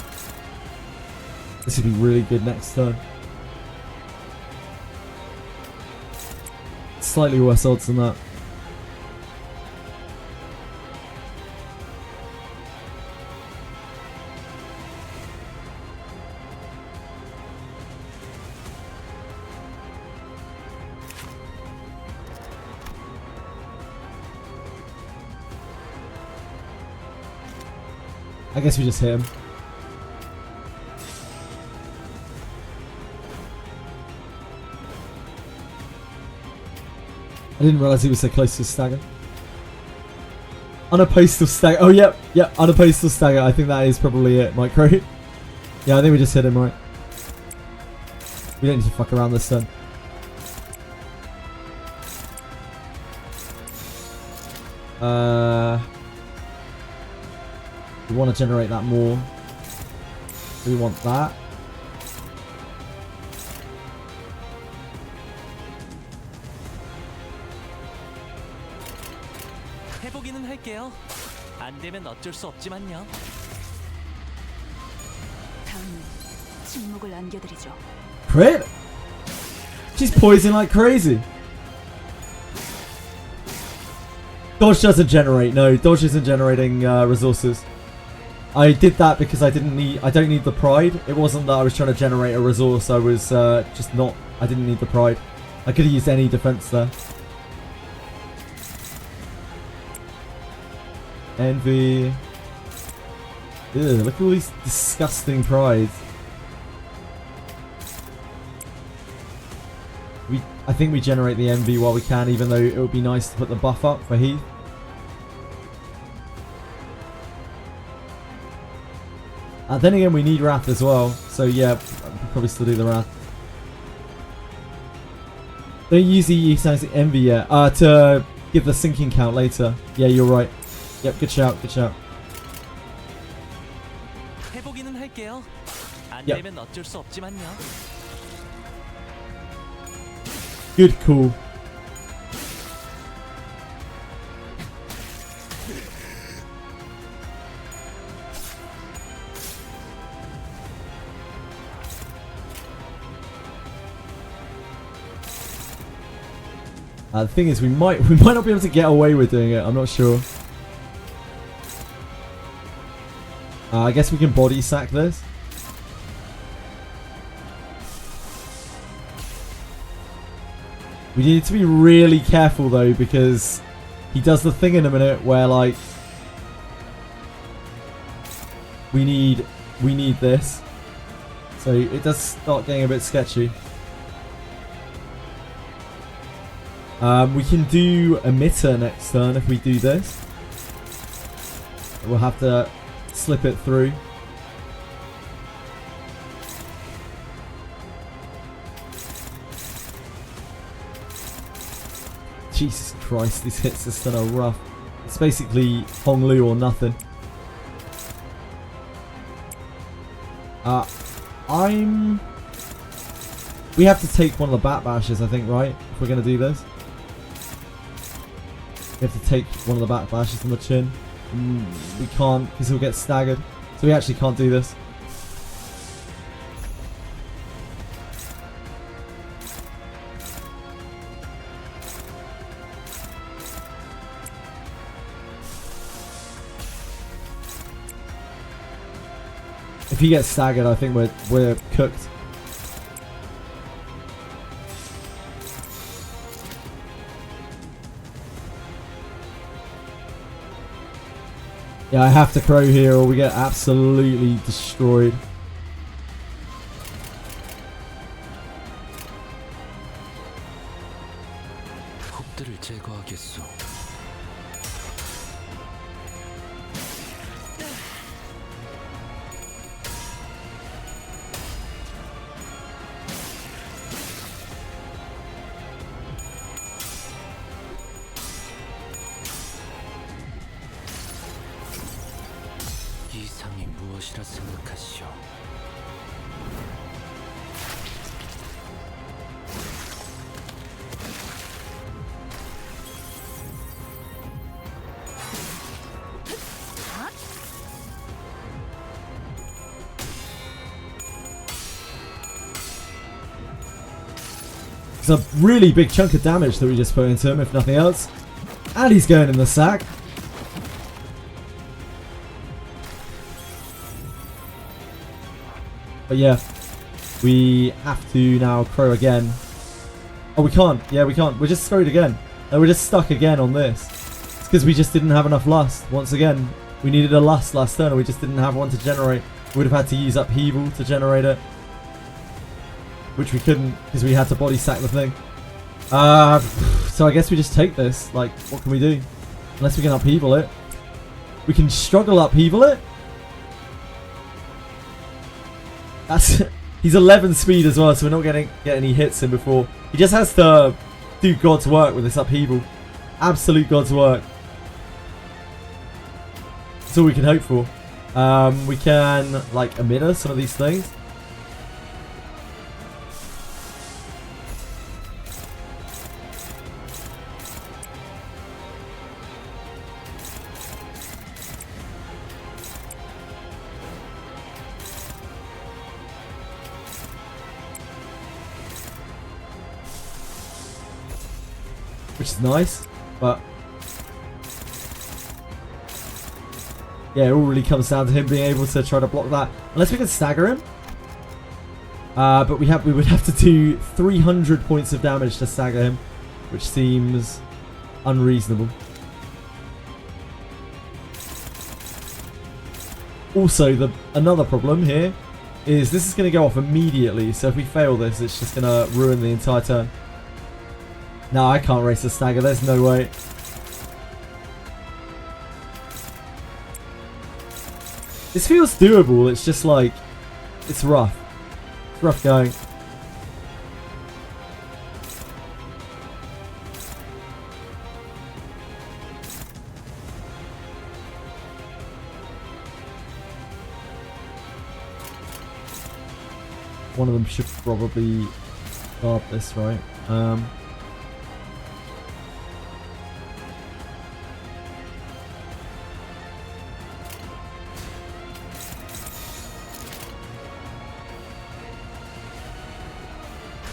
S1: This would be really good next turn. Slightly worse odds than that. I guess we just hit him. I didn't realise he was so close to stagger. Unapostal stagger. Oh, yep. Unapostal stagger. I think that is probably it, Micro. Yeah, I think we just hit him, right? We don't need to fuck around this turn. We want to generate that more. Do we want that?
S7: 해보기는 할게요. 안 되면 어쩔 수 없지만요.
S4: 다음은 침묵을 안겨드리죠.
S1: Crit! She's poisoning like crazy. Dodge doesn't generate. No, Dodge isn't generating resources. I did that because I don't need the pride. It wasn't that I was trying to generate a resource. I was just not. I didn't need the pride. I could have used any defense there. Envy. Ew, look at all these disgusting prides. I think we generate the envy while we can, even though it would be nice to put the buff up for Heath. Then again, we need Wrath as well, so yeah, we'll probably still do the Wrath. Don't use the envy yet, to give the sinking count later. Yeah, you're right. Yep, good shout, good shout.
S7: 해보기는 할게요. 안
S1: Yep.
S7: 되면 어쩔 수 없지만요.
S1: Good call. The thing is, we might not be able to get away with doing it. I'm not sure. I guess we can body sack this. We need to be really careful though, because he does the thing in a minute where like we need this. So it does start getting a bit sketchy. We can do emitter next turn if we do this. We'll have to slip it through. Jesus Christ, these hits are still rough. It's basically Hong Lu or nothing. We have to take one of the bat bashes, I think, right? If we're going to do this. We have to take one of the bat bashes from the chin. We can't, because he'll get staggered. So we actually can't do this. If he gets staggered, I think we're cooked. Yeah, I have to crow here or we get absolutely destroyed.
S8: 폭들을 제거하겠소. 이상이 무엇이라 생각하시오?
S1: It's a really big chunk of damage that we just put into him, if nothing else. And he's going in the sack. But yeah, we have to now crow again. Oh, we can't. Yeah, we can't. We're just screwed again. And we're just stuck again on this. It's because we just didn't have enough lust. Once again, we needed a lust last turn and we just didn't have one to generate. We would have had to use upheaval to generate it. Which we couldn't because we had to body sack the thing. So I guess we just take this. Like, what can we do? Unless we can upheaval it. We can struggle upheaval it. That's he's 11 speed as well, so we're not getting any hits in before. He just has to do God's work with this upheaval. Absolute God's work. That's all we can hope for. We can like emitter some of these things. which is nice, but yeah, it all really comes down to him being able to try to block that. Unless we can stagger him. But we would have to do 300 points of damage to stagger him, which seems unreasonable. Also, another problem here is this is going to go off immediately, so if we fail this, it's just going to ruin the entire turn. No, I can't race the stagger, there's no way. This feels doable, it's just like, it's rough. It's rough going. One of them should probably guard this, right?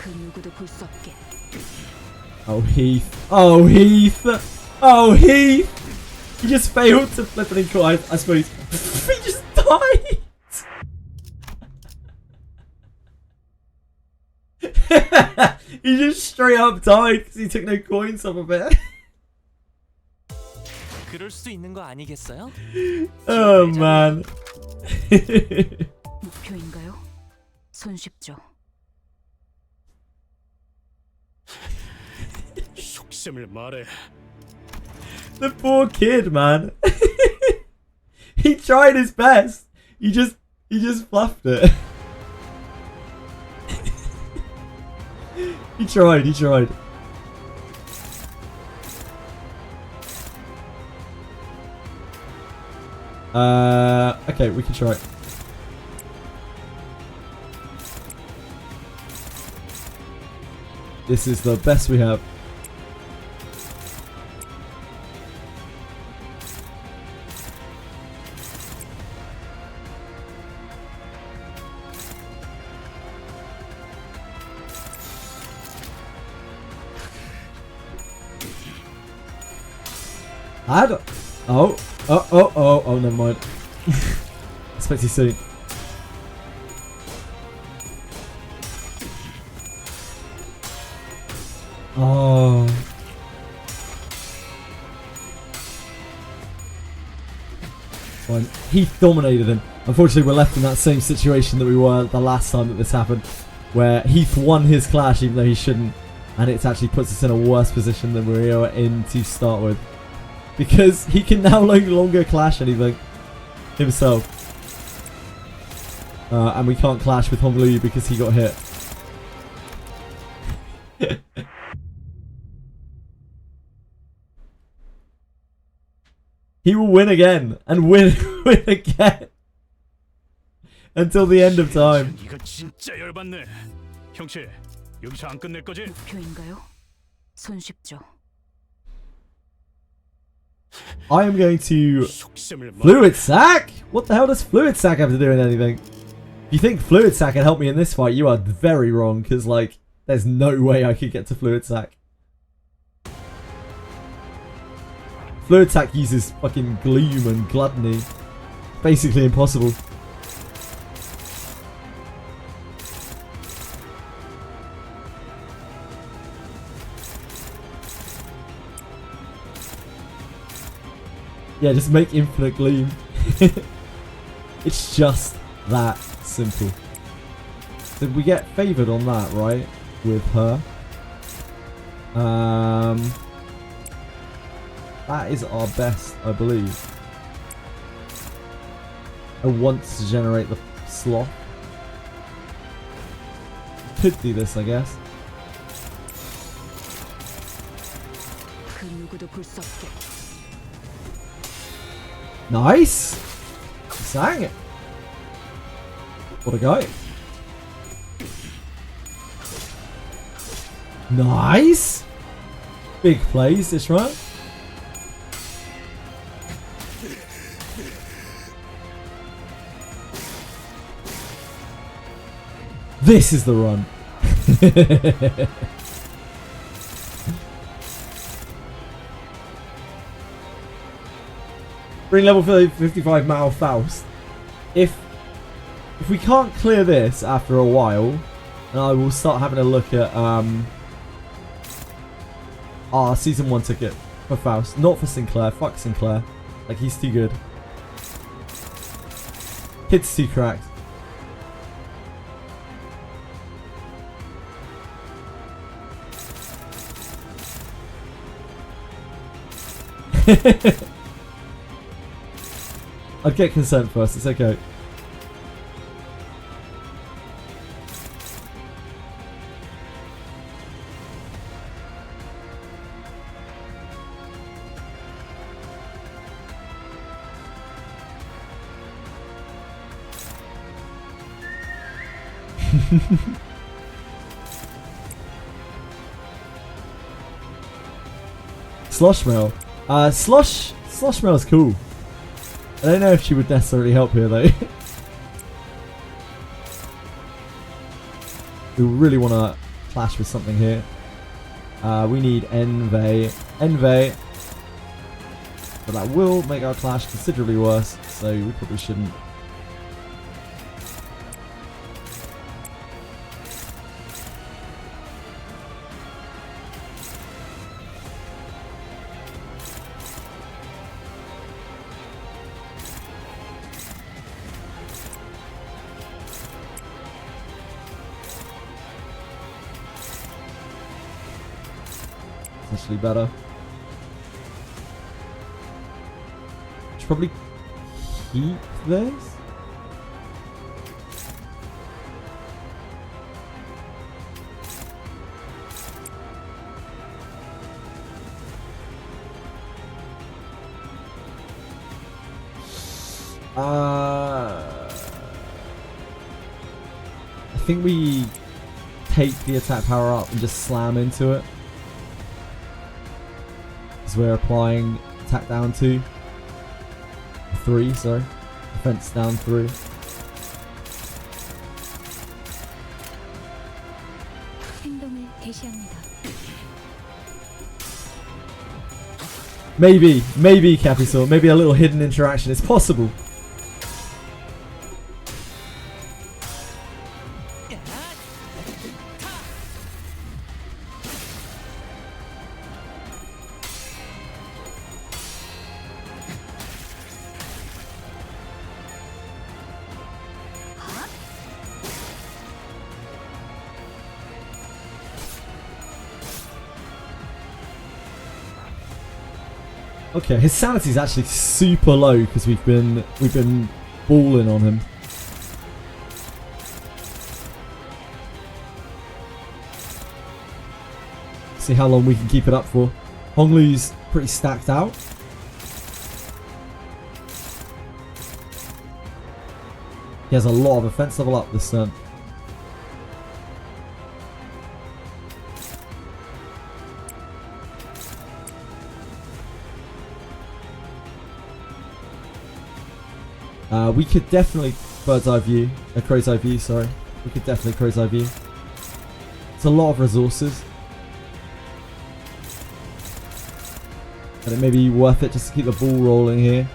S4: 그 누구도 볼 수 없게.
S1: Oh, Heath. Oh, Heath. Oh, Heath. He just failed to flip an incredible. I suppose he just died. He just straight up died because he took no coins off of it.
S7: 그럴 수 있는 거 아니겠어요?
S1: Oh man.
S4: 목표인가요? 손쉽죠.
S5: 속셈을 말해.
S1: The poor kid, man. He tried his best. He just fluffed it. He tried. Okay, we can try it. This is the best we have. I don't. Oh, never mind. Expect you soon. Oh. Fine. He dominated him. Unfortunately, we're left in that same situation that we were the last time that this happened, where Heath won his clash even though he shouldn't, and it actually puts us in a worse position than we were in to start with. Because he can now no longer clash anything himself. And we can't clash with Honolulu because he got hit. He will win again. And win again. Until the end of time.
S5: 이거 진짜 열받네. 형씨, 여기서 안 끝낼 거지?
S4: 목표인가요? 손쉽죠.
S1: I am going to Fluid Sack? What the hell does Fluid Sack have to do with anything? If you think Fluid Sack can help me in this fight, you are very wrong, because, like, there's no way I could get to Fluid Sack. Fluid Sack uses fucking Gloom and Gluttony. Basically impossible. Yeah, just make infinite gloom. It's just that simple. So we get favoured on that, right? With her. That is our best, I believe. I want to generate the sloth. Could do this, I guess.
S4: 그 누구도 볼 수 없게.
S1: Nice! Sang it! What a guy. Nice! Big plays this round. This is the run. Bring level 55 Mal Faust. If we can't clear this after a while, then I will start having a look at our season 1 ticket for Faust. Not for Sinclair. Fuck Sinclair. Like, he's too good. Kid's too cracked. I'd get consent first, it's okay. Slosh Mail. Slosh Mail is cool. I don't know if she would necessarily help here though. We really want to clash with something here. We need Envy. But that will make our clash considerably worse, so we probably shouldn't. Actually better. Should probably keep this. I think we take the attack power up and just slam into it. We're applying attack down 2. 3, sorry. Defense down 3. Maybe Capital. Maybe a little hidden interaction. It's possible. Okay, his sanity is actually super low because we've been balling on him. See how long we can keep it up for. Honglu's pretty stacked out. He has a lot of offense level up this turn. We could definitely crow's eye view, sorry. We could definitely crow's eye view. It's a lot of resources. But it may be worth it just to keep the ball rolling here.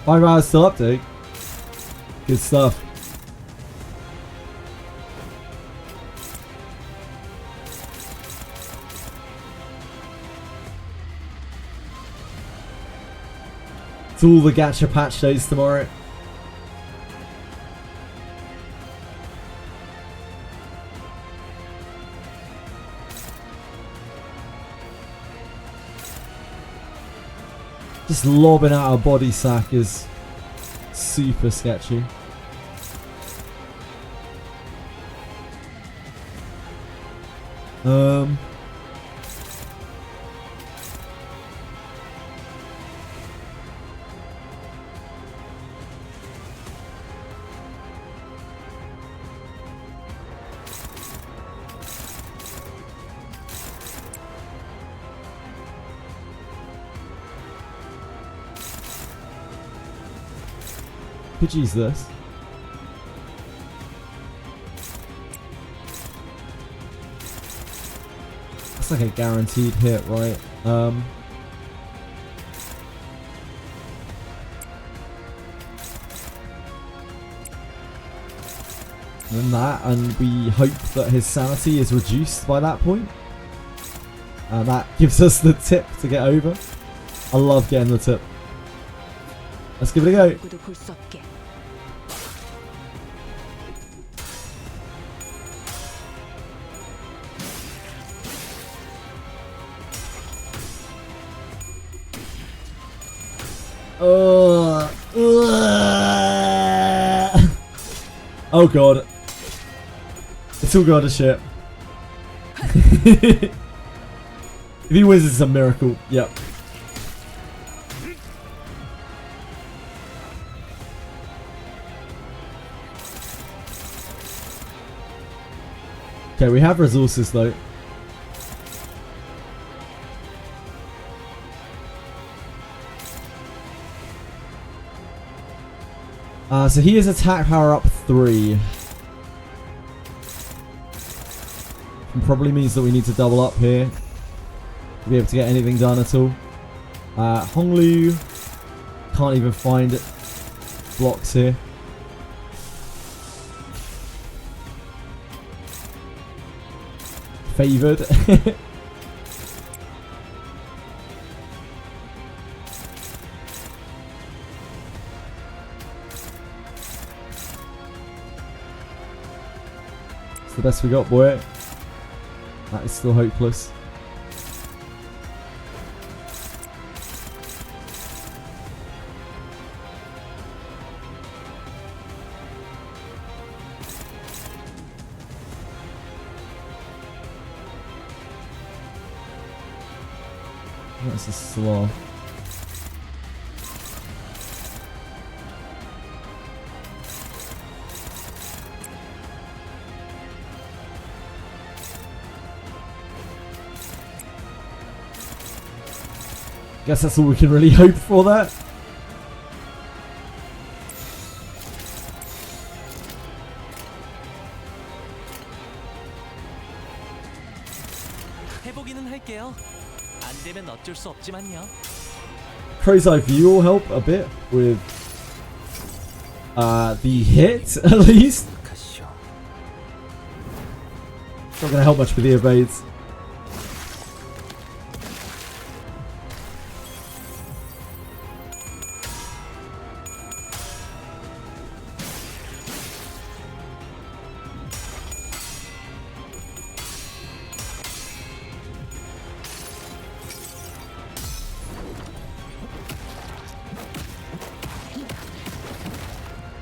S1: Five hours still update. Good stuff. It's all the Gacha patch days tomorrow. Just lobbing out a body sack is super sketchy. Could use this. Looks like a guaranteed hit, right? And that, and we hope that his sanity is reduced by that point. And that gives us the tip to get over. I love getting the tip. Let's give it a go.
S4: 누구도 볼 수 없게.
S1: Oh god. It's all gone to shit. If he wins, it's a miracle. Yep. Okay, we have resources though. So he is attack power up 3. And probably means that we need to double up here to be able to get anything done at all. Honglu can't even find blocks here. Favoured. It's the best we got, boy. That is still hopeless. That's a slaw. Guess that's all we can really hope for that.
S7: 해보기는 할게요. 안 되면 어쩔 수 없지만요.
S1: Crow's Eye View will help a bit with the hit, at least.
S8: 가시오.
S1: Not going to help much with the evades.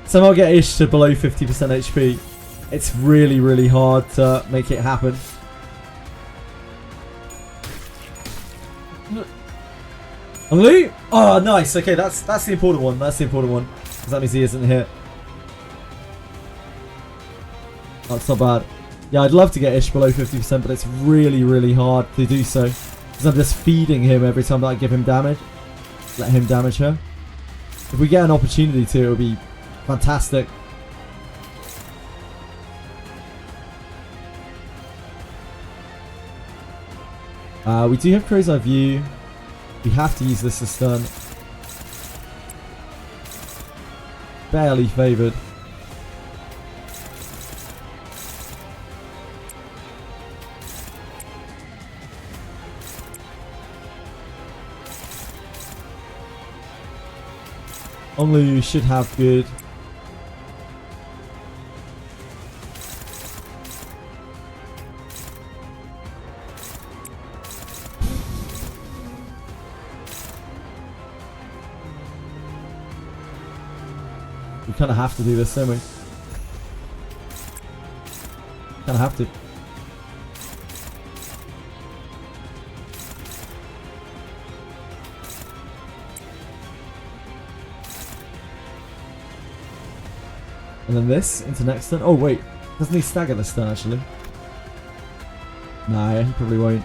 S1: Somehow get Ish to below 50% HP. It's really, really hard to make it happen. Honglu? Oh, nice. Okay, that's the important one. That's the important one. Because that means he isn't hit. That's not bad. Yeah, I'd love to get Ish below 50%, but it's really, really hard to do so. Because I'm just feeding him every time that I give him damage. Let him damage her. If we get an opportunity to, it would be fantastic. We do have Crow's Eye View. We have to use this to stun. Barely favoured. Honglu should have good. We kind of have to do this, don't we? Kind of have to. And then this into next turn. Oh wait, doesn't he stagger this turn actually? Nah, he probably won't.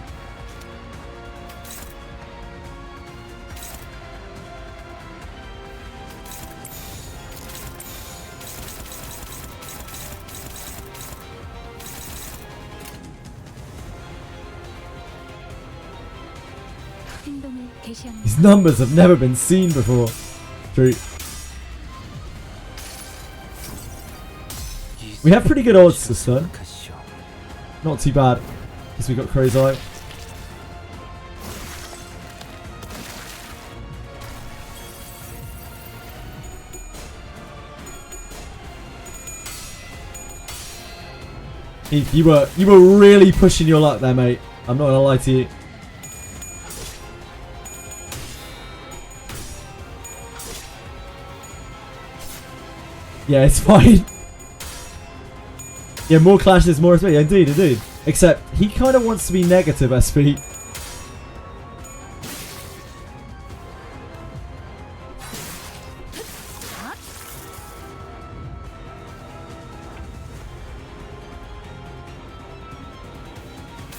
S4: 게시합니다.
S1: These numbers have never been seen before. True. We have pretty good odds this turn.
S8: 생각하시오.
S1: Not too bad. Because we got Crow's Eye. Heath, you were really pushing your luck there, mate. I'm not gonna lie to you. Yeah, it's fine. Yeah, more clashes, more SP. Indeed, indeed. Except he kind of wants to be negative SP.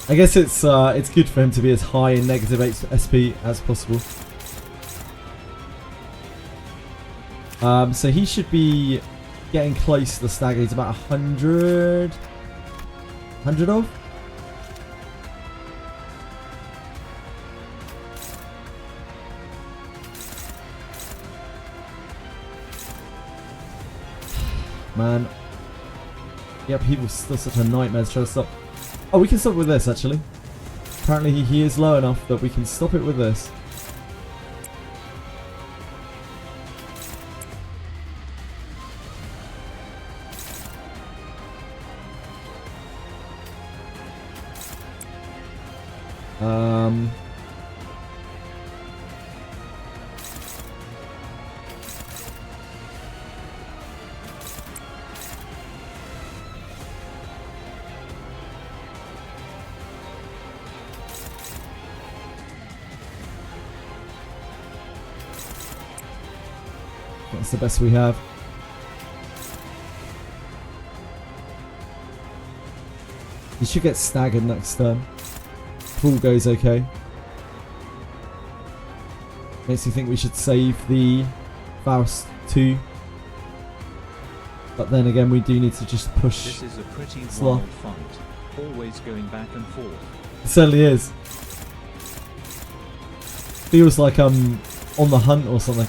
S1: I guess it's good for him to be as high in negative SP as possible. So he should be getting close to the stagger. He's about 100. 100 off? Man. Yeah, people still such a nightmare to try to stop. Oh, we can stop with this actually. Apparently he is low enough that we can stop it with this. That's the best we have. You should get staggered next turn. If all goes okay. Makes me think we should save the Faust 2. But then again, we do need to just push.
S2: This is a pretty
S1: Sloth.
S2: wild fight. Always going back and forth.
S1: It certainly is. Feels like I'm on the hunt or something.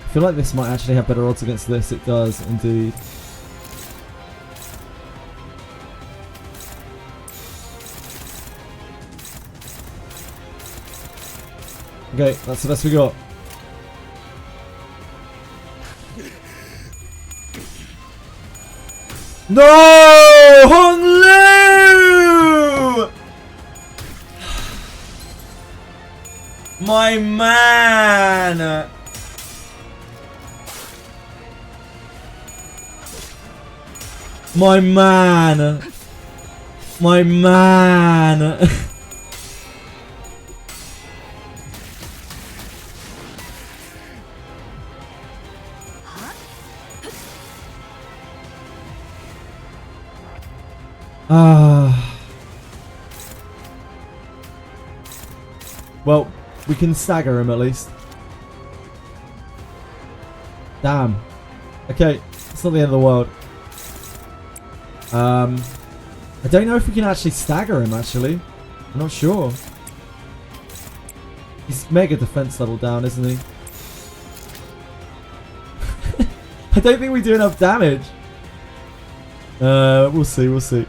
S1: I feel like this might actually have better odds against this. It does, indeed. Okay, that's the best we got. No! Hong Lu! My man! My man! My man! Well, we can stagger him at least. Damn. Okay, it's not the end of the world. I don't know if we can actually stagger him, actually. I'm not sure. He's mega defense level down, isn't he? I don't think we do enough damage. We'll see, we'll see.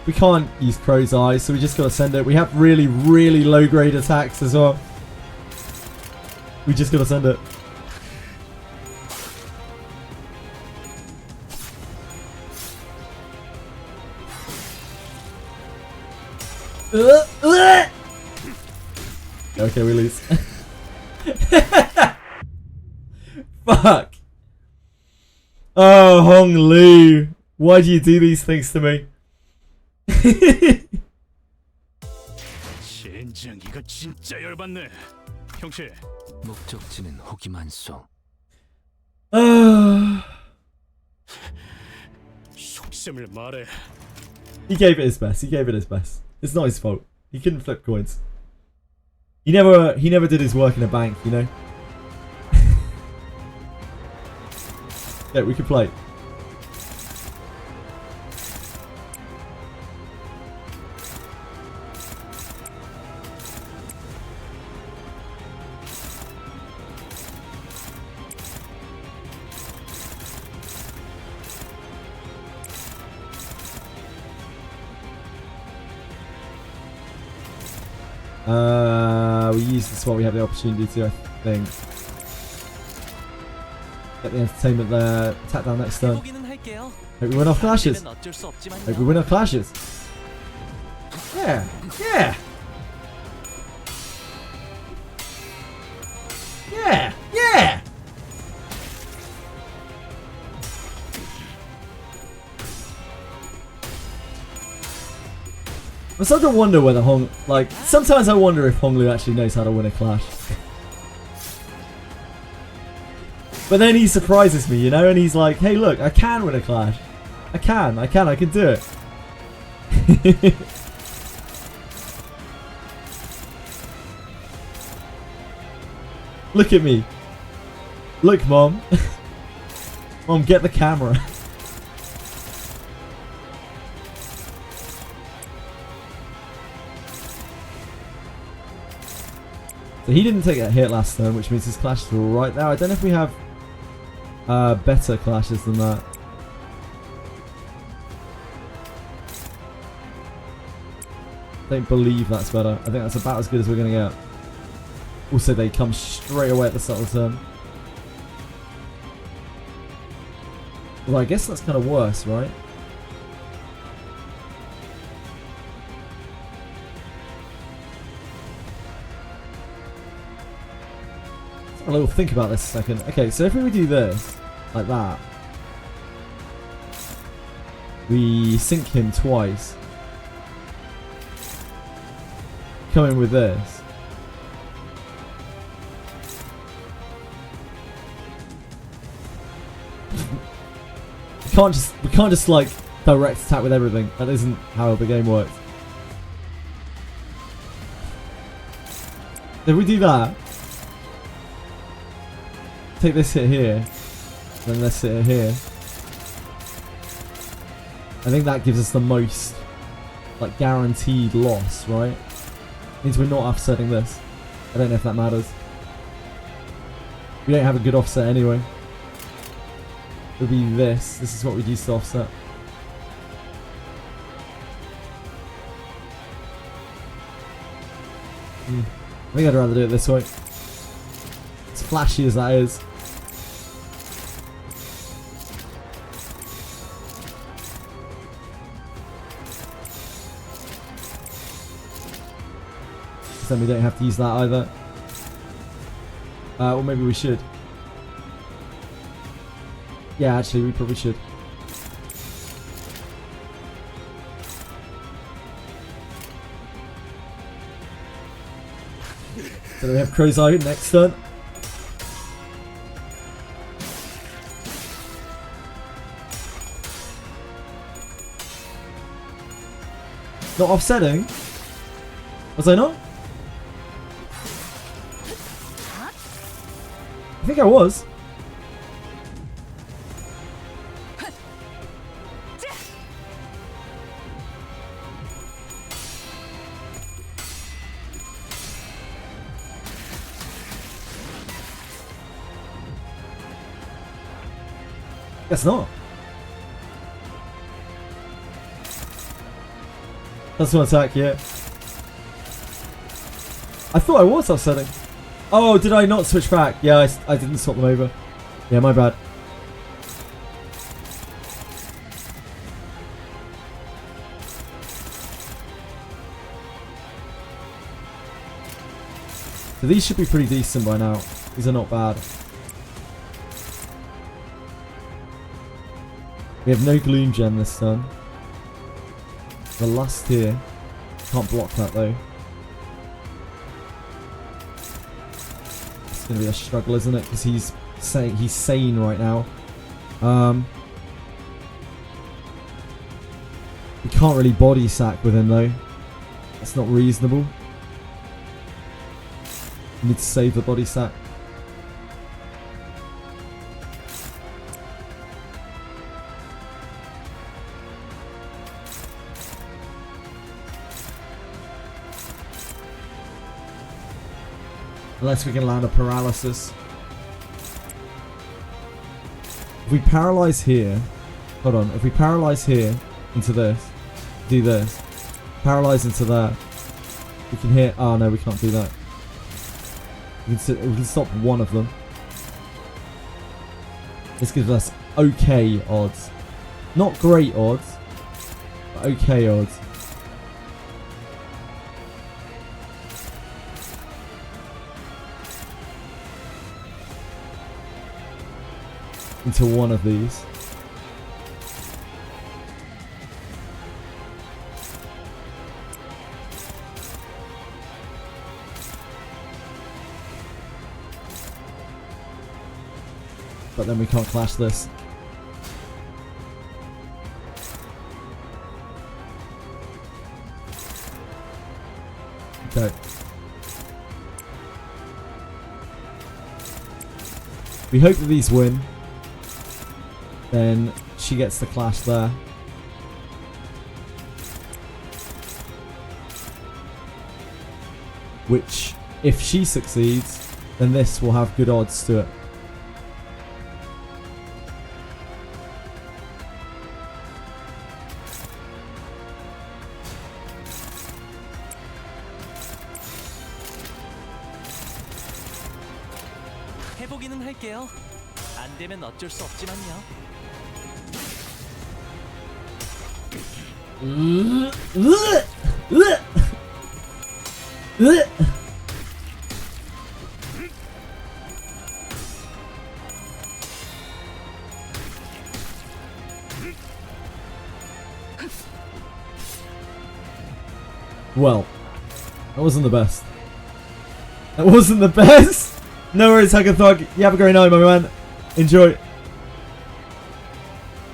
S1: We can't use Crow's Eyes, so we just gotta send it. We have really, really low grade attacks as well. We just gotta send it. Okay, we lose. Fuck. Oh, Hong Lu. Why do you do these things to me?
S5: 젠장 이거 진짜 열받네. 형씨,
S8: 목적지는 호기만소.
S5: 속 있음을 말해.
S1: He gave it his best. He gave it his best. It's not his fault. He couldn't flip coins. He never did his work in a bank, you know. Yeah, we can play. We use this while we have the opportunity to, I think. Get the entertainment there. Attack down next turn.
S7: 해보기는 할게요.
S1: Hope we win our clashes.
S7: 안되면 어쩔 수 없지만요.
S1: Hope we win our clashes. Yeah, yeah. Yeah, yeah. I start to wonder whether sometimes I wonder if Honglu actually knows how to win a clash. But then he surprises me, you know, and he's like, hey look, I can win a clash. I can do it. Look at me. Look, Mom. Mom, get the camera. So he didn't take a hit last turn, which means his clashes were right there. I don't know if we have better clashes than that. Don't believe that's better. I think that's about as good as we're going to get. Also, they come straight away at the start of the turn. Well, I guess that's kind of worse, right? Let's have a little think about this a second. Okay, so if we do this, like that, we sink him twice. Come in with this. We can't just like direct attack with everything. That isn't how the game works. If we do that, take this hit here, then this hit here. I think that gives us the most like guaranteed loss, right? Means we're not offsetting this. I don't know if that matters. We don't have a good offset anyway. It would be this. This is what we'd use to offset. I think I'd rather do it this way. As flashy as that is. Then we don't have to use that either. Or maybe we should. Yeah, actually, we probably should. So we have Crow's Eye next turn. Not offsetting? Was I not? I think I was. Guess not. That's one attack, yeah. I thought I was offsetting. Oh, did I not switch back? Yeah, I didn't swap them over. Yeah, my bad. So these should be pretty decent by now. These are not bad. We have no Gloom Gem this turn. The Lust here. Can't block that though. It's gonna be a struggle, isn't it? Because he's sane right now. We can't really body sack with him though. That's not reasonable. We need to save the body sack. Unless we can land a paralysis. If we paralyze here, hold on, if we paralyze here into this, do this, paralyze into that, we can hit, oh no, we can't do that. We can stop one of them. This gives us okay odds. Not great odds, but okay odds. Into one of these. But then we can't clash this. Okay. We hope that these win. Then she gets the clash there. Which, if she succeeds, then this will have good odds to it.
S7: 해보기는 할게요. 안 되면 어쩔 수 없지만요.
S1: Well, that wasn't the best. That wasn't the best. No worries, Hug and Thug. You have a great night, my man. Enjoy.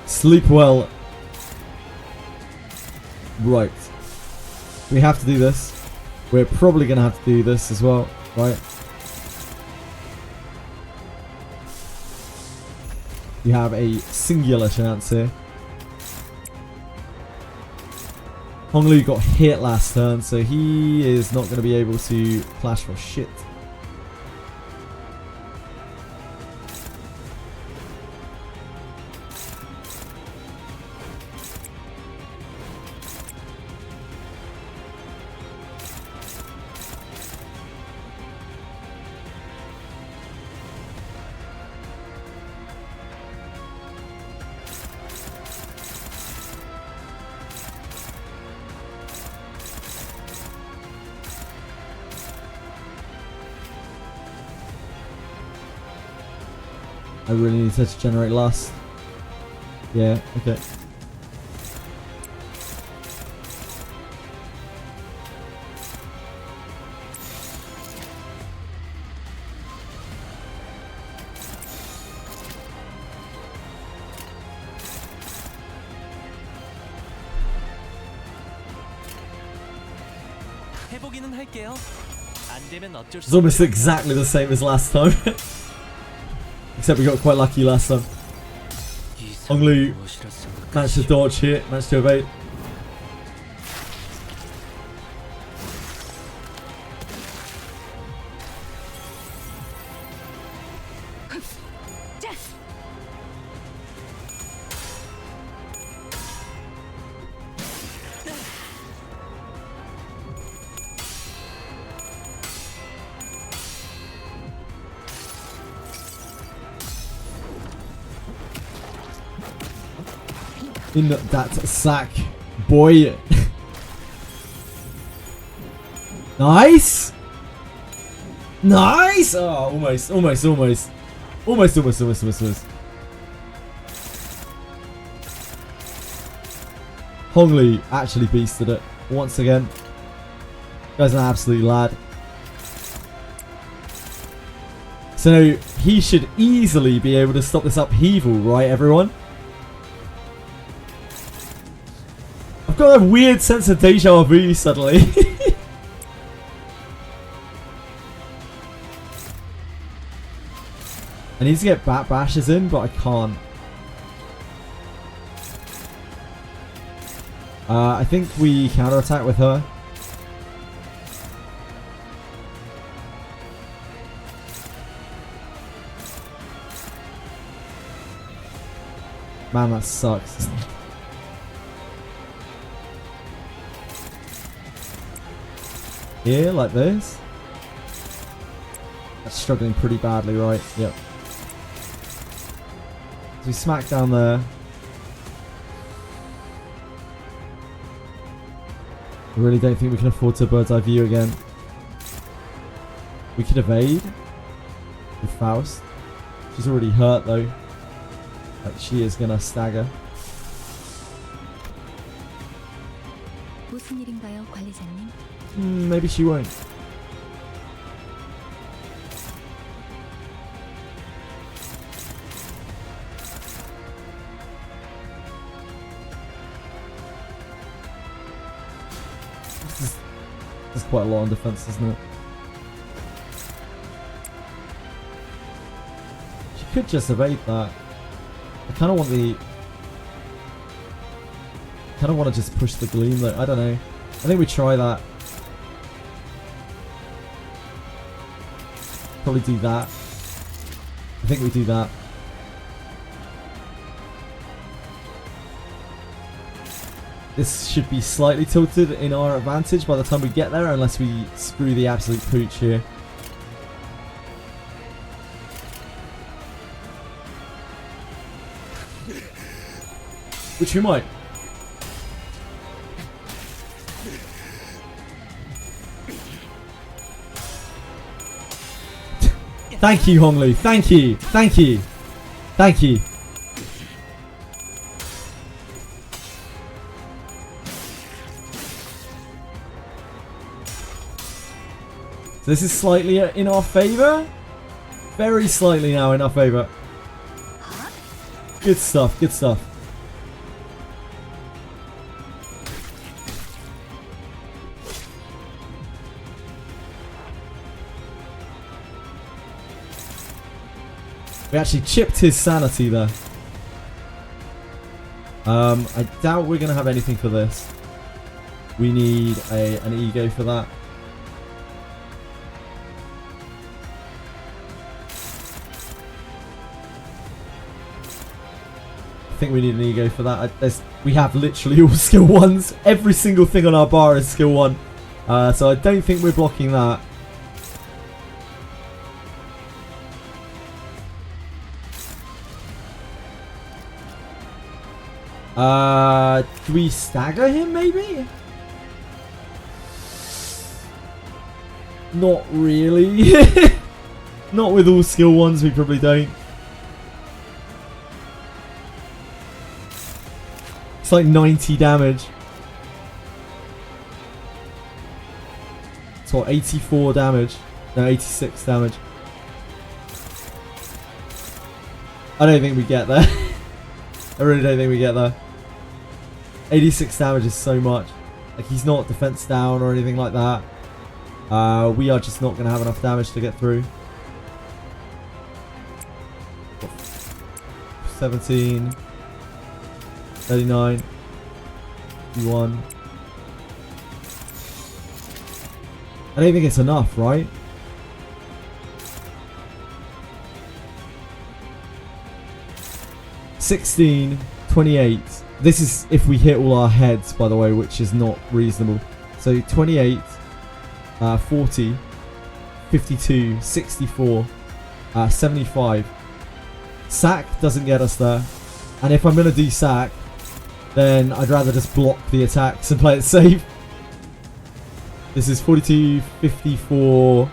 S1: Sleep well. Right. We have to do this. We're probably going to have to do this as well, right? You have a singular chance here. Honglu got hit last turn, so he is not going to be able to clash for shit. I really need her to generate lust. Yeah, okay.
S7: 해보기는 할게요. 안 되면 어쩔
S1: It's
S7: 수
S1: almost
S7: 없지만요.
S1: exactly the same as last time. Except we got quite lucky last time. Honglu managed to dodge here, managed to evade. In that sack, boy. Nice. Nice. Oh, almost. Honglu actually beasted it once again. Guy's an absolute lad. So he should easily be able to stop this upheaval, right, everyone? Of I've got a weird sense of deja vu suddenly. I need to get bat bashes in, but I can't. I think we counterattack with her. Man, that sucks. Here, like this. That's struggling pretty badly, right? Yep. So we smack down there. I really don't think we can afford to bird's eye view again. We could evade with Faust. She's already hurt though. Like she is gonna stagger.
S4: 무슨 일인가요, 관리자님?
S1: Maybe she won't. There's quite a lot on defense, isn't it? She could just evade that. I kind of want the... kind of want to just push the gleam though. I don't know. I think we try that. Probably do that. I think we do that. This should be slightly tilted in our advantage by the time we get there, unless we screw the absolute pooch here. Which we might. Thank you, Honglu. Thank you. Thank you. Thank you. So this is slightly in our favour. Very slightly now in our favour. Good stuff. Good stuff. We actually chipped his sanity there. I doubt we're going to have anything for this. We need an ego for that. I think we need an ego for that. We have literally all skill 1s. Every single thing on our bar is skill 1. So I don't think we're blocking that. Do we stagger him maybe? Not really. Not with all skill 1s, we probably don't. It's like 90 damage. It's what, 84 damage? No, 86 damage. I don't think we get there. I really don't think we get there. 86 damage is so much. Like, he's not defense down or anything like that. We are just not going to have enough damage to get through. 17. 39. 51. I don't think it's enough, right? $16, 28. This is if we hit all our heads, by the way, which is not reasonable. So 28, 40, 52, 64, 75. Sack doesn't get us there. And if I'm going to do sack, then I'd rather just block the attacks and play it safe. This is 42, 54,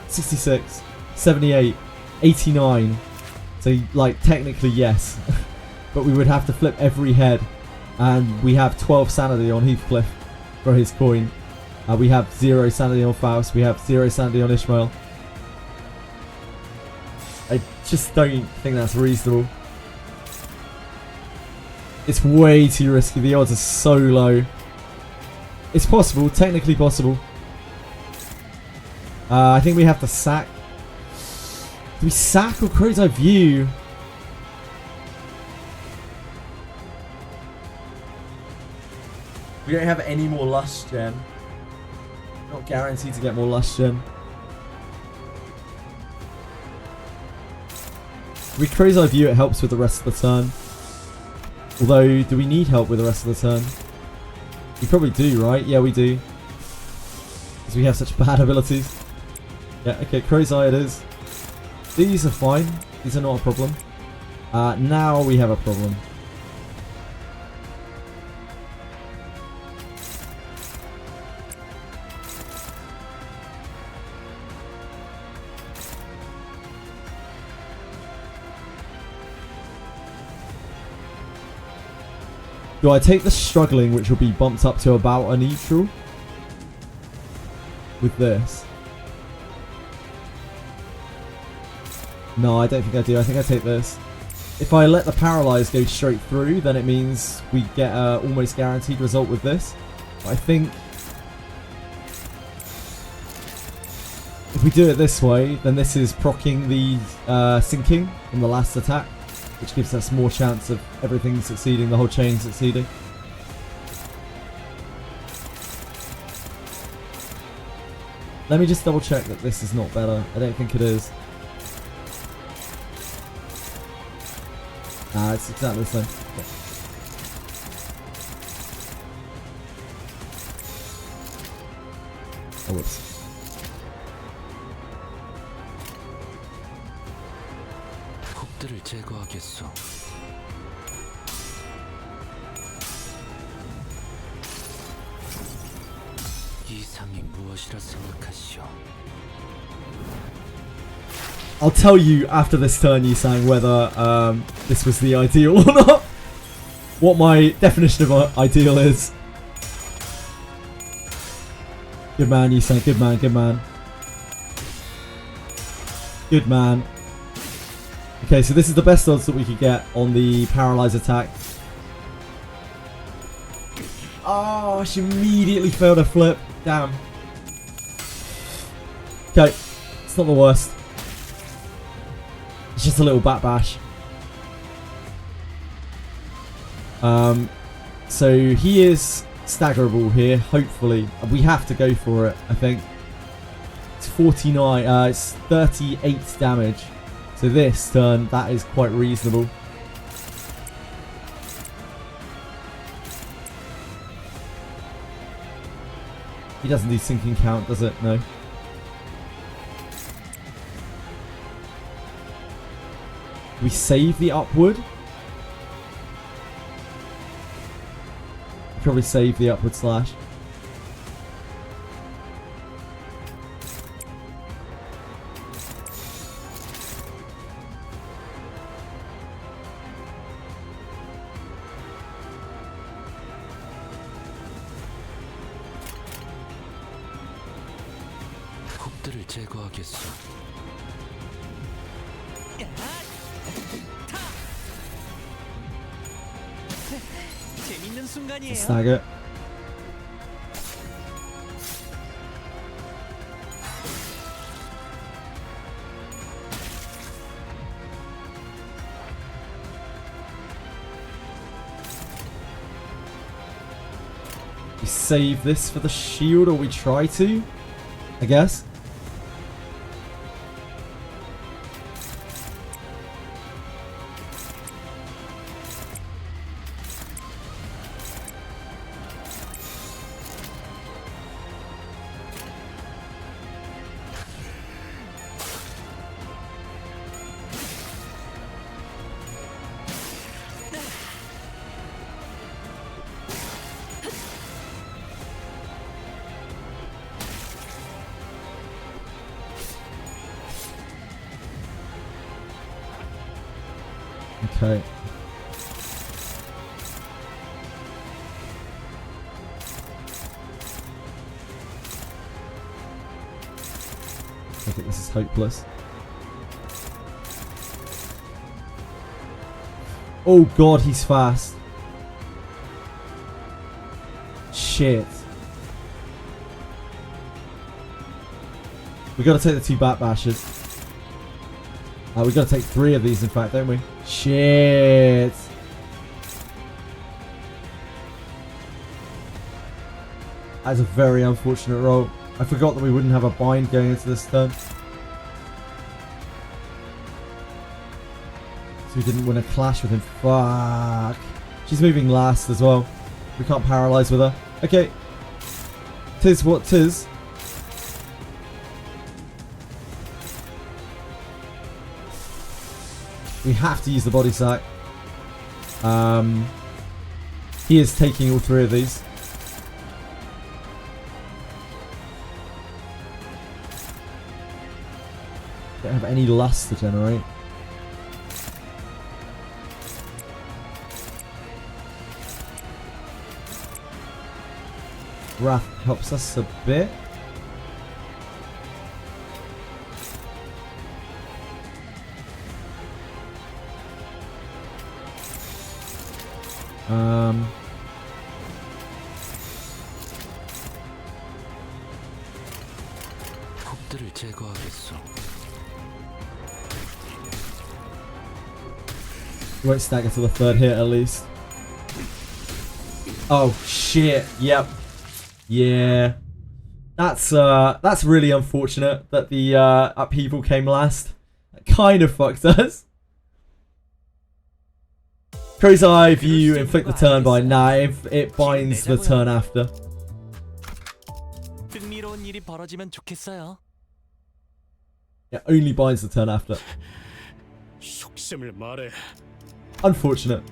S1: 66, 78, 89. So, like, technically, yes. But we would have to flip every head. And we have 12 sanity on Heathcliff for his coin. We have 0 sanity on Faust. We have 0 sanity on Ishmael. I just don't think that's reasonable. It's way too risky. The odds are so low. It's possible, technically possible. I think we have to sack. Do we sack or Crow's Eye View? We don't have any more Lust Gem. Not guaranteed to get more Lust Gem. We Crow's Eye View, it helps with the rest of the turn. Although, do we need help with the rest of the turn? We probably do, right? Yeah, we do. Because we have such bad abilities. Yeah, okay, Crow's Eye it is. These are fine. These are not a problem. Now we have a problem. Do I take the struggling, which will be bumped up to about a neutral? With this? No, I don't think I do. I think I take this. If I let the paralyze go straight through, then it means we get a almost guaranteed result with this. But I think if we do it this way, then this is proccing the sinking from the last attack, which gives us more chance of everything succeeding, the whole chain succeeding. Let me just double check that this is not better. I don't think it is. Nah, it's exactly the same. Okay. Oh, whoops.
S8: 흙들을 제거하겠소. 이상이 무엇이라 생각하시오?
S1: I'll tell you after this turn, Yisang, whether this was the ideal or not. What my definition of ideal is. Good man, Yisang. Good man, good man. Good man. Okay, so this is the best odds that we could get on the paralyze attack. Oh, she immediately failed her flip. Damn. Okay, it's not the worst. It's just a little bat bash. So he is staggerable here, hopefully. We have to go for it, I think. It's 49, it's 38 damage. So this turn, that is quite reasonable. He doesn't do sinking count, does it? No. We save the upward. Probably save the upward slash.
S8: 흙들을 제거하겠소.
S7: 재밌는 순간이에요.
S1: Stagger. We save this for the shield, or we try to, I guess. Okay. I think this is hopeless. Oh god, he's fast. shit. We gotta take the 2 bat bashers. We gotta take 3 of these, in fact, don't we? Shit. That's a very unfortunate roll. I forgot that we wouldn't have a bind going into this turn. So we didn't win a clash with him. Fuck. She's moving last as well. We can't paralyze with her. Okay. Tis what tis. We have to use the body sack. He is taking all 3 of these. Don't have any lust to generate. Wrath helps us a bit.
S8: 폭들을 제거하겠소.
S1: Won't stack until the 3rd hit at least. Oh shit! Yep. Yeah. That's really unfortunate that the upheaval came last. That kind of fucked us. Crow's Eye View inflict the turn by. Nah, it binds the turn after.
S7: 흥미로운 일이 벌어지면 좋겠어요.
S1: It only binds the turn after.
S5: 속셈을 말해.
S1: Unfortunate.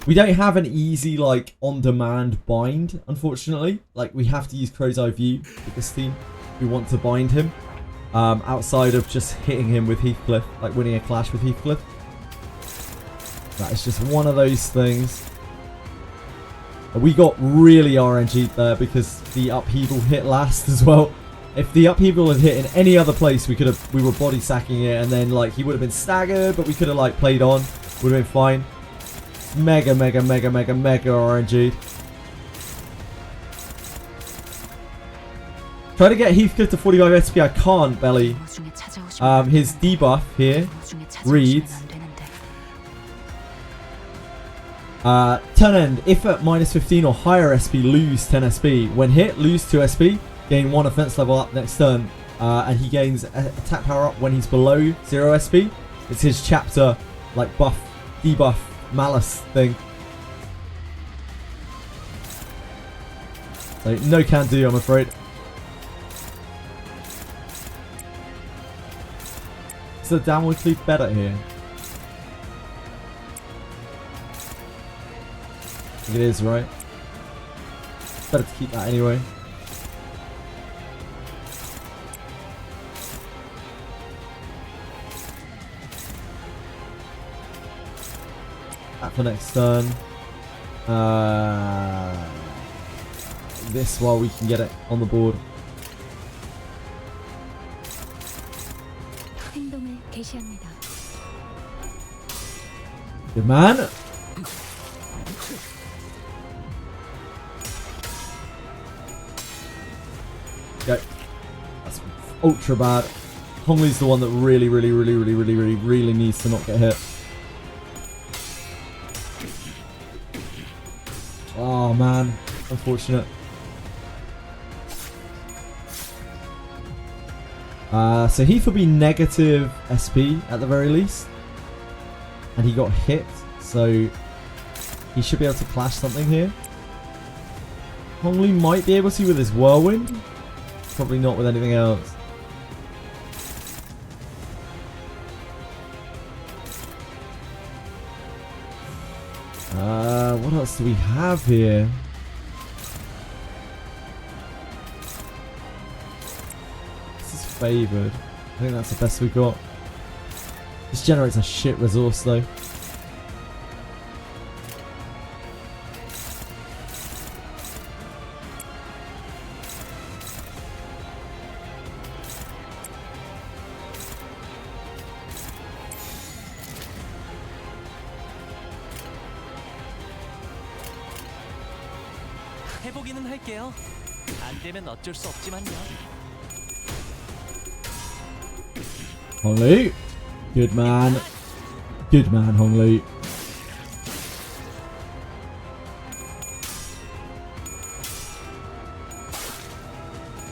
S1: We don't have an easy, like, on-demand bind, unfortunately. Like, we have to use Crow's Eye View with this team. We want to bind him. Outside of just hitting him with Heathcliff, like winning a clash with Heathcliff. That is just one of those things. We got really RNG'd there because the upheaval hit last as well. If the upheaval had hit in any other place, we were body sacking it, and then like he would have been staggered, but we could have like played on. Would have been fine. Mega RNG'd. Try to get Heathcliff to 45 SP. I can't, Belly. His debuff here reads. Turn end, if at minus 15 or higher SP, lose 10 SP. When hit, lose 2 SP, gain 1 offense level up next turn. And he gains attack power up when he's below 0 SP. It's his chapter, like buff, debuff, malice thing. So no can do, I'm afraid. Is the downward cleave better here? I think it is, right? Better to keep that anyway. That for next turn. This while we can get it on the board.
S4: 행동을 개시합니다.
S1: Good man. Go. That's ultra bad. Honglei's the one that really needs to not get hit. Oh man, unfortunate. So Heath will be negative SP at the very least. And he got hit, so he should be able to clash something here. Honglei might be able to with his Whirlwind. Probably not with anything else. What else do we have here? This is favoured. I think that's the best we got. This generates a shit resource though.
S7: 해보기는 할게요. 안 되면 어쩔 수 없지만요.
S1: Honglu. Good man. Good man, Honglu.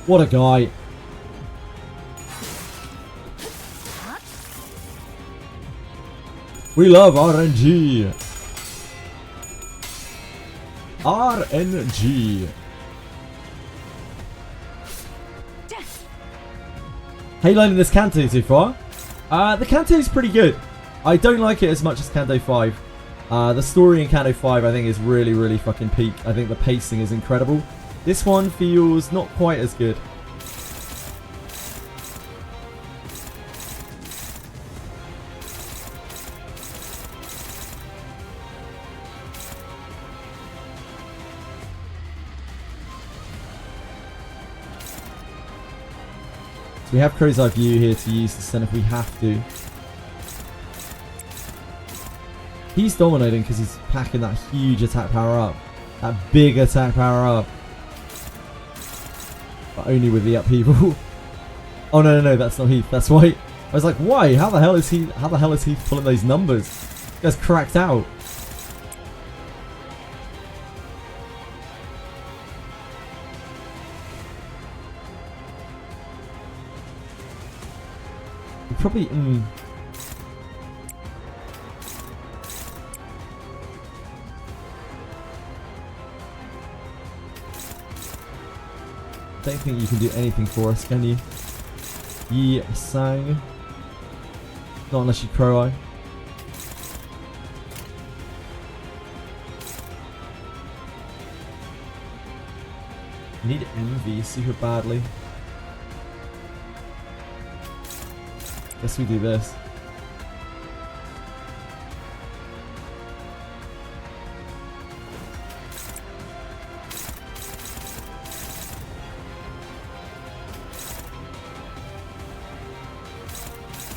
S1: What a guy. We love RNG. RNG. How you liking this Canto so far? The Canto is pretty good. I don't like it as much as Canto 5. The story in Canto 5 I think is really, really fucking peak. I think the pacing is incredible. This one feels not quite as good. So we have Crow's Eye View here to use the Sen if we have to. He's dominating because he's packing that huge attack power up. That big attack power up. But only with the upheaval. Oh no, that's not Heath, that's White. I was like, why? How the hell is he pulling those numbers? This guy's cracked out. Probably don't think you can do anything for us, can you? Yi Sang. Not unless you Crow Eye. Need envy super badly. Guess we do this.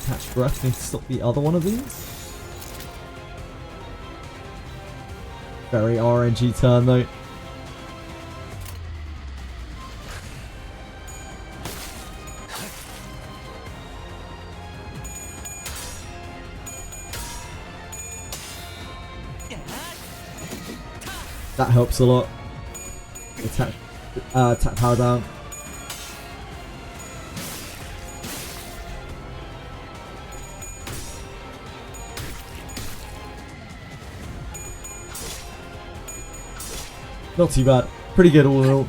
S1: Catch breath. Need to stop the other one of these. Very RNG turn though. That helps a lot. Attack power down. Not too bad. Pretty good all in all.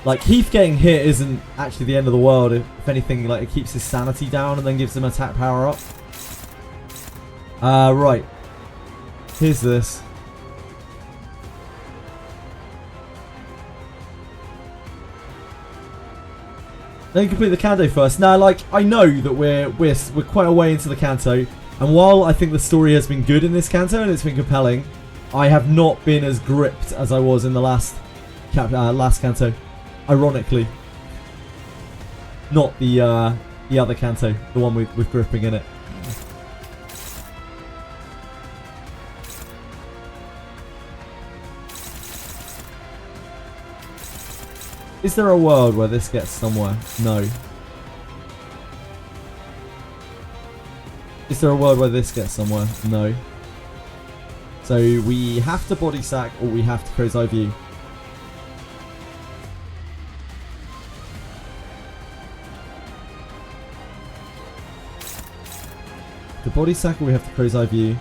S1: Like, Heath getting hit isn't actually the end of the world. If anything, like, it keeps his sanity down and then gives him attack power up. Right. Here's this. Then complete the Canto first. Now, like, I know that we're quite a way into the Canto, and while I think the story has been good in this Canto and it's been compelling, I have not been as gripped as I was in the last Canto. Ironically, not the other Canto, the one with gripping in it. Is there a world where this gets somewhere? No. Is there a world where this gets somewhere? No. So we have to body sack or we have to Crow's Eye View. The body sack or we have to Crow's Eye View.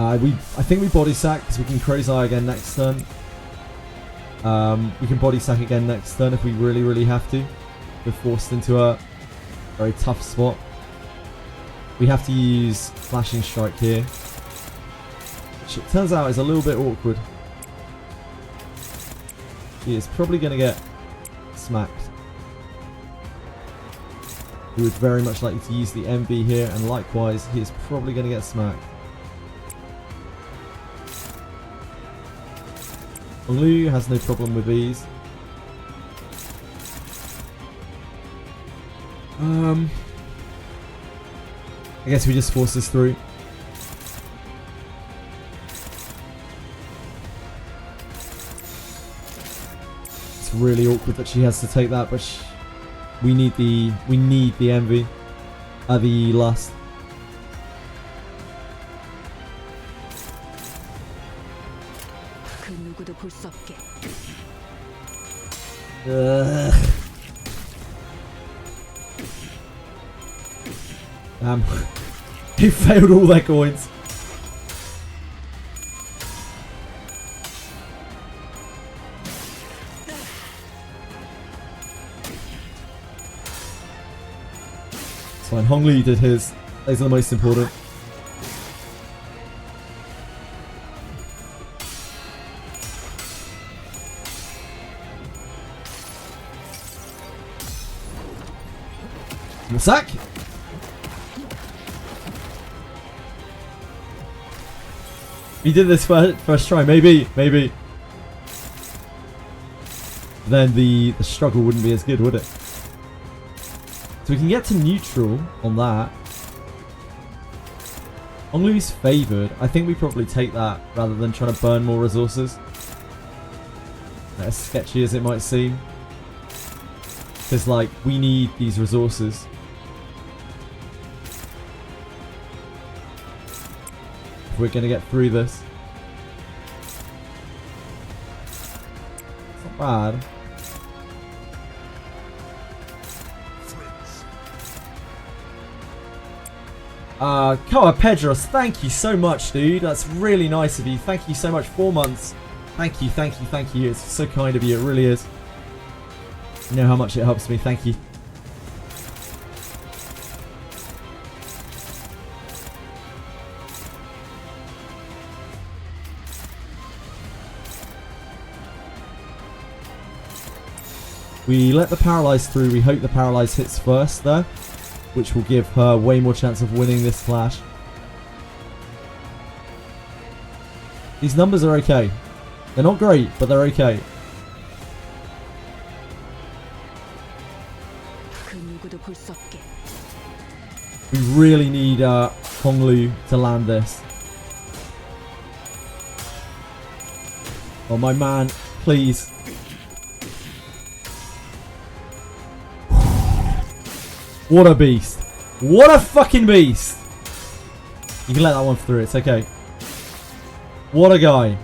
S1: I think we body sack because we can Crow's Eye again next turn. We can body sack again next turn if we really, really have to. We're forced into a very tough spot. We have to use Flashing Strike here, which it turns out is a little bit awkward. He is probably going to get smacked. We would very much like you to use the MV here, and likewise, he is probably going to get smacked. Lu has no problem with these. I guess we just force this through. It's really awkward that she has to take that, but we need the envy. The lust.
S4: 그 누구도 볼 수 없게.
S1: Damn. He failed all their coins. It's fine. Hong Li did his. Those are the most important. Sack. He did this first try. Maybe. Then the struggle wouldn't be as good, would it? So we can get to neutral on that. Hong Li's favoured. I think we probably take that rather than trying to burn more resources. As sketchy as it might seem. Because, like, we need these resources. If we're going to get through this. It's not bad. Koa Pedros, thank you so much, dude. That's really nice of you. Thank you so much. 4 months. Thank you. It's so kind of you. It really is. You know how much it helps me. Thank you. We let the paralyze through. We hope the paralyze hits first there, which will give her way more chance of winning this clash. These numbers are okay. They're not great, but they're okay. We really need Hong Lu to land this. Oh, my man, please. What a beast. What a fucking beast. You can let that one through. It's okay. What a guy.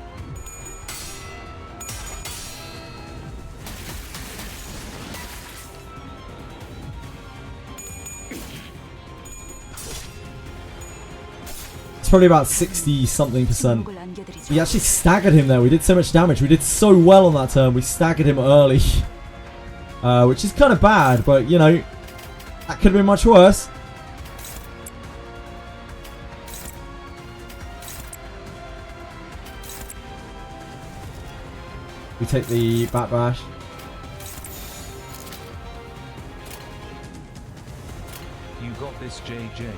S1: It's probably about 60-something%. We actually staggered him there. We did so much damage. We did so well on that turn. We staggered him early. Which is kind of bad, but, you know, that could have been much worse. We take the back bash.
S2: You got this, JJ.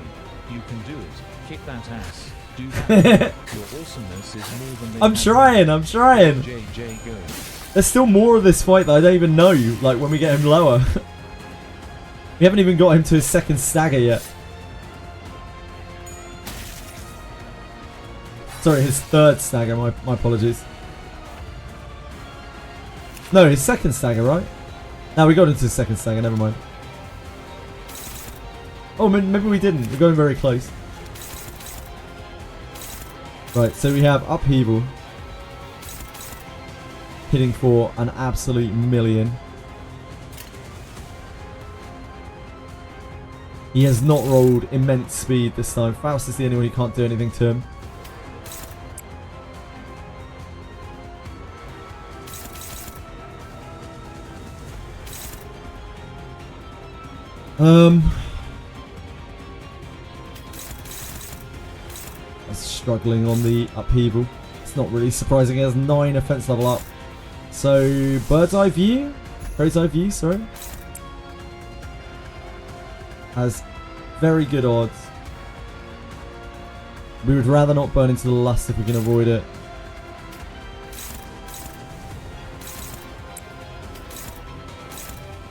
S2: You can do it. Kick that ass. Do that. Your awesomeness is more than they
S1: I'm trying.
S2: JJ, go.
S1: There's still more of this fight that I don't even know, like when we get him lower. We haven't even got him to his second stagger yet. Sorry, his third stagger, my apologies. No, his second stagger, right? No, we got into his second stagger, never mind. Oh, maybe we didn't. We got him very close. Right, so we have Upheaval. Hitting for an absolute million. He has not rolled immense speed this time. Faust is the only one who can't do anything to him. That's struggling on the Upheaval. It's not really surprising. He has 9 offense level up. So, Bird's Eye View? Crow's Eye View, sorry. Has very good odds. We would rather not burn into the lust if we can avoid it.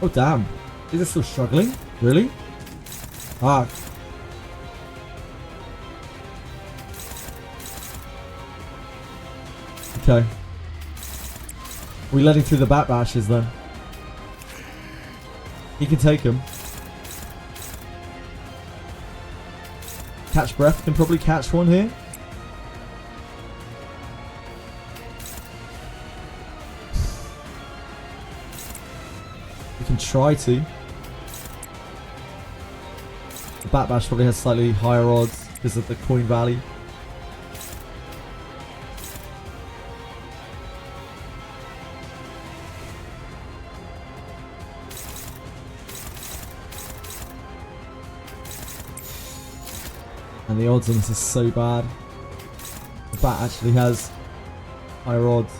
S1: Oh damn. Is it still struggling? Really? Ah. Okay. We let him through the bat bashes then. He can take him. Catch breath, can probably catch one here. We can try to. The bat bash probably has slightly higher odds because of the coin value. And the odds on this is so bad. The bat actually has higher odds.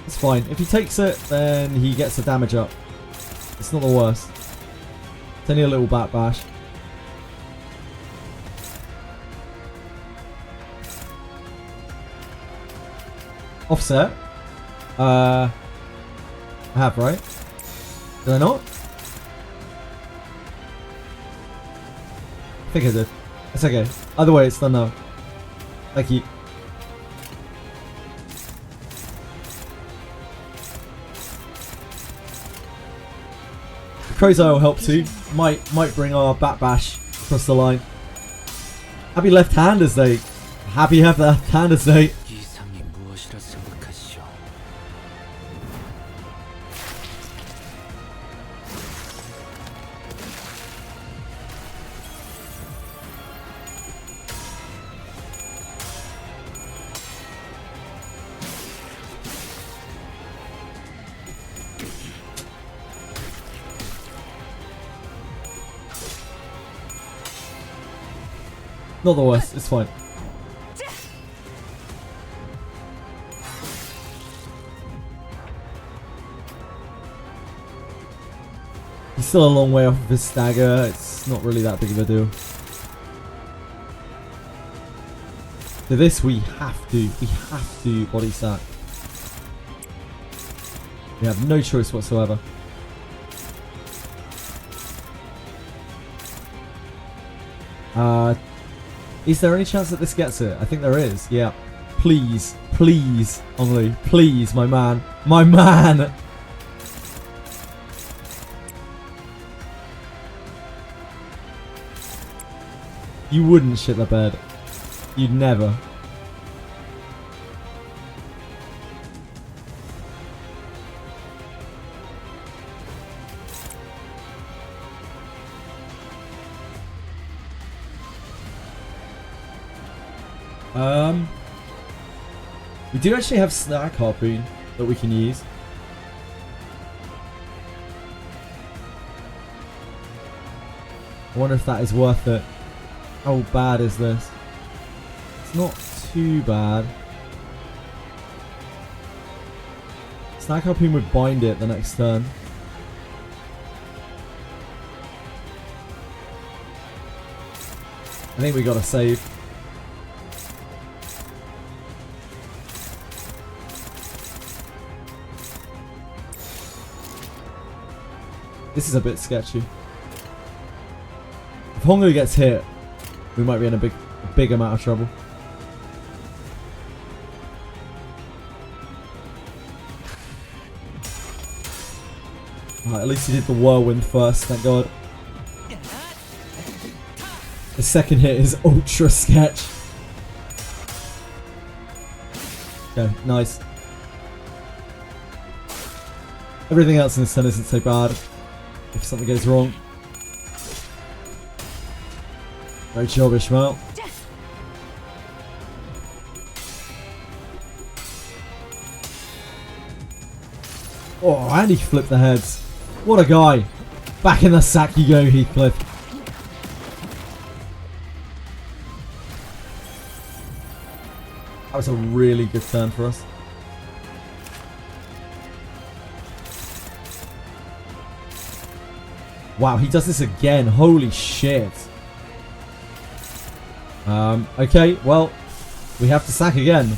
S1: It's fine. If he takes it, then he gets the damage up. It's not the worst. It's only a little bat bash. Offset. I have, right? Did I not? I think I did. It's okay. Either way, it's done now. Thank you. The Crow's Eye will help too. Might bring our Bat Bash across the line. Happy left-handers day. Happy left-handers day.
S8: 이상이 무엇이라 생각하시오?
S1: Not the worst, it's fine. He's still a long way off of his stagger, it's not really that big of a deal. For this we have to body sack. We have no choice whatsoever. Is there any chance that this gets it? I think there is, yeah. Please, please, Onglu, please, my man. My man! You wouldn't shit the bed. You'd never. We do actually have Snack Harpoon that we can use. I wonder if that is worth it. How bad is this? It's not too bad. Snack Harpoon would bind it the next turn. I think we gotta save. This is a bit sketchy. If Hongo gets hit, we might be in a big amount of trouble. Alright, at least he did the whirlwind first, thank god. The second hit is ultra sketch. Okay, nice. Everything else in this turn isn't so bad. If something goes wrong. Great job, Ishmael. Oh, and he flipped the heads. What a guy. Back in the sack you go, Heathcliff. That was a really good turn for us. Wow, he does this again. Holy shit. Okay, well, we have to sack again.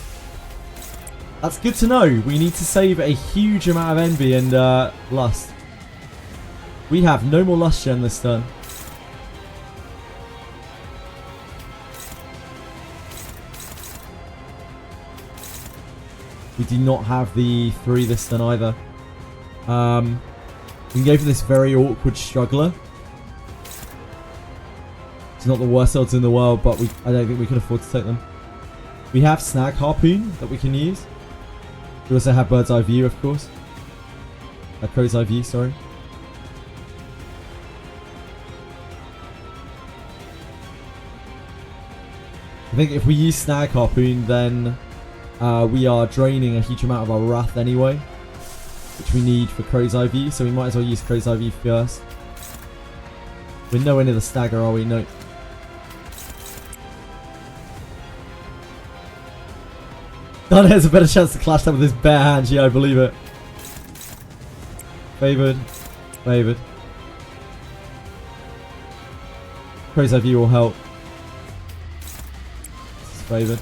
S1: That's good to know. We need to save a huge amount of envy and lust. We have no more Lust Gen this turn. We do not have the 3 this turn either. We can go for this very awkward Struggler. It's not the worst odds in the world, but I don't think we can afford to take them. We have Snag Harpoon that we can use. We also have Bird's Eye View, of course. Crow's Eye View, sorry. I think if we use Snag Harpoon, then we are draining a huge amount of our Wrath anyway, which we need for Crow's Eye View, so we might as well use Crow's Eye View first. We're nowhere near the stagger, are we? No. Dan has a better chance to clash that with his bare hands. Yeah, I believe it. Favoured. Favoured. Crow's Eye View will help. This is favoured.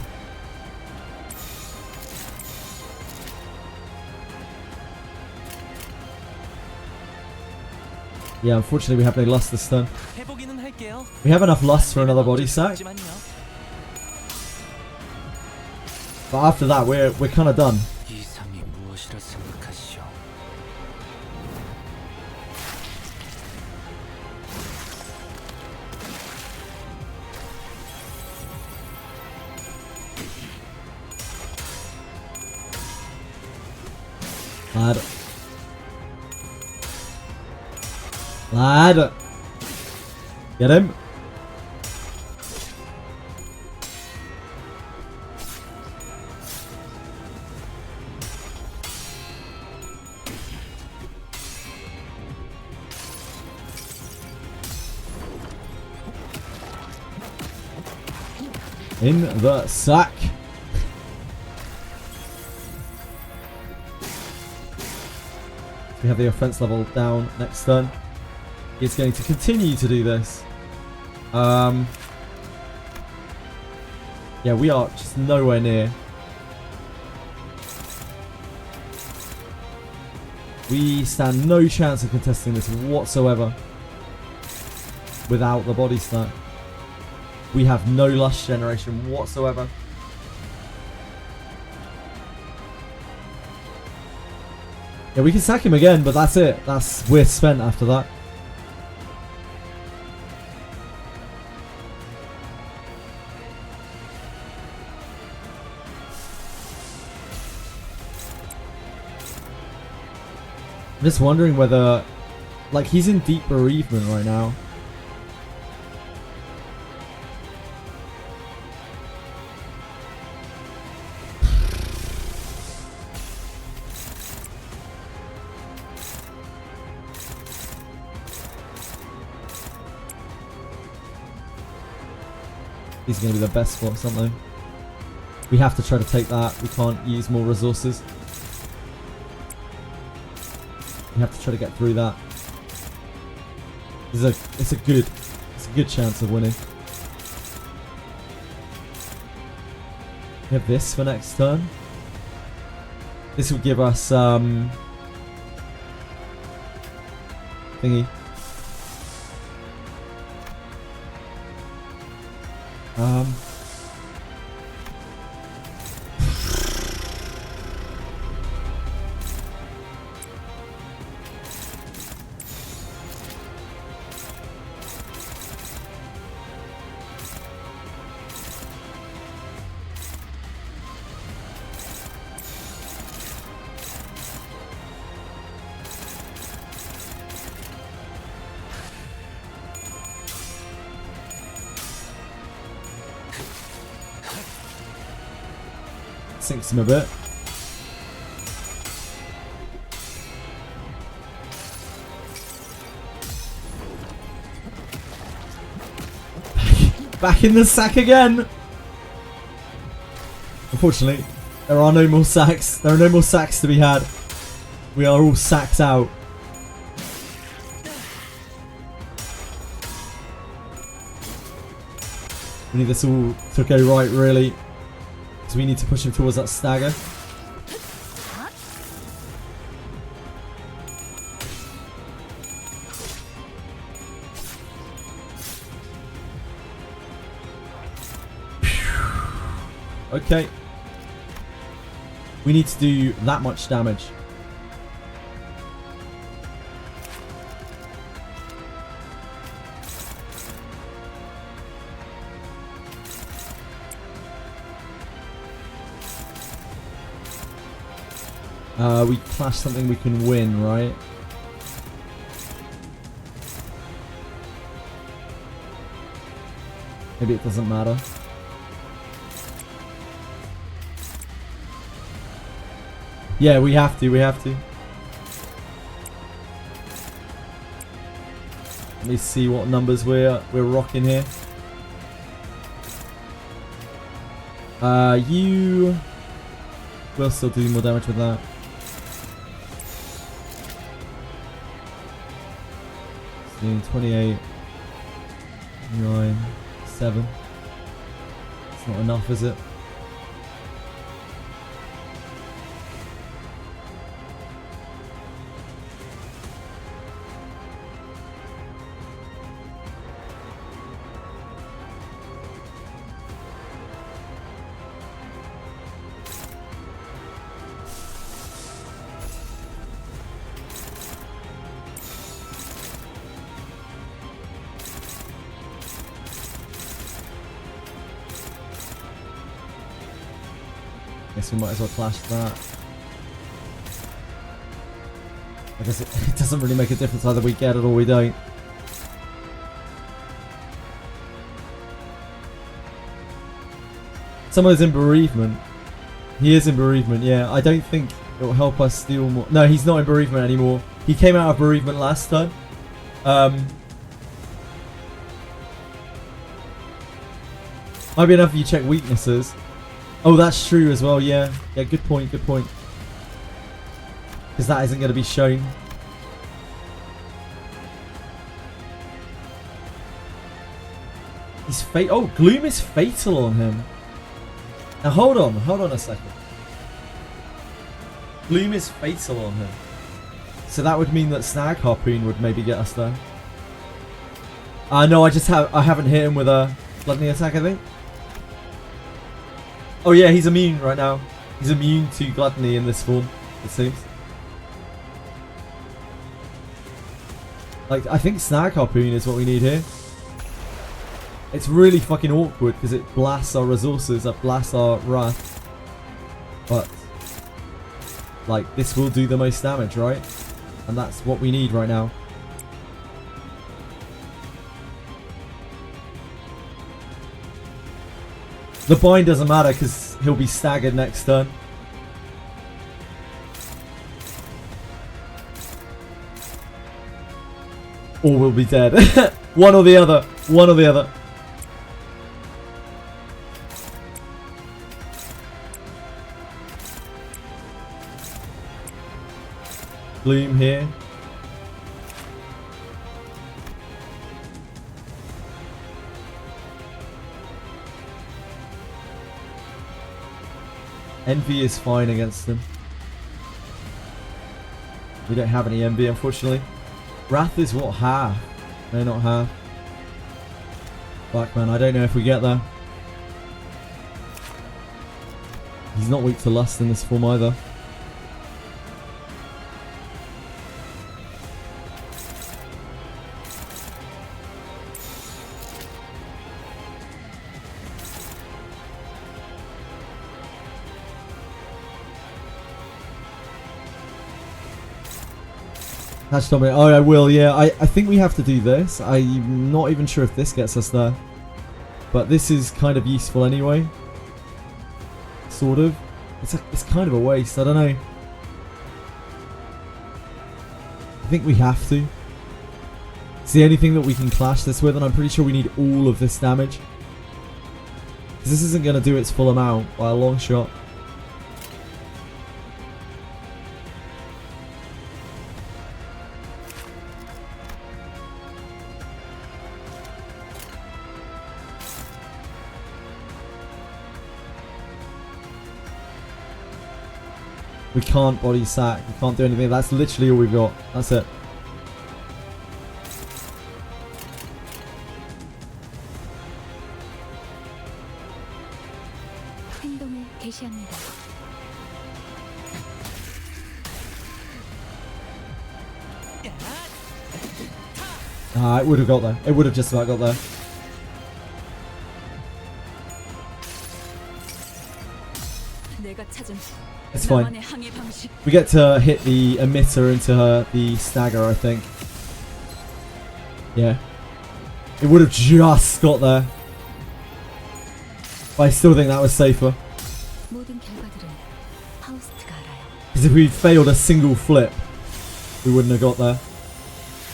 S1: Yeah, unfortunately we have no Lust this turn.
S7: 해보기는 할게요.
S1: We have enough Lust for another body sack. But after that, we're kind of done.
S8: 이상이 무엇이라 생각하시오?
S1: Lad. Get him. In the sack. We have the offense level down next turn. It's going to continue to do this. Yeah, we are just nowhere near. We stand no chance of contesting this whatsoever without the body stack. We have no Lust generation whatsoever. Yeah, we can sack him again, but that's it. We're spent after that. I'm just wondering whether, like, he's in deep bereavement right now. These are going to be the best for something. We have to try to take that. We can't use more resources. We have to try to get through that. It's a good chance of winning. We have this for next turn. This will give us thingy. Sinks him a bit. Back in the sack again. Unfortunately, there are no more sacks. There are no more sacks to be had. We are all sacked out. We need this all to go right, really. So we need to push him towards that stagger. Okay. We need to do that much damage. We clash something we can win, right? Maybe it doesn't matter. Yeah, we have to, Let me see what numbers we're rocking here. You will still do more damage with that. 28, 9, 7. It's not enough, is it? Guess we might as well clash that. I guess it doesn't really make a difference either we get it or we don't. Someone's in bereavement. He is in bereavement, yeah. I don't think it will help us steal more. No, he's not in bereavement anymore. He came out of bereavement last time. Might be enough if you check weaknesses. Oh, that's true as well, yeah. Yeah, good point, good point. Because that isn't going to be shown. He's oh, Gloom is fatal on him. Now hold on a second. Gloom is fatal on him. So that would mean that Snag Harpoon would maybe get us there. No, I haven't hit him with a Gluttony attack, I think. Oh yeah, he's immune right now. He's immune to Gluttony in this form, it seems. Like, I think Snag Harpoon is what we need here. It's really fucking awkward because it blasts our resources, it blasts our wrath. But, like, this will do the most damage, right? And that's what we need right now. The bind doesn't matter because he'll be staggered next turn. Or we'll be dead. One or the other. One or the other. Gloom here. Envy is fine against them. We don't have any envy, unfortunately. Wrath is what, half? No, not half. Fuck, man, I don't know if we get there. He's not weak to lust in this form either. Hatch Dominate. Oh, I will, yeah. I think we have to do this. I'm not even sure if this gets us there. But this is kind of useful anyway. Sort of. It's kind of a waste. I don't know. I think we have to. It's the only thing that we can clash this with, and I'm pretty sure we need all of this damage. Because this isn't going to do its full amount by a long shot. We can't body sack. We can't do anything. That's literally all we've got. That's it.
S4: 행동을 개시합니다.
S1: Ah, it would have got there. It would have just about got there.
S4: 내가 찾은
S1: It's fine.
S4: 나만의 항해 방식.
S1: We get to hit the emitter into the stagger, I think. Yeah. It would have just got there. But I still think that was safer.
S4: 모든 결과들은 파우스트가 알아요.
S1: Because if we failed a single flip, we wouldn't have got there.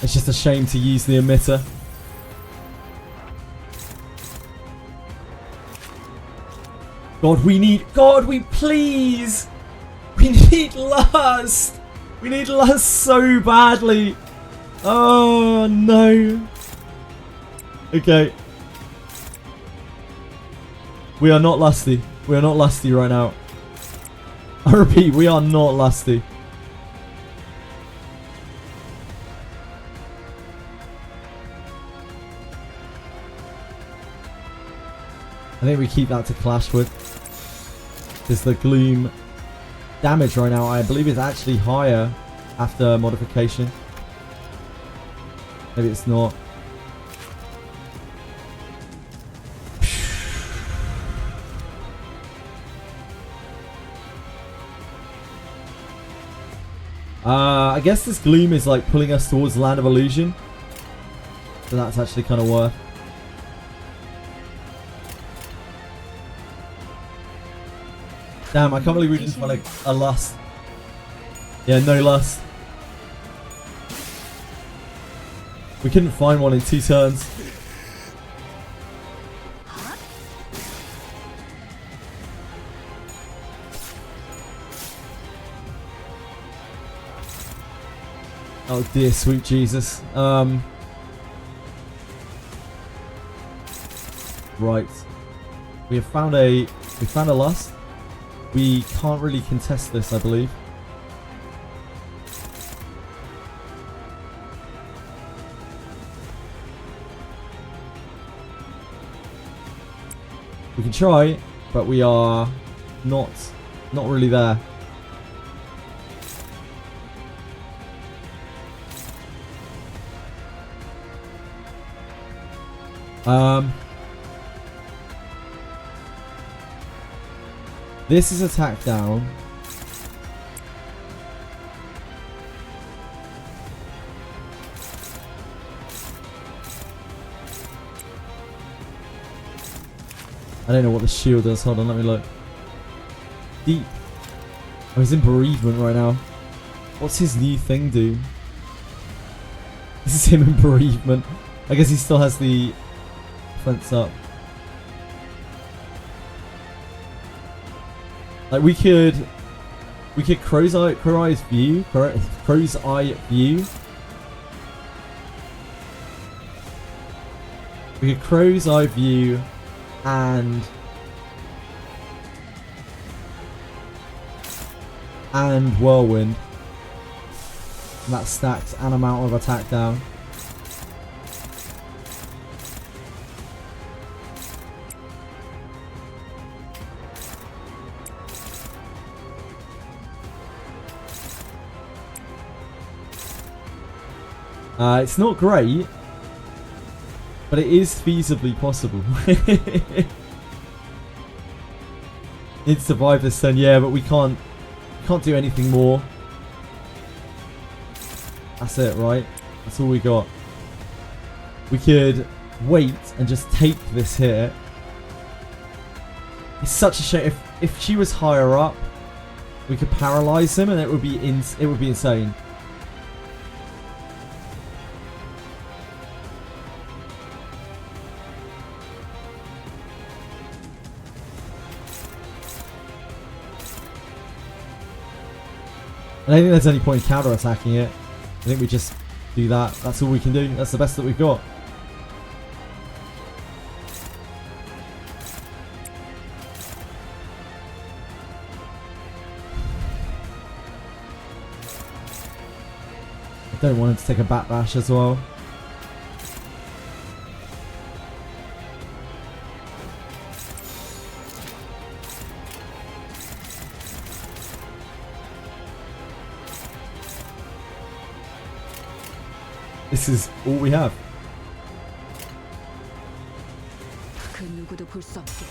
S1: It's just a shame to use the emitter. God, we please! We need lust! We need lust so badly! Oh no! Okay. We are not lusty. We are not lusty right now. I repeat, we are not lusty. I think we keep that to clash with. Because the gloom damage right now, I believe, is actually higher after modification. Maybe it's not. I guess this gloom is like pulling us towards the Land of Illusion. So that's actually kind of worth. Damn, I can't believe we didn't find like a lust. Yeah, no lust. We couldn't find one in 2 turns. Oh dear sweet Jesus. Right. We found a lust. We can't really contest this, I believe. We can try, but we are not really there. This is attack down. I don't know what the shield does. Hold on, let me look. Deep. Oh, he's in bereavement right now. What's his new thing do? This is him in bereavement. I guess he still has the fence up. Like we could crow's eye view. We could crow's eye view and whirlwind. And that stacks an amount of attack down. It's not great, but it is feasibly possible. Need to survive this turn, yeah, but we can't do anything more. That's it, right? That's all we got. We could wait and just take this hit. It's such a shame. If she was higher up, we could paralyze him, and it would be insane. I don't think there's any point in counter-attacking it. I think we just do that. That's all we can do. That's the best that we've got. I don't want him to take a back bash as well. This is all we have.
S4: 그 누구도 볼 수 없게.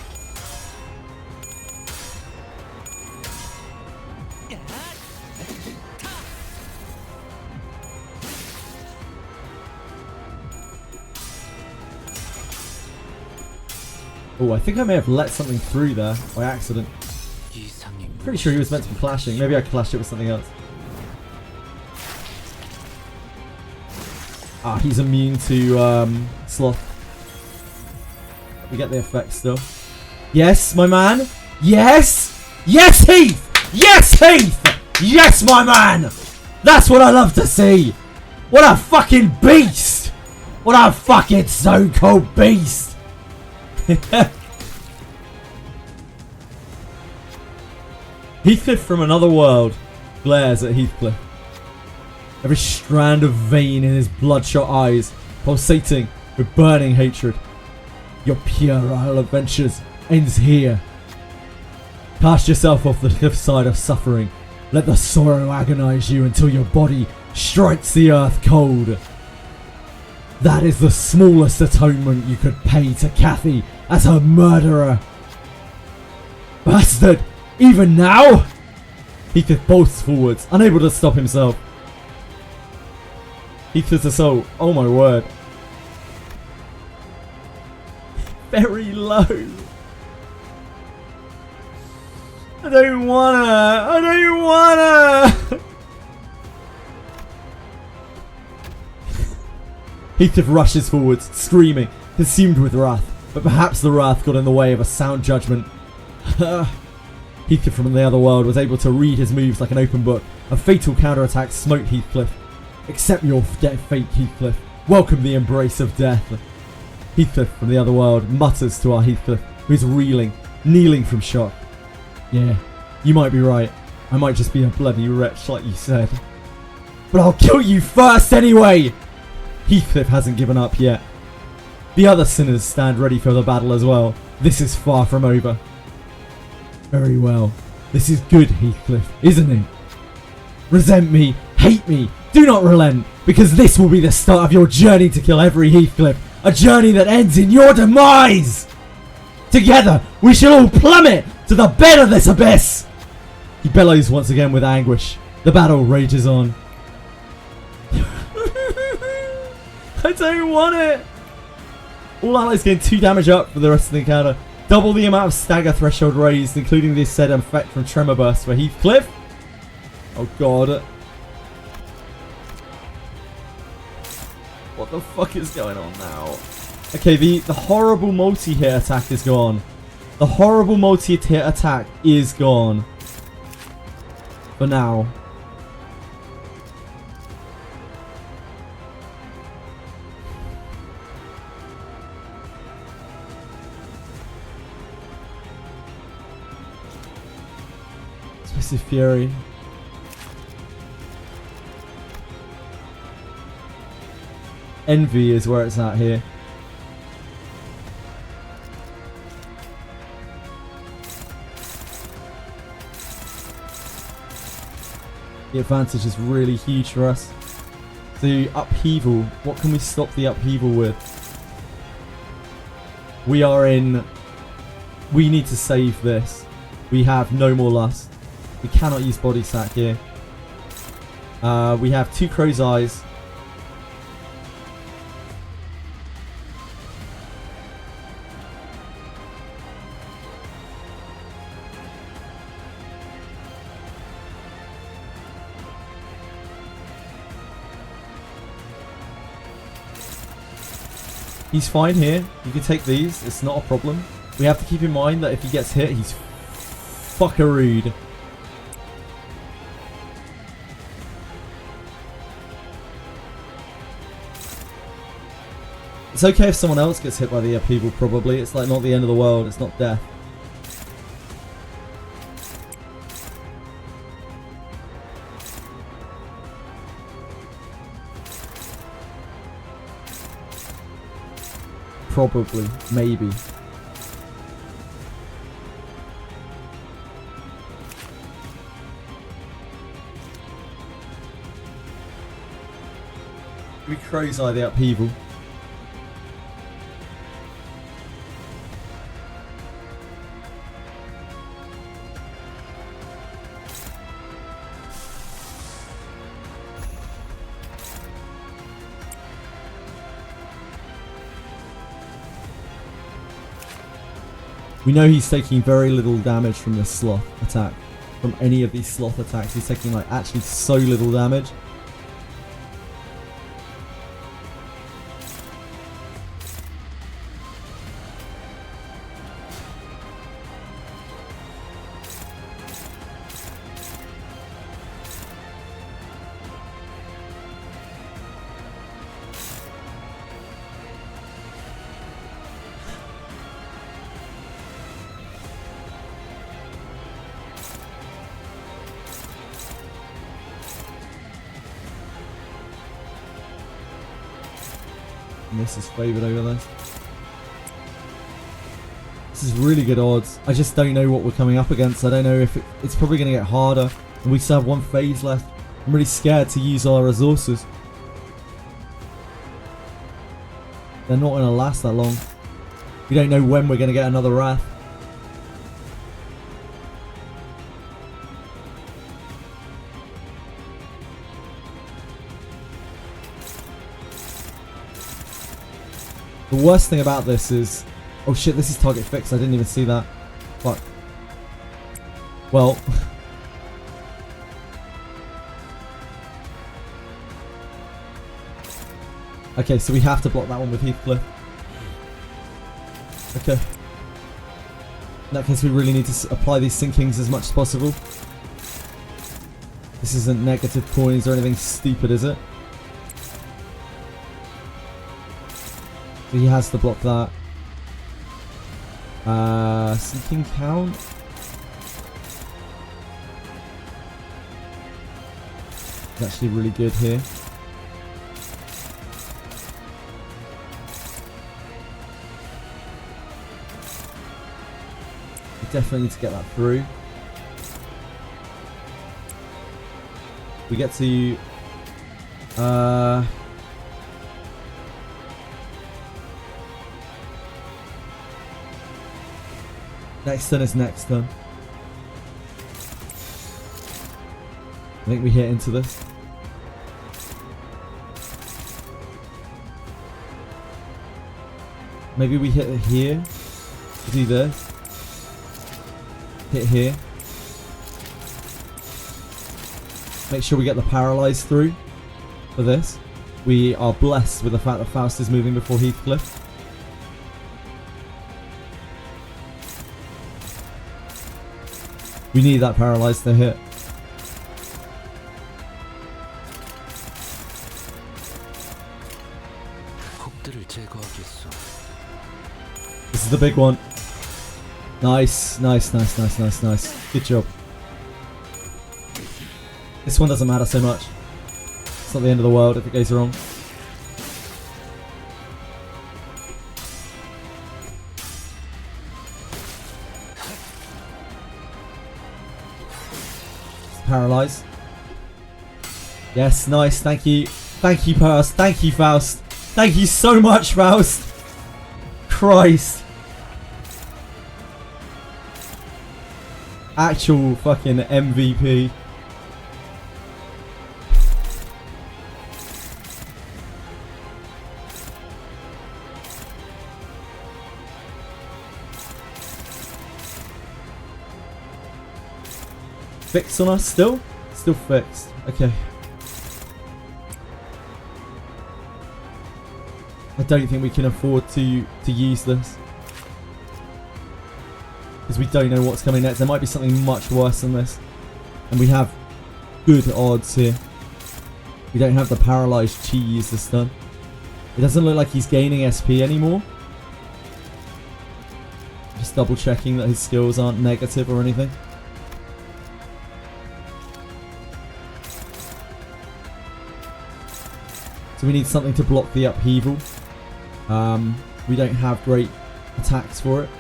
S1: Oh, I think I may have let something through there by accident.
S8: 이상이
S1: Pretty sure he was meant to be clashing. Maybe I clashed it with something else. Ah, he's immune to sloth. We get the effect still. Yes, my man. Yes! Yes, Heath! Yes, Heath! Yes, my man! That's what I love to see! What a fucking beast! What a fucking so-called beast! Heathcliff from another world glares at Heathcliff. Every strand of vein in his bloodshot eyes pulsating with burning hatred. Your puerile adventures ends here. Cast yourself off the cliffside of suffering. Let the sorrow agonize you until your body strikes the earth cold. That is the smallest atonement you could pay to Kathy as her murderer. Bastard! Even now? Heathcliff bolts forwards, unable to stop himself. Heathcliff's assault. Oh my word. Very low. I don't wanna. Heathcliff rushes forwards, screaming, consumed with wrath. But perhaps the wrath got in the way of a sound judgment. Heathcliff from the other world was able to read his moves like an open book. A fatal counterattack smote Heathcliff. Accept your fate, Heathcliff. Welcome the embrace of death. Heathcliff from the other world mutters to our Heathcliff, who is reeling, kneeling from shock. Yeah, you might be right. I might just be a bloody wretch like you said. But I'll kill you first anyway! Heathcliff hasn't given up yet. The other sinners stand ready for the battle as well. This is far from over. Very well. This is good, Heathcliff, isn't it? Resent me, hate me, do not relent, because this will be the start of your journey to kill every Heathcliff. A journey that ends in your demise! Together, we shall all plummet to the bed of this abyss! He bellows once again with anguish. The battle rages on. I don't want it! All allies gain 2 damage up for the rest of the encounter. Double the amount of stagger threshold raised, including the said effect from Tremor Burst for Heathcliff. Oh god. What the fuck is going on now? Okay, the horrible multi-hit attack is gone. The horrible multi-hit attack is gone. For now. Expressive Fury. Envy is where it's at here. The advantage is really huge for us. The upheaval, what can we stop the upheaval with? We need to save this. We have no more lust. We cannot use body sack here. We have 2 crow's eyes. He's fine here. You can take these. It's not a problem. We have to keep in mind that if he gets hit, he's fuckerooed. It's okay if someone else gets hit by the upheaval, probably. It's like not the end of the world. It's not death. Probably. Maybe. We Crow's Eye the upheaval. We know he's taking very little damage from this sloth attack. From any of these sloth attacks, he's taking like actually so little damage. And this is favoured over this. This is really good odds. I just don't know what we're coming up against. I don't know if it's probably going to get harder. And we still have one phase left. I'm really scared to use our resources. They're not going to last that long. We don't know when we're going to get another Wrath. The worst thing about this is... Oh shit, this is target fixed. I didn't even see that. Fuck. Well... Okay, so we have to block that one with Heathcliff. Okay. In that case, we really need to apply these sinkings as much as possible. This isn't negative coins or anything stupid, is it? So he has to block that. Sinking count? It's actually really good here. We definitely need to get that through. We get to... Next turn is next turn. I think we hit into this. Maybe we hit it here. Do this. Hit here. Make sure we get the paralyzed through for this. We are blessed with the fact that Faust is moving before Heathcliff. We need that paralyzed to hit. This is the big one. Nice, nice, nice, nice, nice, nice. Good job. This one doesn't matter so much. It's not the end of the world if it goes wrong. Paralyze. Yes, nice. Thank you. Thank you, Faust. Thank you, Faust. Thank you so much, Faust. Christ. Actual fucking MVP. Fixed on us still? Still fixed. Okay. I don't think we can afford to use this. Because we don't know what's coming next. There might be something much worse than this. And we have good odds here. We don't have the paralyzed cheese this turn. It doesn't look like he's gaining SP anymore. Just double checking that his skills aren't negative or anything. So we need something to block the upheaval. We don't have great attacks for it.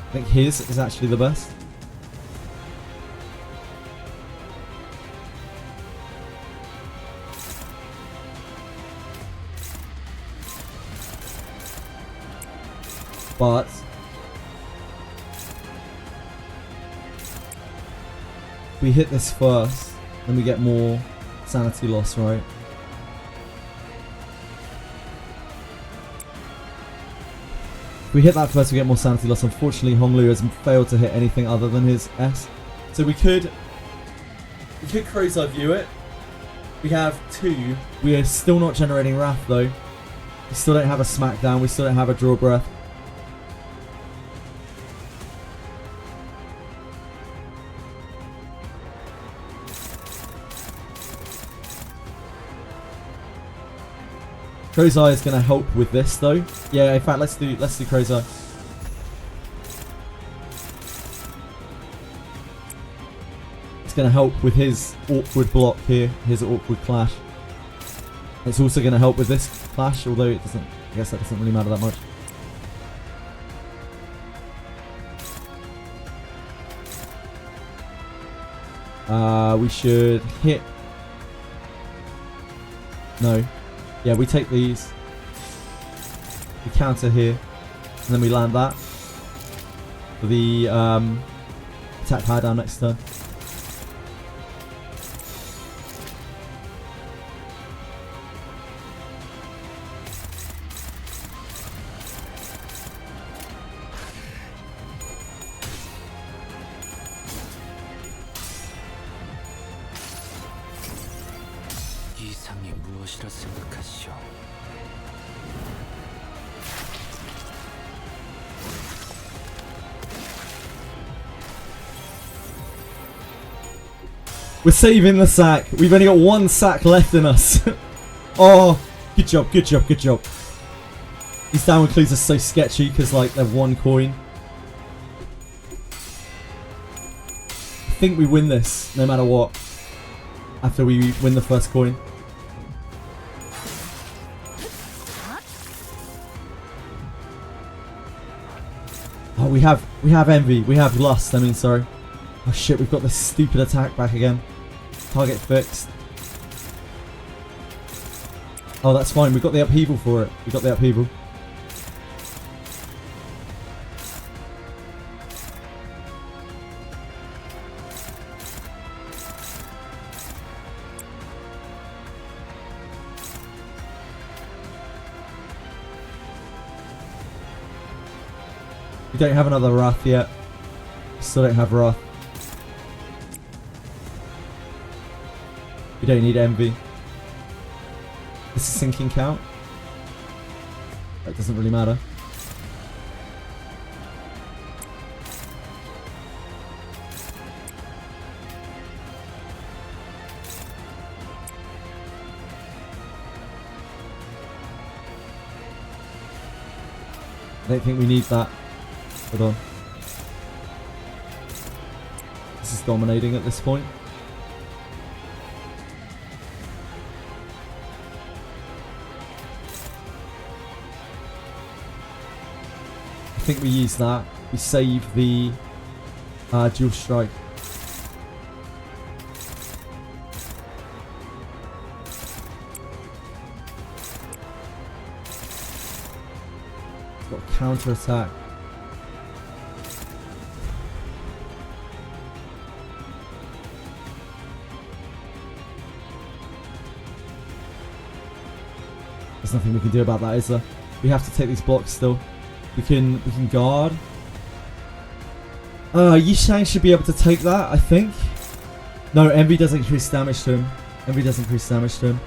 S1: I think his is actually the best. But we hit this first, then we get more sanity loss, right? If we hit that first, we get more sanity loss. Unfortunately, Honglu has failed to hit anything other than his S. So we could Crow's Eye view it. We have 2. We are still not generating Wrath though. We still don't have a Smackdown. We still don't have a Draw Breath. Crow's Eye is going to help with this though. Yeah, in fact, let's do Crow's Eye. It's going to help with his awkward block here, his awkward clash. It's also going to help with this clash, although it doesn't. I guess that doesn't really matter that much. We should hit. No. Yeah, we take these. We counter here, and then we land that for the attack power down next turn.
S8: 이상이 무엇이라 생각하시오?
S1: We're saving the sack. We've only got 1 sack left in us. Oh, good job, good job, good job. These downward clues are so sketchy because like they're 1 coin. I think we win this no matter what. After we win the first coin. Oh, we have envy. We have lust. I mean, sorry. Oh shit, we've got this stupid attack back again. Target fixed. Oh, that's fine. We've got the upheaval for it. We got the upheaval. We don't have another Wrath yet. Still don't have Wrath. We don't need Envy. This is sinking count. That doesn't really matter. I don't think we need that. Hold on. This is dominating at this point. I think we use that. We save the dual strike. Got a counter attack. There's nothing we can do about that, is there? We have to take these blocks still. We can guard. Yishang should be able to take that, I think. No, Envy does increase damage to him. Envy does increase damage to him.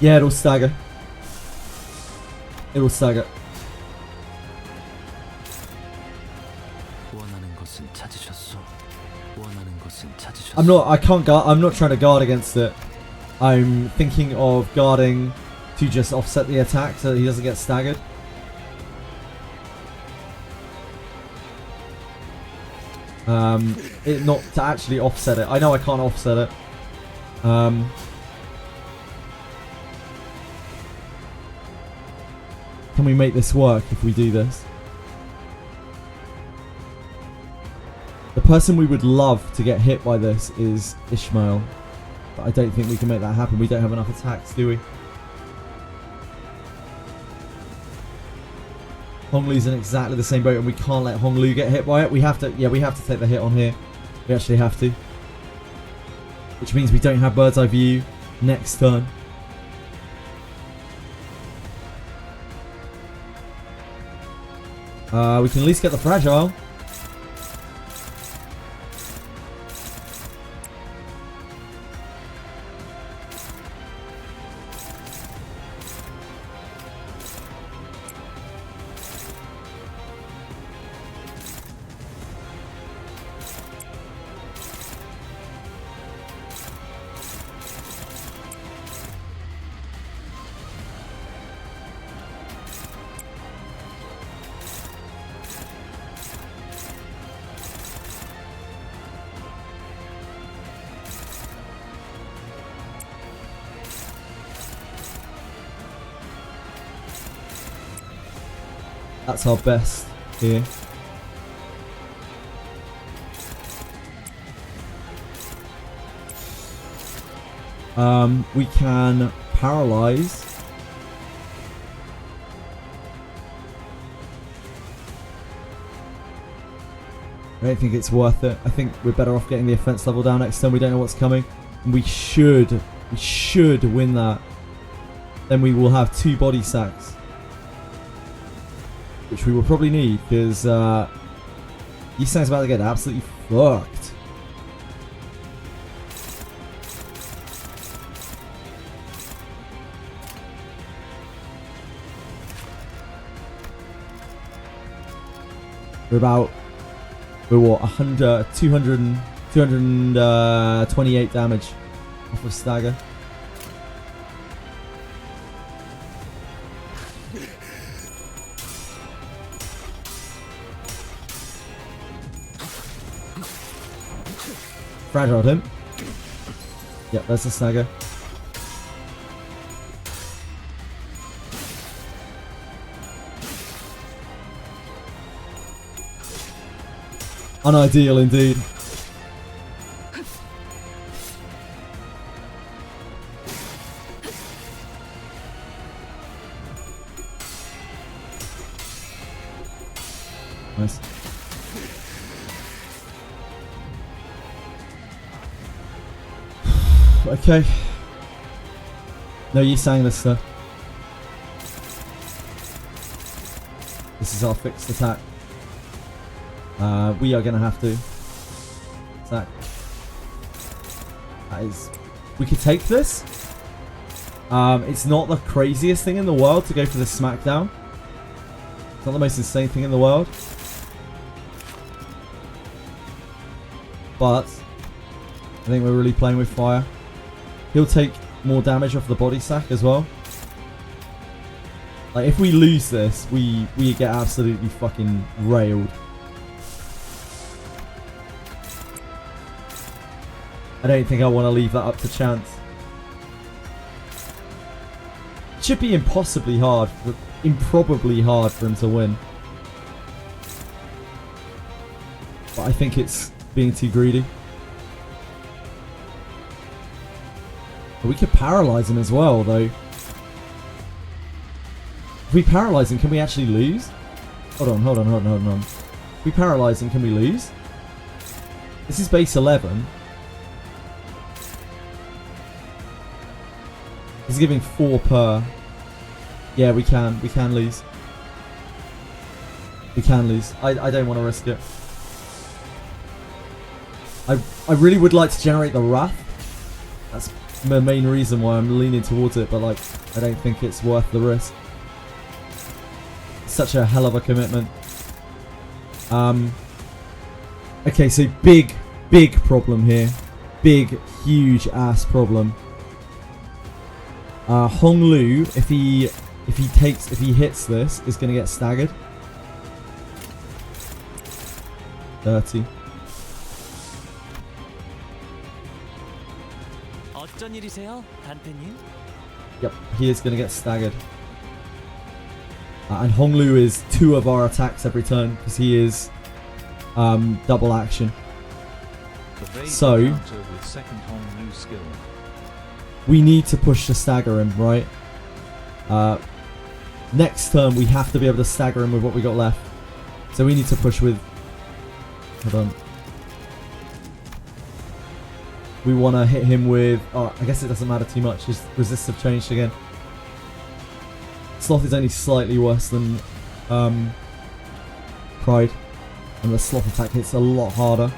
S1: Yeah, it'll stagger. It'll stagger. I'm not trying to guard against it. I'm thinking of guarding to just offset the attack so that he doesn't get staggered. Not to actually offset it. I know I can't offset it. Can we make this work if we do this? The person we would love to get hit by this is Ishmael. But I don't think we can make that happen. We don't have enough attacks, do we? Honglu's in exactly the same boat, and we can't let Honglu get hit by it. We have to, yeah, we have to take the hit on here. We actually have to. Which means we don't have bird's eye view next turn. We can at least get the fragile. That's our best here. We can paralyze. I don't think it's worth it. I think we're better off getting the offense level down next turn. We don't know what's coming. And we should win that. Then we will have 2 body sacks. Which we will probably need, because Yisang's about to get absolutely fucked. We're what, 228 damage off of stagger. Fragiled him. Yep, there's the stagger. Unideal indeed. Nice. Okay. No, you sang this, sir. This is our fixed attack. We are going to have to attack. That is... We could take this. It's not the craziest thing in the world to go for the smackdown. It's not the most insane thing in the world. But I think we're really playing with fire. He'll take more damage off the body sack as well. Like, if we lose this, we get absolutely fucking railed. I don't think I want to leave that up to chance. It should be impossibly hard, improbably hard for him to win. But I think it's being too greedy. But we could paralyze him as well, though. If we paralyze him, can we actually lose? Hold on. If we paralyze him, can we lose? This is base 11. He's giving 4 per. Yeah, we can lose. We can lose. I don't want to risk it. I really would like to generate the Wrath. That's the main reason why I'm leaning towards it, but like, I don't think it's worth the risk. It's such a hell of a commitment. Okay, so big problem here. Big, huge ass problem. Honglu, if he hits this, is gonna get staggered. 30.
S7: 어쩐 일이세요, 단테님?
S1: Yep, he is gonna get staggered. And Honglu is 2 of our attacks every turn because he is double action. So
S2: with second Hong Lu skill.
S1: we need to push to stagger him, right? Next turn we have to be able to stagger him with what we got left. So we need to push with... Hold on. We want to hit him with... Oh, I guess it doesn't matter too much. His resists have changed again. Sloth is only slightly worse than Pride. And the Sloth attack hits a lot harder.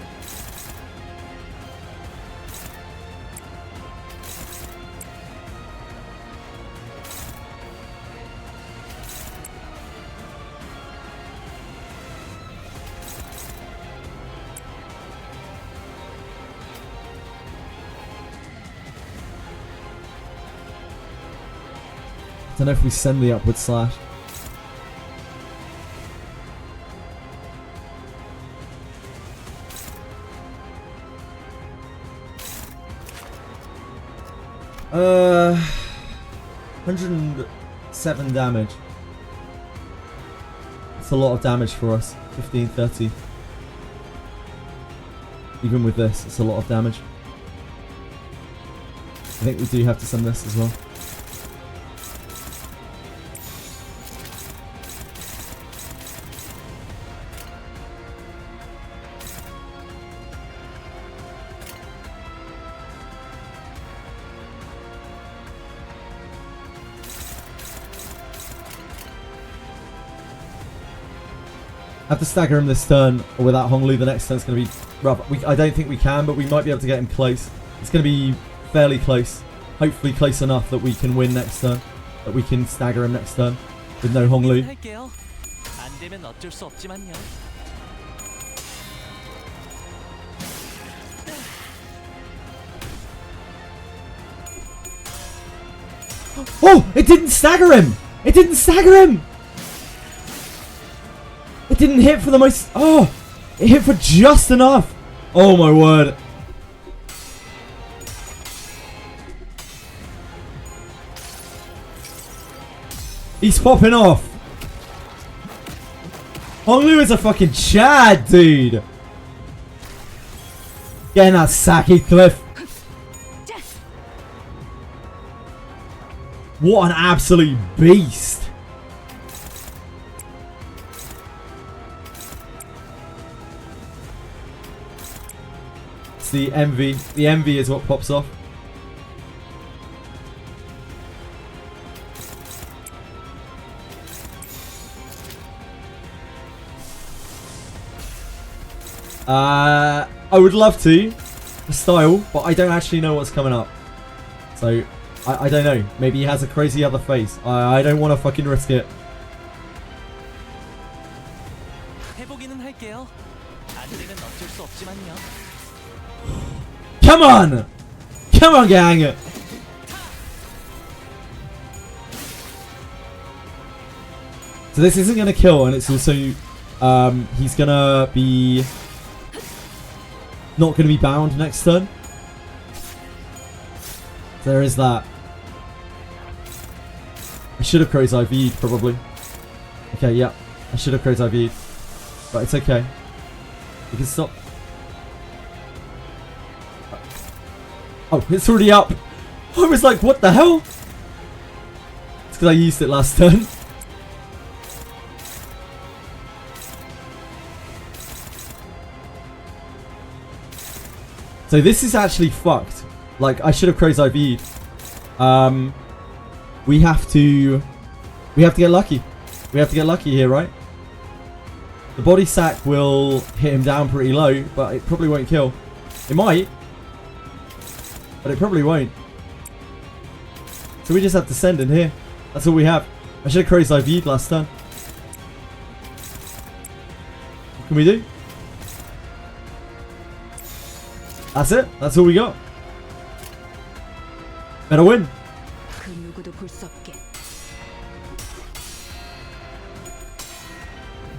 S1: I don't know if we send the upward slash. Uh, 107 damage. It's a lot of damage for us. 15, 30. Even with this, it's a lot of damage. I think we do have to send this as well. Have to stagger him this turn, or without Honglu, the next turn's going to be rough. I don't think we can, but we might be able to get him close. It's going to be fairly close. Hopefully close enough that we can win next turn. That we can stagger him next turn with no Honglu.
S7: 할게요. 안 되면 어쩔 수 없지만요.
S1: Oh! It didn't stagger him! It didn't stagger him! It didn't hit for the most... Oh! It hit for just enough! Oh my word. He's popping off. Honglu is a fucking Chad, dude. Getting that Saki Cliff. What an absolute beast. It's the envy. The envy is what pops off. I would love to, style, but I don't actually know what's coming up. So, I don't know. Maybe he has a crazy other face. I don't want to fucking risk it.
S7: 해보기는 할게요. 안 되면 어쩔 수 없지만요.
S1: Come on! Come on, gang! So this isn't going to kill, and it's also... he's going to be... not going to be bound next turn. So there is that. I should have Crow's IV'd, probably. Okay, yeah. I should have Crow's IV'd. But it's okay. We can stop. Oh, it's already up. I was like, what the hell? It's because I used it last turn. So this is actually fucked. Like, I should have Crow's IV'd. We have to get lucky. We have to get lucky here, right? The body sack will hit him down pretty low, but it probably won't kill. It might, but it probably won't. So we just have to send in here. That's all we have. I should have Crow's IV'd last turn. What can we do? That's it. That's all we got. Better win.
S4: 그 누구도 볼 수 없게.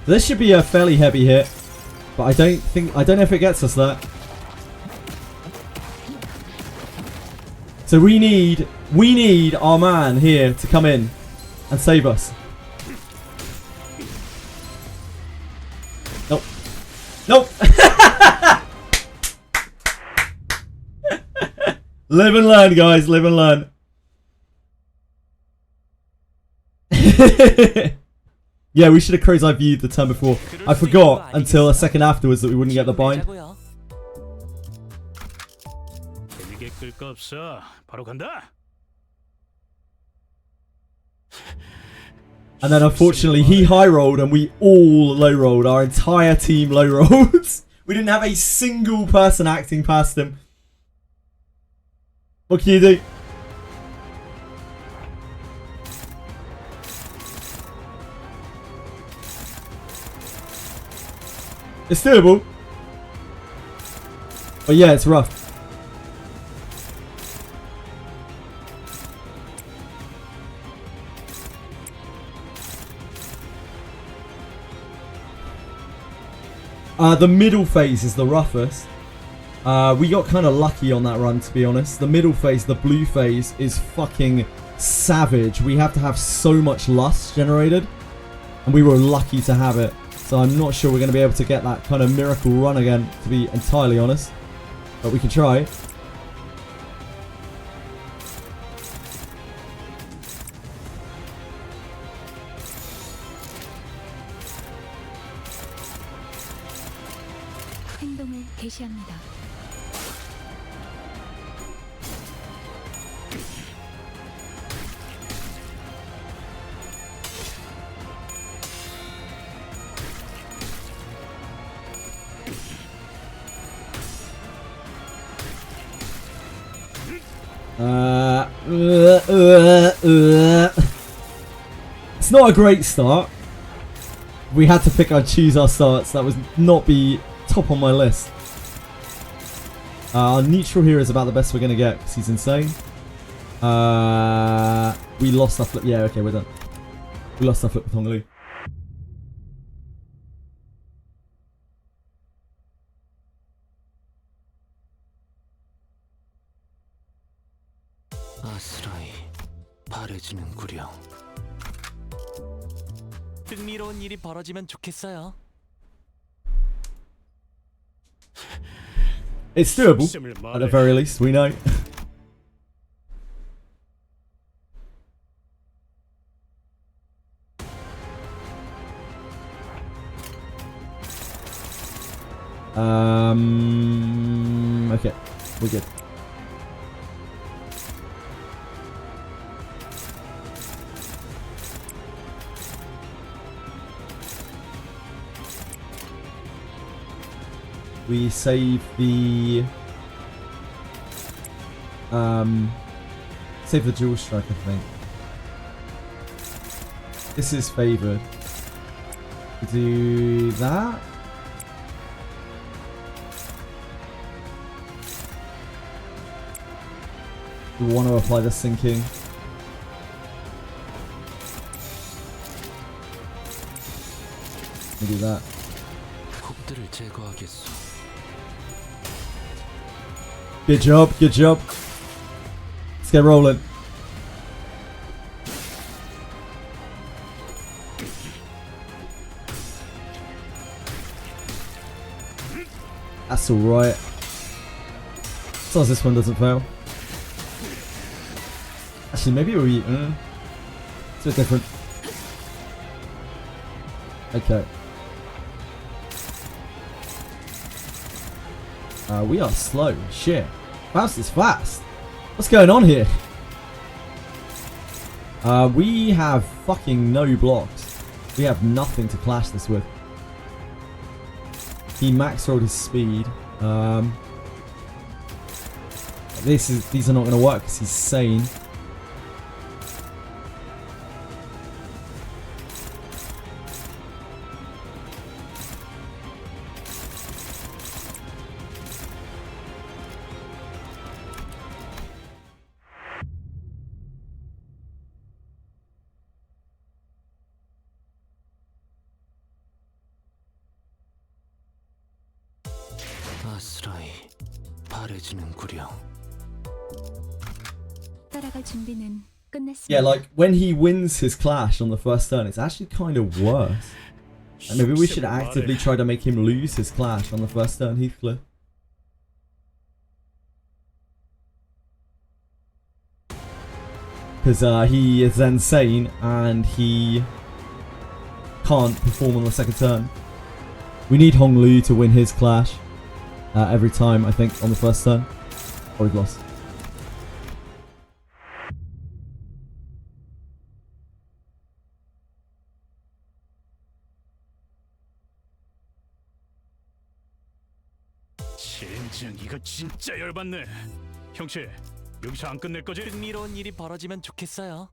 S1: This should be a fairly heavy hit, but I don't know if it gets us that. So we need our man here to come in and save us. Nope. Live and learn, guys. Live and learn. Yeah, we should have crazy viewed the turn before. I forgot until a second afterwards that we wouldn't get the bind.
S5: 재미게 끌 거 없어. 바로 간다.
S1: And then unfortunately he high rolled and we all low rolled. Our entire team low rolled. We didn't have a single person acting past him. What can you do? It's doable. But yeah, it's rough. The middle phase is the roughest. We got kind of lucky on that run, to be honest. The middle phase, the blue phase, is fucking savage. We have to have so much lust generated. And we were lucky to have it. So I'm not sure we're going to be able to get that kind of miracle run again, to be entirely honest. But we can try.
S4: 행동을 개시합니다. It's not a great start. We had to pick and choose our starts. That would not be top on my list. Our neutral here is about the best we're going to get because he's insane. We lost our flip. Yeah, okay, we're done. We lost our flip with Honglu.
S8: 아스라이 바래지는구려.
S7: 흥미로운 일이 벌어지면 좋겠어요.
S1: It's doable, at the very least, we know. Okay, we're good. We save the dual strike, I think. This is favoured. Do that. We want to apply the sinking. We do that.
S8: 곡들을 제거하겠소.
S1: Good job, good job. Let's get rolling. That's alright. As long as this one doesn't fail. Actually, maybe we... it's a bit different. Okay. We are slow. Shit. Fast is fast. What's going on here? We have fucking no blocks. We have nothing to clash this with. He max rolled his speed. These are not going to work because he's sane.
S8: 아스라이 바래지는구려.
S4: 따라갈 준비는 끝났습니다.
S1: Yeah, like when he wins his clash on the first turn, it's actually kind of worse. And maybe we should actively try to make him lose his clash on the first turn, Heathcliff. Because he is insane and he can't perform on the second turn. We need Hong Lu to win his clash every time, I think, on the first turn. Or we've lost.
S5: 젠장 이거 진짜 열받네. 형씨 여기서 안 끝낼 거지?
S7: 흥미로운 일이 벌어지면 좋겠어요.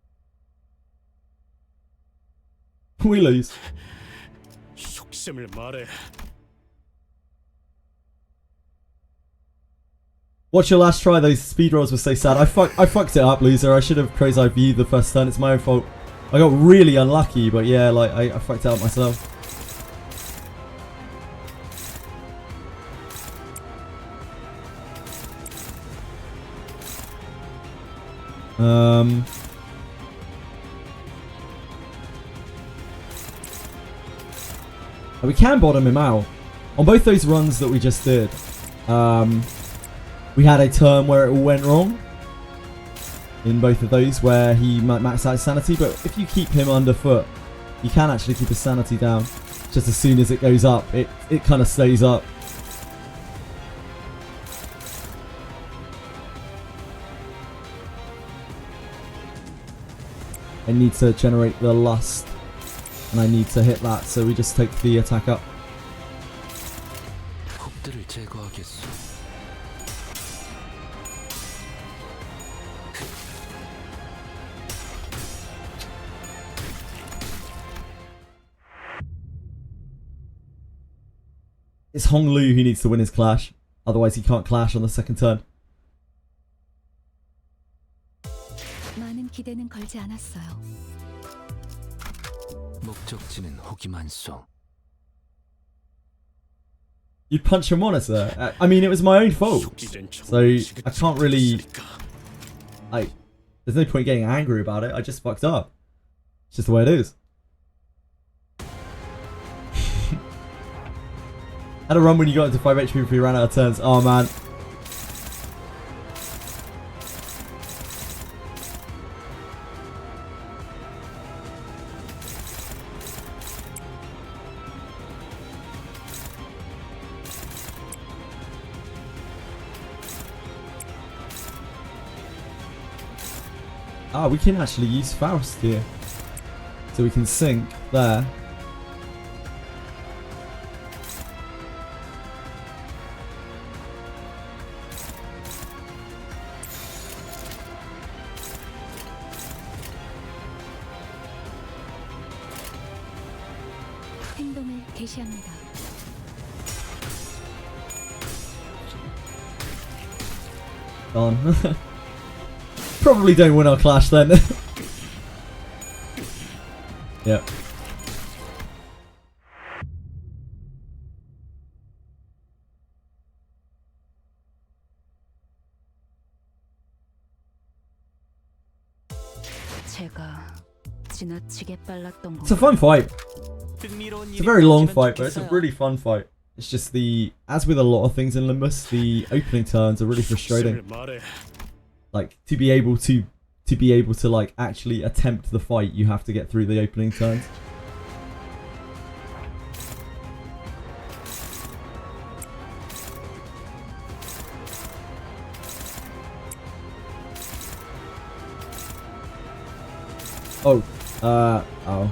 S1: We lose.
S5: 속셈을 말해.
S1: What's your last try? Those speed rolls were so sad. I fucked it up, loser. I should have crazy eye viewed the first turn. It's my own fault. I got really unlucky, but yeah, like I fucked it up myself. We can bottom him out. On both those runs that we just did, we had a turn where it all went wrong. In both of those where he maxed out his sanity, but if you keep him underfoot, you can actually keep his sanity down. Just as soon as it goes up, it kind of stays up. I need to generate the lust, and I need to hit that, so we just take the attack up.
S8: 곡들을 제거하겠소.
S1: It's Hong Lu who needs to win his clash, otherwise he can't clash on the second turn.
S9: 많은 기대는 걸지 않았어요.
S8: 목적지는 혹이 많소.
S1: You punch him on us there. I mean, it was my own fault, so I can't really. There's no point getting angry about it. I just fucked up. It's just the way it is. Had a run when you got into 5 HP before you ran out of turns. Oh man. Ah, we can actually use Faust here. So we can sync there.
S9: 행동을 개시합니다.
S1: Gone. Probably don't win our clash then. Yep.
S9: 제가 지나치게 빨랐던
S1: It's a fun fight.
S7: 흥미로운
S1: It's
S7: 일이
S1: a very long
S7: 벌어지면
S1: fight, but it's a
S7: 좋겠어요.
S1: really fun fight. It's just as with a lot of things in Limbus, the opening turns are really frustrating.
S5: 속셈을 말해.
S1: Like to be able to like actually attempt the fight, you have to get through the opening turns. Oh, oh.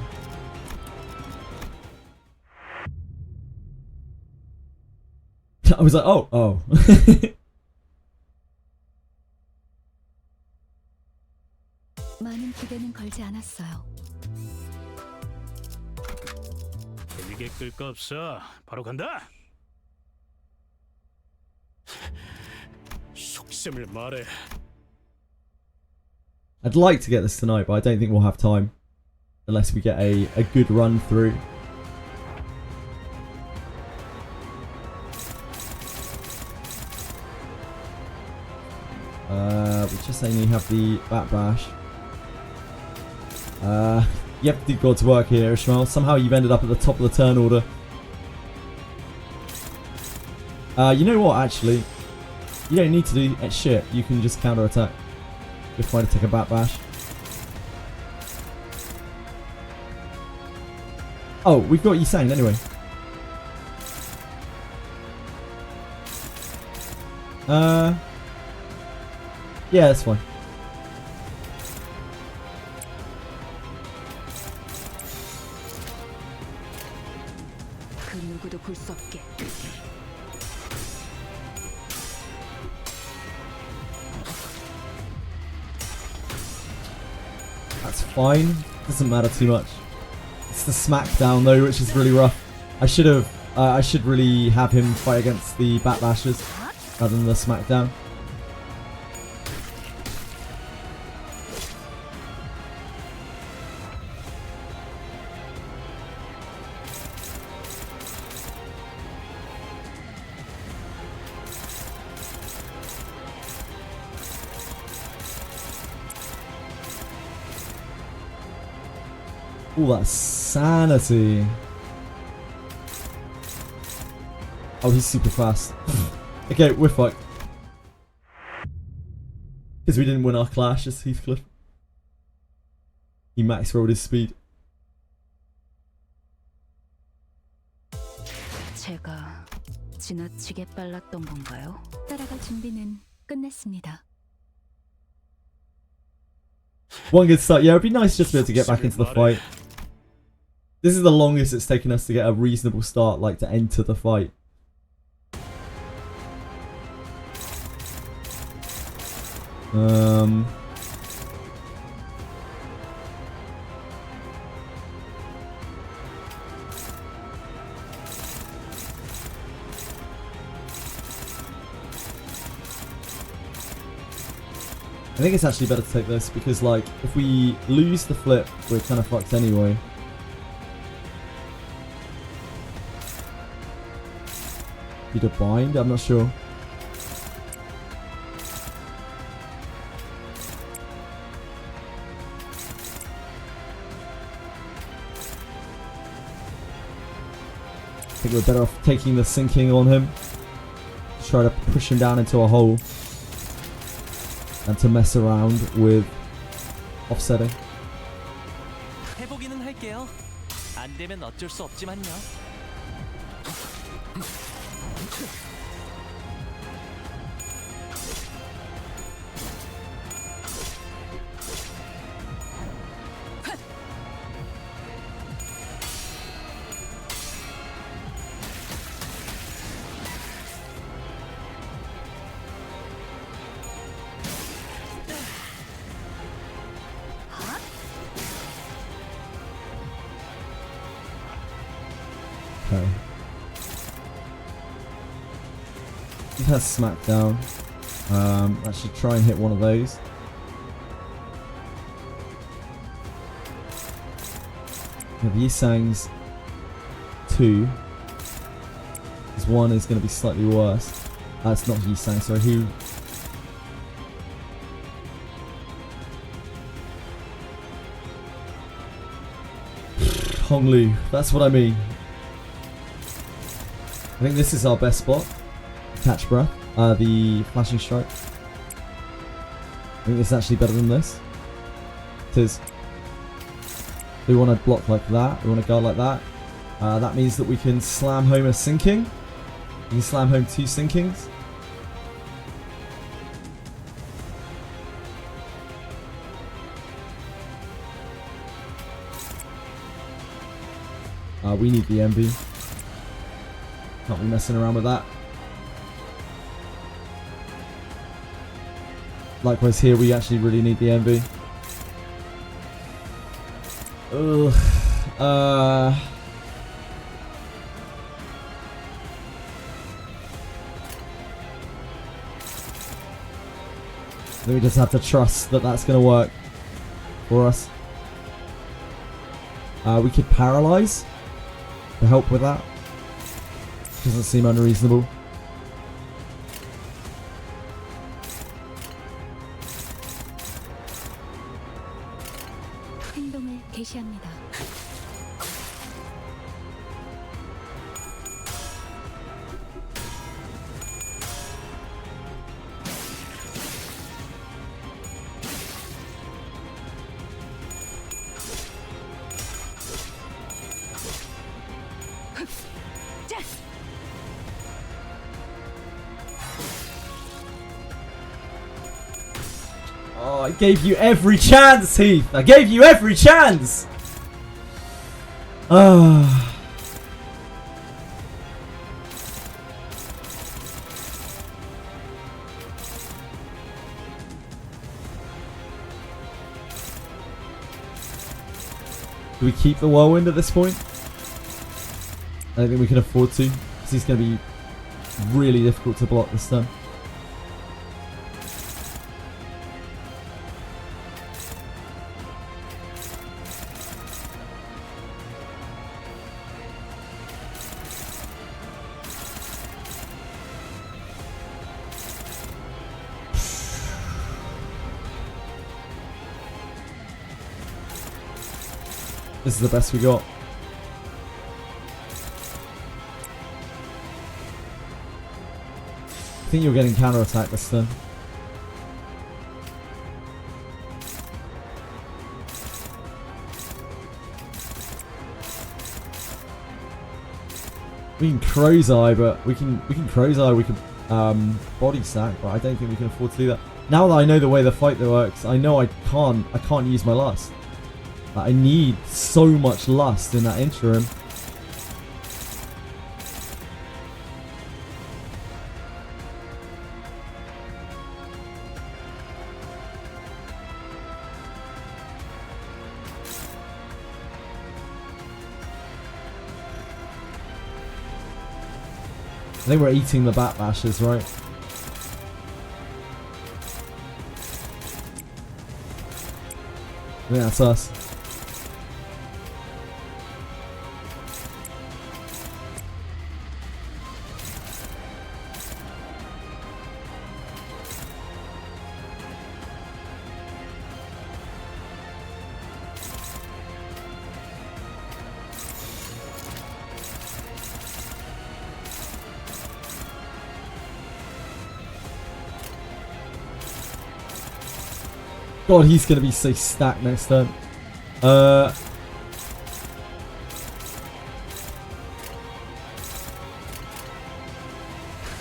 S1: I was like, oh.
S9: 많은 기대는 걸지 않았어요.
S5: 이게 끌 거 없어. 바로 간다. 속셈을 말해.
S1: I'd like to get this tonight, but I don't think we'll have time unless we get a good run through. We just only have the Bat Bash. You have to do God's work here, Ishmael. Somehow you've ended up at the top of the turn order. You know what, actually? You don't need to do shit. You can just counter-attack. You're fine to take a bat bash. Oh, we've got Yisang anyway. Yeah, that's fine.
S9: 그 누구도 볼 수 없게.
S1: That's fine. Doesn't matter too much. It's the smackdown though, which is really rough. I should really have him fight against the bat bashers rather than the smackdown. Oh, that's sanity. Oh, he's super fast. Okay, we're fucked. Because we didn't win our clash as Heathcliff. He max rolled his speed.
S9: 제가 지나치게 빨랐던 건가요? 따라갈 준비는 끝냈습니다.
S1: One good start. Yeah, it'd be nice just to be able to get back into the fight. This is the longest it's taken us to get a reasonable start, like to enter the fight. I think it's actually better to take this because, like, if we lose the flip, we're kind of fucked anyway. Either bind? I'm not sure. I think we're better off taking the sinking on him. To try to push him down into a hole. And to mess around with offsetting.
S7: 해보기는 할게요. 안 되면 어쩔 수 없지만요.
S1: Okay. He has smackdown. I should try and hit one of those. We have Yisang's 2. His 1 is going to be slightly worse. It's not Yisang, sorry. Who? Honglu. That's what I mean. I think this is our best spot. Catch breath. The flashing strike. I think this is actually better than this. It is. We want to block like that. We want to guard like that. That means that we can slam home a sinking. We can slam home 2 sinkings. We need the envy. Can't be messing around with that. Likewise here, we actually really need the envy. Ugh. Then we just have to trust that that's going to work for us. We could paralyze to help with that. Doesn't seem unreasonable.
S9: 행동을 개시합니다.
S1: Oh, I gave you every chance, Heath. I gave you every chance. Ah. Do we keep the whirlwind at this point? I don't think we can afford to, because he's going to be really difficult to block this time. This is the best we got. I think you're getting counter-attack this turn. We can Crow's Eye, but we can Crow's Eye, we can body sack, but I don't think we can afford to do that. Now that I know the way the fight works, I know I can't use my lust. I need so much lust in that interim. I think we're eating the bat bashes, right? I think that's us. God, he's gonna be so stacked next turn.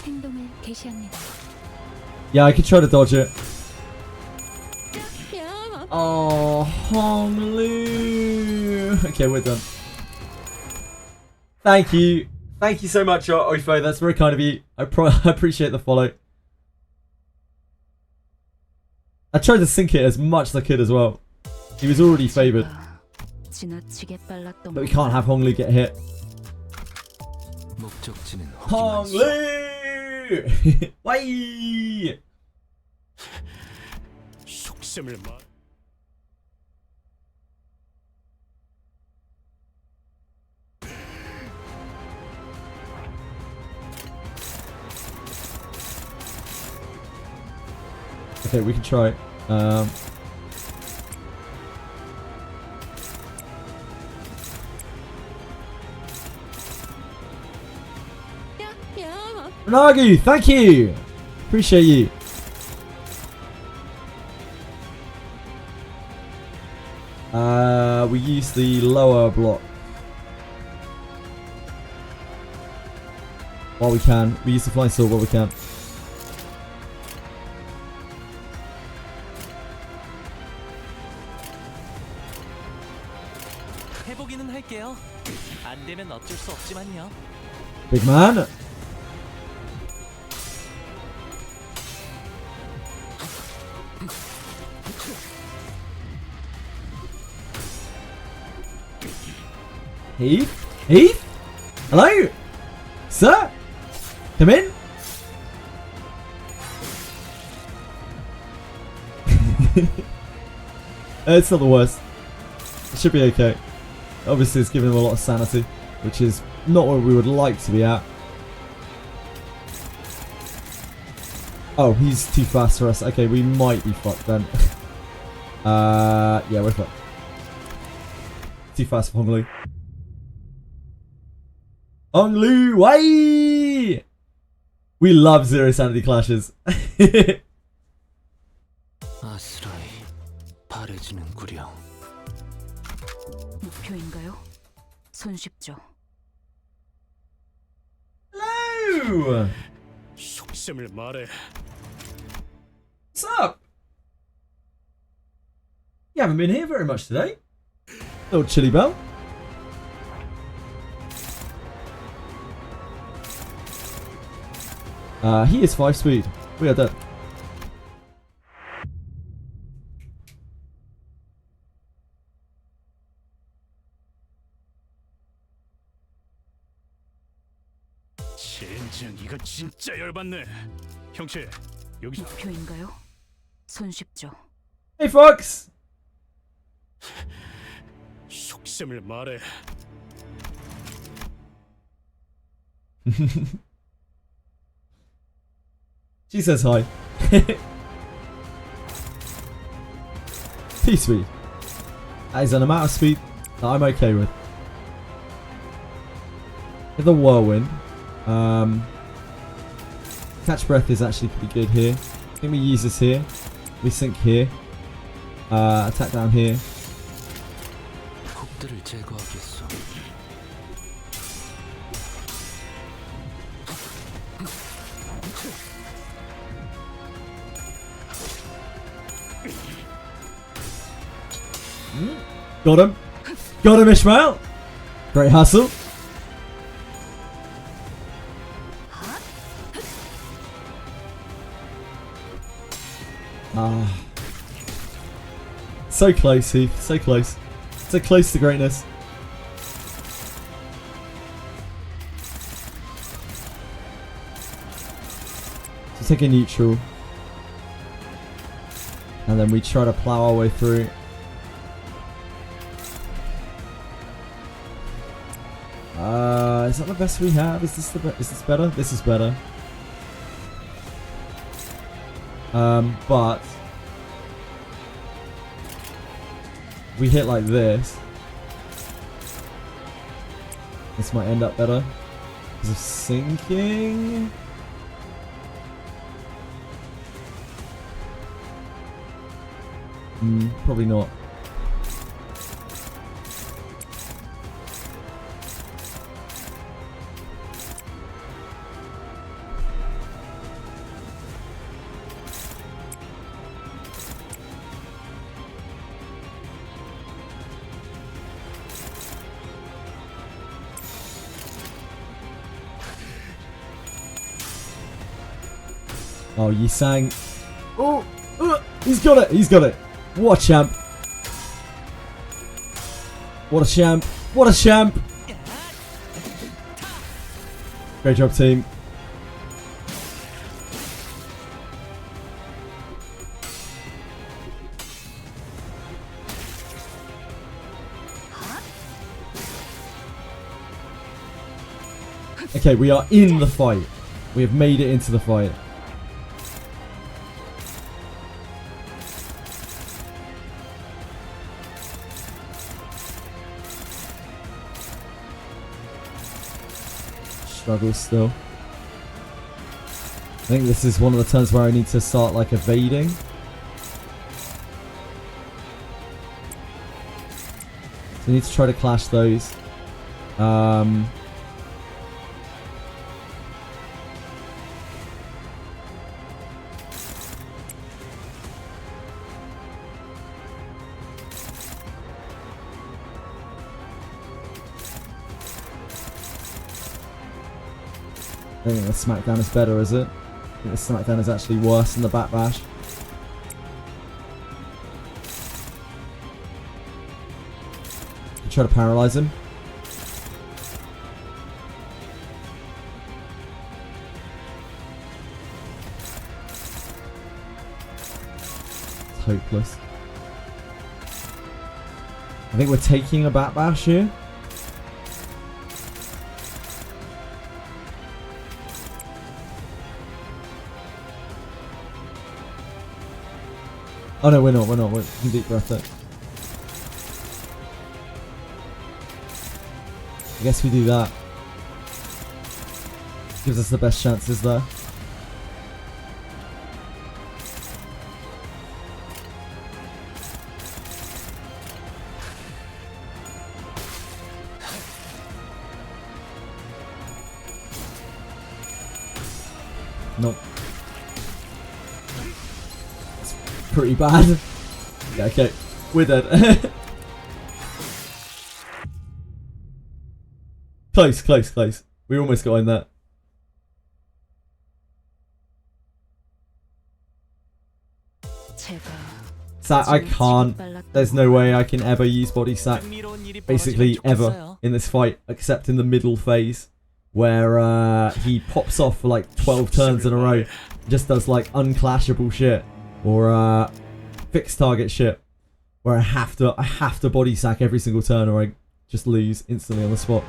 S9: 행동을 개시합니다.
S1: Yeah, I could try to dodge it. Oh, Honglu. Okay, we're done. Thank you. Thank you so much, Oifo. That's very kind of you. I appreciate the follow. I tried to sync it as much as I could as well. He was already favoured. But we can't have Honglu get hit. Honglu! Why? Okay, we can try. Nagu, thank you. Appreciate you. We use the lower block while we can. We use the flying sword while we can.
S7: 해보기는 할게요. 안 되면 어쩔 수 없지만요.
S1: Big man. Heath? Heath? Hello? Sir? Come in? It's not the worst. It should be okay. Obviously it's giving him a lot of sanity, which is not where we would like to be at. Oh, he's too fast for us. Okay, we might be fucked then. Yeah, we're fucked. too fast for Honglu. Honglu, way! We love zero sanity clashes.
S8: 아스라이 바래지는구려.
S9: 목표인가요? 손쉽죠.
S1: Hello!
S5: 속셈을 말해.
S1: What's up? You haven't been here very much today. Little chilly bell. He is 5 speed. We are dead.
S5: 젠장 이거 진짜 열받네. 형체 여기
S9: 목표인가요? 손쉽죠.
S1: Hey, Fox!
S5: 속셈을 말해.
S1: She says hi. T speed. That is an amount of speed that I'm okay with. With the whirlwind. Catch breath is actually pretty good here. I think we use this here. We sink here. Attack down here.
S8: 폭들을 제거하겠소.
S1: Got him. Got him, Ishmael. Great hustle. So close, Heath. So close. So close to greatness. So take a neutral. And then we try to plow our way through. Is that the best we have? Is this is this better? This is better. But we hit like this. This might end up better because of sinking. Probably not. Oh, you sang. Oh, he's got it. He's got it. What a champ. What a champ. What a champ. Great job, team. Okay, we are in the fight. We have made it into the fight. Struggles still. I think this is one of the turns where I need to start like evading. So I need to try to clash those. I don't think the smackdown is better, is it? I think the smackdown is actually worse than the backbash. Try to paralyze him. It's hopeless. I think we're taking a backbash here. Oh no, we're not. We can deep breath it. I guess we do that. Gives us the best chances there. Nope. That's pretty bad. Yeah, okay. We're dead. Close, close, close. We almost got in there. Sack, I can't. There's no way I can ever use body sack. Basically, ever in this fight, except in the middle phase, where he pops off for like 12 turns in a row, just does like unclashable shit or fixed target shit, where I have to body sack every single turn, or I just lose instantly on the spot.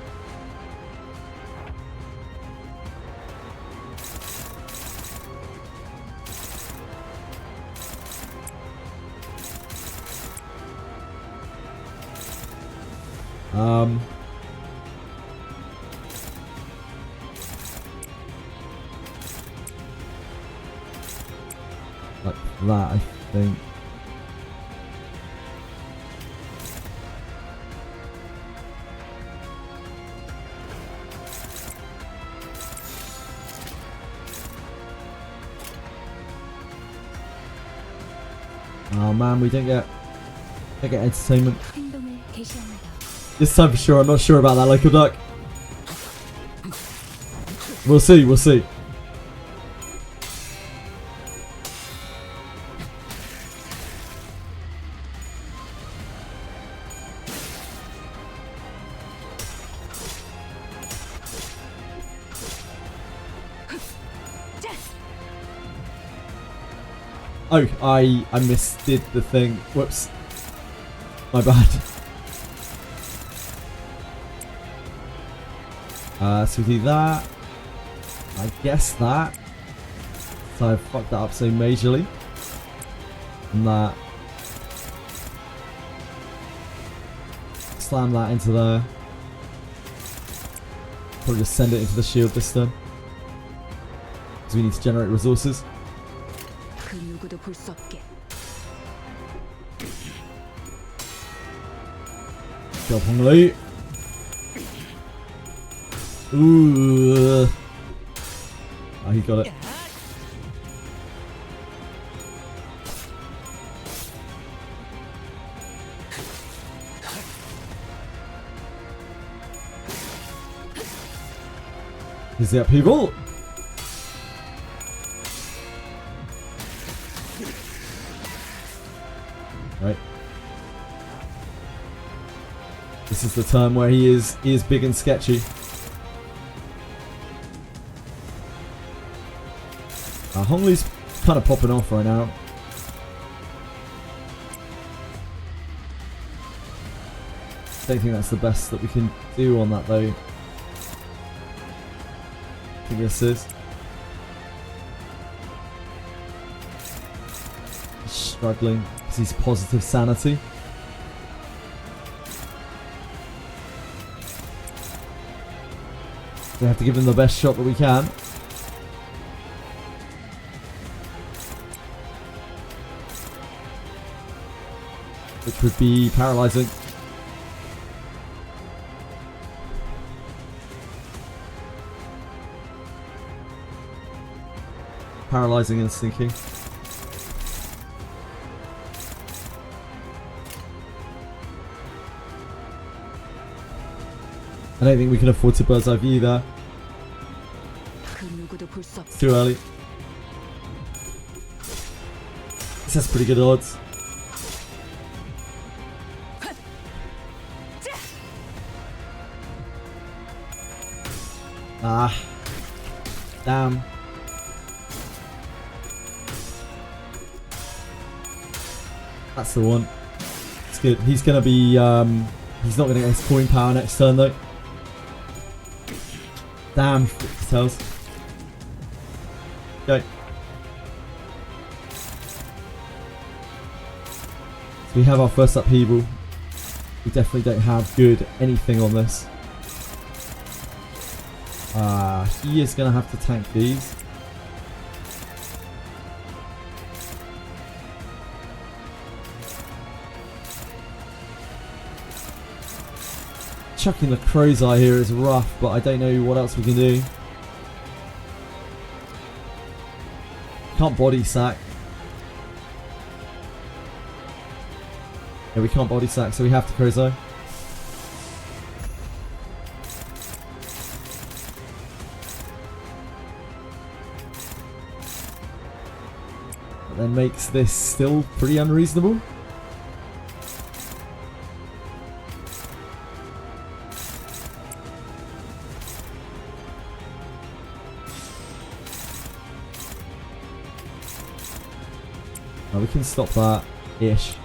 S1: Like that, I think. Oh man, we didn't get entertainment. This time for sure. I'm not sure about that local duck. We'll see, we'll see. Oh, I misdid the thing. Whoops. My bad. So we do that. I guess that. So I fucked that up so majorly. And that. Slam that into there. Probably just send it into the shield this turn. Because we need to generate resources. Go Honglu. Ooh. Oh, he got it. Here's the upheaval. Right. This is the turn where he is big and sketchy. Honglu's kind of popping off right now. Don't think that's the best that we can do on that though. I think this is. He's struggling because he's positive sanity. We have to give him the best shot that we can. Which would be paralyzing. Paralyzing and sinking. I don't think we can afford to bird's eye view there. It's too early. This has pretty good odds. Ah. Damn. That's the one. It's good. He's gonna be he's not gonna get his coin power next turn though. Damn, tails. Okay. So we have our first upheaval. We definitely don't have good anything on this. He is going to have to tank these. Chucking the crow's eye here is rough, but I don't know what else we can do. Can't body sack. Yeah, we can't body sack, so we have to crow's eye. That then makes this still pretty unreasonable. We can stop that ish.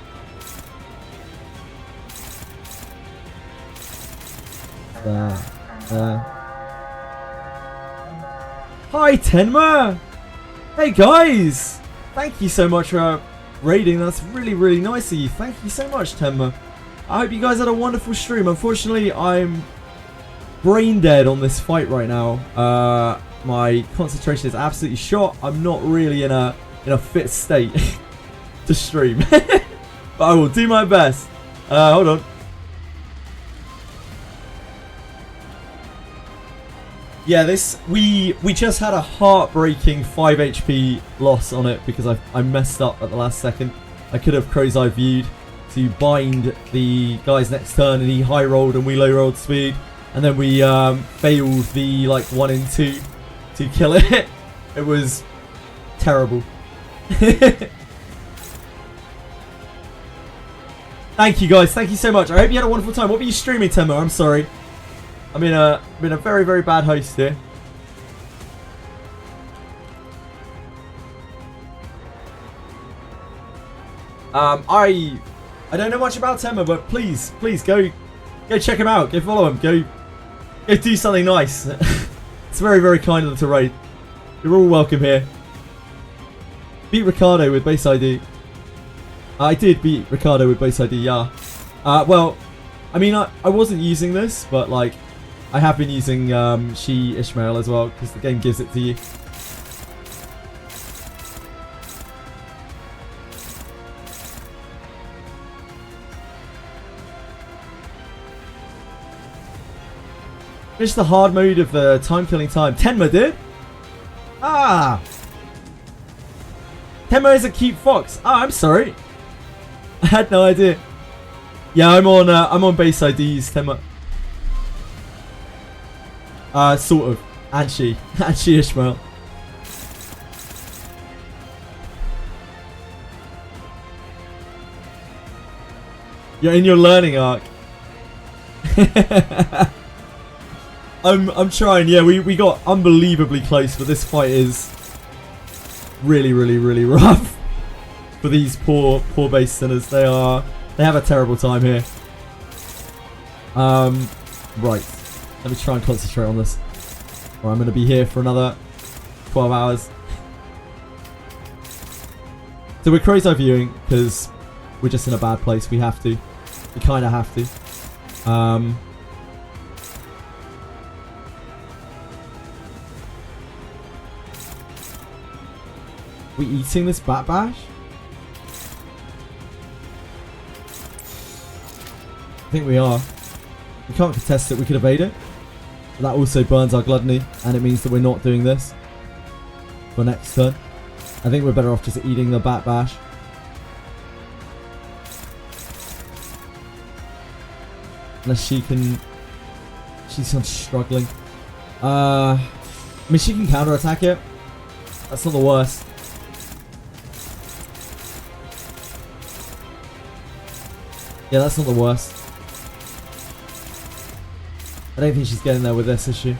S1: There. Hi Tenma! Hey guys! Thank you so much for raiding. That's really, really nice of you. Thank you so much, Tenma. I hope you guys had a wonderful stream. Unfortunately, I'm brain dead on this fight right now. My concentration is absolutely shot. I'm not really in a fit state to stream. But I will do my best. Hold on. Yeah, we just had a heartbreaking 5 HP loss on it because I messed up at the last second. I could have crow's eye viewed to bind the guy's next turn, and he high rolled and we low rolled speed, and then we failed the like 1 in 2 to kill it. It was terrible. Thank you guys, thank you so much. I hope you had a wonderful time. What were you streaming, Temmo? I'm sorry. I've been a very, very bad host here. I don't know much about Temmo, but please go check him out. Go follow him. Go do something nice. It's very, very kind of them to raid. You're all welcome here. Beat Ricardo with base ID. I did beat Ricardo with base ID, yeah. Well, I mean, I wasn't using this, but like, I have been using She Ishmael as well, because the game gives it to you. Finished the hard mode of the time killing time. Tenma did? Ah! Tenma is a cute fox. Ah, I'm sorry. I had no idea. Yeah, I'm on base IDs, Tenma. Sort of. And she Ishmael. You're in your learning arc. I'm trying. Yeah, we got unbelievably close, but this fight is really, really, really rough for these poor base sinners. They have a terrible time here. Right. Let me try and concentrate on this, or I'm going to be here for another 12 hours. So we're crow's eye viewing because we're just in a bad place. We have to. We kind of have to. We eating this bat bash? I think we are. We can't contest it. We could evade it. But that also burns our gluttony, and it means that we're not doing this for next turn. I think we're better off just eating the bat bash. Unless she can... She's struggling. I mean, she can counter-attack it. That's not the worst. Yeah, that's not the worst. I don't think she's getting there with this, is she?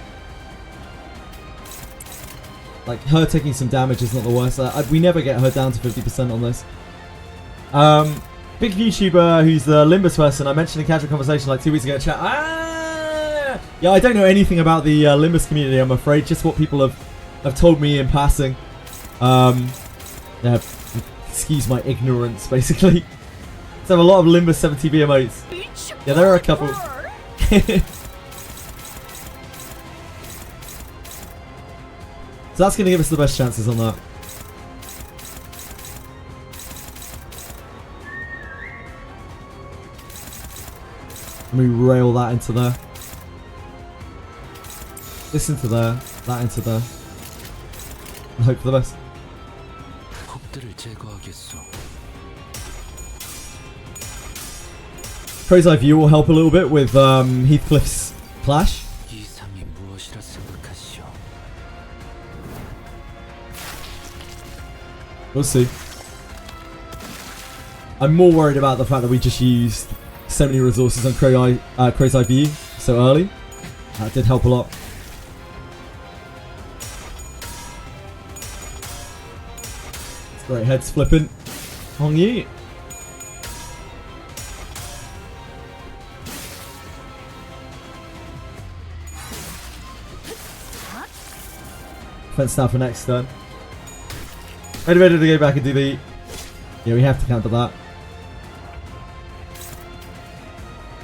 S1: Like, her taking some damage is not the worst. We never get her down to 50% on this. Big YouTuber who's the Limbus person, I mentioned in casual conversation like 2 weeks ago in chat. Yeah, I don't know anything about the Limbus community, I'm afraid. Just what people have told me in passing. Yeah, excuse my ignorance, basically. So a lot of Limbus 70B emotes. Yeah, there are a couple. So that's going to give us the best chances on that. And we rail that into there. This into there. That into there. And hope for the best.
S8: 폭들을 제거하겠소.
S1: Crazy Eye View will help a little bit with Heathcliff's clash.
S8: 이 삶이 무엇이라 생각하시오?
S1: We'll see. I'm more worried about the fact that we just used so many resources on Crazy Eye View so early. That did help a lot. Great heads flipping. Hong Yi. Defense now for next turn. Ready to go back and do the... Yeah, we have to counter that.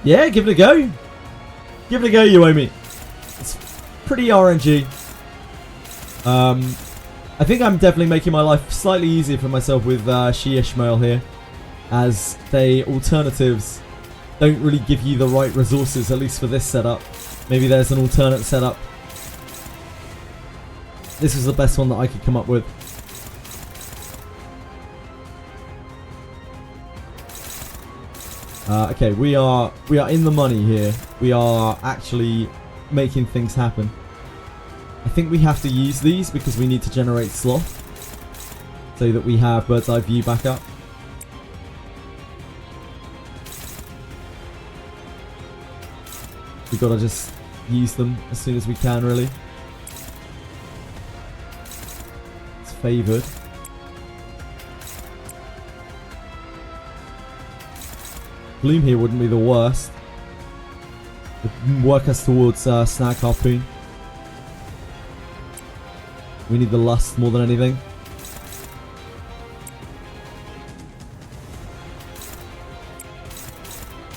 S1: Yeah, give it a go. Give it a go, Yuomi. It's pretty RNG. I think I'm definitely making my life slightly easier for myself with She Ishmael here, as they alternatives don't really give you the right resources, at least for this setup. Maybe there's an alternate setup. This was the best one that I could come up with. Okay, we are in the money here. We are actually making things happen. I think we have to use these because we need to generate sloth so that we have bird's eye view back up. We've got to just use them as soon as we can, really. It's favoured. Bloom here wouldn't be the worst. It would work us towards Snag Harpoon. We need the lust more than anything.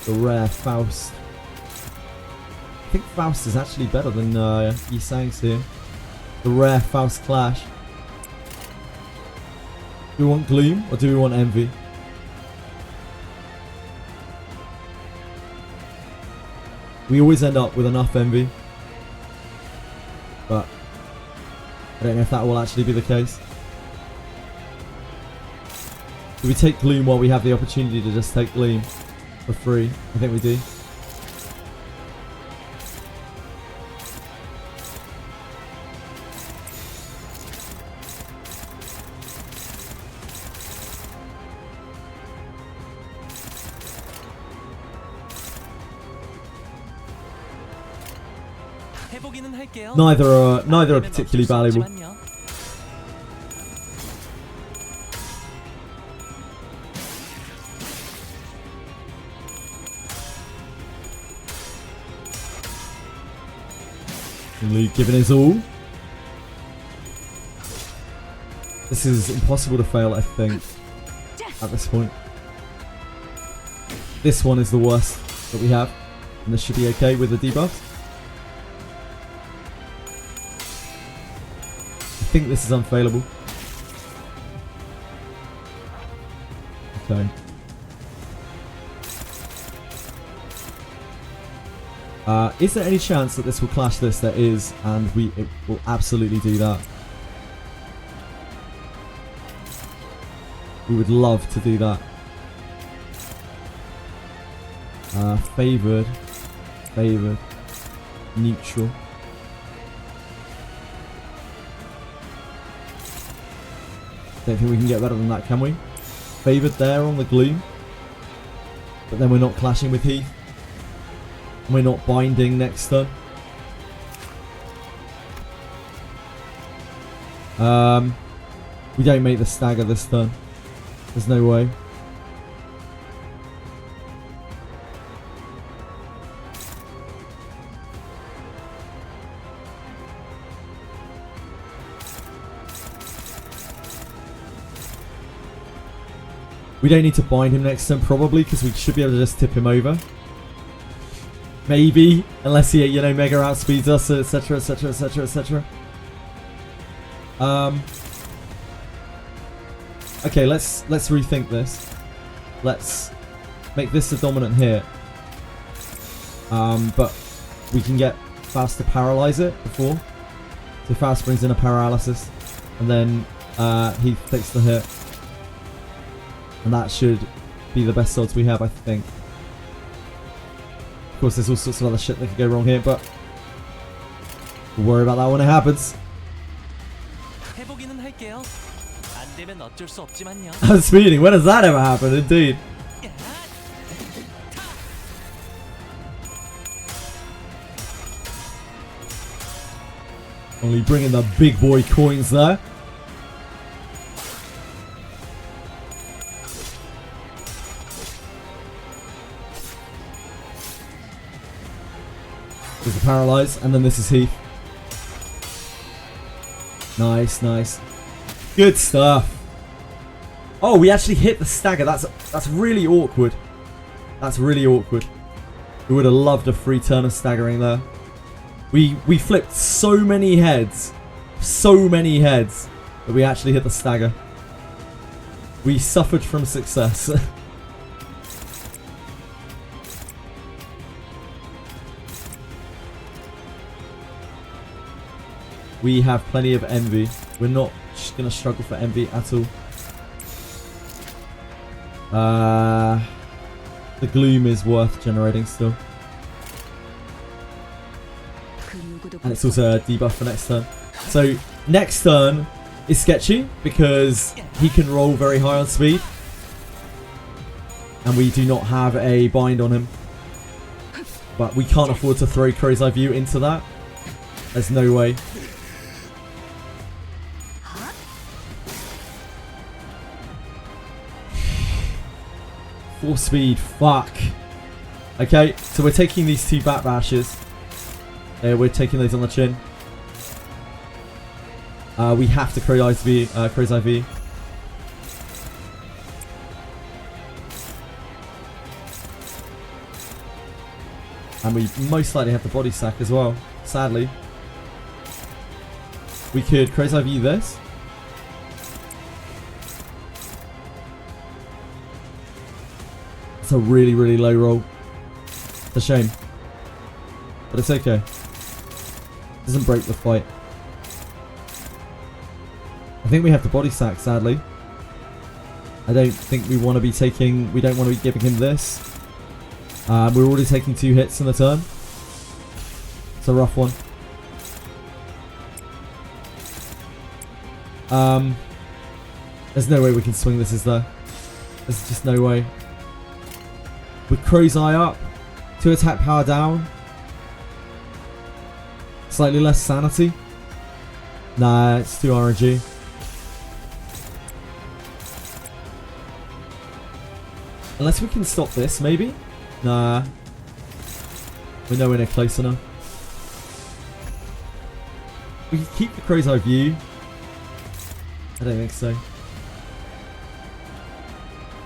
S1: The rare Faust. I think Faust is actually better than Yisang's here. The rare Faust Clash. Do we want Gloom or do we want Envy? We always end up with enough Envy. But I don't know if that will actually be the case. Do we take Gloom while we have the opportunity to just take Gloom for free? I think we do.
S7: 해보기는 할게요.
S1: Neither are particularly valuable. Luke giving his all. This is impossible to fail, I think, at this point. This one is the worst that we have, and this should be okay with the debuffs. I think this is unfailable. Okay. Is there any chance that this will clash this? There is, and it will absolutely do that. We would love to do that. Favoured. Favoured. Neutral. Don't think we can get better than that, can we? Favoured there on the Gloom. But then we're not clashing with Heath. And we're not binding next turn. We don't make the stagger this turn. There's no way. We don't need to bind him next turn probably because we should be able to just tip him over. Maybe, unless he, you know, mega outspeeds us, etc, etc, etc, etc. Okay, let's rethink this. Let's make this the dominant hit. But we can get Faust to paralyze it before. So Faust brings in a paralysis, and then he takes the hit, and that should be the best odds we have, I think. Of course, there's all sorts of other shit that could go wrong here, but we'll worry about that when it happens.
S7: 해보기는 할게요. 안 되면 어쩔 수 없지만요.
S1: I'm speeding. When does that ever happen? Indeed. Only bringing the big boy coins there. There's the paralyze, and then this is Heath. Nice, nice. Good stuff. Oh, we actually hit the stagger. That's really awkward. That's really awkward. We would have loved a free turn of staggering there. We flipped so many heads. So many heads. That we actually hit the stagger. We suffered from success. We have plenty of envy. We're not just going to struggle for envy at all. The gloom is worth generating still. And it's also a debuff for next turn. So next turn is sketchy because he can roll very high on speed. And we do not have a bind on him. But we can't afford to throw Crow's Eye View into that. There's no way. Full speed, fuck. Okay, so we're taking these two Bat Bashes. We're taking those on the chin. We have to Crow's Eye V. And we most likely have the body sack as well, sadly. We could Crow's Eye V this. It's a really, really low roll. It's a shame. But it's okay. Doesn't break the fight. I think we have the body sack, sadly. I don't think we want to be taking... We don't want to be giving him this. We're already taking 2 hits in the turn. It's a rough one. There's no way we can swing this, is there? There's just no way. With Crow's Eye up, 2 attack power down. Slightly less sanity. Nah, it's too RNG. Unless we can stop this, maybe? Nah. We're nowhere near close enough. We can keep the Crow's Eye View. I don't think so.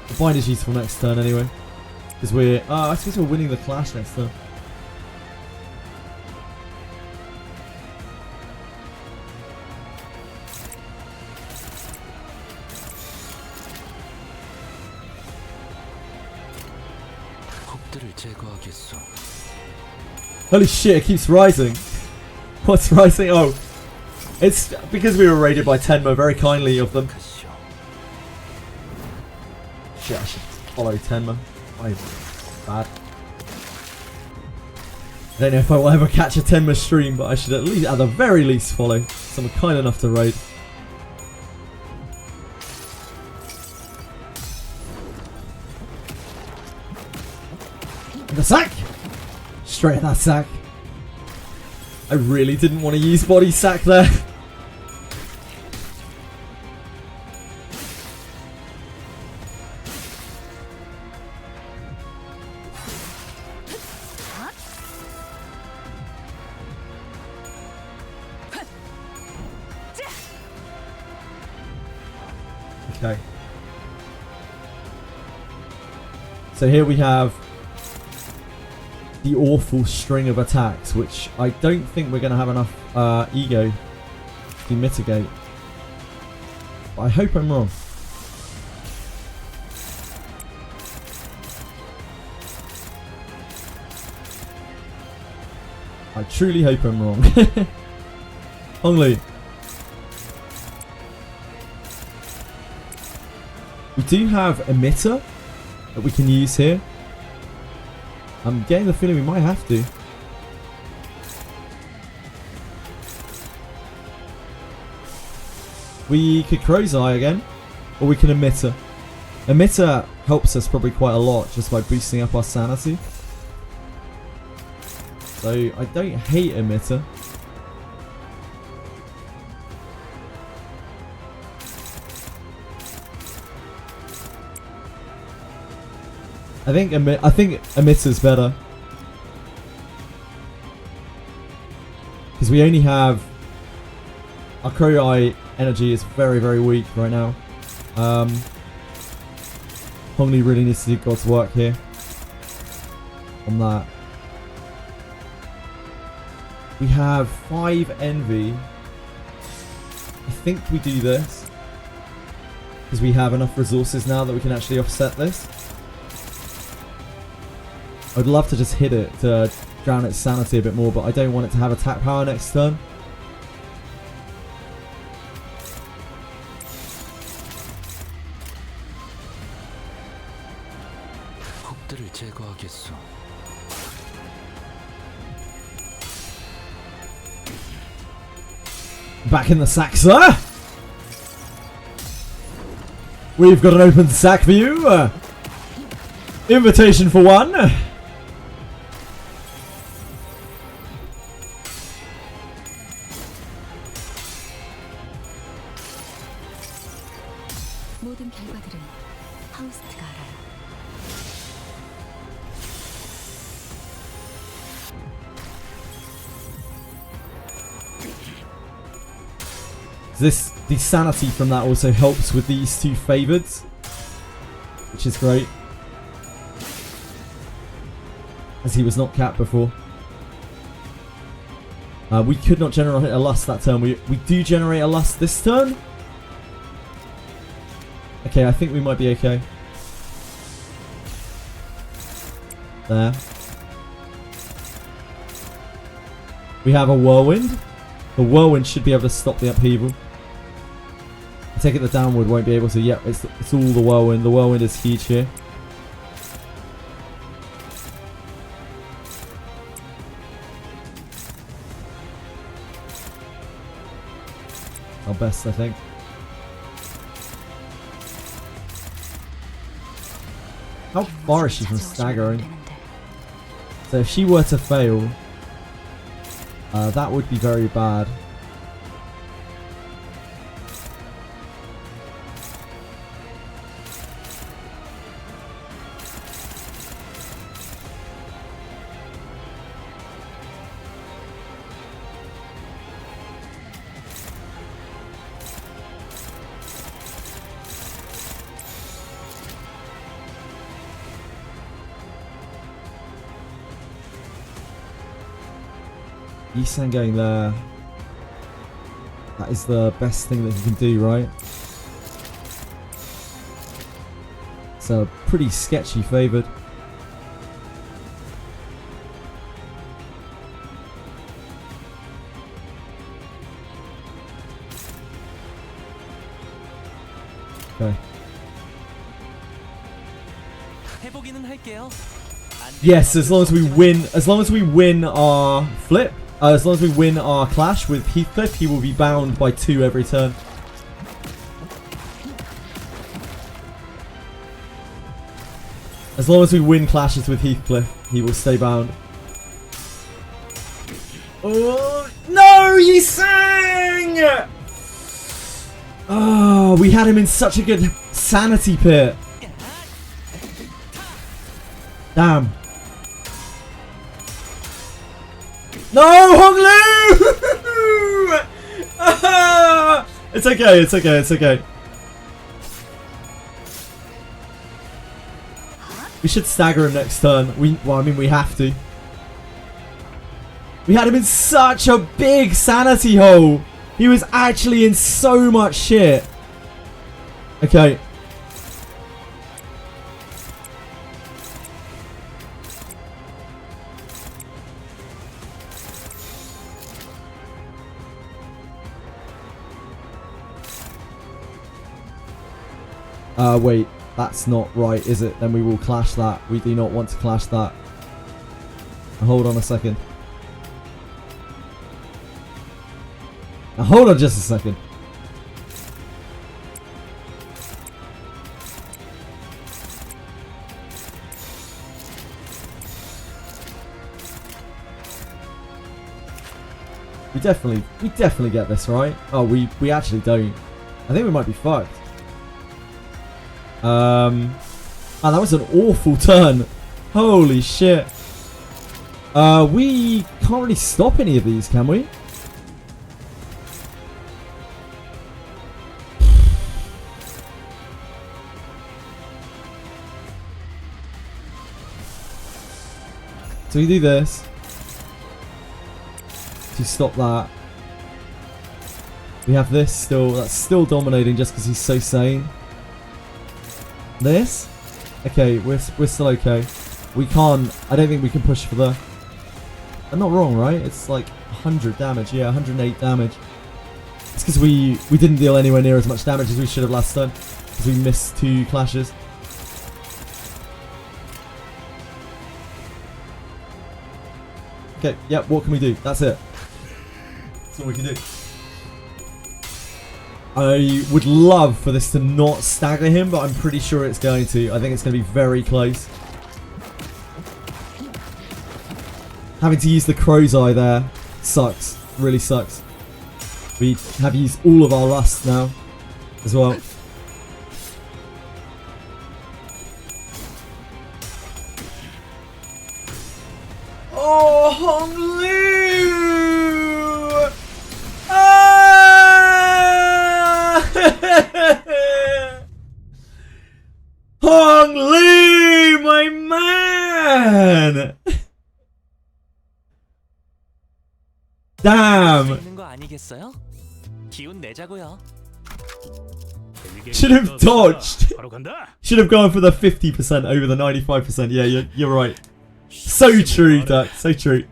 S1: The bind is useful next turn anyway. Because we're... I suppose we're winning the clash next turn. Holy shit, it keeps rising. What's rising? Oh. It's because we were raided by Tenma very kindly of them. Shit, I should follow Tenma. I'm bad. I don't know if I will ever catch a Tenma stream, but I should at least, at the very least, follow someone kind enough to raid. The sack! Straight in that sack. I really didn't want to use body sack there. Okay. So here we have the awful string of attacks, which I don't think we're going to have enough ego to mitigate. I hope I'm wrong. I truly hope I'm wrong. Hongli. We do have emitter that we can use here. I'm getting the feeling we might have to. We could Crow's Eye again, or we can emitter. Emitter helps us probably quite a lot just by boosting up our sanity. So I don't hate emitter. I think emitter's better because we only have our Crow Eye energy is very, very weak right now. Hongli really needs to do God's work here on that. We have 5 envy. I think we do this because we have enough resources now that we can actually offset this. I'd love to just hit it to drown its sanity a bit more, but I don't want it to have attack power next turn.
S8: 혹들을 제거하겠소.
S1: Back in the sack, sir! We've got an open sack for you. Invitation for one.
S9: 모든 결과들은 하우스트가 알아요.
S1: The sanity from that also helps with these 2 favorites, which is great, as he was not capped before. We could not generate a lust that turn. We do generate a lust this turn. Okay, I think we might be okay. There. We have a whirlwind. The whirlwind should be able to stop the upheaval. I take it the downward won't be able to. Yep, it's all the whirlwind. The whirlwind is huge here. Our best, I think. How far is she from staggering? So if she were to fail, that would be very bad. Yisan going there. That is the best thing that he can do, right? It's a pretty sketchy favoured. Okay.
S7: 해보기는 할게요.
S1: Yes, as long as we win our flip. As long as we win our clash with Heathcliff, he will be bound by 2 every turn. As long as we win clashes with Heathcliff, he will stay bound. Oh, no, he sang! Oh, we had him in such a good sanity pit. Damn. No, Honglu! It's okay, it's okay, it's okay. We should stagger him next turn. Well, I mean, we have to. We had him in such a big sanity hole. He was actually in so much shit. Okay. Wait, that's not right, is it? Then we will clash that. We do not want to clash that. Hold on a second. Now hold on just a second. We definitely get this, right? Oh, we actually don't. I think we might be fucked. Man, that was an awful turn. Holy shit. We can't really stop any of these, can we? So we do this to stop that. We have this still. That's still dominating just because he's so sane. This? Okay, we're still okay. We can't. I don't think we can push for the... I'm not wrong, right? It's like 100 damage. Yeah, 108 damage. It's because we didn't deal anywhere near as much damage as we should have last turn. Because we missed 2 clashes. Okay, yep, what can we do? That's it. That's all we can do. I would love for this to not stagger him, but I'm pretty sure it's going to. I think it's going to be very close. Having to use the crow's eye there sucks. Really sucks. We have used all of our lust now as well. Oh, Hong Liu! Hong Liu, my man! Damn! Should have dodged. Should have gone for the 50% over the 95%. Yeah, you're right. So true, Duck. So true.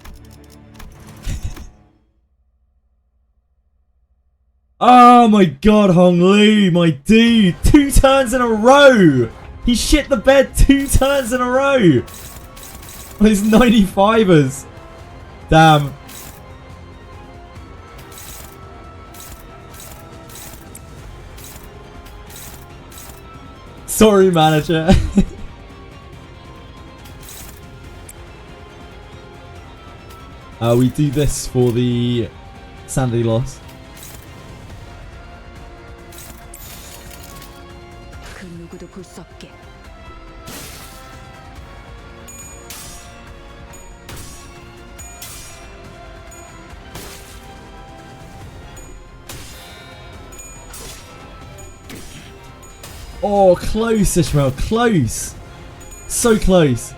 S1: Oh my god, Hong Liu, my dude. 2 turns in a row. He shit the bed 2 turns in a row. On his 95ers. Damn. Sorry, manager. We do this for the sanity loss. Oh, close, Ishmael. Close. So close.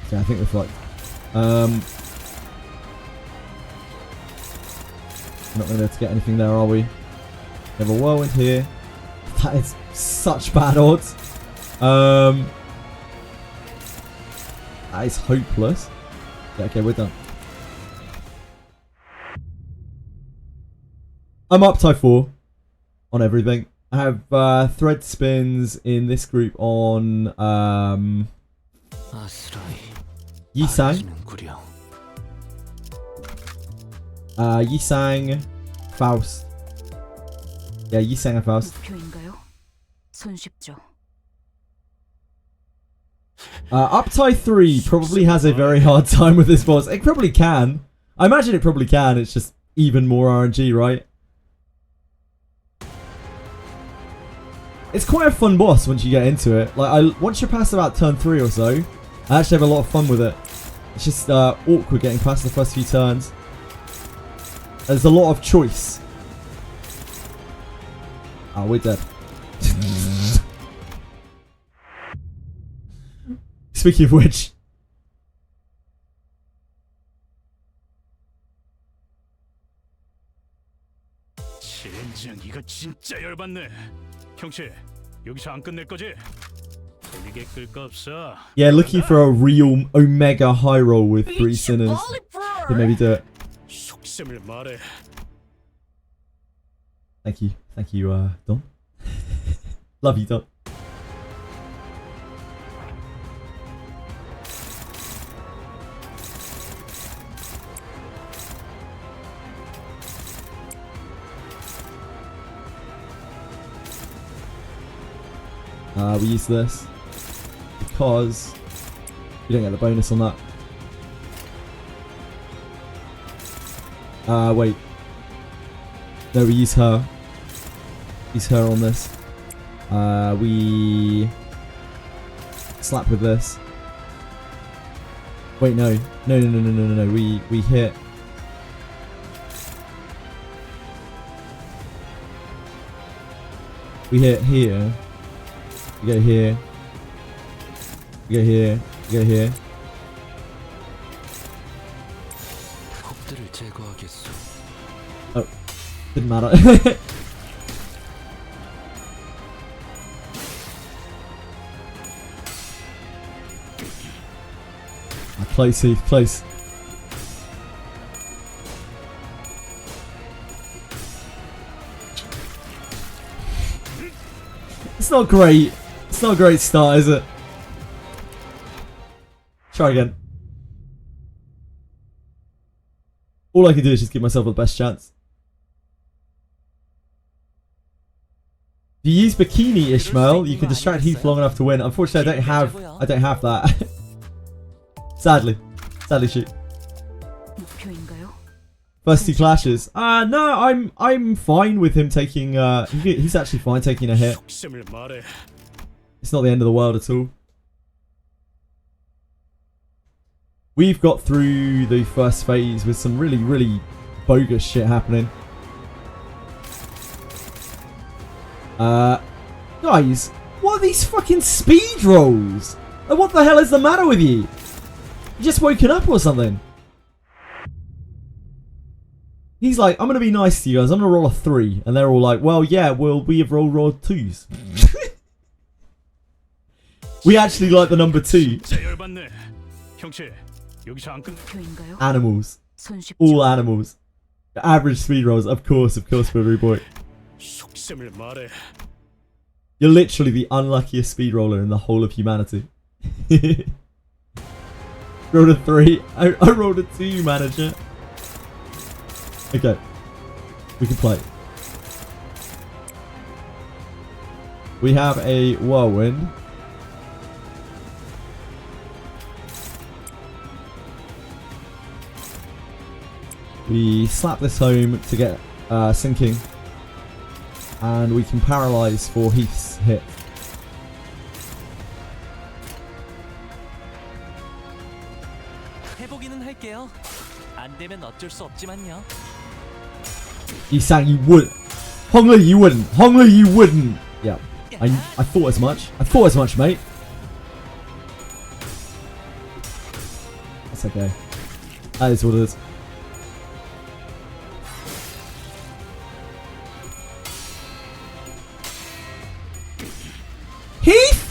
S1: Okay, I think we're fucked. We're not going to be able to get anything there, are we? We have a whirlwind here. That is such bad odds. That is hopeless. Yeah, okay, we're done. I'm up tie 4 on everything. I have thread spins in this group on Yisang. Yisang, Faust. Yeah, Yisang and Faust. Up tie 3 probably has a very hard time with this boss. It probably can. I imagine it probably can. It's just even more RNG, right? It's quite a fun boss once you get into it. Like, once you're past about turn 3 or so, I actually have a lot of fun with it. It's just awkward getting past the first few turns. There's a lot of choice. Oh, we're dead. Speaking of which,
S5: 젠장 이거 진짜 열받네. 형씨 여기서 안 끝낼 거지? 길게 끌 거 없어.
S1: Yeah, looking for a real Omega high roll with 3 sinners to maybe do it.
S5: 속셈을 말해.
S1: Thank you, Don. Love you, Don. We use this because you don't get the bonus on that. Wait. No, we use her. Use her on this. We slap with this. Wait, no. No. We hit. We hit here. We go here. We go here. We go here.
S8: 곡들을 제거하겠소.
S1: Oh, didn't matter. Close, Heath, close. It's not great. It's not a great start, is it? Try again. All I can do is just give myself the best chance. If you use Bikini Ishmael, you can distract Heath long enough to win. Unfortunately, I don't have that. Sadly shoot. First 2 clashes. No, I'm fine with him taking. He's actually fine taking a hit. It's not the end of the world at all. We've got through the first phase with some really bogus shit happening. Guys, what are these fucking speed rolls? Like, what the hell is the matter with you? You just woken up or something? He's like, I'm going to be nice to you guys. I'm going to roll a 3. And they're all like, well, yeah, we have rolled 2s. We actually like the number 2. Animals. All animals. Average speed rolls. Of course, Burberry boy. You're literally the unluckiest speed roller in the whole of humanity. Rolled a 3. I rolled a 2, manager. Okay. We can play. We have a whirlwind. We slap this home to get sinking. And we can paralyze for Heath's hit.
S7: 해보기는 할게요. 안 되면 어쩔 수 없지만요.
S1: He's saying you would. Hongli, you wouldn't. Hongli, you wouldn't. Yeah. I thought as much. I thought as much, mate. That's okay. That is what it is. Heath?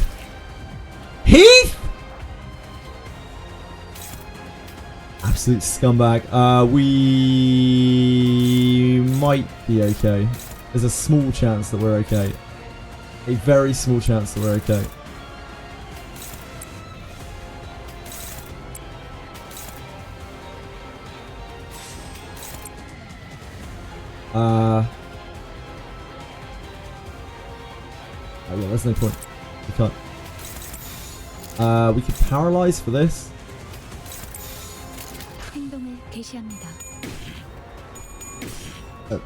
S1: Heath? Absolute scumbag. We might be okay. There's a small chance that we're okay. A very small chance that we're okay. Oh yeah, there's no point. We can't. We could paralyze for this.
S9: 행동을 개시합니다.
S1: Oh.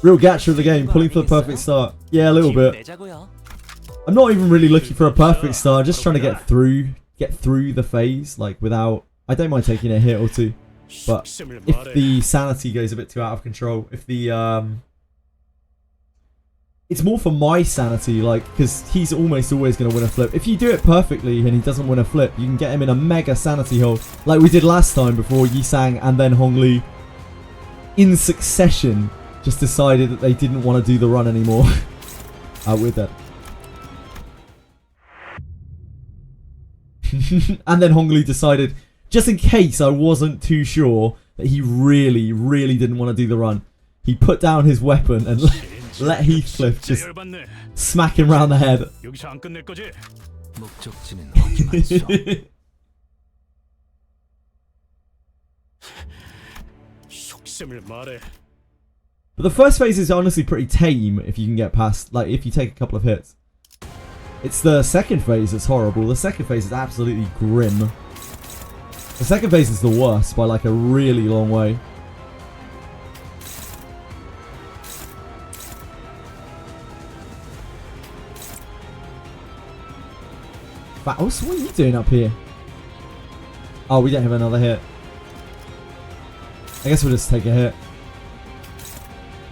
S1: Real gacha of the game, pulling for the perfect start. Yeah, a little bit. I'm not even really looking for a perfect start. I'm just trying to get through the phase, like without. I don't mind taking a hit or 2, but if the sanity goes a bit too out of control, if the it's more for my sanity, like, because he's almost always going to win a flip. If you do it perfectly and he doesn't win a flip, you can get him in a mega sanity hole, like we did last time before Yi Sang and then Hong Li, in succession, just decided that they didn't want to do the run anymore. With it. And then Hong Li decided, just in case I wasn't too sure that he really, really didn't want to do the run, he put down his weapon and let Heathcliff just smack him round the head.
S5: 여기서 안 끝낼 거지?
S8: 목적지는 어디만
S5: 속셈을 말해.
S1: But the first phase is honestly pretty tame if you can get past, like, if you take a couple of hits. It's the second phase that's horrible. The second phase is absolutely grim. The second phase is the worst by like a really long way. But also, what are you doing up here? Oh, we don't have another hit. I guess we'll just take a hit.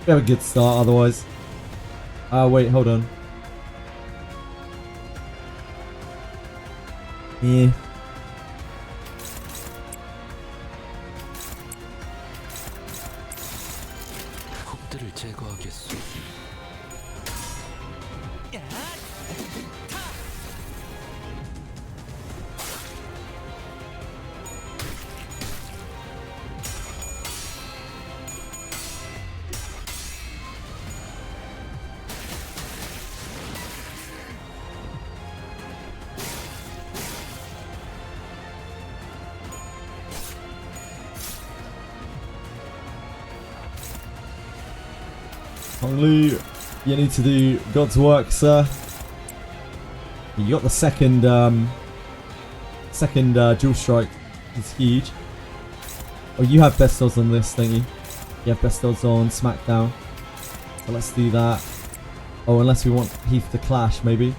S1: We have a good start otherwise. Wait, hold on. Yeah.
S8: 적들을 제거하겠소.
S1: Hong Lu, you need to do God's work, sir. You got the second dual strike. It's huge. Oh, you have best odds on this, don't you? You have best odds on SmackDown. So let's do that. Oh, unless we want Heath to clash, maybe.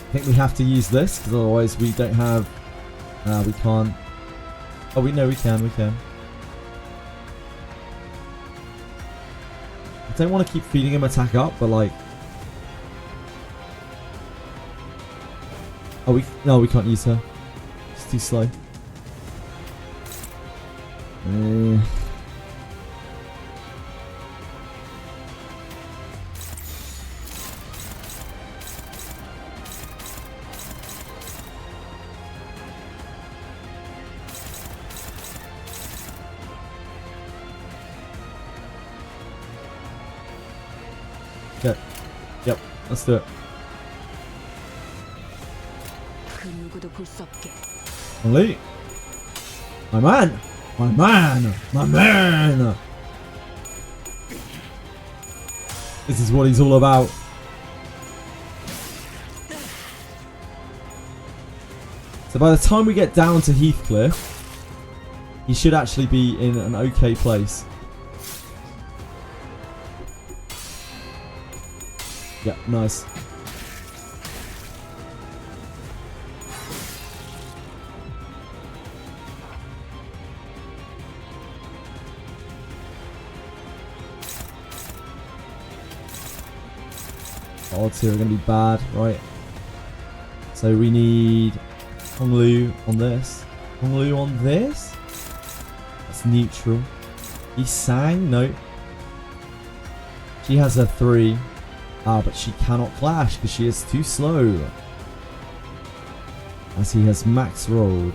S1: I think we have to use this because otherwise we don't have. We can't. Oh, we know we can. We can. I don't want to keep feeding him attack up, but like. Oh, no, we can't use her. It's too slow. Okay. Yep, let's do it. Hong Li. My man! My man! My man! This is what he's all about. So by the time we get down to Heathcliff, he should actually be in an okay place. Yeah, nice. Odds here are going to be bad, right? So we need Hong Lu on this. Hong Lu on this? That's neutral. Yi Sang? No. She has a 3. But she cannot clash because she is too slow. As he has max rolled.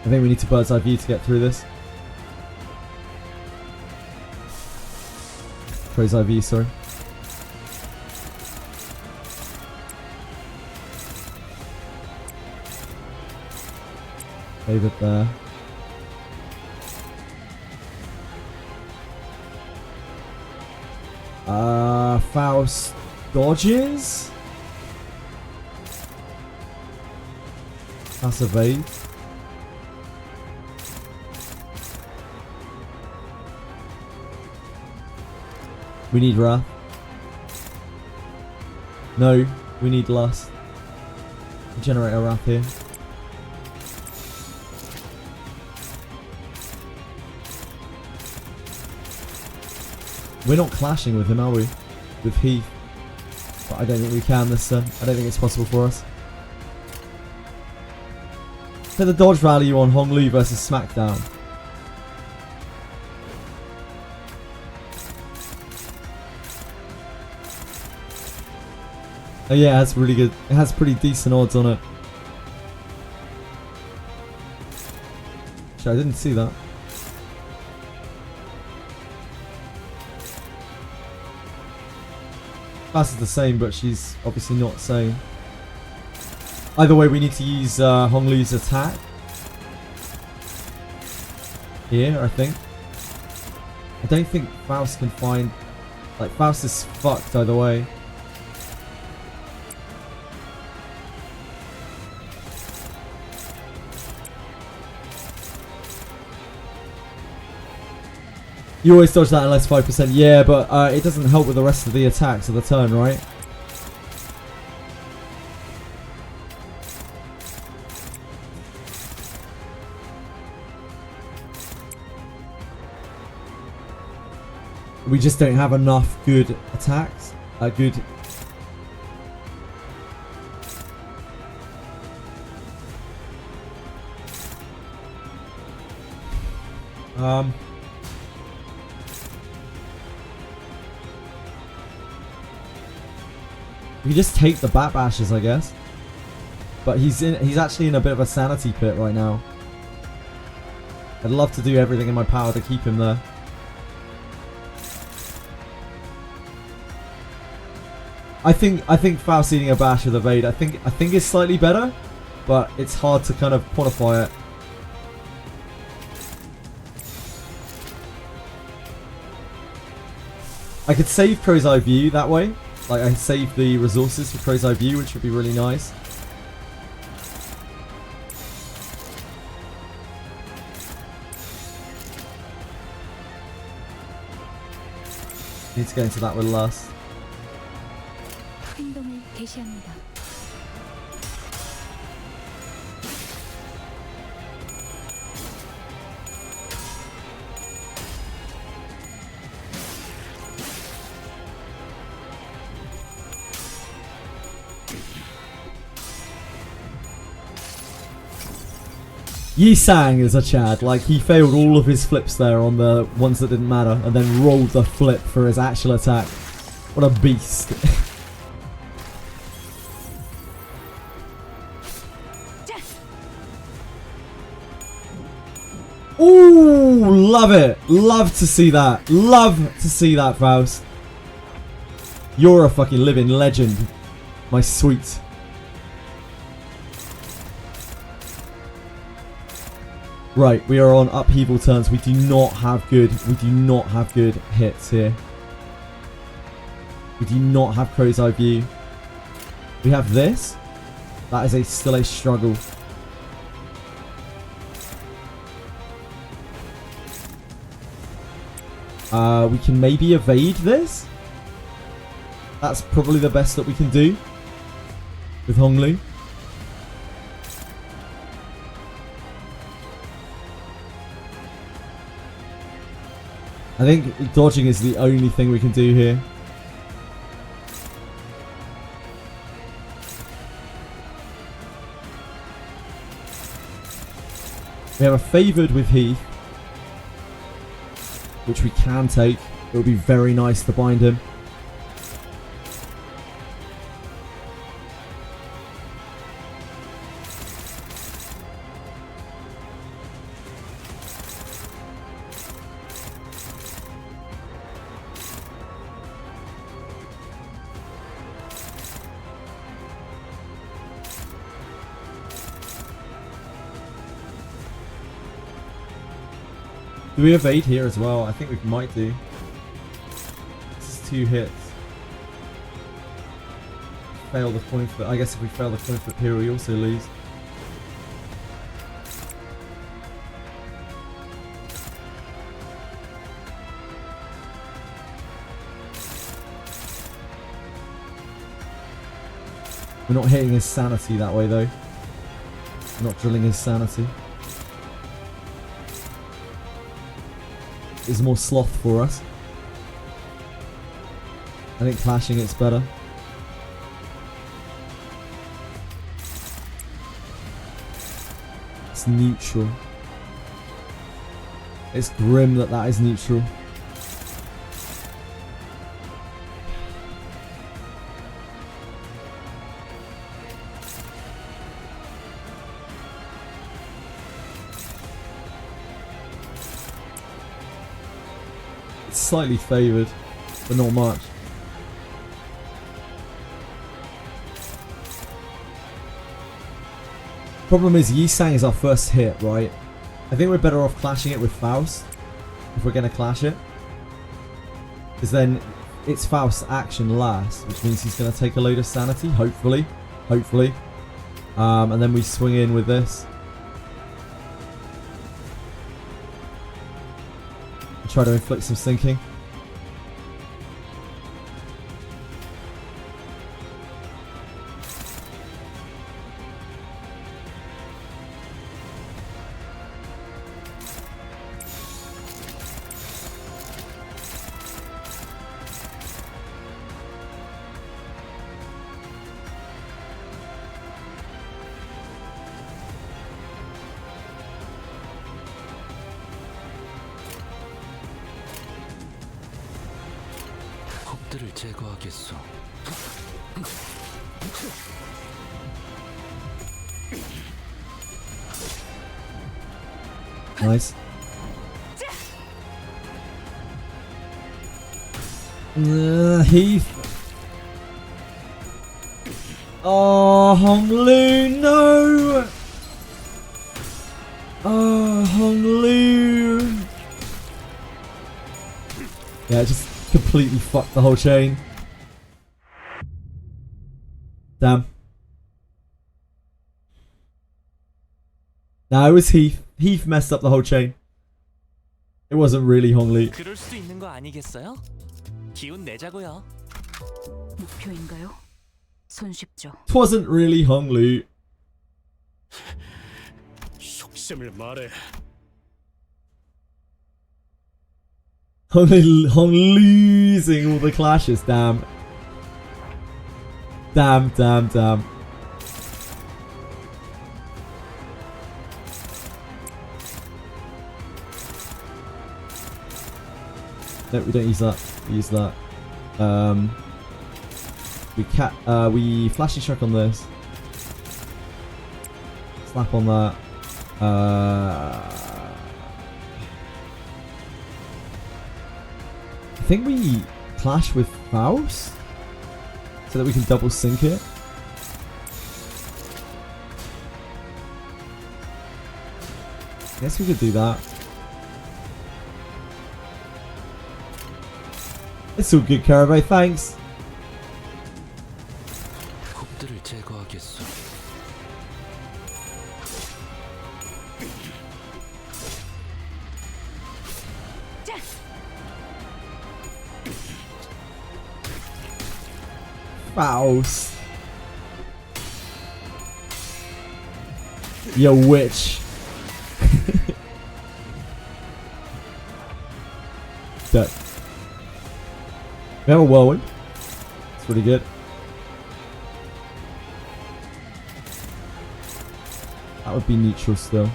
S1: I think we need to bird's eye view to get through this. Crow's eye view, sorry. Save it there. Faust dodges. That's evade. We need Wrath. No, we need Lust. Generate a Wrath here. We're not clashing with him, are we? With Heath. But I don't think we can this turn. I don't think it's possible for us. Put the dodge value on Hong Lu versus SmackDown. Oh yeah, it has really good. It has pretty decent odds on it. Actually, I didn't see that. Class is the same, but she's obviously not sane. Either way, we need to use Hong Lu's attack. Here, I think. I don't think Faust can find... Like, Faust is fucked either way. You always dodge that unless 5%. Yeah, but it doesn't help with the rest of the attacks of the turn, right? We just don't have enough good attacks. Good. We just take the Bat Bashes, I guess. But he's actually in a bit of a sanity pit right now. I'd love to do everything in my power to keep him there. I think Faust eating a bash with evade, I think is slightly better, but it's hard to kind of quantify it. I could save Crow's Eye View that way. Like, I save the resources for Crow's Eye View, which would be really nice. Need to go into that with Lust.
S9: 행동을 개시합니다.
S1: Yi-Sang is a Chad, like he failed all of his flips there on the ones that didn't matter and then rolled the flip for his actual attack. What a beast. Ooh, love it. Love to see that. Love to see that, Faust. You're a fucking living legend, my sweet. Right, we are on upheaval turns. We do not have good hits here. We do not have Crow's Eye View. We have this. That is still a struggle. We can maybe evade this. That's probably the best that we can do with Hong Lu. I think dodging is the only thing we can do here. We have a favoured with Heath, which we can take. It would be very nice to bind him. Do we evade here as well? I think we might do. This is 2 hits. Fail the coin flip. I guess if we fail the coin flip here, we also lose. We're not hitting his sanity that way though. We're not drilling his sanity. It's more sloth for us. I think clashing it's better. It's neutral. It's grim that that is neutral. It's slightly favoured, but not much. Problem is, Yisang is our first hit, right? I think we're better off clashing it with Faust if we're going to clash it. Because then it's Faust's action last, which means he's going to take a load of sanity, hopefully. Hopefully. And then we swing in with this. And try to inflict some sinking.
S8: 적들을 제거하겠소.
S1: Nice. Heath. Oh, Honglu, no! Oh, Honglu. Yeah, just completely fucked the whole chain. Damn. No, it was Heath. Heath messed up the whole chain. It wasn't really Honglu.
S7: 그럴 수 있는 거 아니겠어요? 기운 내자고요.
S9: 목표인가요? 손쉽죠.
S1: It wasn't really Honglu.
S5: 속셈을 말해.
S1: Hong losing all the clashes, damn. Damn, damn, damn. No, we don't use that. We use that. We flashy shock on this. Slap on that. I think we clash with Faust so that we can double sync it. I guess we could do that. It's all good, Carabay, thanks.
S8: 적들을 제거하겠소.
S1: Faust. You witch. Dead. We have a whirlwind. It's pretty good. That would be neutral still.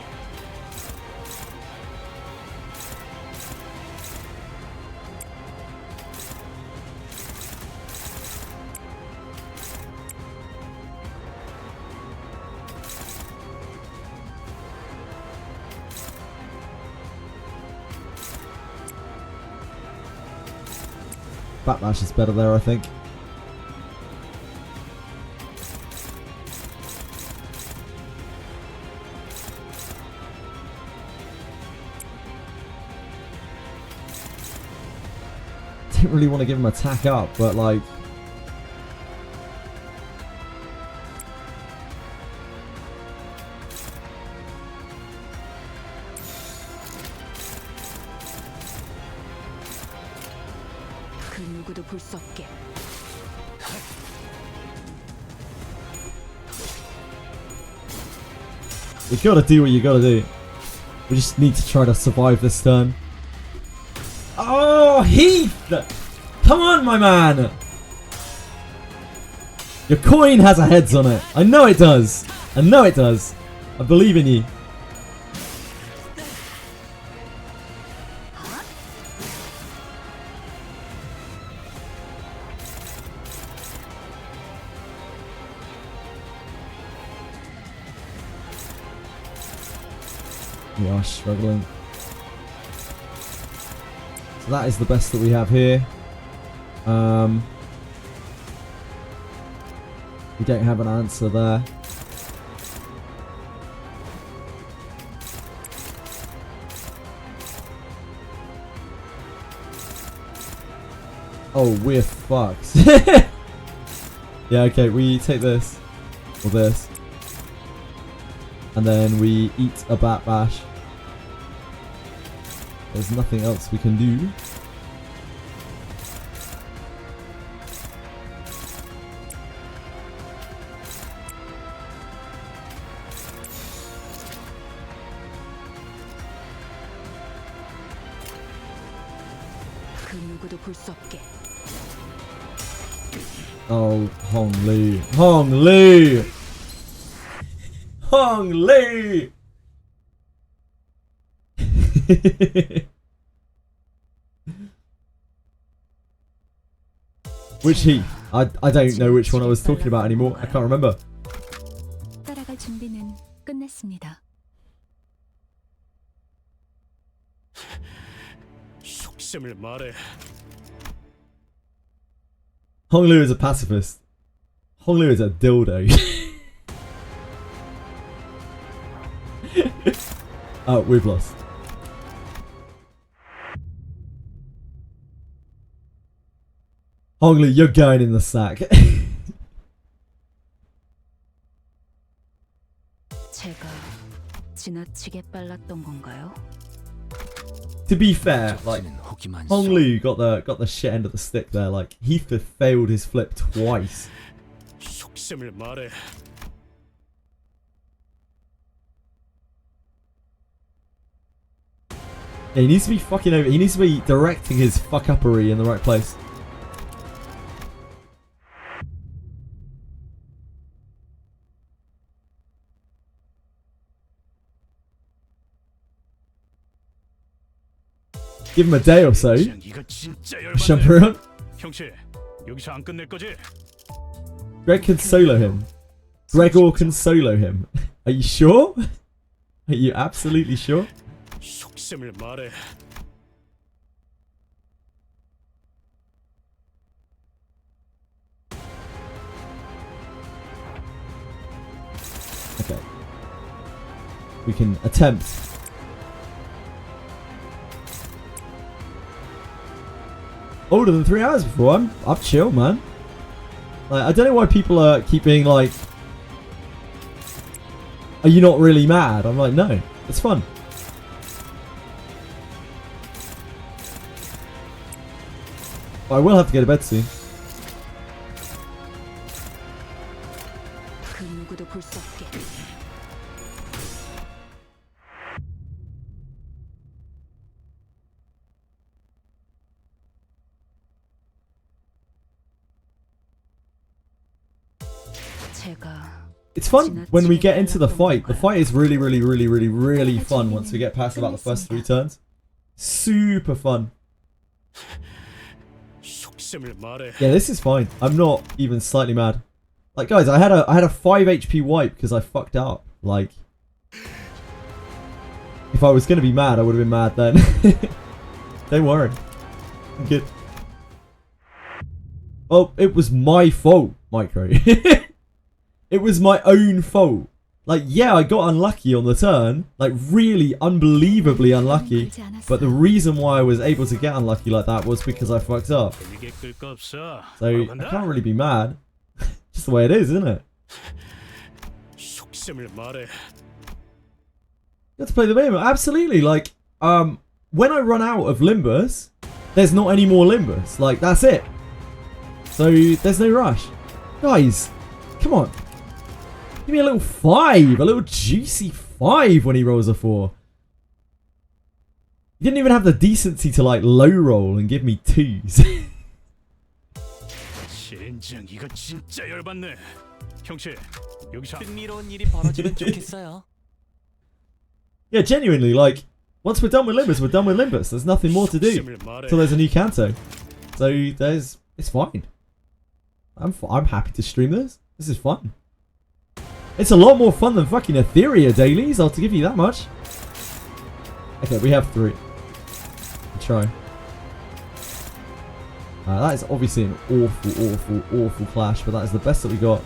S1: Backlash is better there, I think. didn't really want to give him attack up, but like...
S9: 그 누구도 볼 수 없게.
S1: You gotta do what you gotta do. We just need to try to survive this turn. Oh, Heath! Come on, my man! Your coin has a heads on it. I know it does. I know it does. I believe in you. We are struggling. So that is the best that we have here. We don't have an answer there. Oh, we're fucked. Yeah, okay, we take this. Or this. And then we eat a Bat Bash. There's nothing else we can do.
S9: 그 누구도 볼 수 없게.
S1: Oh, Hong Li. Hong Li! Hong Li! Which Heath? I don't know which one I was talking about anymore. I can't remember.
S9: 따라갈 준비는 끝냈습니다.
S5: 속셈을 말해.
S1: Hong Lu is a pacifist. Hong Lu is a dildo. Oh, we've lost. Hong Lu, you're going in the sack.
S9: 제가 지나치게 빨랐던 건가요?
S1: To be fair, like
S8: 적지는 혹이 많소.
S1: Hong Lu got the shit end of the stick there. Like Heath had failed his flip twice.
S5: 속셈을 말해.
S1: Yeah, he needs to be fucking over. He needs to be directing his fuck uppery in the right place. Give him a day or so.
S5: 이거 진짜
S1: Jump
S5: 열받네.
S1: around.
S5: 형씨, 여기서 안 끝낼 거지?
S1: Greg can solo him. Gregor can solo him. Are you sure? Are you absolutely sure?
S5: 속셈을 말해.
S1: Okay. We can attempt. Older than 3 hours before. I'm chill, man. Like, I don't know why people keep being like, are you not really mad? I'm like, no, it's fun. I will have to go to bed soon.
S9: 그 누구도 볼 수 없게. 제가
S1: It's fun when we get into the fight. The fight is really, really, really, really, really fun once we get past about the first 3 turns. Super fun.
S5: 속셈을 말해.
S1: Yeah, this is fine. I'm not even slightly mad. Like, guys, I had a 5 HP wipe because I fucked up. Like, if I was gonna be mad, I would have been mad then. Don't worry, I'm good. Oh, it was my fault, Micro. It was my own fault. Like, yeah, I got unlucky on the turn. Like, really unbelievably unlucky. But the reason why I was able to get unlucky like that was because I fucked up. So, I can't really be mad. Just the way it is, isn't it? You have to play the game. Absolutely. Like, when I run out of Limbus, there's not any more Limbus. Like, that's it. So, there's no rush. Guys, come on. Give me a little 5. A little juicy 5 when he rolls a 4. He didn't even have the decency to, like, low roll and give me 2s.
S7: 흥미로운 일이 벌어지면 좋겠어요.
S1: Yeah, genuinely, like, once we're done with Limbus, we're done with Limbus. There's nothing more to do until there's a new Canto. So, it's fine. I'm happy to stream this. This is fun. It's a lot more fun than fucking Etheria dailies, I'll give you that much. Okay, we have 3. Let's try. That is obviously an awful clash, but that is the best that we got.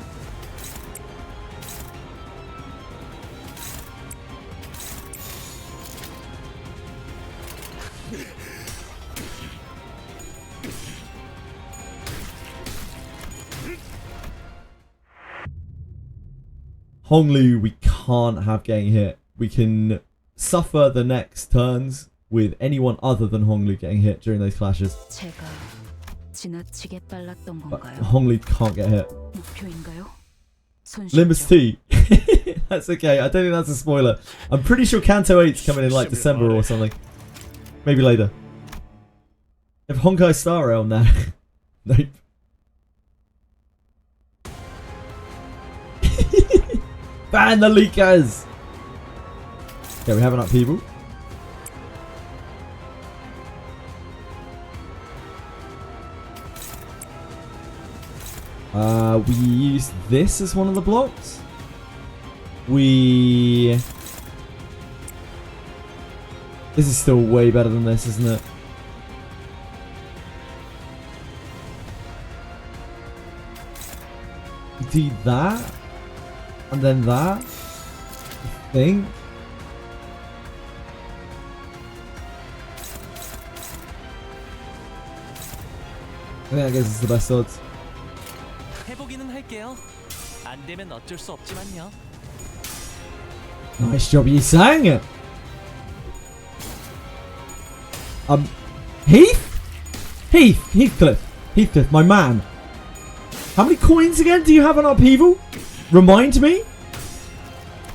S1: Honglu, we can't have getting hit. We can suffer the next turns with anyone other than Honglu getting hit during those clashes. But Honglu can't get hit. Limbus 2. That's okay. I don't think that's a spoiler. I'm pretty sure Canto 8's coming in like December or something. Maybe later. If Honkai Star Rail now. Nope. Ban the leakers! Okay, we have an upheaval. We use this as one of the blocks. This is still way better than this, isn't it? Do that. And then that. I think. I guess it's the best odds.
S7: 해보기는 할게요. 안 되면 어쩔 수 없지만요.
S1: Nice job, you sang. Heathcliff, my man. How many coins again do you have on upheaval? Remind me.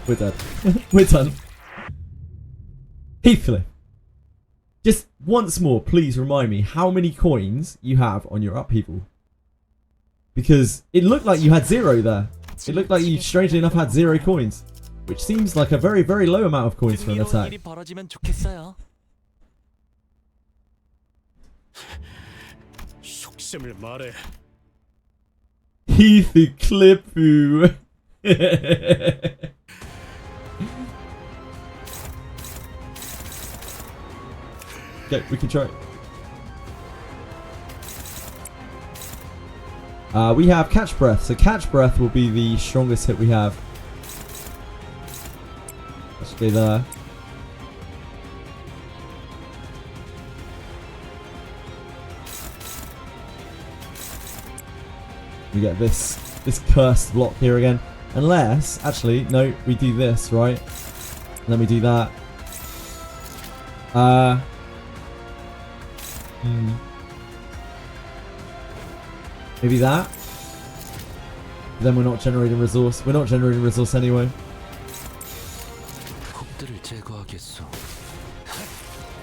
S1: We're dead. We're done. Heathcliff, just once more, please remind me how many coins you have on your upheaval. Because it looked like you had 0 there. It looked like you, strangely enough, had 0 coins. Which seems like a very, very low amount of coins for an attack. Heathcliff. Okay, we can try. We have Catch Breath, so Catch Breath will be the strongest hit we have. Let's stay there. We get this cursed block here again. Unless, actually, no, we do this, right? And then we do that. Maybe that. Then we're not generating resource. We're not generating resource anyway.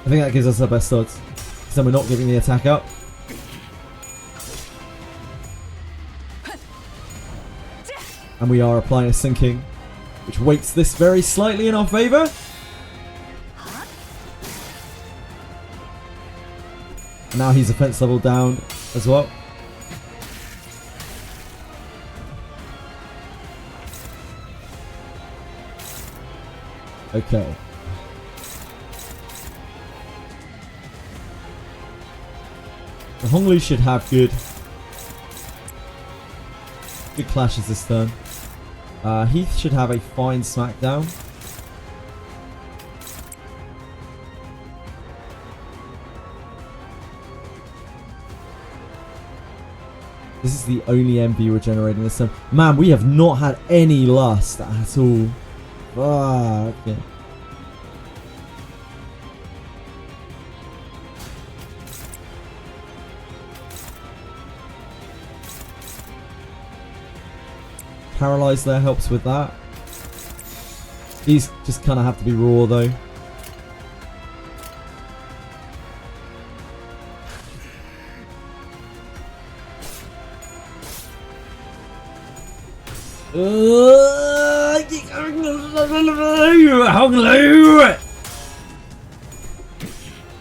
S1: I think that gives us the best odds. Because then we're not giving the attack up. And we are applying a sinking, which weights this very slightly in our favour. And now he's offense level down as well. Okay. The Honglu should have good clashes this turn. Heath should have a fine smackdown. This is the only MV we're generating this time. Man, we have not had any lust at all. Fuck. Yeah. Paralyze there helps with that. These just kind of have to be raw though.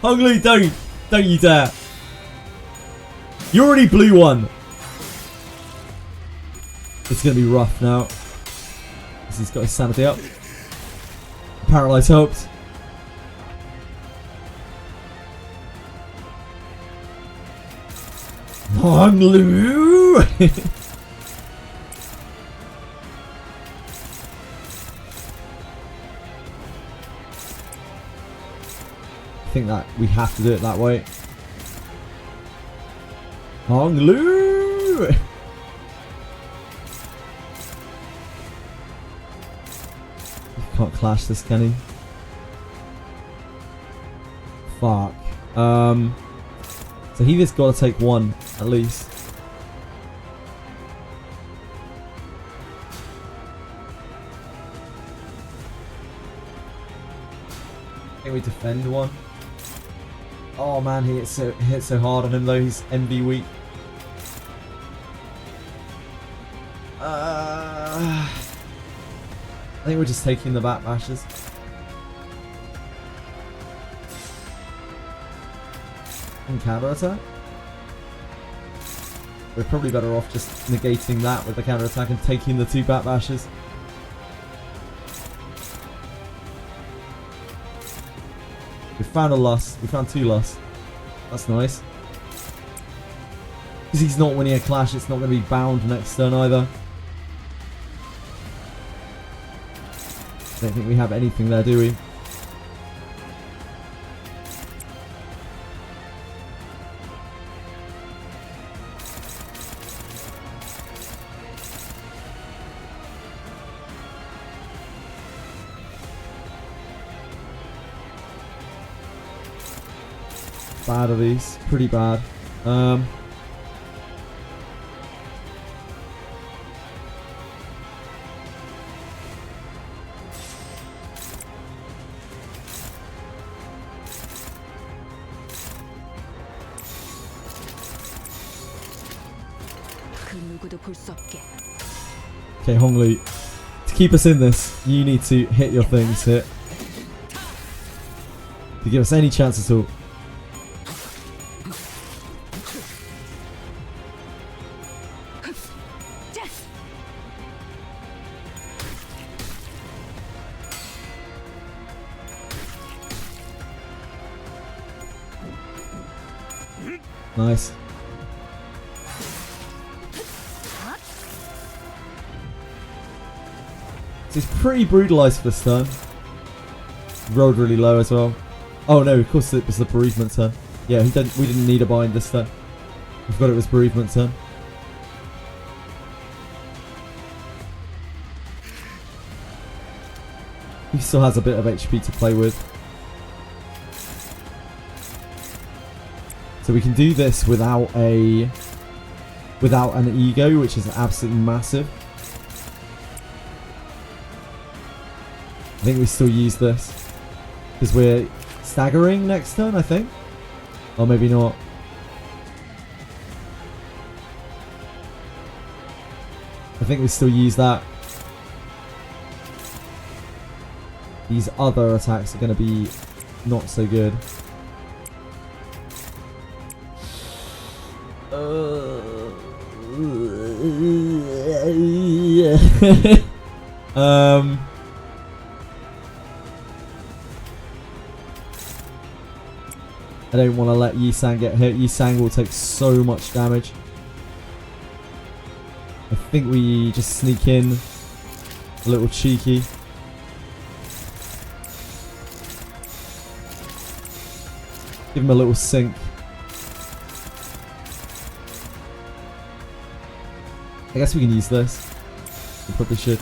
S1: Hong Lu, don't you dare. You already blew one. It's going to be rough now. He's got his sanity up. Paralyze helps. Hong Lu! I think that we have to do it that way. Hong Lu! Can't clash this, can he? Fuck. So he just got to take one at least. Can we defend one? Oh man, he hit so hard on him though. He's MV weak. I think we're just taking the back bashes. And counter attack. We're probably better off just negating that with the counter attack and taking the 2 back bashes. We found a lust. We found 2 lusts. That's nice. Because he's not winning a clash, it's not going to be bound next turn either. I don't think we have anything there, do we? Bad are these? Pretty bad. Okay, Hong Lu, to keep us in this, you need to hit your things here. To give us any chance at all. Nice. So he's pretty brutalized for this turn. Rolled really low as well. Oh no, of course it was the bereavement turn. Yeah, we didn't need a bind this turn. We forgot it was bereavement turn. He still has a bit of HP to play with. So we can do this without an ego, which is absolutely massive. I think we still use this because we're staggering next turn, I think. Or maybe not. I think we still use that. These other attacks are going to be not so good. I don't want to let Yi-Sang get hit. Yi-Sang will take so much damage. I think we just sneak in. A little cheeky. Give him a little sink. I guess we can use this. We probably should.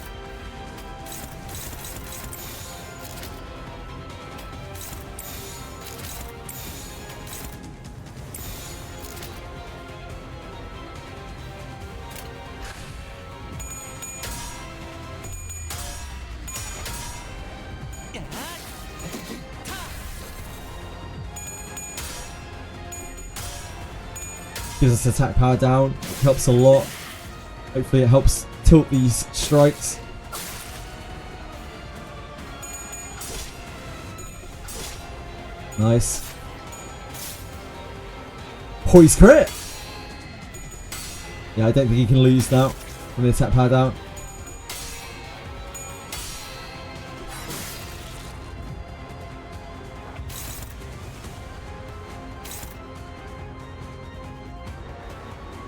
S1: Gives us attack power down. Helps a lot. Hopefully it helps tilt these strikes. Nice. Poise crit! Yeah, I don't think he can lose now from the attack power down.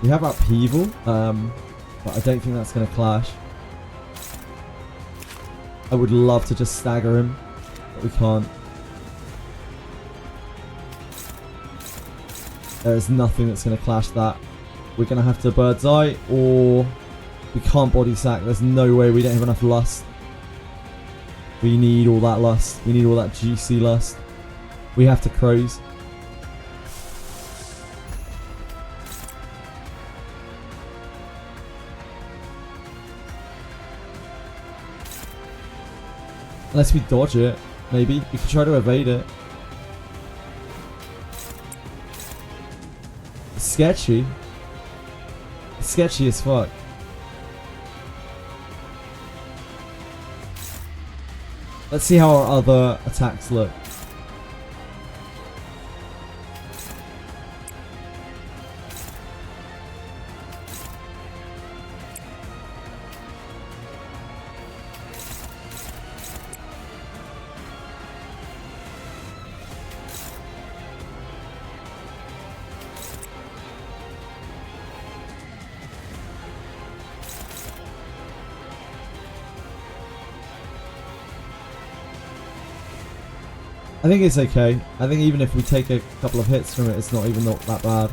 S1: We have upheaval, but I don't think that's going to clash. I would love to just stagger him, but we can't. There is nothing that's going to clash that. We're going to have to bird's eye, or we can't body sack. There's no way. We don't have enough lust. We need all that lust. We need all that juicy lust. We have to crows. Unless we dodge it, maybe. We could try to evade it. It's sketchy. It's sketchy as fuck. Let's see how our other attacks look. I think it's okay. I think even if we take a couple of hits from it, it's not that bad.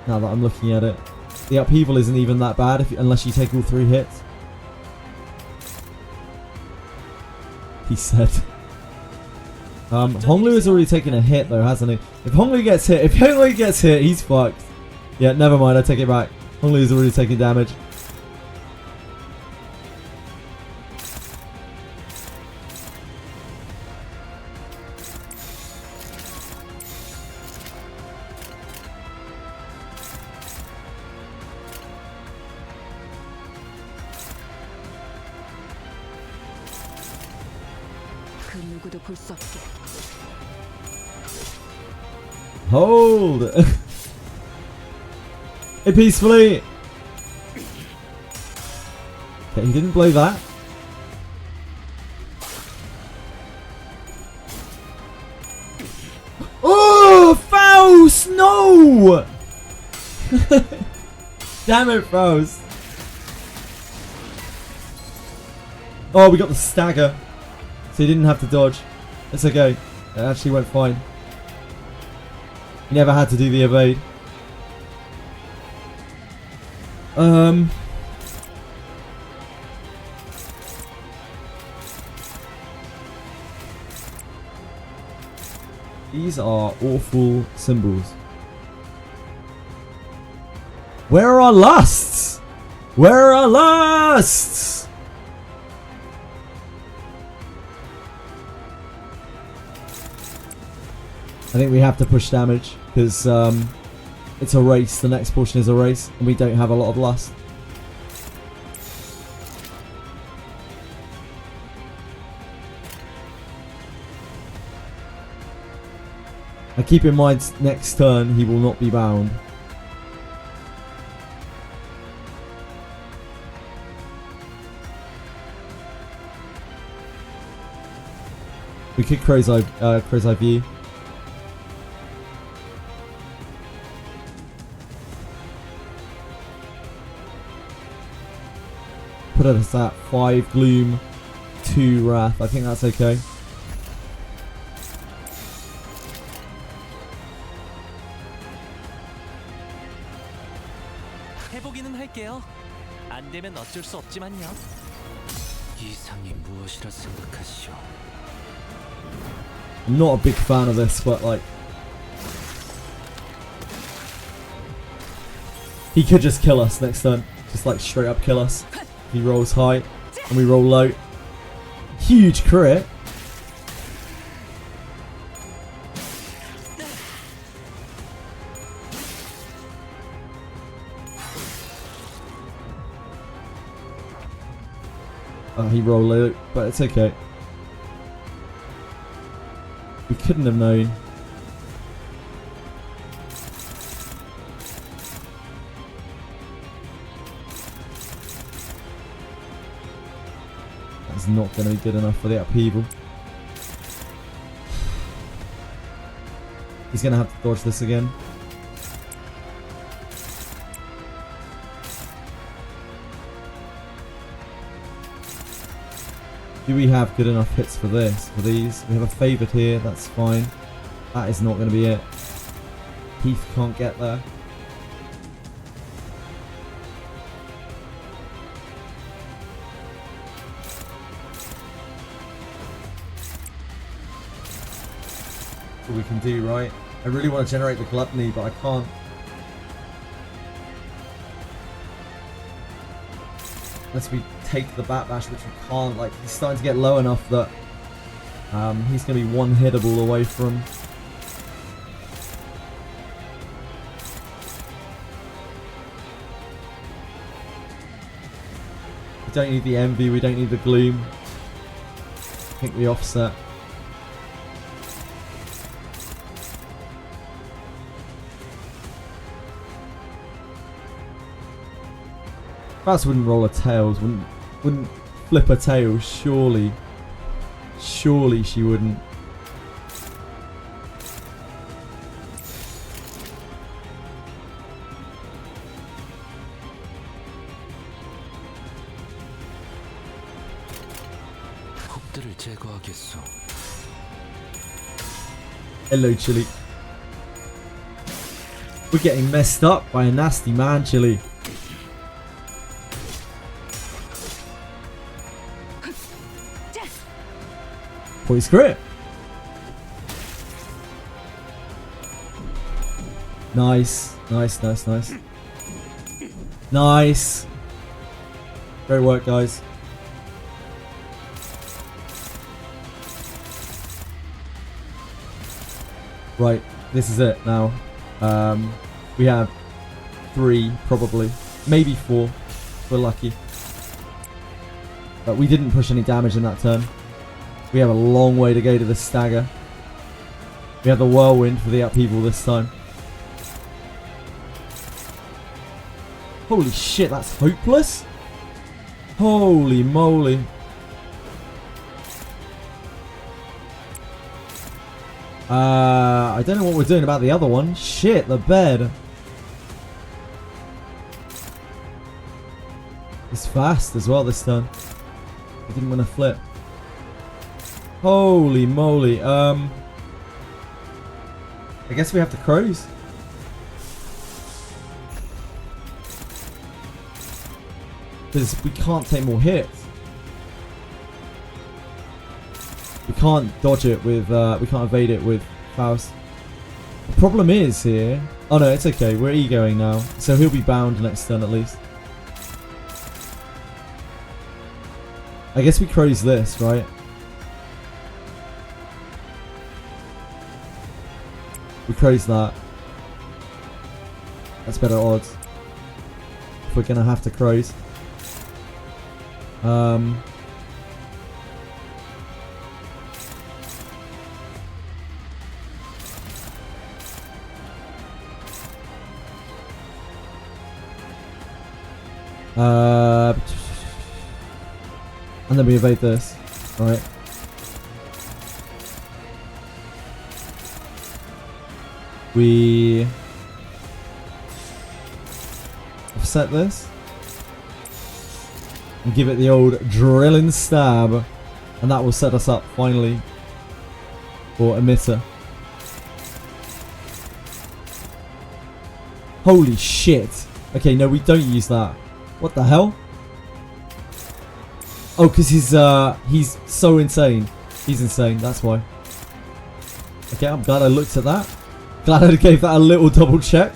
S1: Now that I'm looking at it. The upheaval isn't even that bad unless you take all 3 hits. He said. Honglu has already taken a hit though, hasn't he? If Honglu gets hit, he's fucked. Yeah, never mind, I take it back. Honglu's already taken damage. Hold! Hey, peacefully! Okay, he didn't blow that. Oh, Faust! No! Damn it, Faust. Oh, we got the stagger. So he didn't have to dodge. It's okay. It actually went fine. He never had to do the evade. These are awful symbols. Where are our lusts? Where are our lusts? I think we have to push damage because it's a race. The next portion is a race, and we don't have a lot of lust. And keep in mind, next turn he will not be bound. We could crow's eye view. put us at 5 Gloom, 2 Wrath. I think that's okay.
S7: 해보기는 할게요. 안 되면 어쩔 수 없지만요.
S8: 이상이 무엇이라 생각하시오?
S1: I'm not a big fan of this, but like, he could just kill us next turn. Just like straight up kill us. He rolls high and we roll low. Huge crit. Oh, he rolled low, but it's okay. We couldn't have known. That's not going to be good enough for the upheaval. He's going to have to dodge this again. Do we have good enough hits for this? For these? We have a favoured here, that's fine. That is not going to be it. Heath can't get there. What we can do, right? I really want to generate the gluttony, but I can't. Unless we take the bat bash, which we can't. Like, he's starting to get low enough that he's going to be one hittable away from. We don't need the envy, we don't need the gloom. I think we offset. Bats wouldn't roll a tails, wouldn't flip a tail, surely. Surely she wouldn't.
S8: 폭들을 제거하겠소.
S1: Hello, Chili. We're getting messed up by a nasty man, Chili. Poise crit. Nice. Nice, nice, nice. Nice. Great work, guys. Right, this is it now. We have 3, probably. Maybe 4. We're lucky. But we didn't push any damage in that turn. We have a long way to go to the stagger. We have the whirlwind for the upheaval this time. Holy shit, that's hopeless? Holy moly. I don't know what we're doing about the other one. Shit, the bed. It's fast as well this turn. We didn't want to flip. Holy moly. I guess we have to crows. Because we can't take more hits. We can't dodge it with, we can't evade it with Faust. The problem is here... Oh no, it's okay. We're egoing now. So he'll be bound next turn at least. I guess we crows this, right? We crows that. That's better odds. If we're gonna have to crows. And then we evade this. Alright. We offset this. and give it the old drilling stab. And that will set us up finally for emitter. Holy shit. Okay, no, we don't use that. What the hell? Oh, because he's so insane. He's insane, that's why. Okay, I'm glad I looked at that. Glad I gave that a little double check.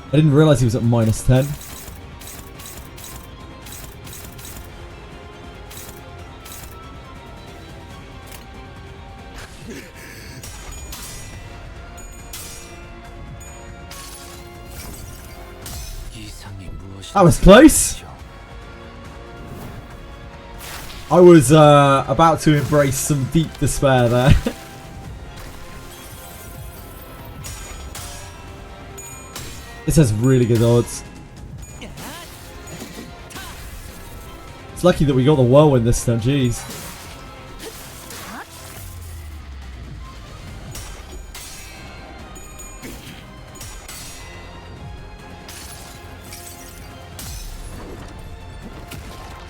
S1: I didn't realise he was at -10. That was close. I was about to embrace some deep despair there. This has really good odds. It's lucky that we got the whirlwind this time, jeez.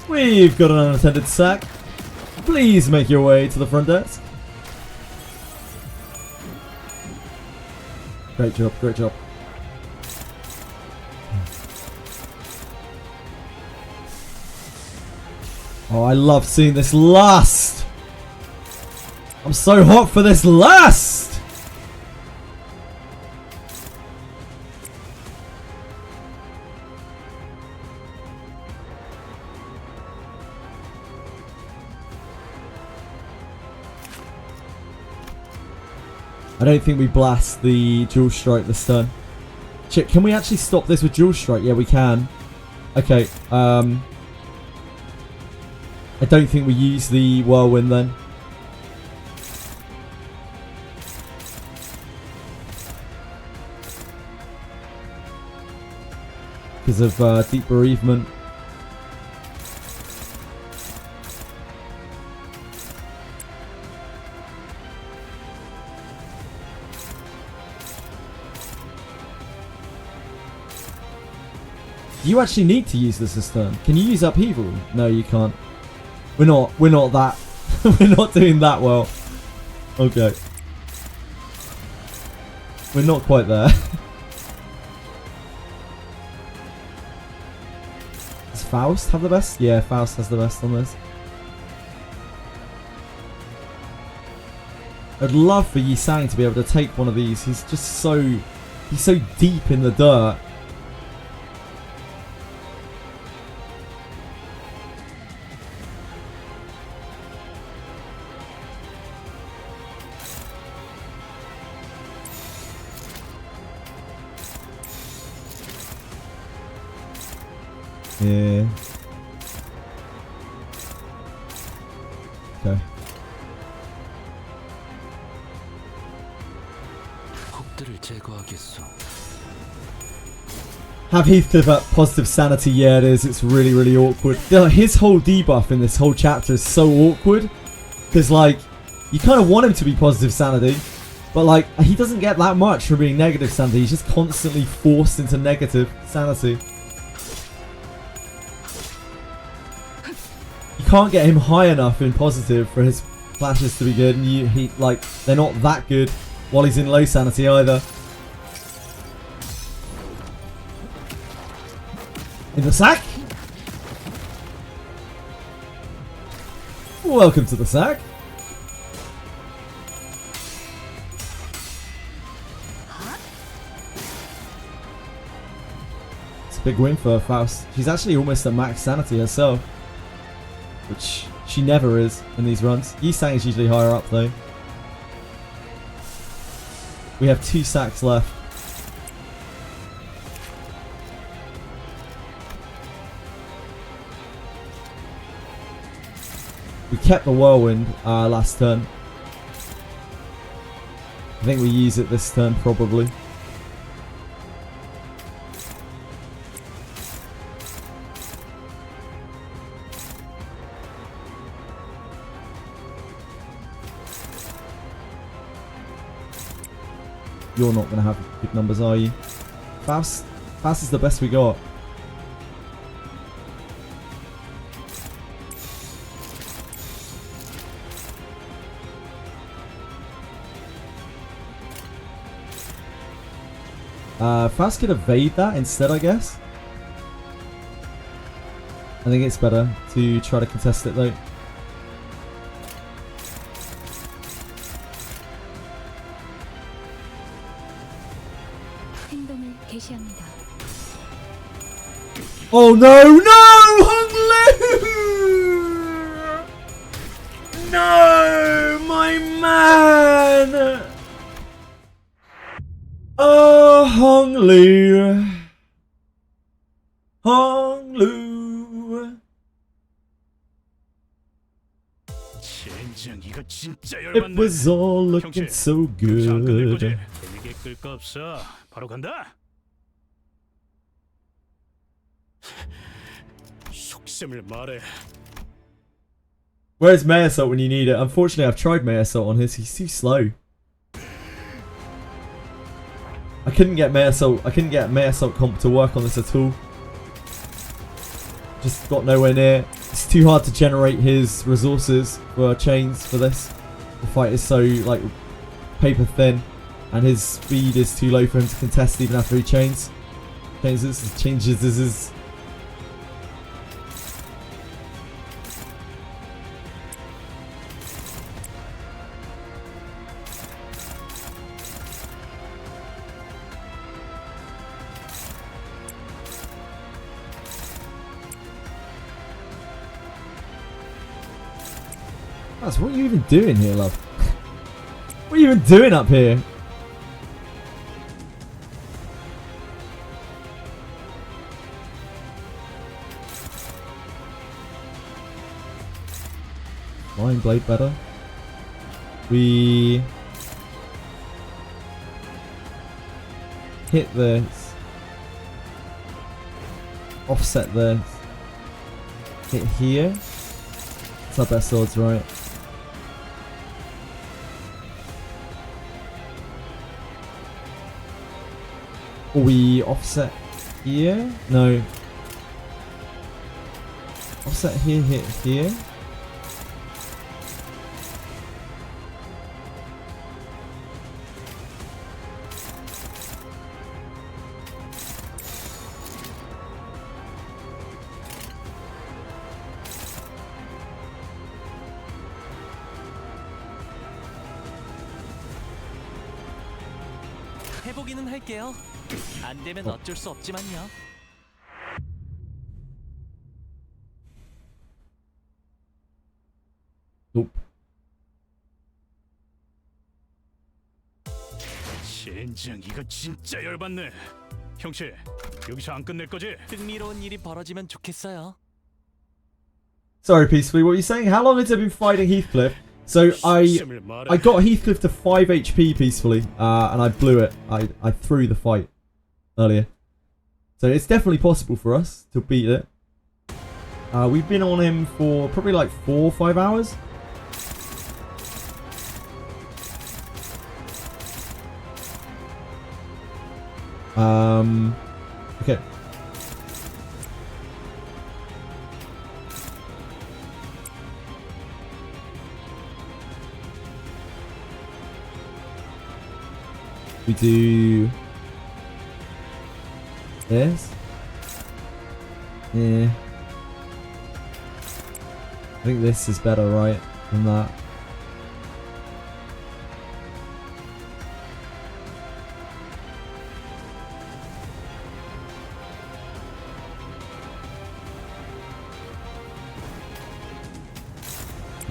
S1: We've got an unattended sack. Please make your way to the front desk. Great job, great job. Oh, I love seeing this lust. I'm so hot for this lust. I don't think we blast the dual strike this turn. Shit, can we actually stop this with dual strike? Yeah, we can. Okay, I don't think we use the whirlwind then. Because of deep bereavement. You actually need to use this turn. Can you use upheaval? No, you can't. We're not that. We're not doing that well. Okay. We're not quite there. Does Faust have the best? Yeah, Faust has the best on this. I'd love for Yi Sang to be able to take one of these. He's just so... He's so deep in the dirt. Yeah. Okay. Have Heathcliff at positive sanity? Yeah, it is. It's really, really awkward. His whole debuff in this whole chapter is so awkward. Because, like, you kind of want him to be positive sanity. But, like, he doesn't get that much from being negative sanity. He's just constantly forced into negative sanity. Can't get him high enough in positive for his flashes to be good, and they're not that good while he's in low sanity either. In the sack. Welcome to the sack. It's a big win for Faust. She's actually almost at max sanity herself. Which she never is in these runs. Yi Sang is usually higher up though. We have 2 sacks left. We kept the whirlwind last turn. I think we use it this turn probably. You're not going to have good numbers, are you? Faust is the best we got. Faust could evade that instead, I guess. I think it's better to try to contest it though.
S9: 행동을 개시합니다.
S1: Oh no, no, Hung Lu! No, my man! Oh, Hung Lu. Hung Lu.
S5: 젠장 이거 진짜
S1: It
S5: 열받네.
S1: was all looking
S5: 형제,
S1: so
S5: 여기서 안 끝낼 거지?
S1: good.
S5: 재미게 끌 거 없어. 바로 간다. 속셈을 말해.
S1: Where's May Assault when you need it? Unfortunately, I've tried May Assault on his. He's too slow. I couldn't get May Assault. I couldn't get May Assault comp to work on this at all. Just got nowhere near. It's too hard to generate his resources for chains for this. The fight is so like paper thin, and his speed is too low for him to contest even after he changes. Changes his. What are you even doing here, love? What are you even doing up here? Flying blade better. We hit this. Offset this. Hit here. It's our best odds, right? Or we offset here? No. Offset here, hit here.
S7: 해보기는 할게요. 안 되면 어쩔 수 없지만요.
S1: Nope.
S5: 젠장 이거 진짜 열받네. 형씨 여기서 안 끝낼 거지?
S7: 흥미로운 일이 벌어지면 좋겠어요.
S1: Sorry, Peacefully, what are you saying? How long has it been fighting Heathcliff? So I got Heathcliff to 5 HP Peacefully, and I blew it. I threw the fight earlier. So it's definitely possible for us to beat it. We've been on him for probably like 4 or 5 hours. Okay. We do this. Yeah. I think this is better, right, than that.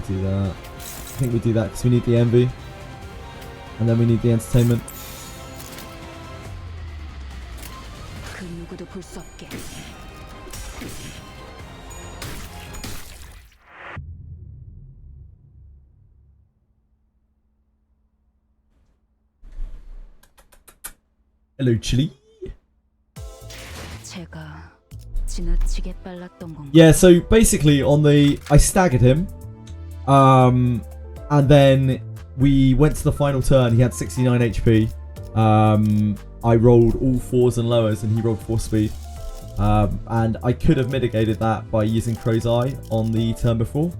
S1: Do that. I think we do that because we need the envy. And then we need the entertainment.
S9: 그 누구도 볼 수 없게.
S1: Hello, Chili.
S9: 제가 지나치게 빨랐던 건가요?
S1: Yeah, so basically on the I staggered him, and then we went to the final turn. He had 69 HP. I rolled all 4s and lowers, and he rolled 4 speed. And I could have mitigated that by using Crow's Eye on the turn before.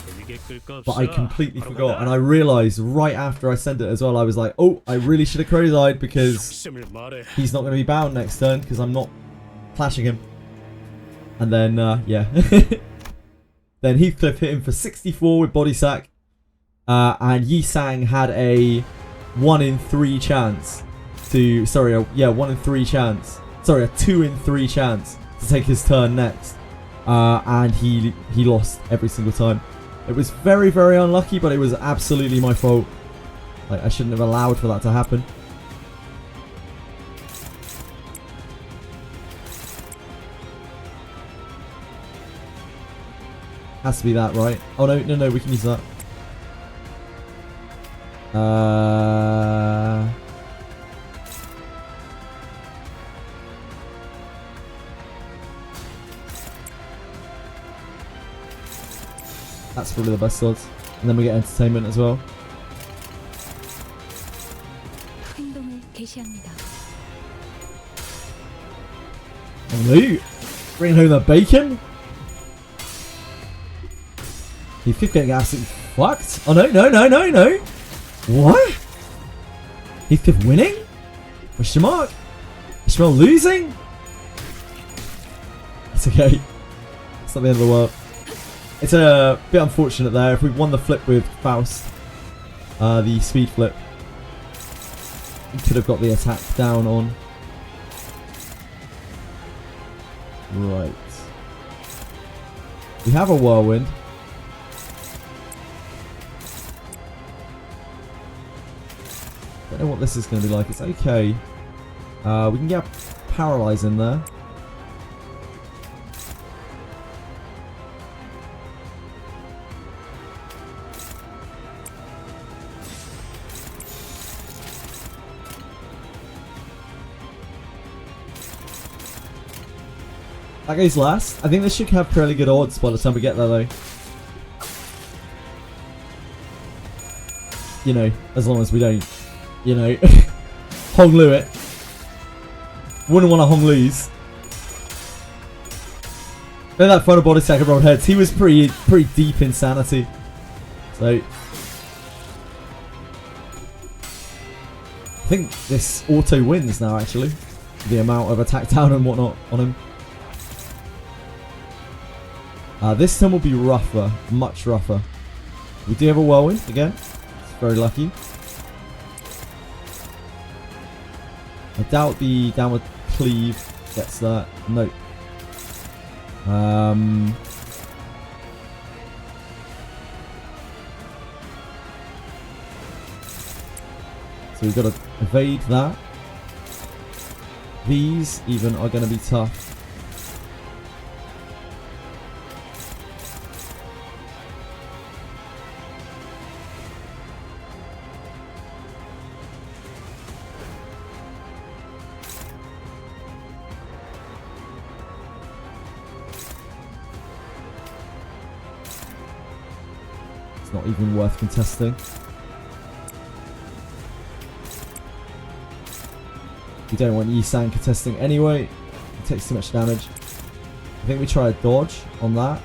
S5: 재미게
S1: but I completely forgot, and I realised right after I sent it as well. I was like, oh, I really should have crazy-eyed because he's not going to be bound next turn because I'm not clashing him. And then, yeah. Then Heathcliff hit him for 64 with body sack, and Yi Sang had a 1 in 3 chance to, sorry, yeah, 1 in 3 chance. Sorry, a 2 in 3 chance to take his turn next. And he lost every single time. It was very, very unlucky, but it was absolutely my fault. Like, I shouldn't have allowed for that to happen. Has to be that, right? Oh, no, no, no, we can use that. That's probably the best odds. And then we get entertainment as well.
S9: 행동을 개시합니다.
S1: Oh no! Bringing home the bacon? Heathcliff getting absolutely fucked. Oh no, no, no, no, no! What? Heathcliff winning? Question mark? Ishmael losing? It's okay. It's not the end of the world. It's a bit unfortunate there. If we won the flip with Faust, the speed flip, we could have got the attack down on. Right. We have a whirlwind. Don't know what this is going to be like. It's okay. We can get paralyze in there. That goes last. I think this should have fairly good odds by the time we get there, though. You know, as long as we don't, you know, Hong Lu it. Wouldn't want to Hong lose. Then that final body sack of rolled heads, he was pretty deep in sanity. So I think this auto wins now, actually. The amount of attack down and whatnot on him. This time will be rougher, much rougher. We do have a whirlwind again. It's very lucky. I doubt the downward cleave gets that. Nope. So we've got to evade that. These even are going to be tough. Not even worth contesting. We don't want Yi Sang contesting anyway. It takes too much damage. I think we try a dodge on that.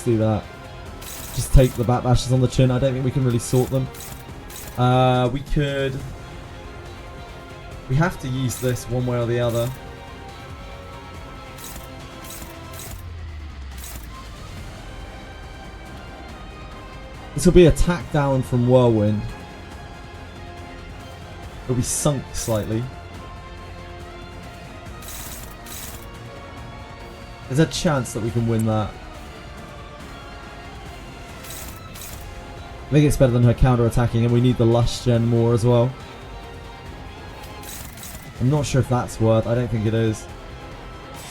S1: Do that. Just take the back bashes on the chin. I don't think we can really sort them. We could. We have to use this one way or the other. This will be attack down from Whirlwind. It'll be sunk slightly. There's a chance that we can win that. I think it's better than her counter-attacking, and we need the Lush Gen more as well. I'm not sure if that's worth. I don't think it is.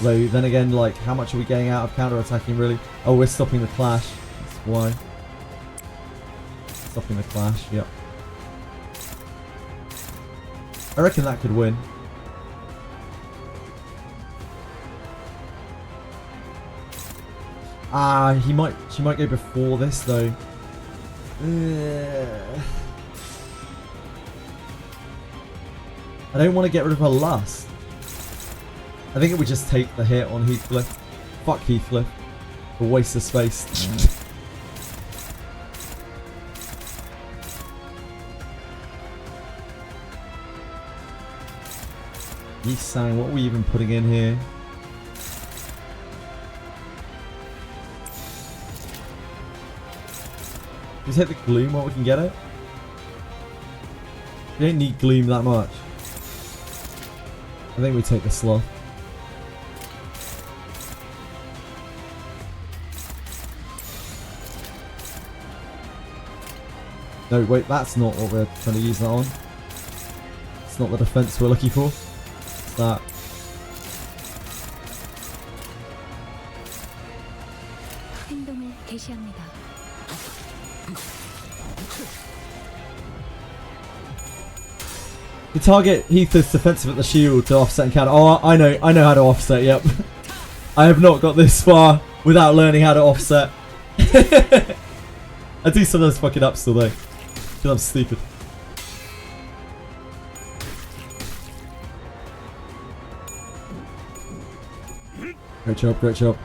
S1: Though, then again, like, how much are we getting out of counter-attacking, really? Oh, we're stopping the clash. That's why. Stopping the clash, yep. I reckon that could win. She might go before this though. I don't want to get rid of her lust. I think it would just take the hit on Heathcliff. Fuck Heathcliff. A waste of space. He's saying, what are we even putting in here? Just hit the gloom while we can get it. We don't need gloom that much. I think we take the sloth. No, wait, that's not what we're trying to use that on. It's not the defense we're looking for. It's that.
S9: 행동을 개시합니다.
S1: You target Heath's defensive at the shield to offset and counter. Oh, I know how to offset, yep. I have not got this far without learning how to offset. I do sometimes fuck it up still though. Because I'm stupid. Great job, great job.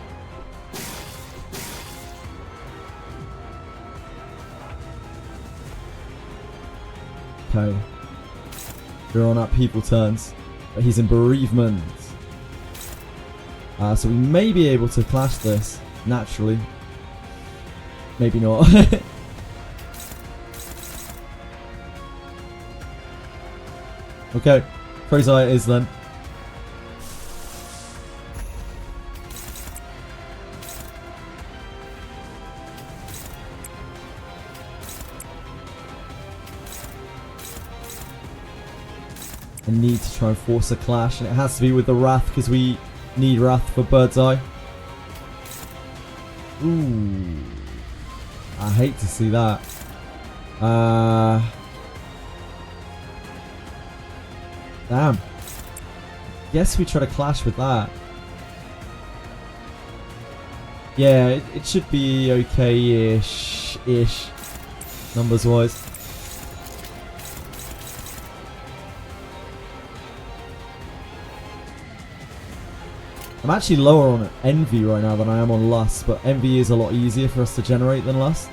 S1: Okay. We're on up people turns. But he's in bereavement. So we may be able to clash this naturally. Maybe not. Okay. Prozai it is then. I need to try and force a clash, and it has to be with the Wrath because we need Wrath for Bird's Eye. Ooh. I hate to see that. Damn. Guess we try to clash with that. Yeah, it should be okay-ish. Numbers-wise. I'm actually lower on Envy right now than I am on Lust, but Envy is a lot easier for us to generate than Lust.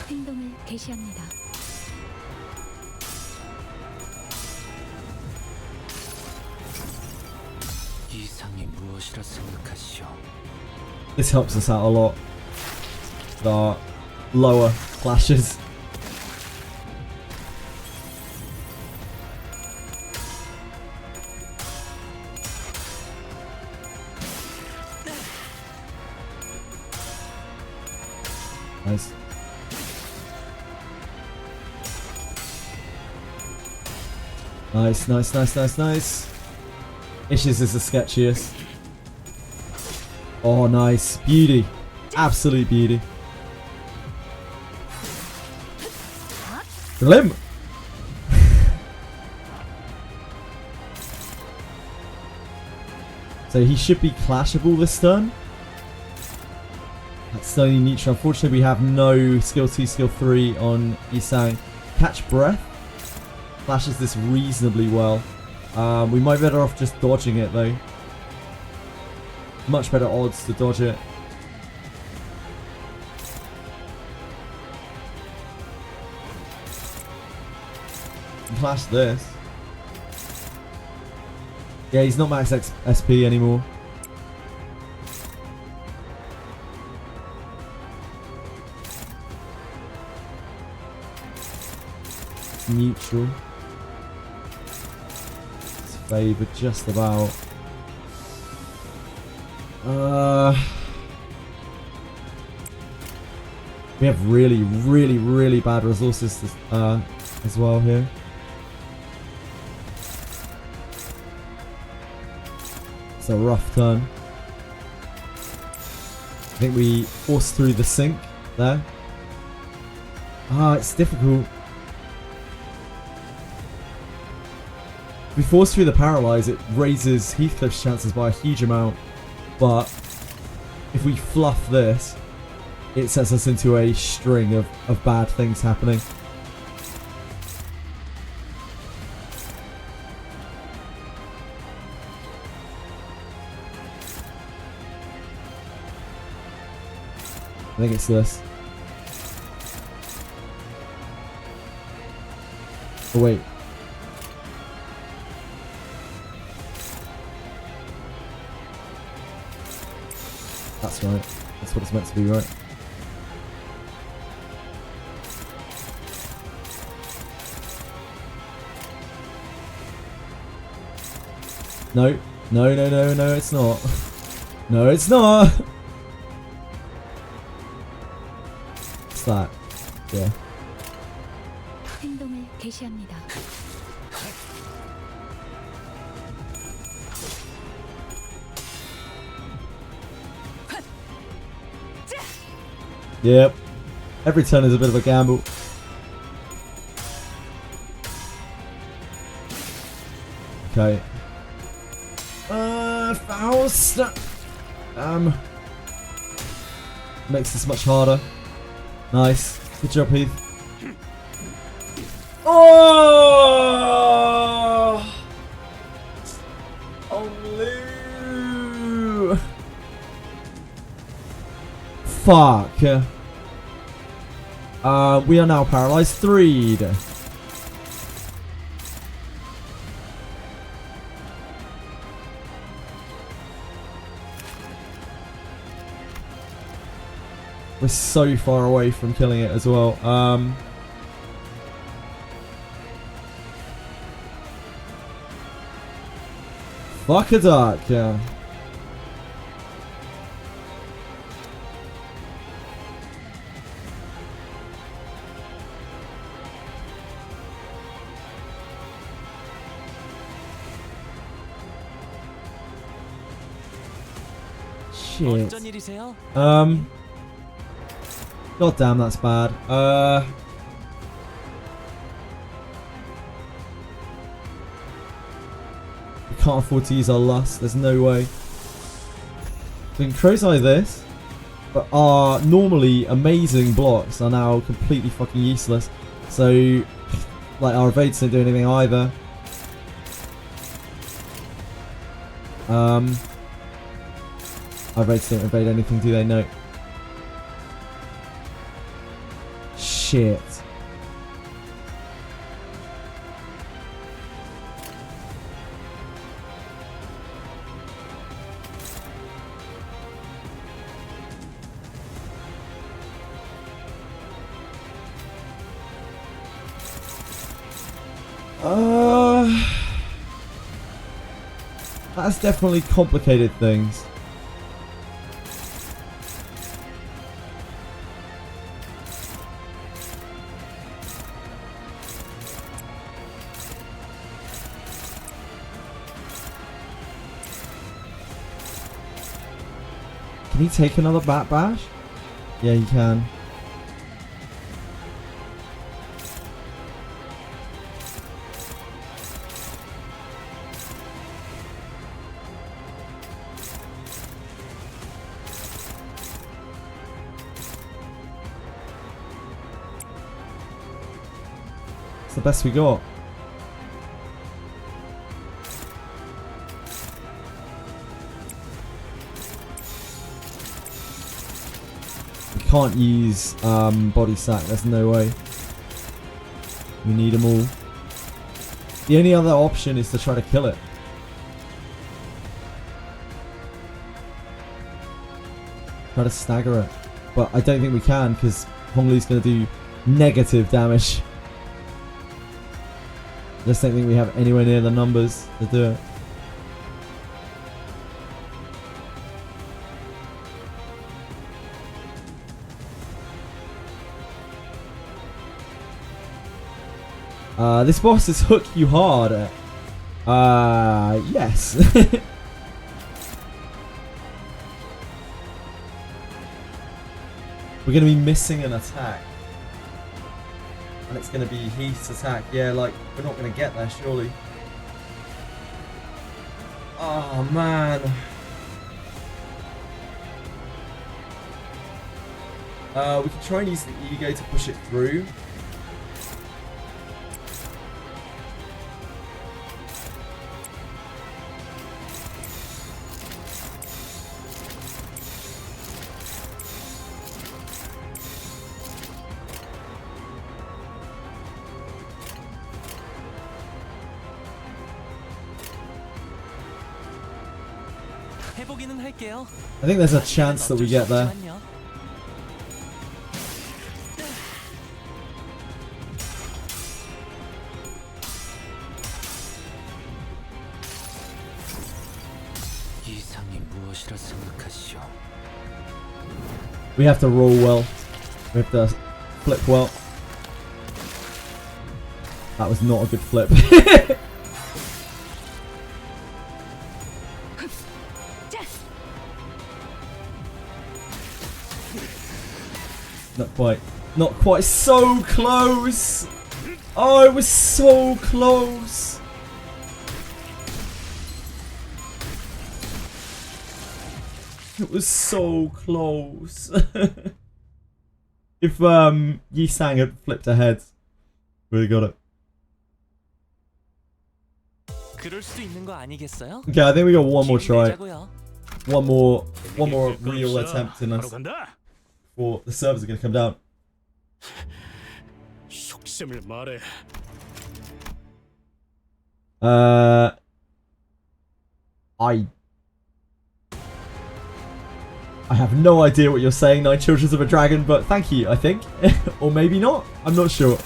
S9: 행동을 개시합니다.
S8: 이상이 무엇이라 생각하시오?
S1: This helps us out a lot. The lower clashes. Nice. Nice. Issues is the sketchiest. Oh, nice. Beauty. Absolute beauty. Limb. So he should be clashable this turn. That's the only neutral. Unfortunately, we have no skill 2, skill 3 on Isang. Catch Breath flashes this reasonably well. We might be better off just dodging it though. Much better odds to dodge it. Clash this. Yeah, he's not max SP anymore. Neutral. It's favoured just about. We have really bad resources as well here. It's a rough turn. I think we force through the sink there. It's difficult. If we force through the paralyze, it raises Heathcliff's chances by a huge amount. But if we fluff this, it sets us into a string of bad things happening. I think it's this. Oh wait. That's right. That's what it's meant to be, right? No. No, no, no, no, it's not. No, it's not! What's that? Yeah.
S9: 행동을 개시합니다.
S1: Yep. Every turn is a bit of a gamble. Okay. Faust! Makes this much harder. Nice. Good job, Heath. Oh! Oh, Lou! Fuck. We are now paralyzed 3'd. We're so far away from killing it as well. Fuck a duck, yeah. Shit.
S7: 어쩐 일이세요?
S1: God damn, that's bad. We can't afford to use our lust. There's no way. We can Crow's Eye this, but our normally amazing blocks are now completely fucking useless. So, like, our evades don't do anything either. Our evades don't evade anything, do they? No. Shit. That's definitely complicated things. Can he take another bat bash? Yeah, he can. It's the best we got. Can't use body sack, there's no way. We need them all. The only other option is to try to kill it. Try to stagger it. But I don't think we can because Honglu's going to do negative damage. I just don't think we have anywhere near the numbers to do it. This boss is hook you hard. Yes. We're going to be missing an attack. And it's going to be Heath's attack. Yeah, like, we're not going to get there, surely. Oh, man. We can try and use the ego to push it through.
S7: 해보기는 할게요.
S1: I think there's a chance that we get there.
S8: 이상이 무엇이라 생각하시오?
S1: We have to roll well. We have to flip well. That was not a good flip. Not quite. Not quite. So close! Oh, it was so close! It was so close. If Yi-Sang had flipped ahead, really got it.
S7: 그럴 수도 있는 거 아니겠어요?
S1: Okay, I think we got one more try.
S7: 내자고요.
S1: One more real attempt in
S5: 바로
S1: us.
S5: 간다.
S1: Or the servers are going to come down.
S5: 속셈을 말해.
S1: I have no idea what you're saying, Nine Children of a Dragon, but thank you, I think. Or maybe not. I'm not sure.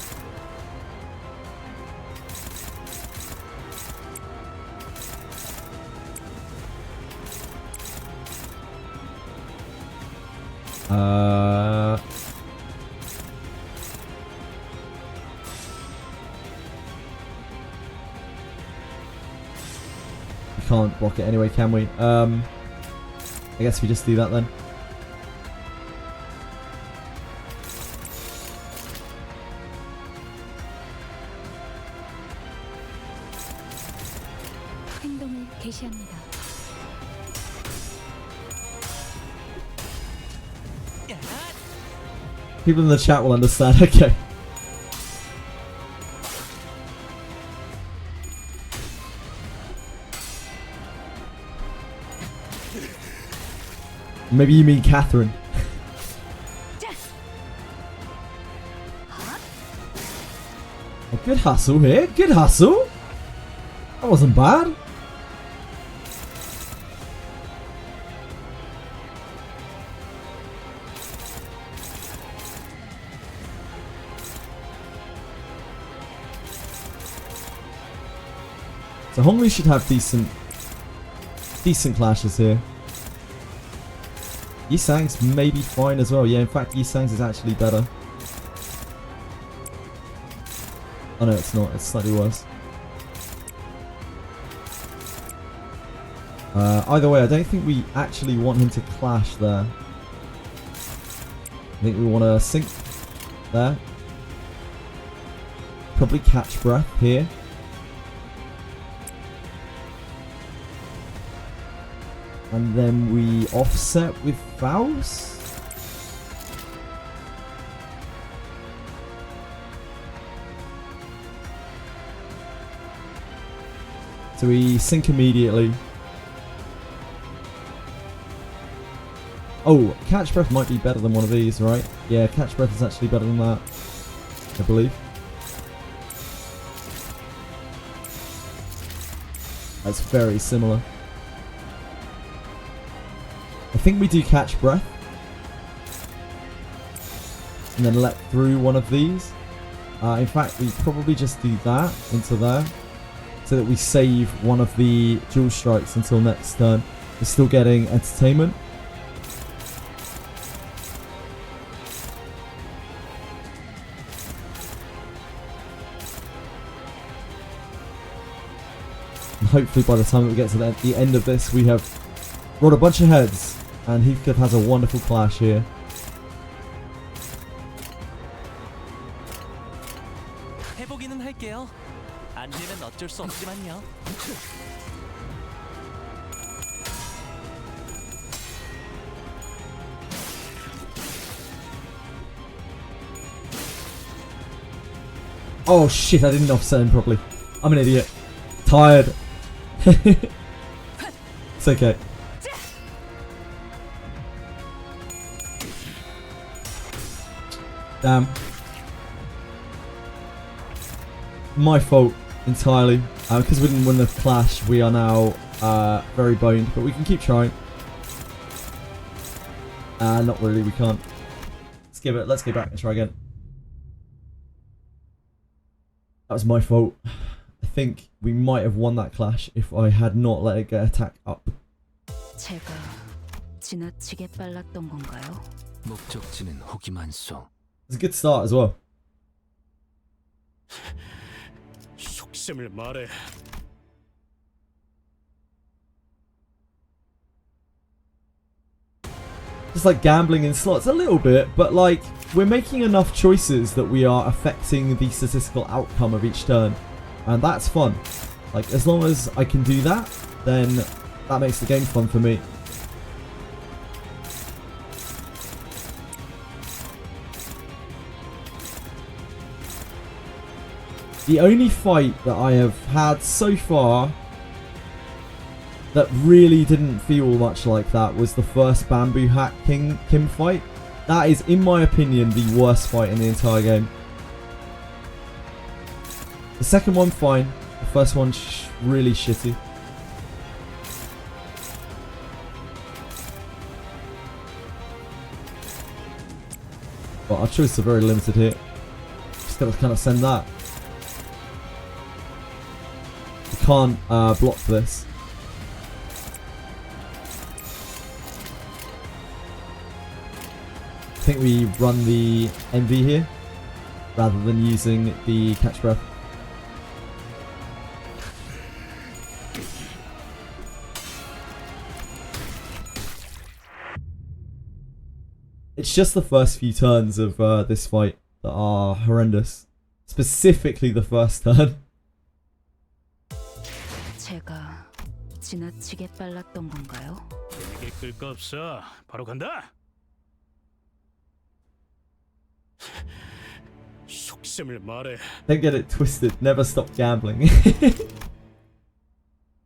S1: We can't block it anyway, can we? I guess we just do that then.
S9: 행동을 개시합니다.
S1: People in the chat will understand. Okay. Maybe you mean Catherine. Oh, good hustle here. Good hustle. That wasn't bad. So Hongli should have decent clashes here. Yi-Sang's maybe fine as well. Yeah, in fact, Yi-Sang's is actually better. Oh no, it's not. It's slightly worse. Either way, I don't think we actually want him to clash there. I think we want to sink there. Probably catch breath here. And then we offset with Faust. So we sink immediately. Oh, catch breath might be better than one of these, right? Yeah, catch breath is actually better than that, I believe. That's very similar. I think we do catch breath. And then let through one of these. In fact, we probably just do that into there. So that we save one of the dual strikes until next turn. We're still getting entertainment. And hopefully by the time that we get to the end of this, we have rolled a bunch of heads. And Heathcliff has a wonderful clash here.
S7: 어쩔 수 없지만요.
S1: Oh shit, I didn't offset him properly. I'm an idiot. Tired. It's okay. Damn. My fault entirely. Because we didn't win the clash, we are now very boned, but we can keep trying. Not really, we can't. Let's go back and try again. That was my fault. I think we might have won that clash if I had not let it get attack up.
S9: 제가 지나치게 빨랐던 건가요?
S8: 목적지는 호기만소.
S1: It's a good start as well.
S5: 속셈을 말해.
S1: Just like gambling in slots a little bit, but like we're making enough choices that we are affecting the statistical outcome of each turn, and that's fun. Like as long as I can do that, then that makes the game fun for me. The only fight that I have had so far that really didn't feel much like that was the first Bamboo Hat Kim fight. That is, in my opinion, the worst fight in the entire game. The second one, fine. The first one, really shitty. But our choices are very limited here. Just gotta kind of send that. We can't block this. I think we run the MV here rather than using the catch breath. It's just the first few turns of this fight that are horrendous. Specifically the first turn.
S9: 제가 지나치게 빨랐던 건가요?
S5: 이게 끌 거 없어. 바로 간다. 속셈을 말해.
S1: Don't get it twisted. Never stop gambling.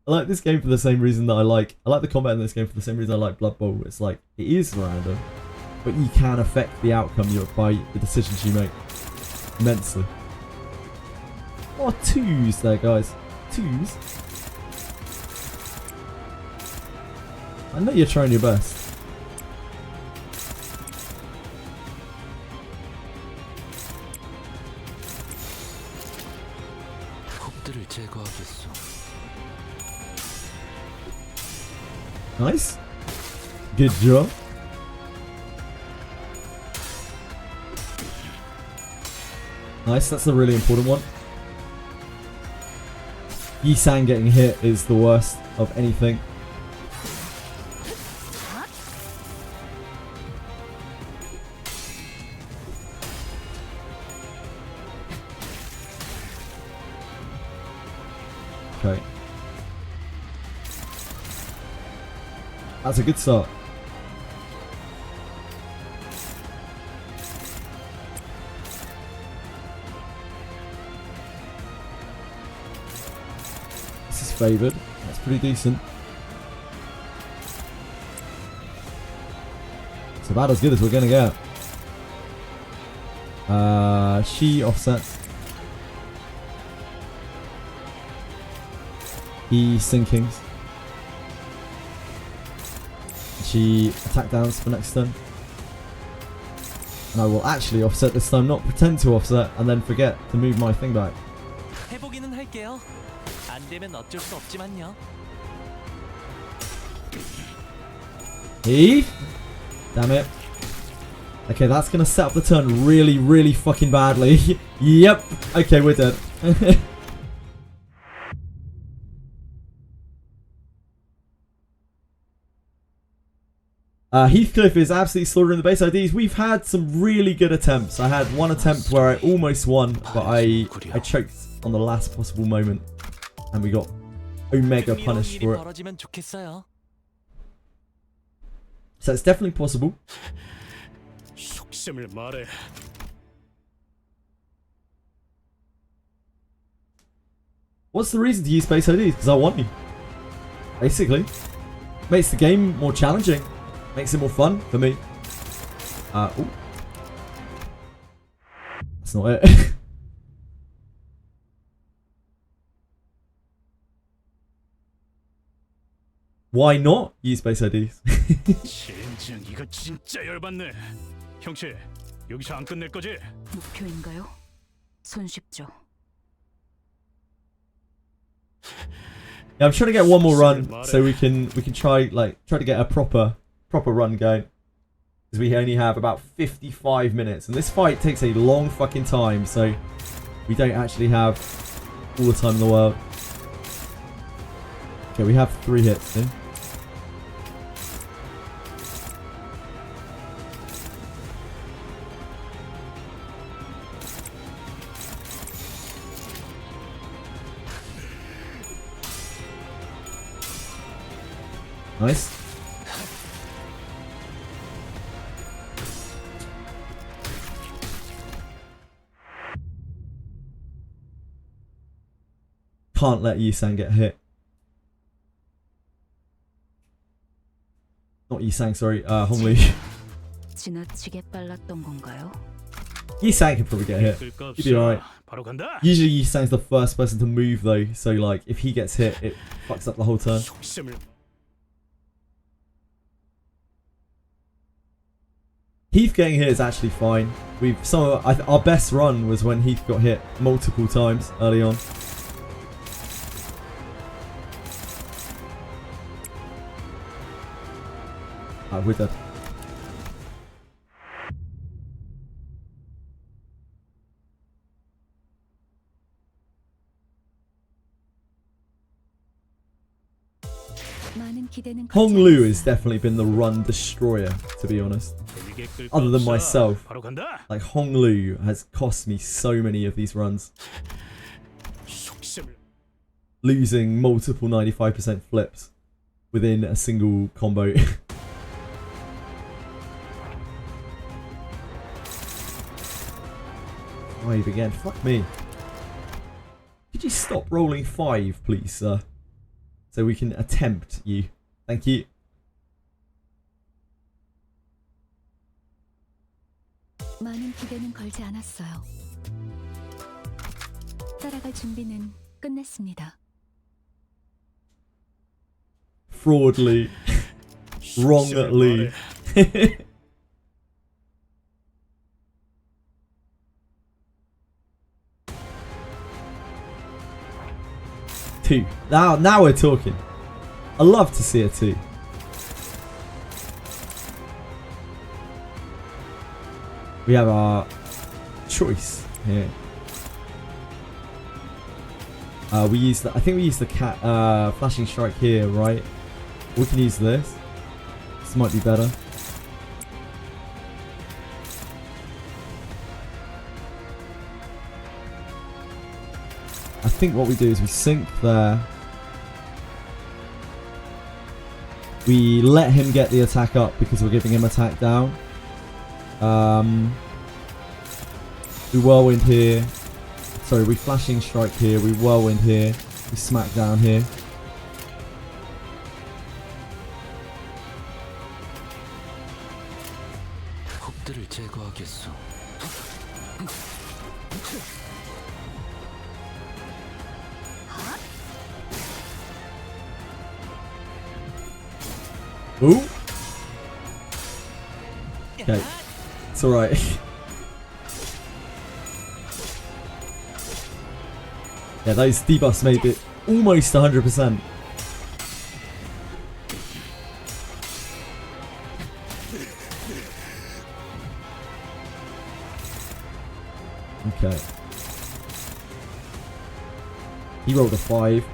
S1: I like this game for the same reason that I like the combat in this game for the same reason I like Blood Bowl. It's like it is random, but you can affect the outcome by the decisions you make immensely. Oh, twos there, guys. Twos. I know you're trying your best.
S8: 홉들을 제거하겠소.
S1: Nice. Good job. Nice, that's a really important one. Yi-san getting hit is the worst of anything. Okay. That's a good start. This is favoured. That's pretty decent. It's about as good as we're gonna get. She offsets. He sinkings. She attack downs for next turn. And I will actually offset this time, not pretend to offset and then forget to move my thing back.
S7: 해보기는 할게요. 안 되면 어쩔 수 없지만요.
S1: Heath? Damn it. Okay, that's gonna set up the turn really, really fucking badly. Yep. Okay, we're dead. Heathcliff is absolutely slaughtering the base IDs. We've had some really good attempts. I had one attempt where I almost won, but I choked on the last possible moment. And we got Omega
S7: 흥미로운
S1: punished
S7: 일이
S1: for it.
S7: 벌어지면 좋겠어요.
S1: So it's definitely possible.
S5: 속셈을 말해.
S1: What's the reason to use Space IDs? Because I want you. Basically. Makes the game more challenging. Makes it more fun for me. Ooh. That's not it. Why not use Space IDs?
S5: 젠장 이거 진짜 열받네. 형씨 여기서 안 끝낼 거지?
S9: 목표인가요? 손쉽죠.
S1: Yeah, I'm trying to get one more run so we can try to get a proper run going. Because we only have about 55 minutes and this fight takes a long fucking time, so we don't actually have all the time in the world. Okay, we have 3 hits then. Nice. Can't let Yisang get hit. Not Yisang, sorry, Honglu.
S9: 지나치게 빨랐던 건가요?
S1: Yisang can probably get hit. He'd be alright.
S5: 바로 간다.
S1: Usually Yisang's the first person to move though, so like if he gets hit, it fucks up the whole turn.
S5: 속셈을
S1: Heath getting hit is actually fine. Our best run was when Heath got hit multiple times early on. We're dead. Honglu has definitely been the run destroyer, to be honest. Other than myself,
S5: 바로 간다.
S1: like Honglu has cost me so many of these runs,
S5: 속셈을
S1: losing multiple 95% flips within a single combo. Five again, fuck me. Could you stop rolling 5, please, sir? So we can attempt you. Thank you.
S9: 많은 기대는 걸지 않았어요. 따라갈 준비는 끝냈습니다.
S1: Fraudly. Wrongly. Two. Now we're talking. I love to see a 2. We have our choice here. I think we use the flashing strike here, right? We can use this. This might be better. I think what we do is we sink there. We let him get the attack up because we're giving him attack down. We whirlwind here. Sorry, we flashing strike here. We whirlwind here. We smack down here.
S8: 홉들을 제거하겠소.
S1: Ooh. Okay. It's alright. Yeah, those debuffs made it almost 100%. Okay. He rolled a 5.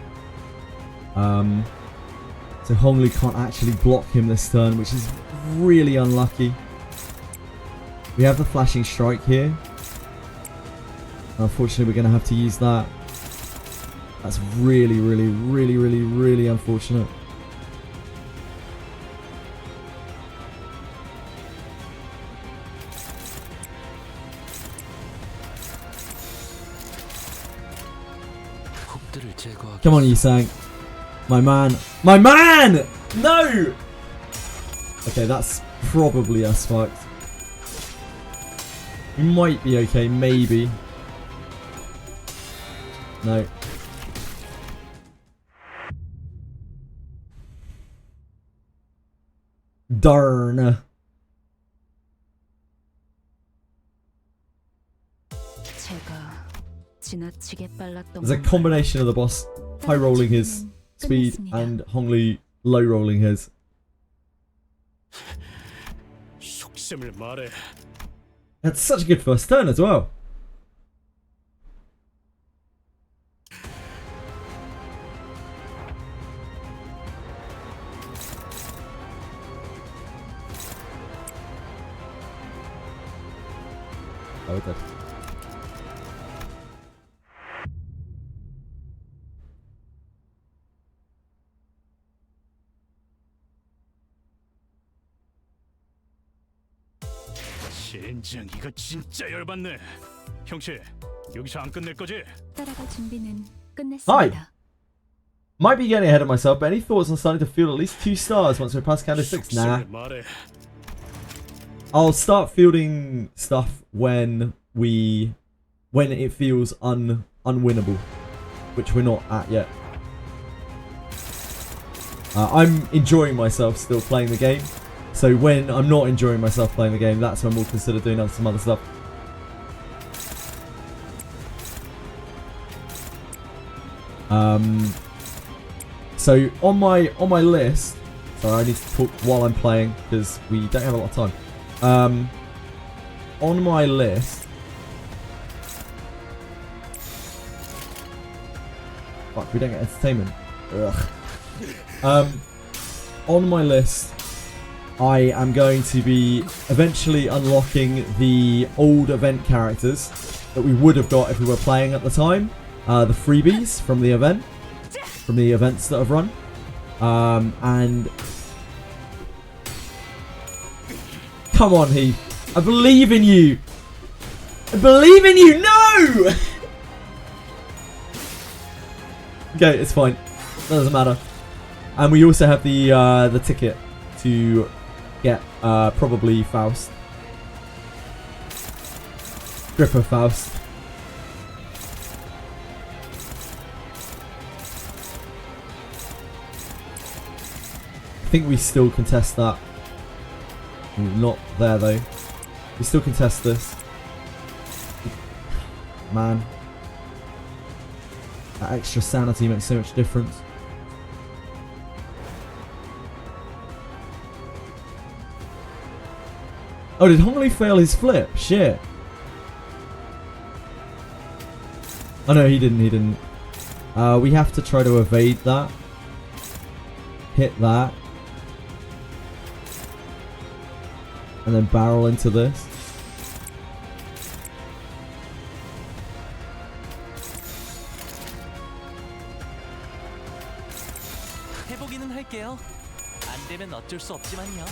S1: So Honglu can't actually block him this turn, which is really unlucky. We have the flashing strike here. Unfortunately, we're going to have to use that. That's really, really, really, really, really unfortunate.
S8: 흙들을 제거하겠소.
S1: Come on, Yisang. My man. My man! No! Okay, that's probably us fucked. We might be okay, maybe. No. Darn.
S9: 제가 지나치게 빨랐던
S1: There's a combination of the boss high rolling his speed and Hongli low rolling his.
S5: 속셈을 말해.
S1: That's such a good first turn as well. Oh, it did.
S5: 젠장 이거 진짜 열받네. 형씨 여기서 안 끝낼 거지?
S9: 따라갈 준비는 끝냈습니다.
S1: Might be getting ahead of myself, but any thoughts on starting to field at least 2 stars once we're past Canto 6? Nah.
S5: 속셈을 말해.
S1: I'll start fielding stuff when it feels unwinnable, which we're not at yet. I'm enjoying myself still playing the game, so when I'm not enjoying myself playing the game, that's when we'll consider doing some other stuff. So on my list, sorry, I need to talk while I'm playing because we don't have a lot of time. On my list, fuck, we don't get entertainment. Ugh. On my list, I am going to be eventually unlocking the old event characters that we would have got if we were playing at the time. The freebies from the event, from the events that have run, and come on, Heath. I believe in you. I believe in you. No. Okay, it's fine. Doesn't matter. And we also have the ticket to get probably Faust. Gripper Faust. I think we still contest that. Not there though. We still contest this. Man. That extra sanity makes so much difference. Oh, did Hongli fail his flip? Shit. Oh no, he didn't. We have to try to evade that. Hit that. And then barrel into this.
S7: 해보기는 할게요. 안 되면 어쩔 수 없지만요.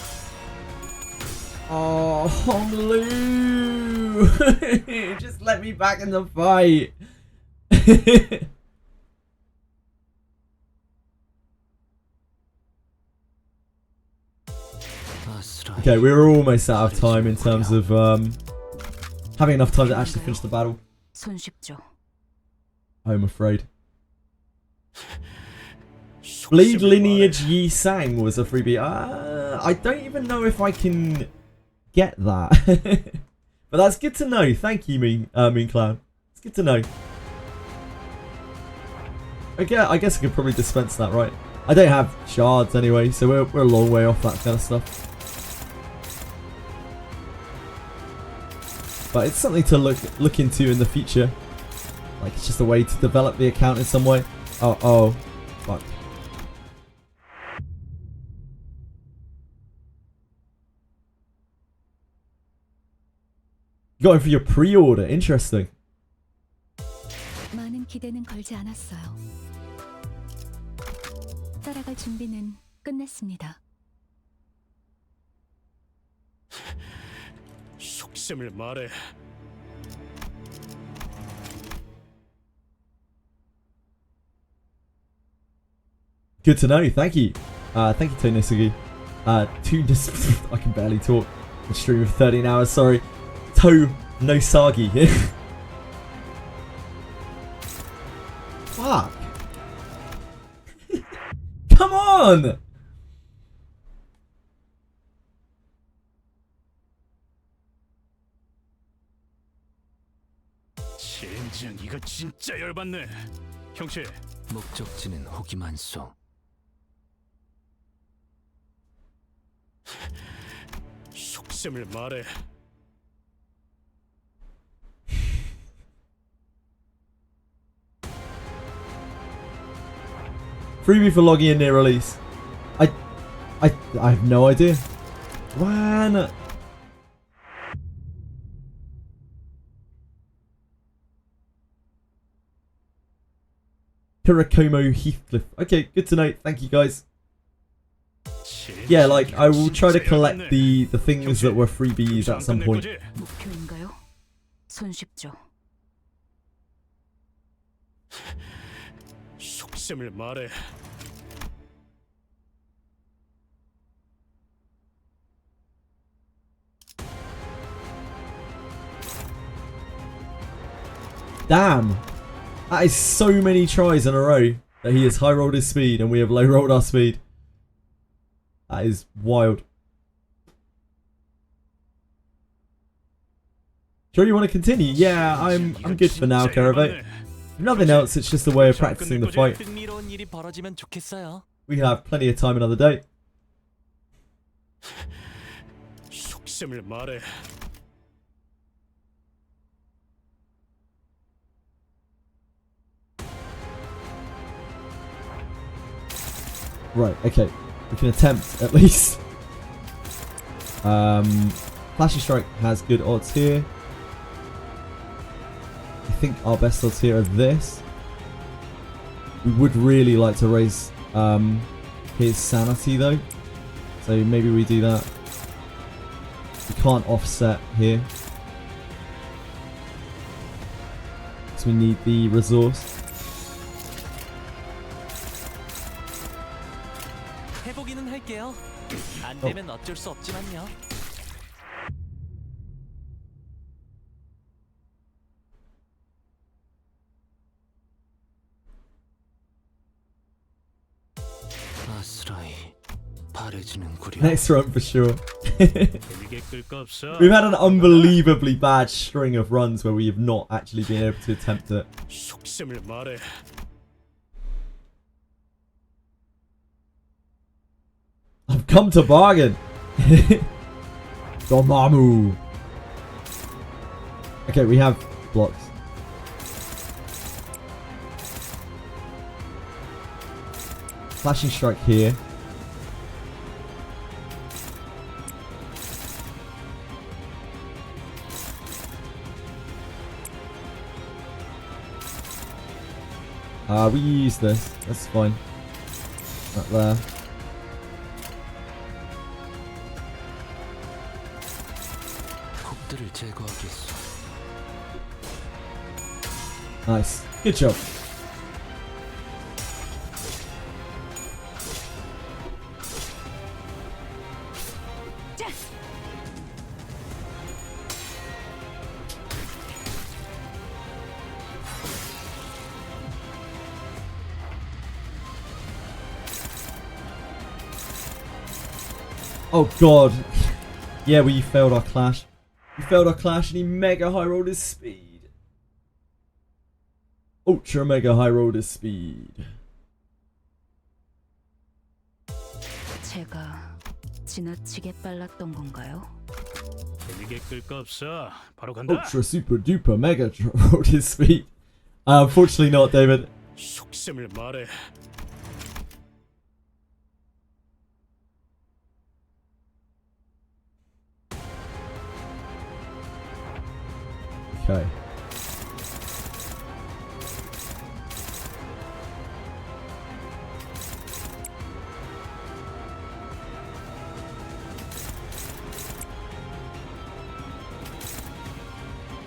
S1: Oh, Honglu! Just let me back in the fight. Okay, we were almost out of time in terms of having enough time to actually finish the battle.
S9: 손쉽죠.
S1: I'm afraid. Bleed Lineage Yi Sang was a freebie. I don't even know if I can get that. But that's good to know. Thank you, Mean Clown. It's good to know. Okay, I guess I could probably dispense that, right? I don't have shards anyway, so we're a long way off that kind of stuff. But it's something to look into in the future. Like, it's just a way to develop the account in some way. Oh, fuck. You got it for your pre-order. Interesting.
S9: 기대는 걸지 않았어요. 따라갈 준비는 끝냈습니다.
S5: 속셈을 말해.
S1: Good to know. Thank you. Thank you, Tonosugi. I can barely talk. A stream of 13 hours. Sorry. To Nosagi. Fuck. Come on.
S5: 젠장 이거 진짜 열받네. 형제,
S8: 목적지는 호기만소.
S5: 속셈을 말해.
S1: Freebie for logging in near release. I have no idea. Man. Kurakomo Heathcliff. Okay, good to know. Thank you guys. Yeah, like I will try to collect the things that were freebies at some point.
S9: 목표인가요? 손쉽죠.
S5: 속셈을 말해.
S1: Damn. That is so many tries in a row that he has high rolled his speed and we have low rolled our speed. That is wild. Sure you want to continue? Yeah, I'm good for now, Caravan. If nothing else, it's just a way of practicing the fight.
S7: 흥미로운 일이 벌어지면 좋겠어요.
S1: We have plenty of time another day.
S5: 속셈을 말해.
S1: Right, okay. We can attempt at least. Flashing Strike has good odds here. I think our best odds here are this. We would really like to raise his sanity though. So maybe we do that. We can't offset here. So we need the resource.
S7: 해보기는 할게요. 안 되면 어쩔 수 없지만요.
S8: 아스라이 바래지는구려.
S1: Next run for sure.
S5: 재미게 끌 거 없어.
S1: We've had an unbelievably bad string of runs where we have not actually been able to attempt it.
S5: 속셈을 말해.
S1: I've come to bargain. Dormammu. Okay, we have blocks. Flashing Strike here. We use this. That's fine. Right there.
S8: 폭들을 제거하겠소.
S1: Nice. Good job. Oh god. Yeah, we failed our clash. We failed our clash and he mega high rolled his speed. Ultra mega high rolled his speed.
S9: 제가 지나치게 빨랐던 건가요?
S5: 재미게 끌 거 없어. 바로 간다.
S1: Ultra super duper mega rolled his speed. Unfortunately not, David.
S5: 속셈을 말해.
S1: Okay.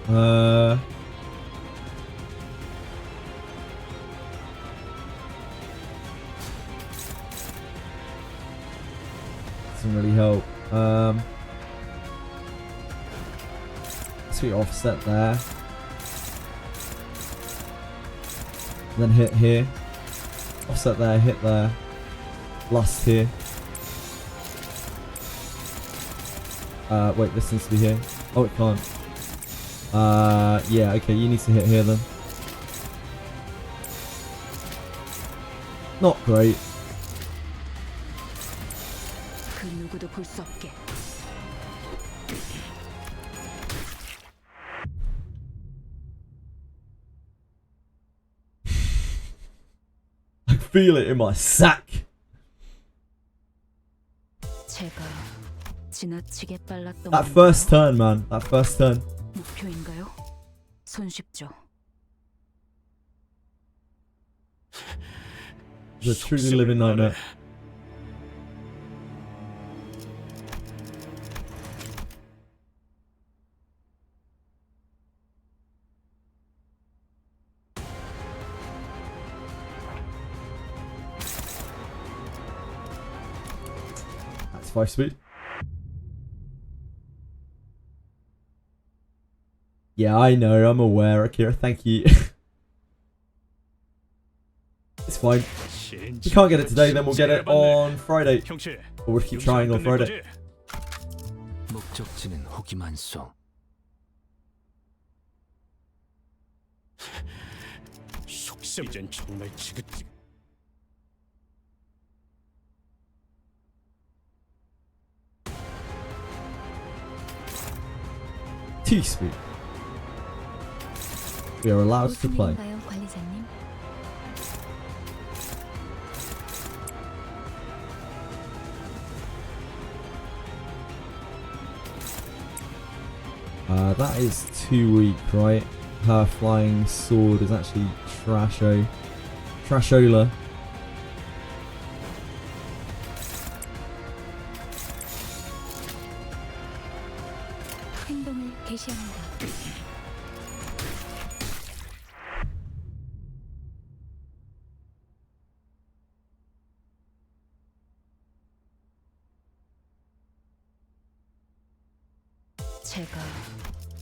S1: Doesn't really help. Sweet offset there. Then hit here. Offset there, hit there. Lust here. Wait, this needs to be here. Oh, it can't. Yeah, okay, you need to hit here then. Not great.
S9: 그 누구도 볼 수 없게.
S1: I feel it in my sack.
S9: 제가 지나치게 빨랐던
S1: That first turn, man. That first turn.
S9: 목표인가요? 손쉽죠.
S1: The truly living nightmare. That's 5 speed. Yeah, I know, I'm aware, Akira, thank you. It's fine. If we can't get it today, then we'll get it on Friday. Or we'll keep trying on Friday.
S8: 목적지는 호기만소.
S5: 속셈 이젠 정말 지긋지긋.
S1: 2 speed. We are allowed to play.
S9: 무슨 일인가요, 관리자님?
S1: That is too weak, right? Her flying sword is actually trashola.
S9: 행동을 개시합니다. 제가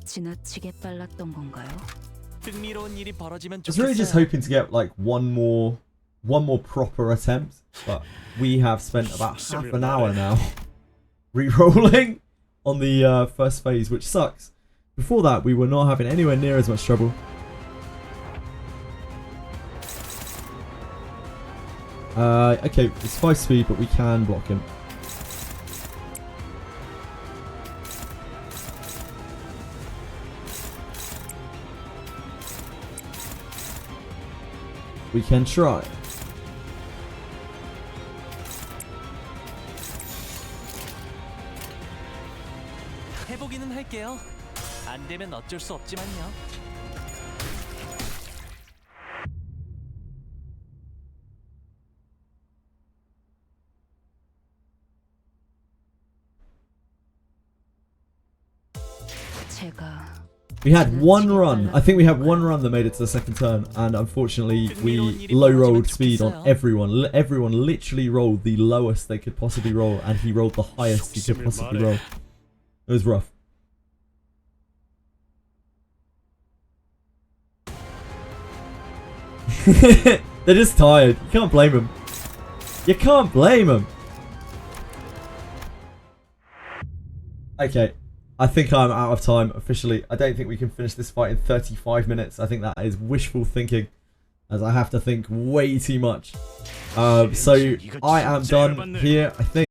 S9: 지나치게 빨랐던 건가요?
S7: 흥미로운 일이 벌어지면
S1: I was really just
S7: 좋겠어요.
S1: hoping to get like one more proper attempt, but we have spent about half an hour now re-rolling on the first phase, which sucks. Before that, we were not having anywhere near as much trouble. Okay, it's 5 speed, but we can block him. We can try.
S7: 해보기는 할게요. 안 되면 어쩔 수 없지만요.
S9: 제가
S1: We had one run. I think we had one run that made it to the second turn, and unfortunately we low rolled speed on everyone. Everyone literally rolled the lowest they could possibly roll, and he rolled the highest he could possibly roll. It was rough. They're just tired. You can't blame them. You can't blame them. Okay. I think I'm out of time officially. I don't think we can finish this fight in 35 minutes. I think that is wishful thinking, as I have to think way too much. So I am done here, I think.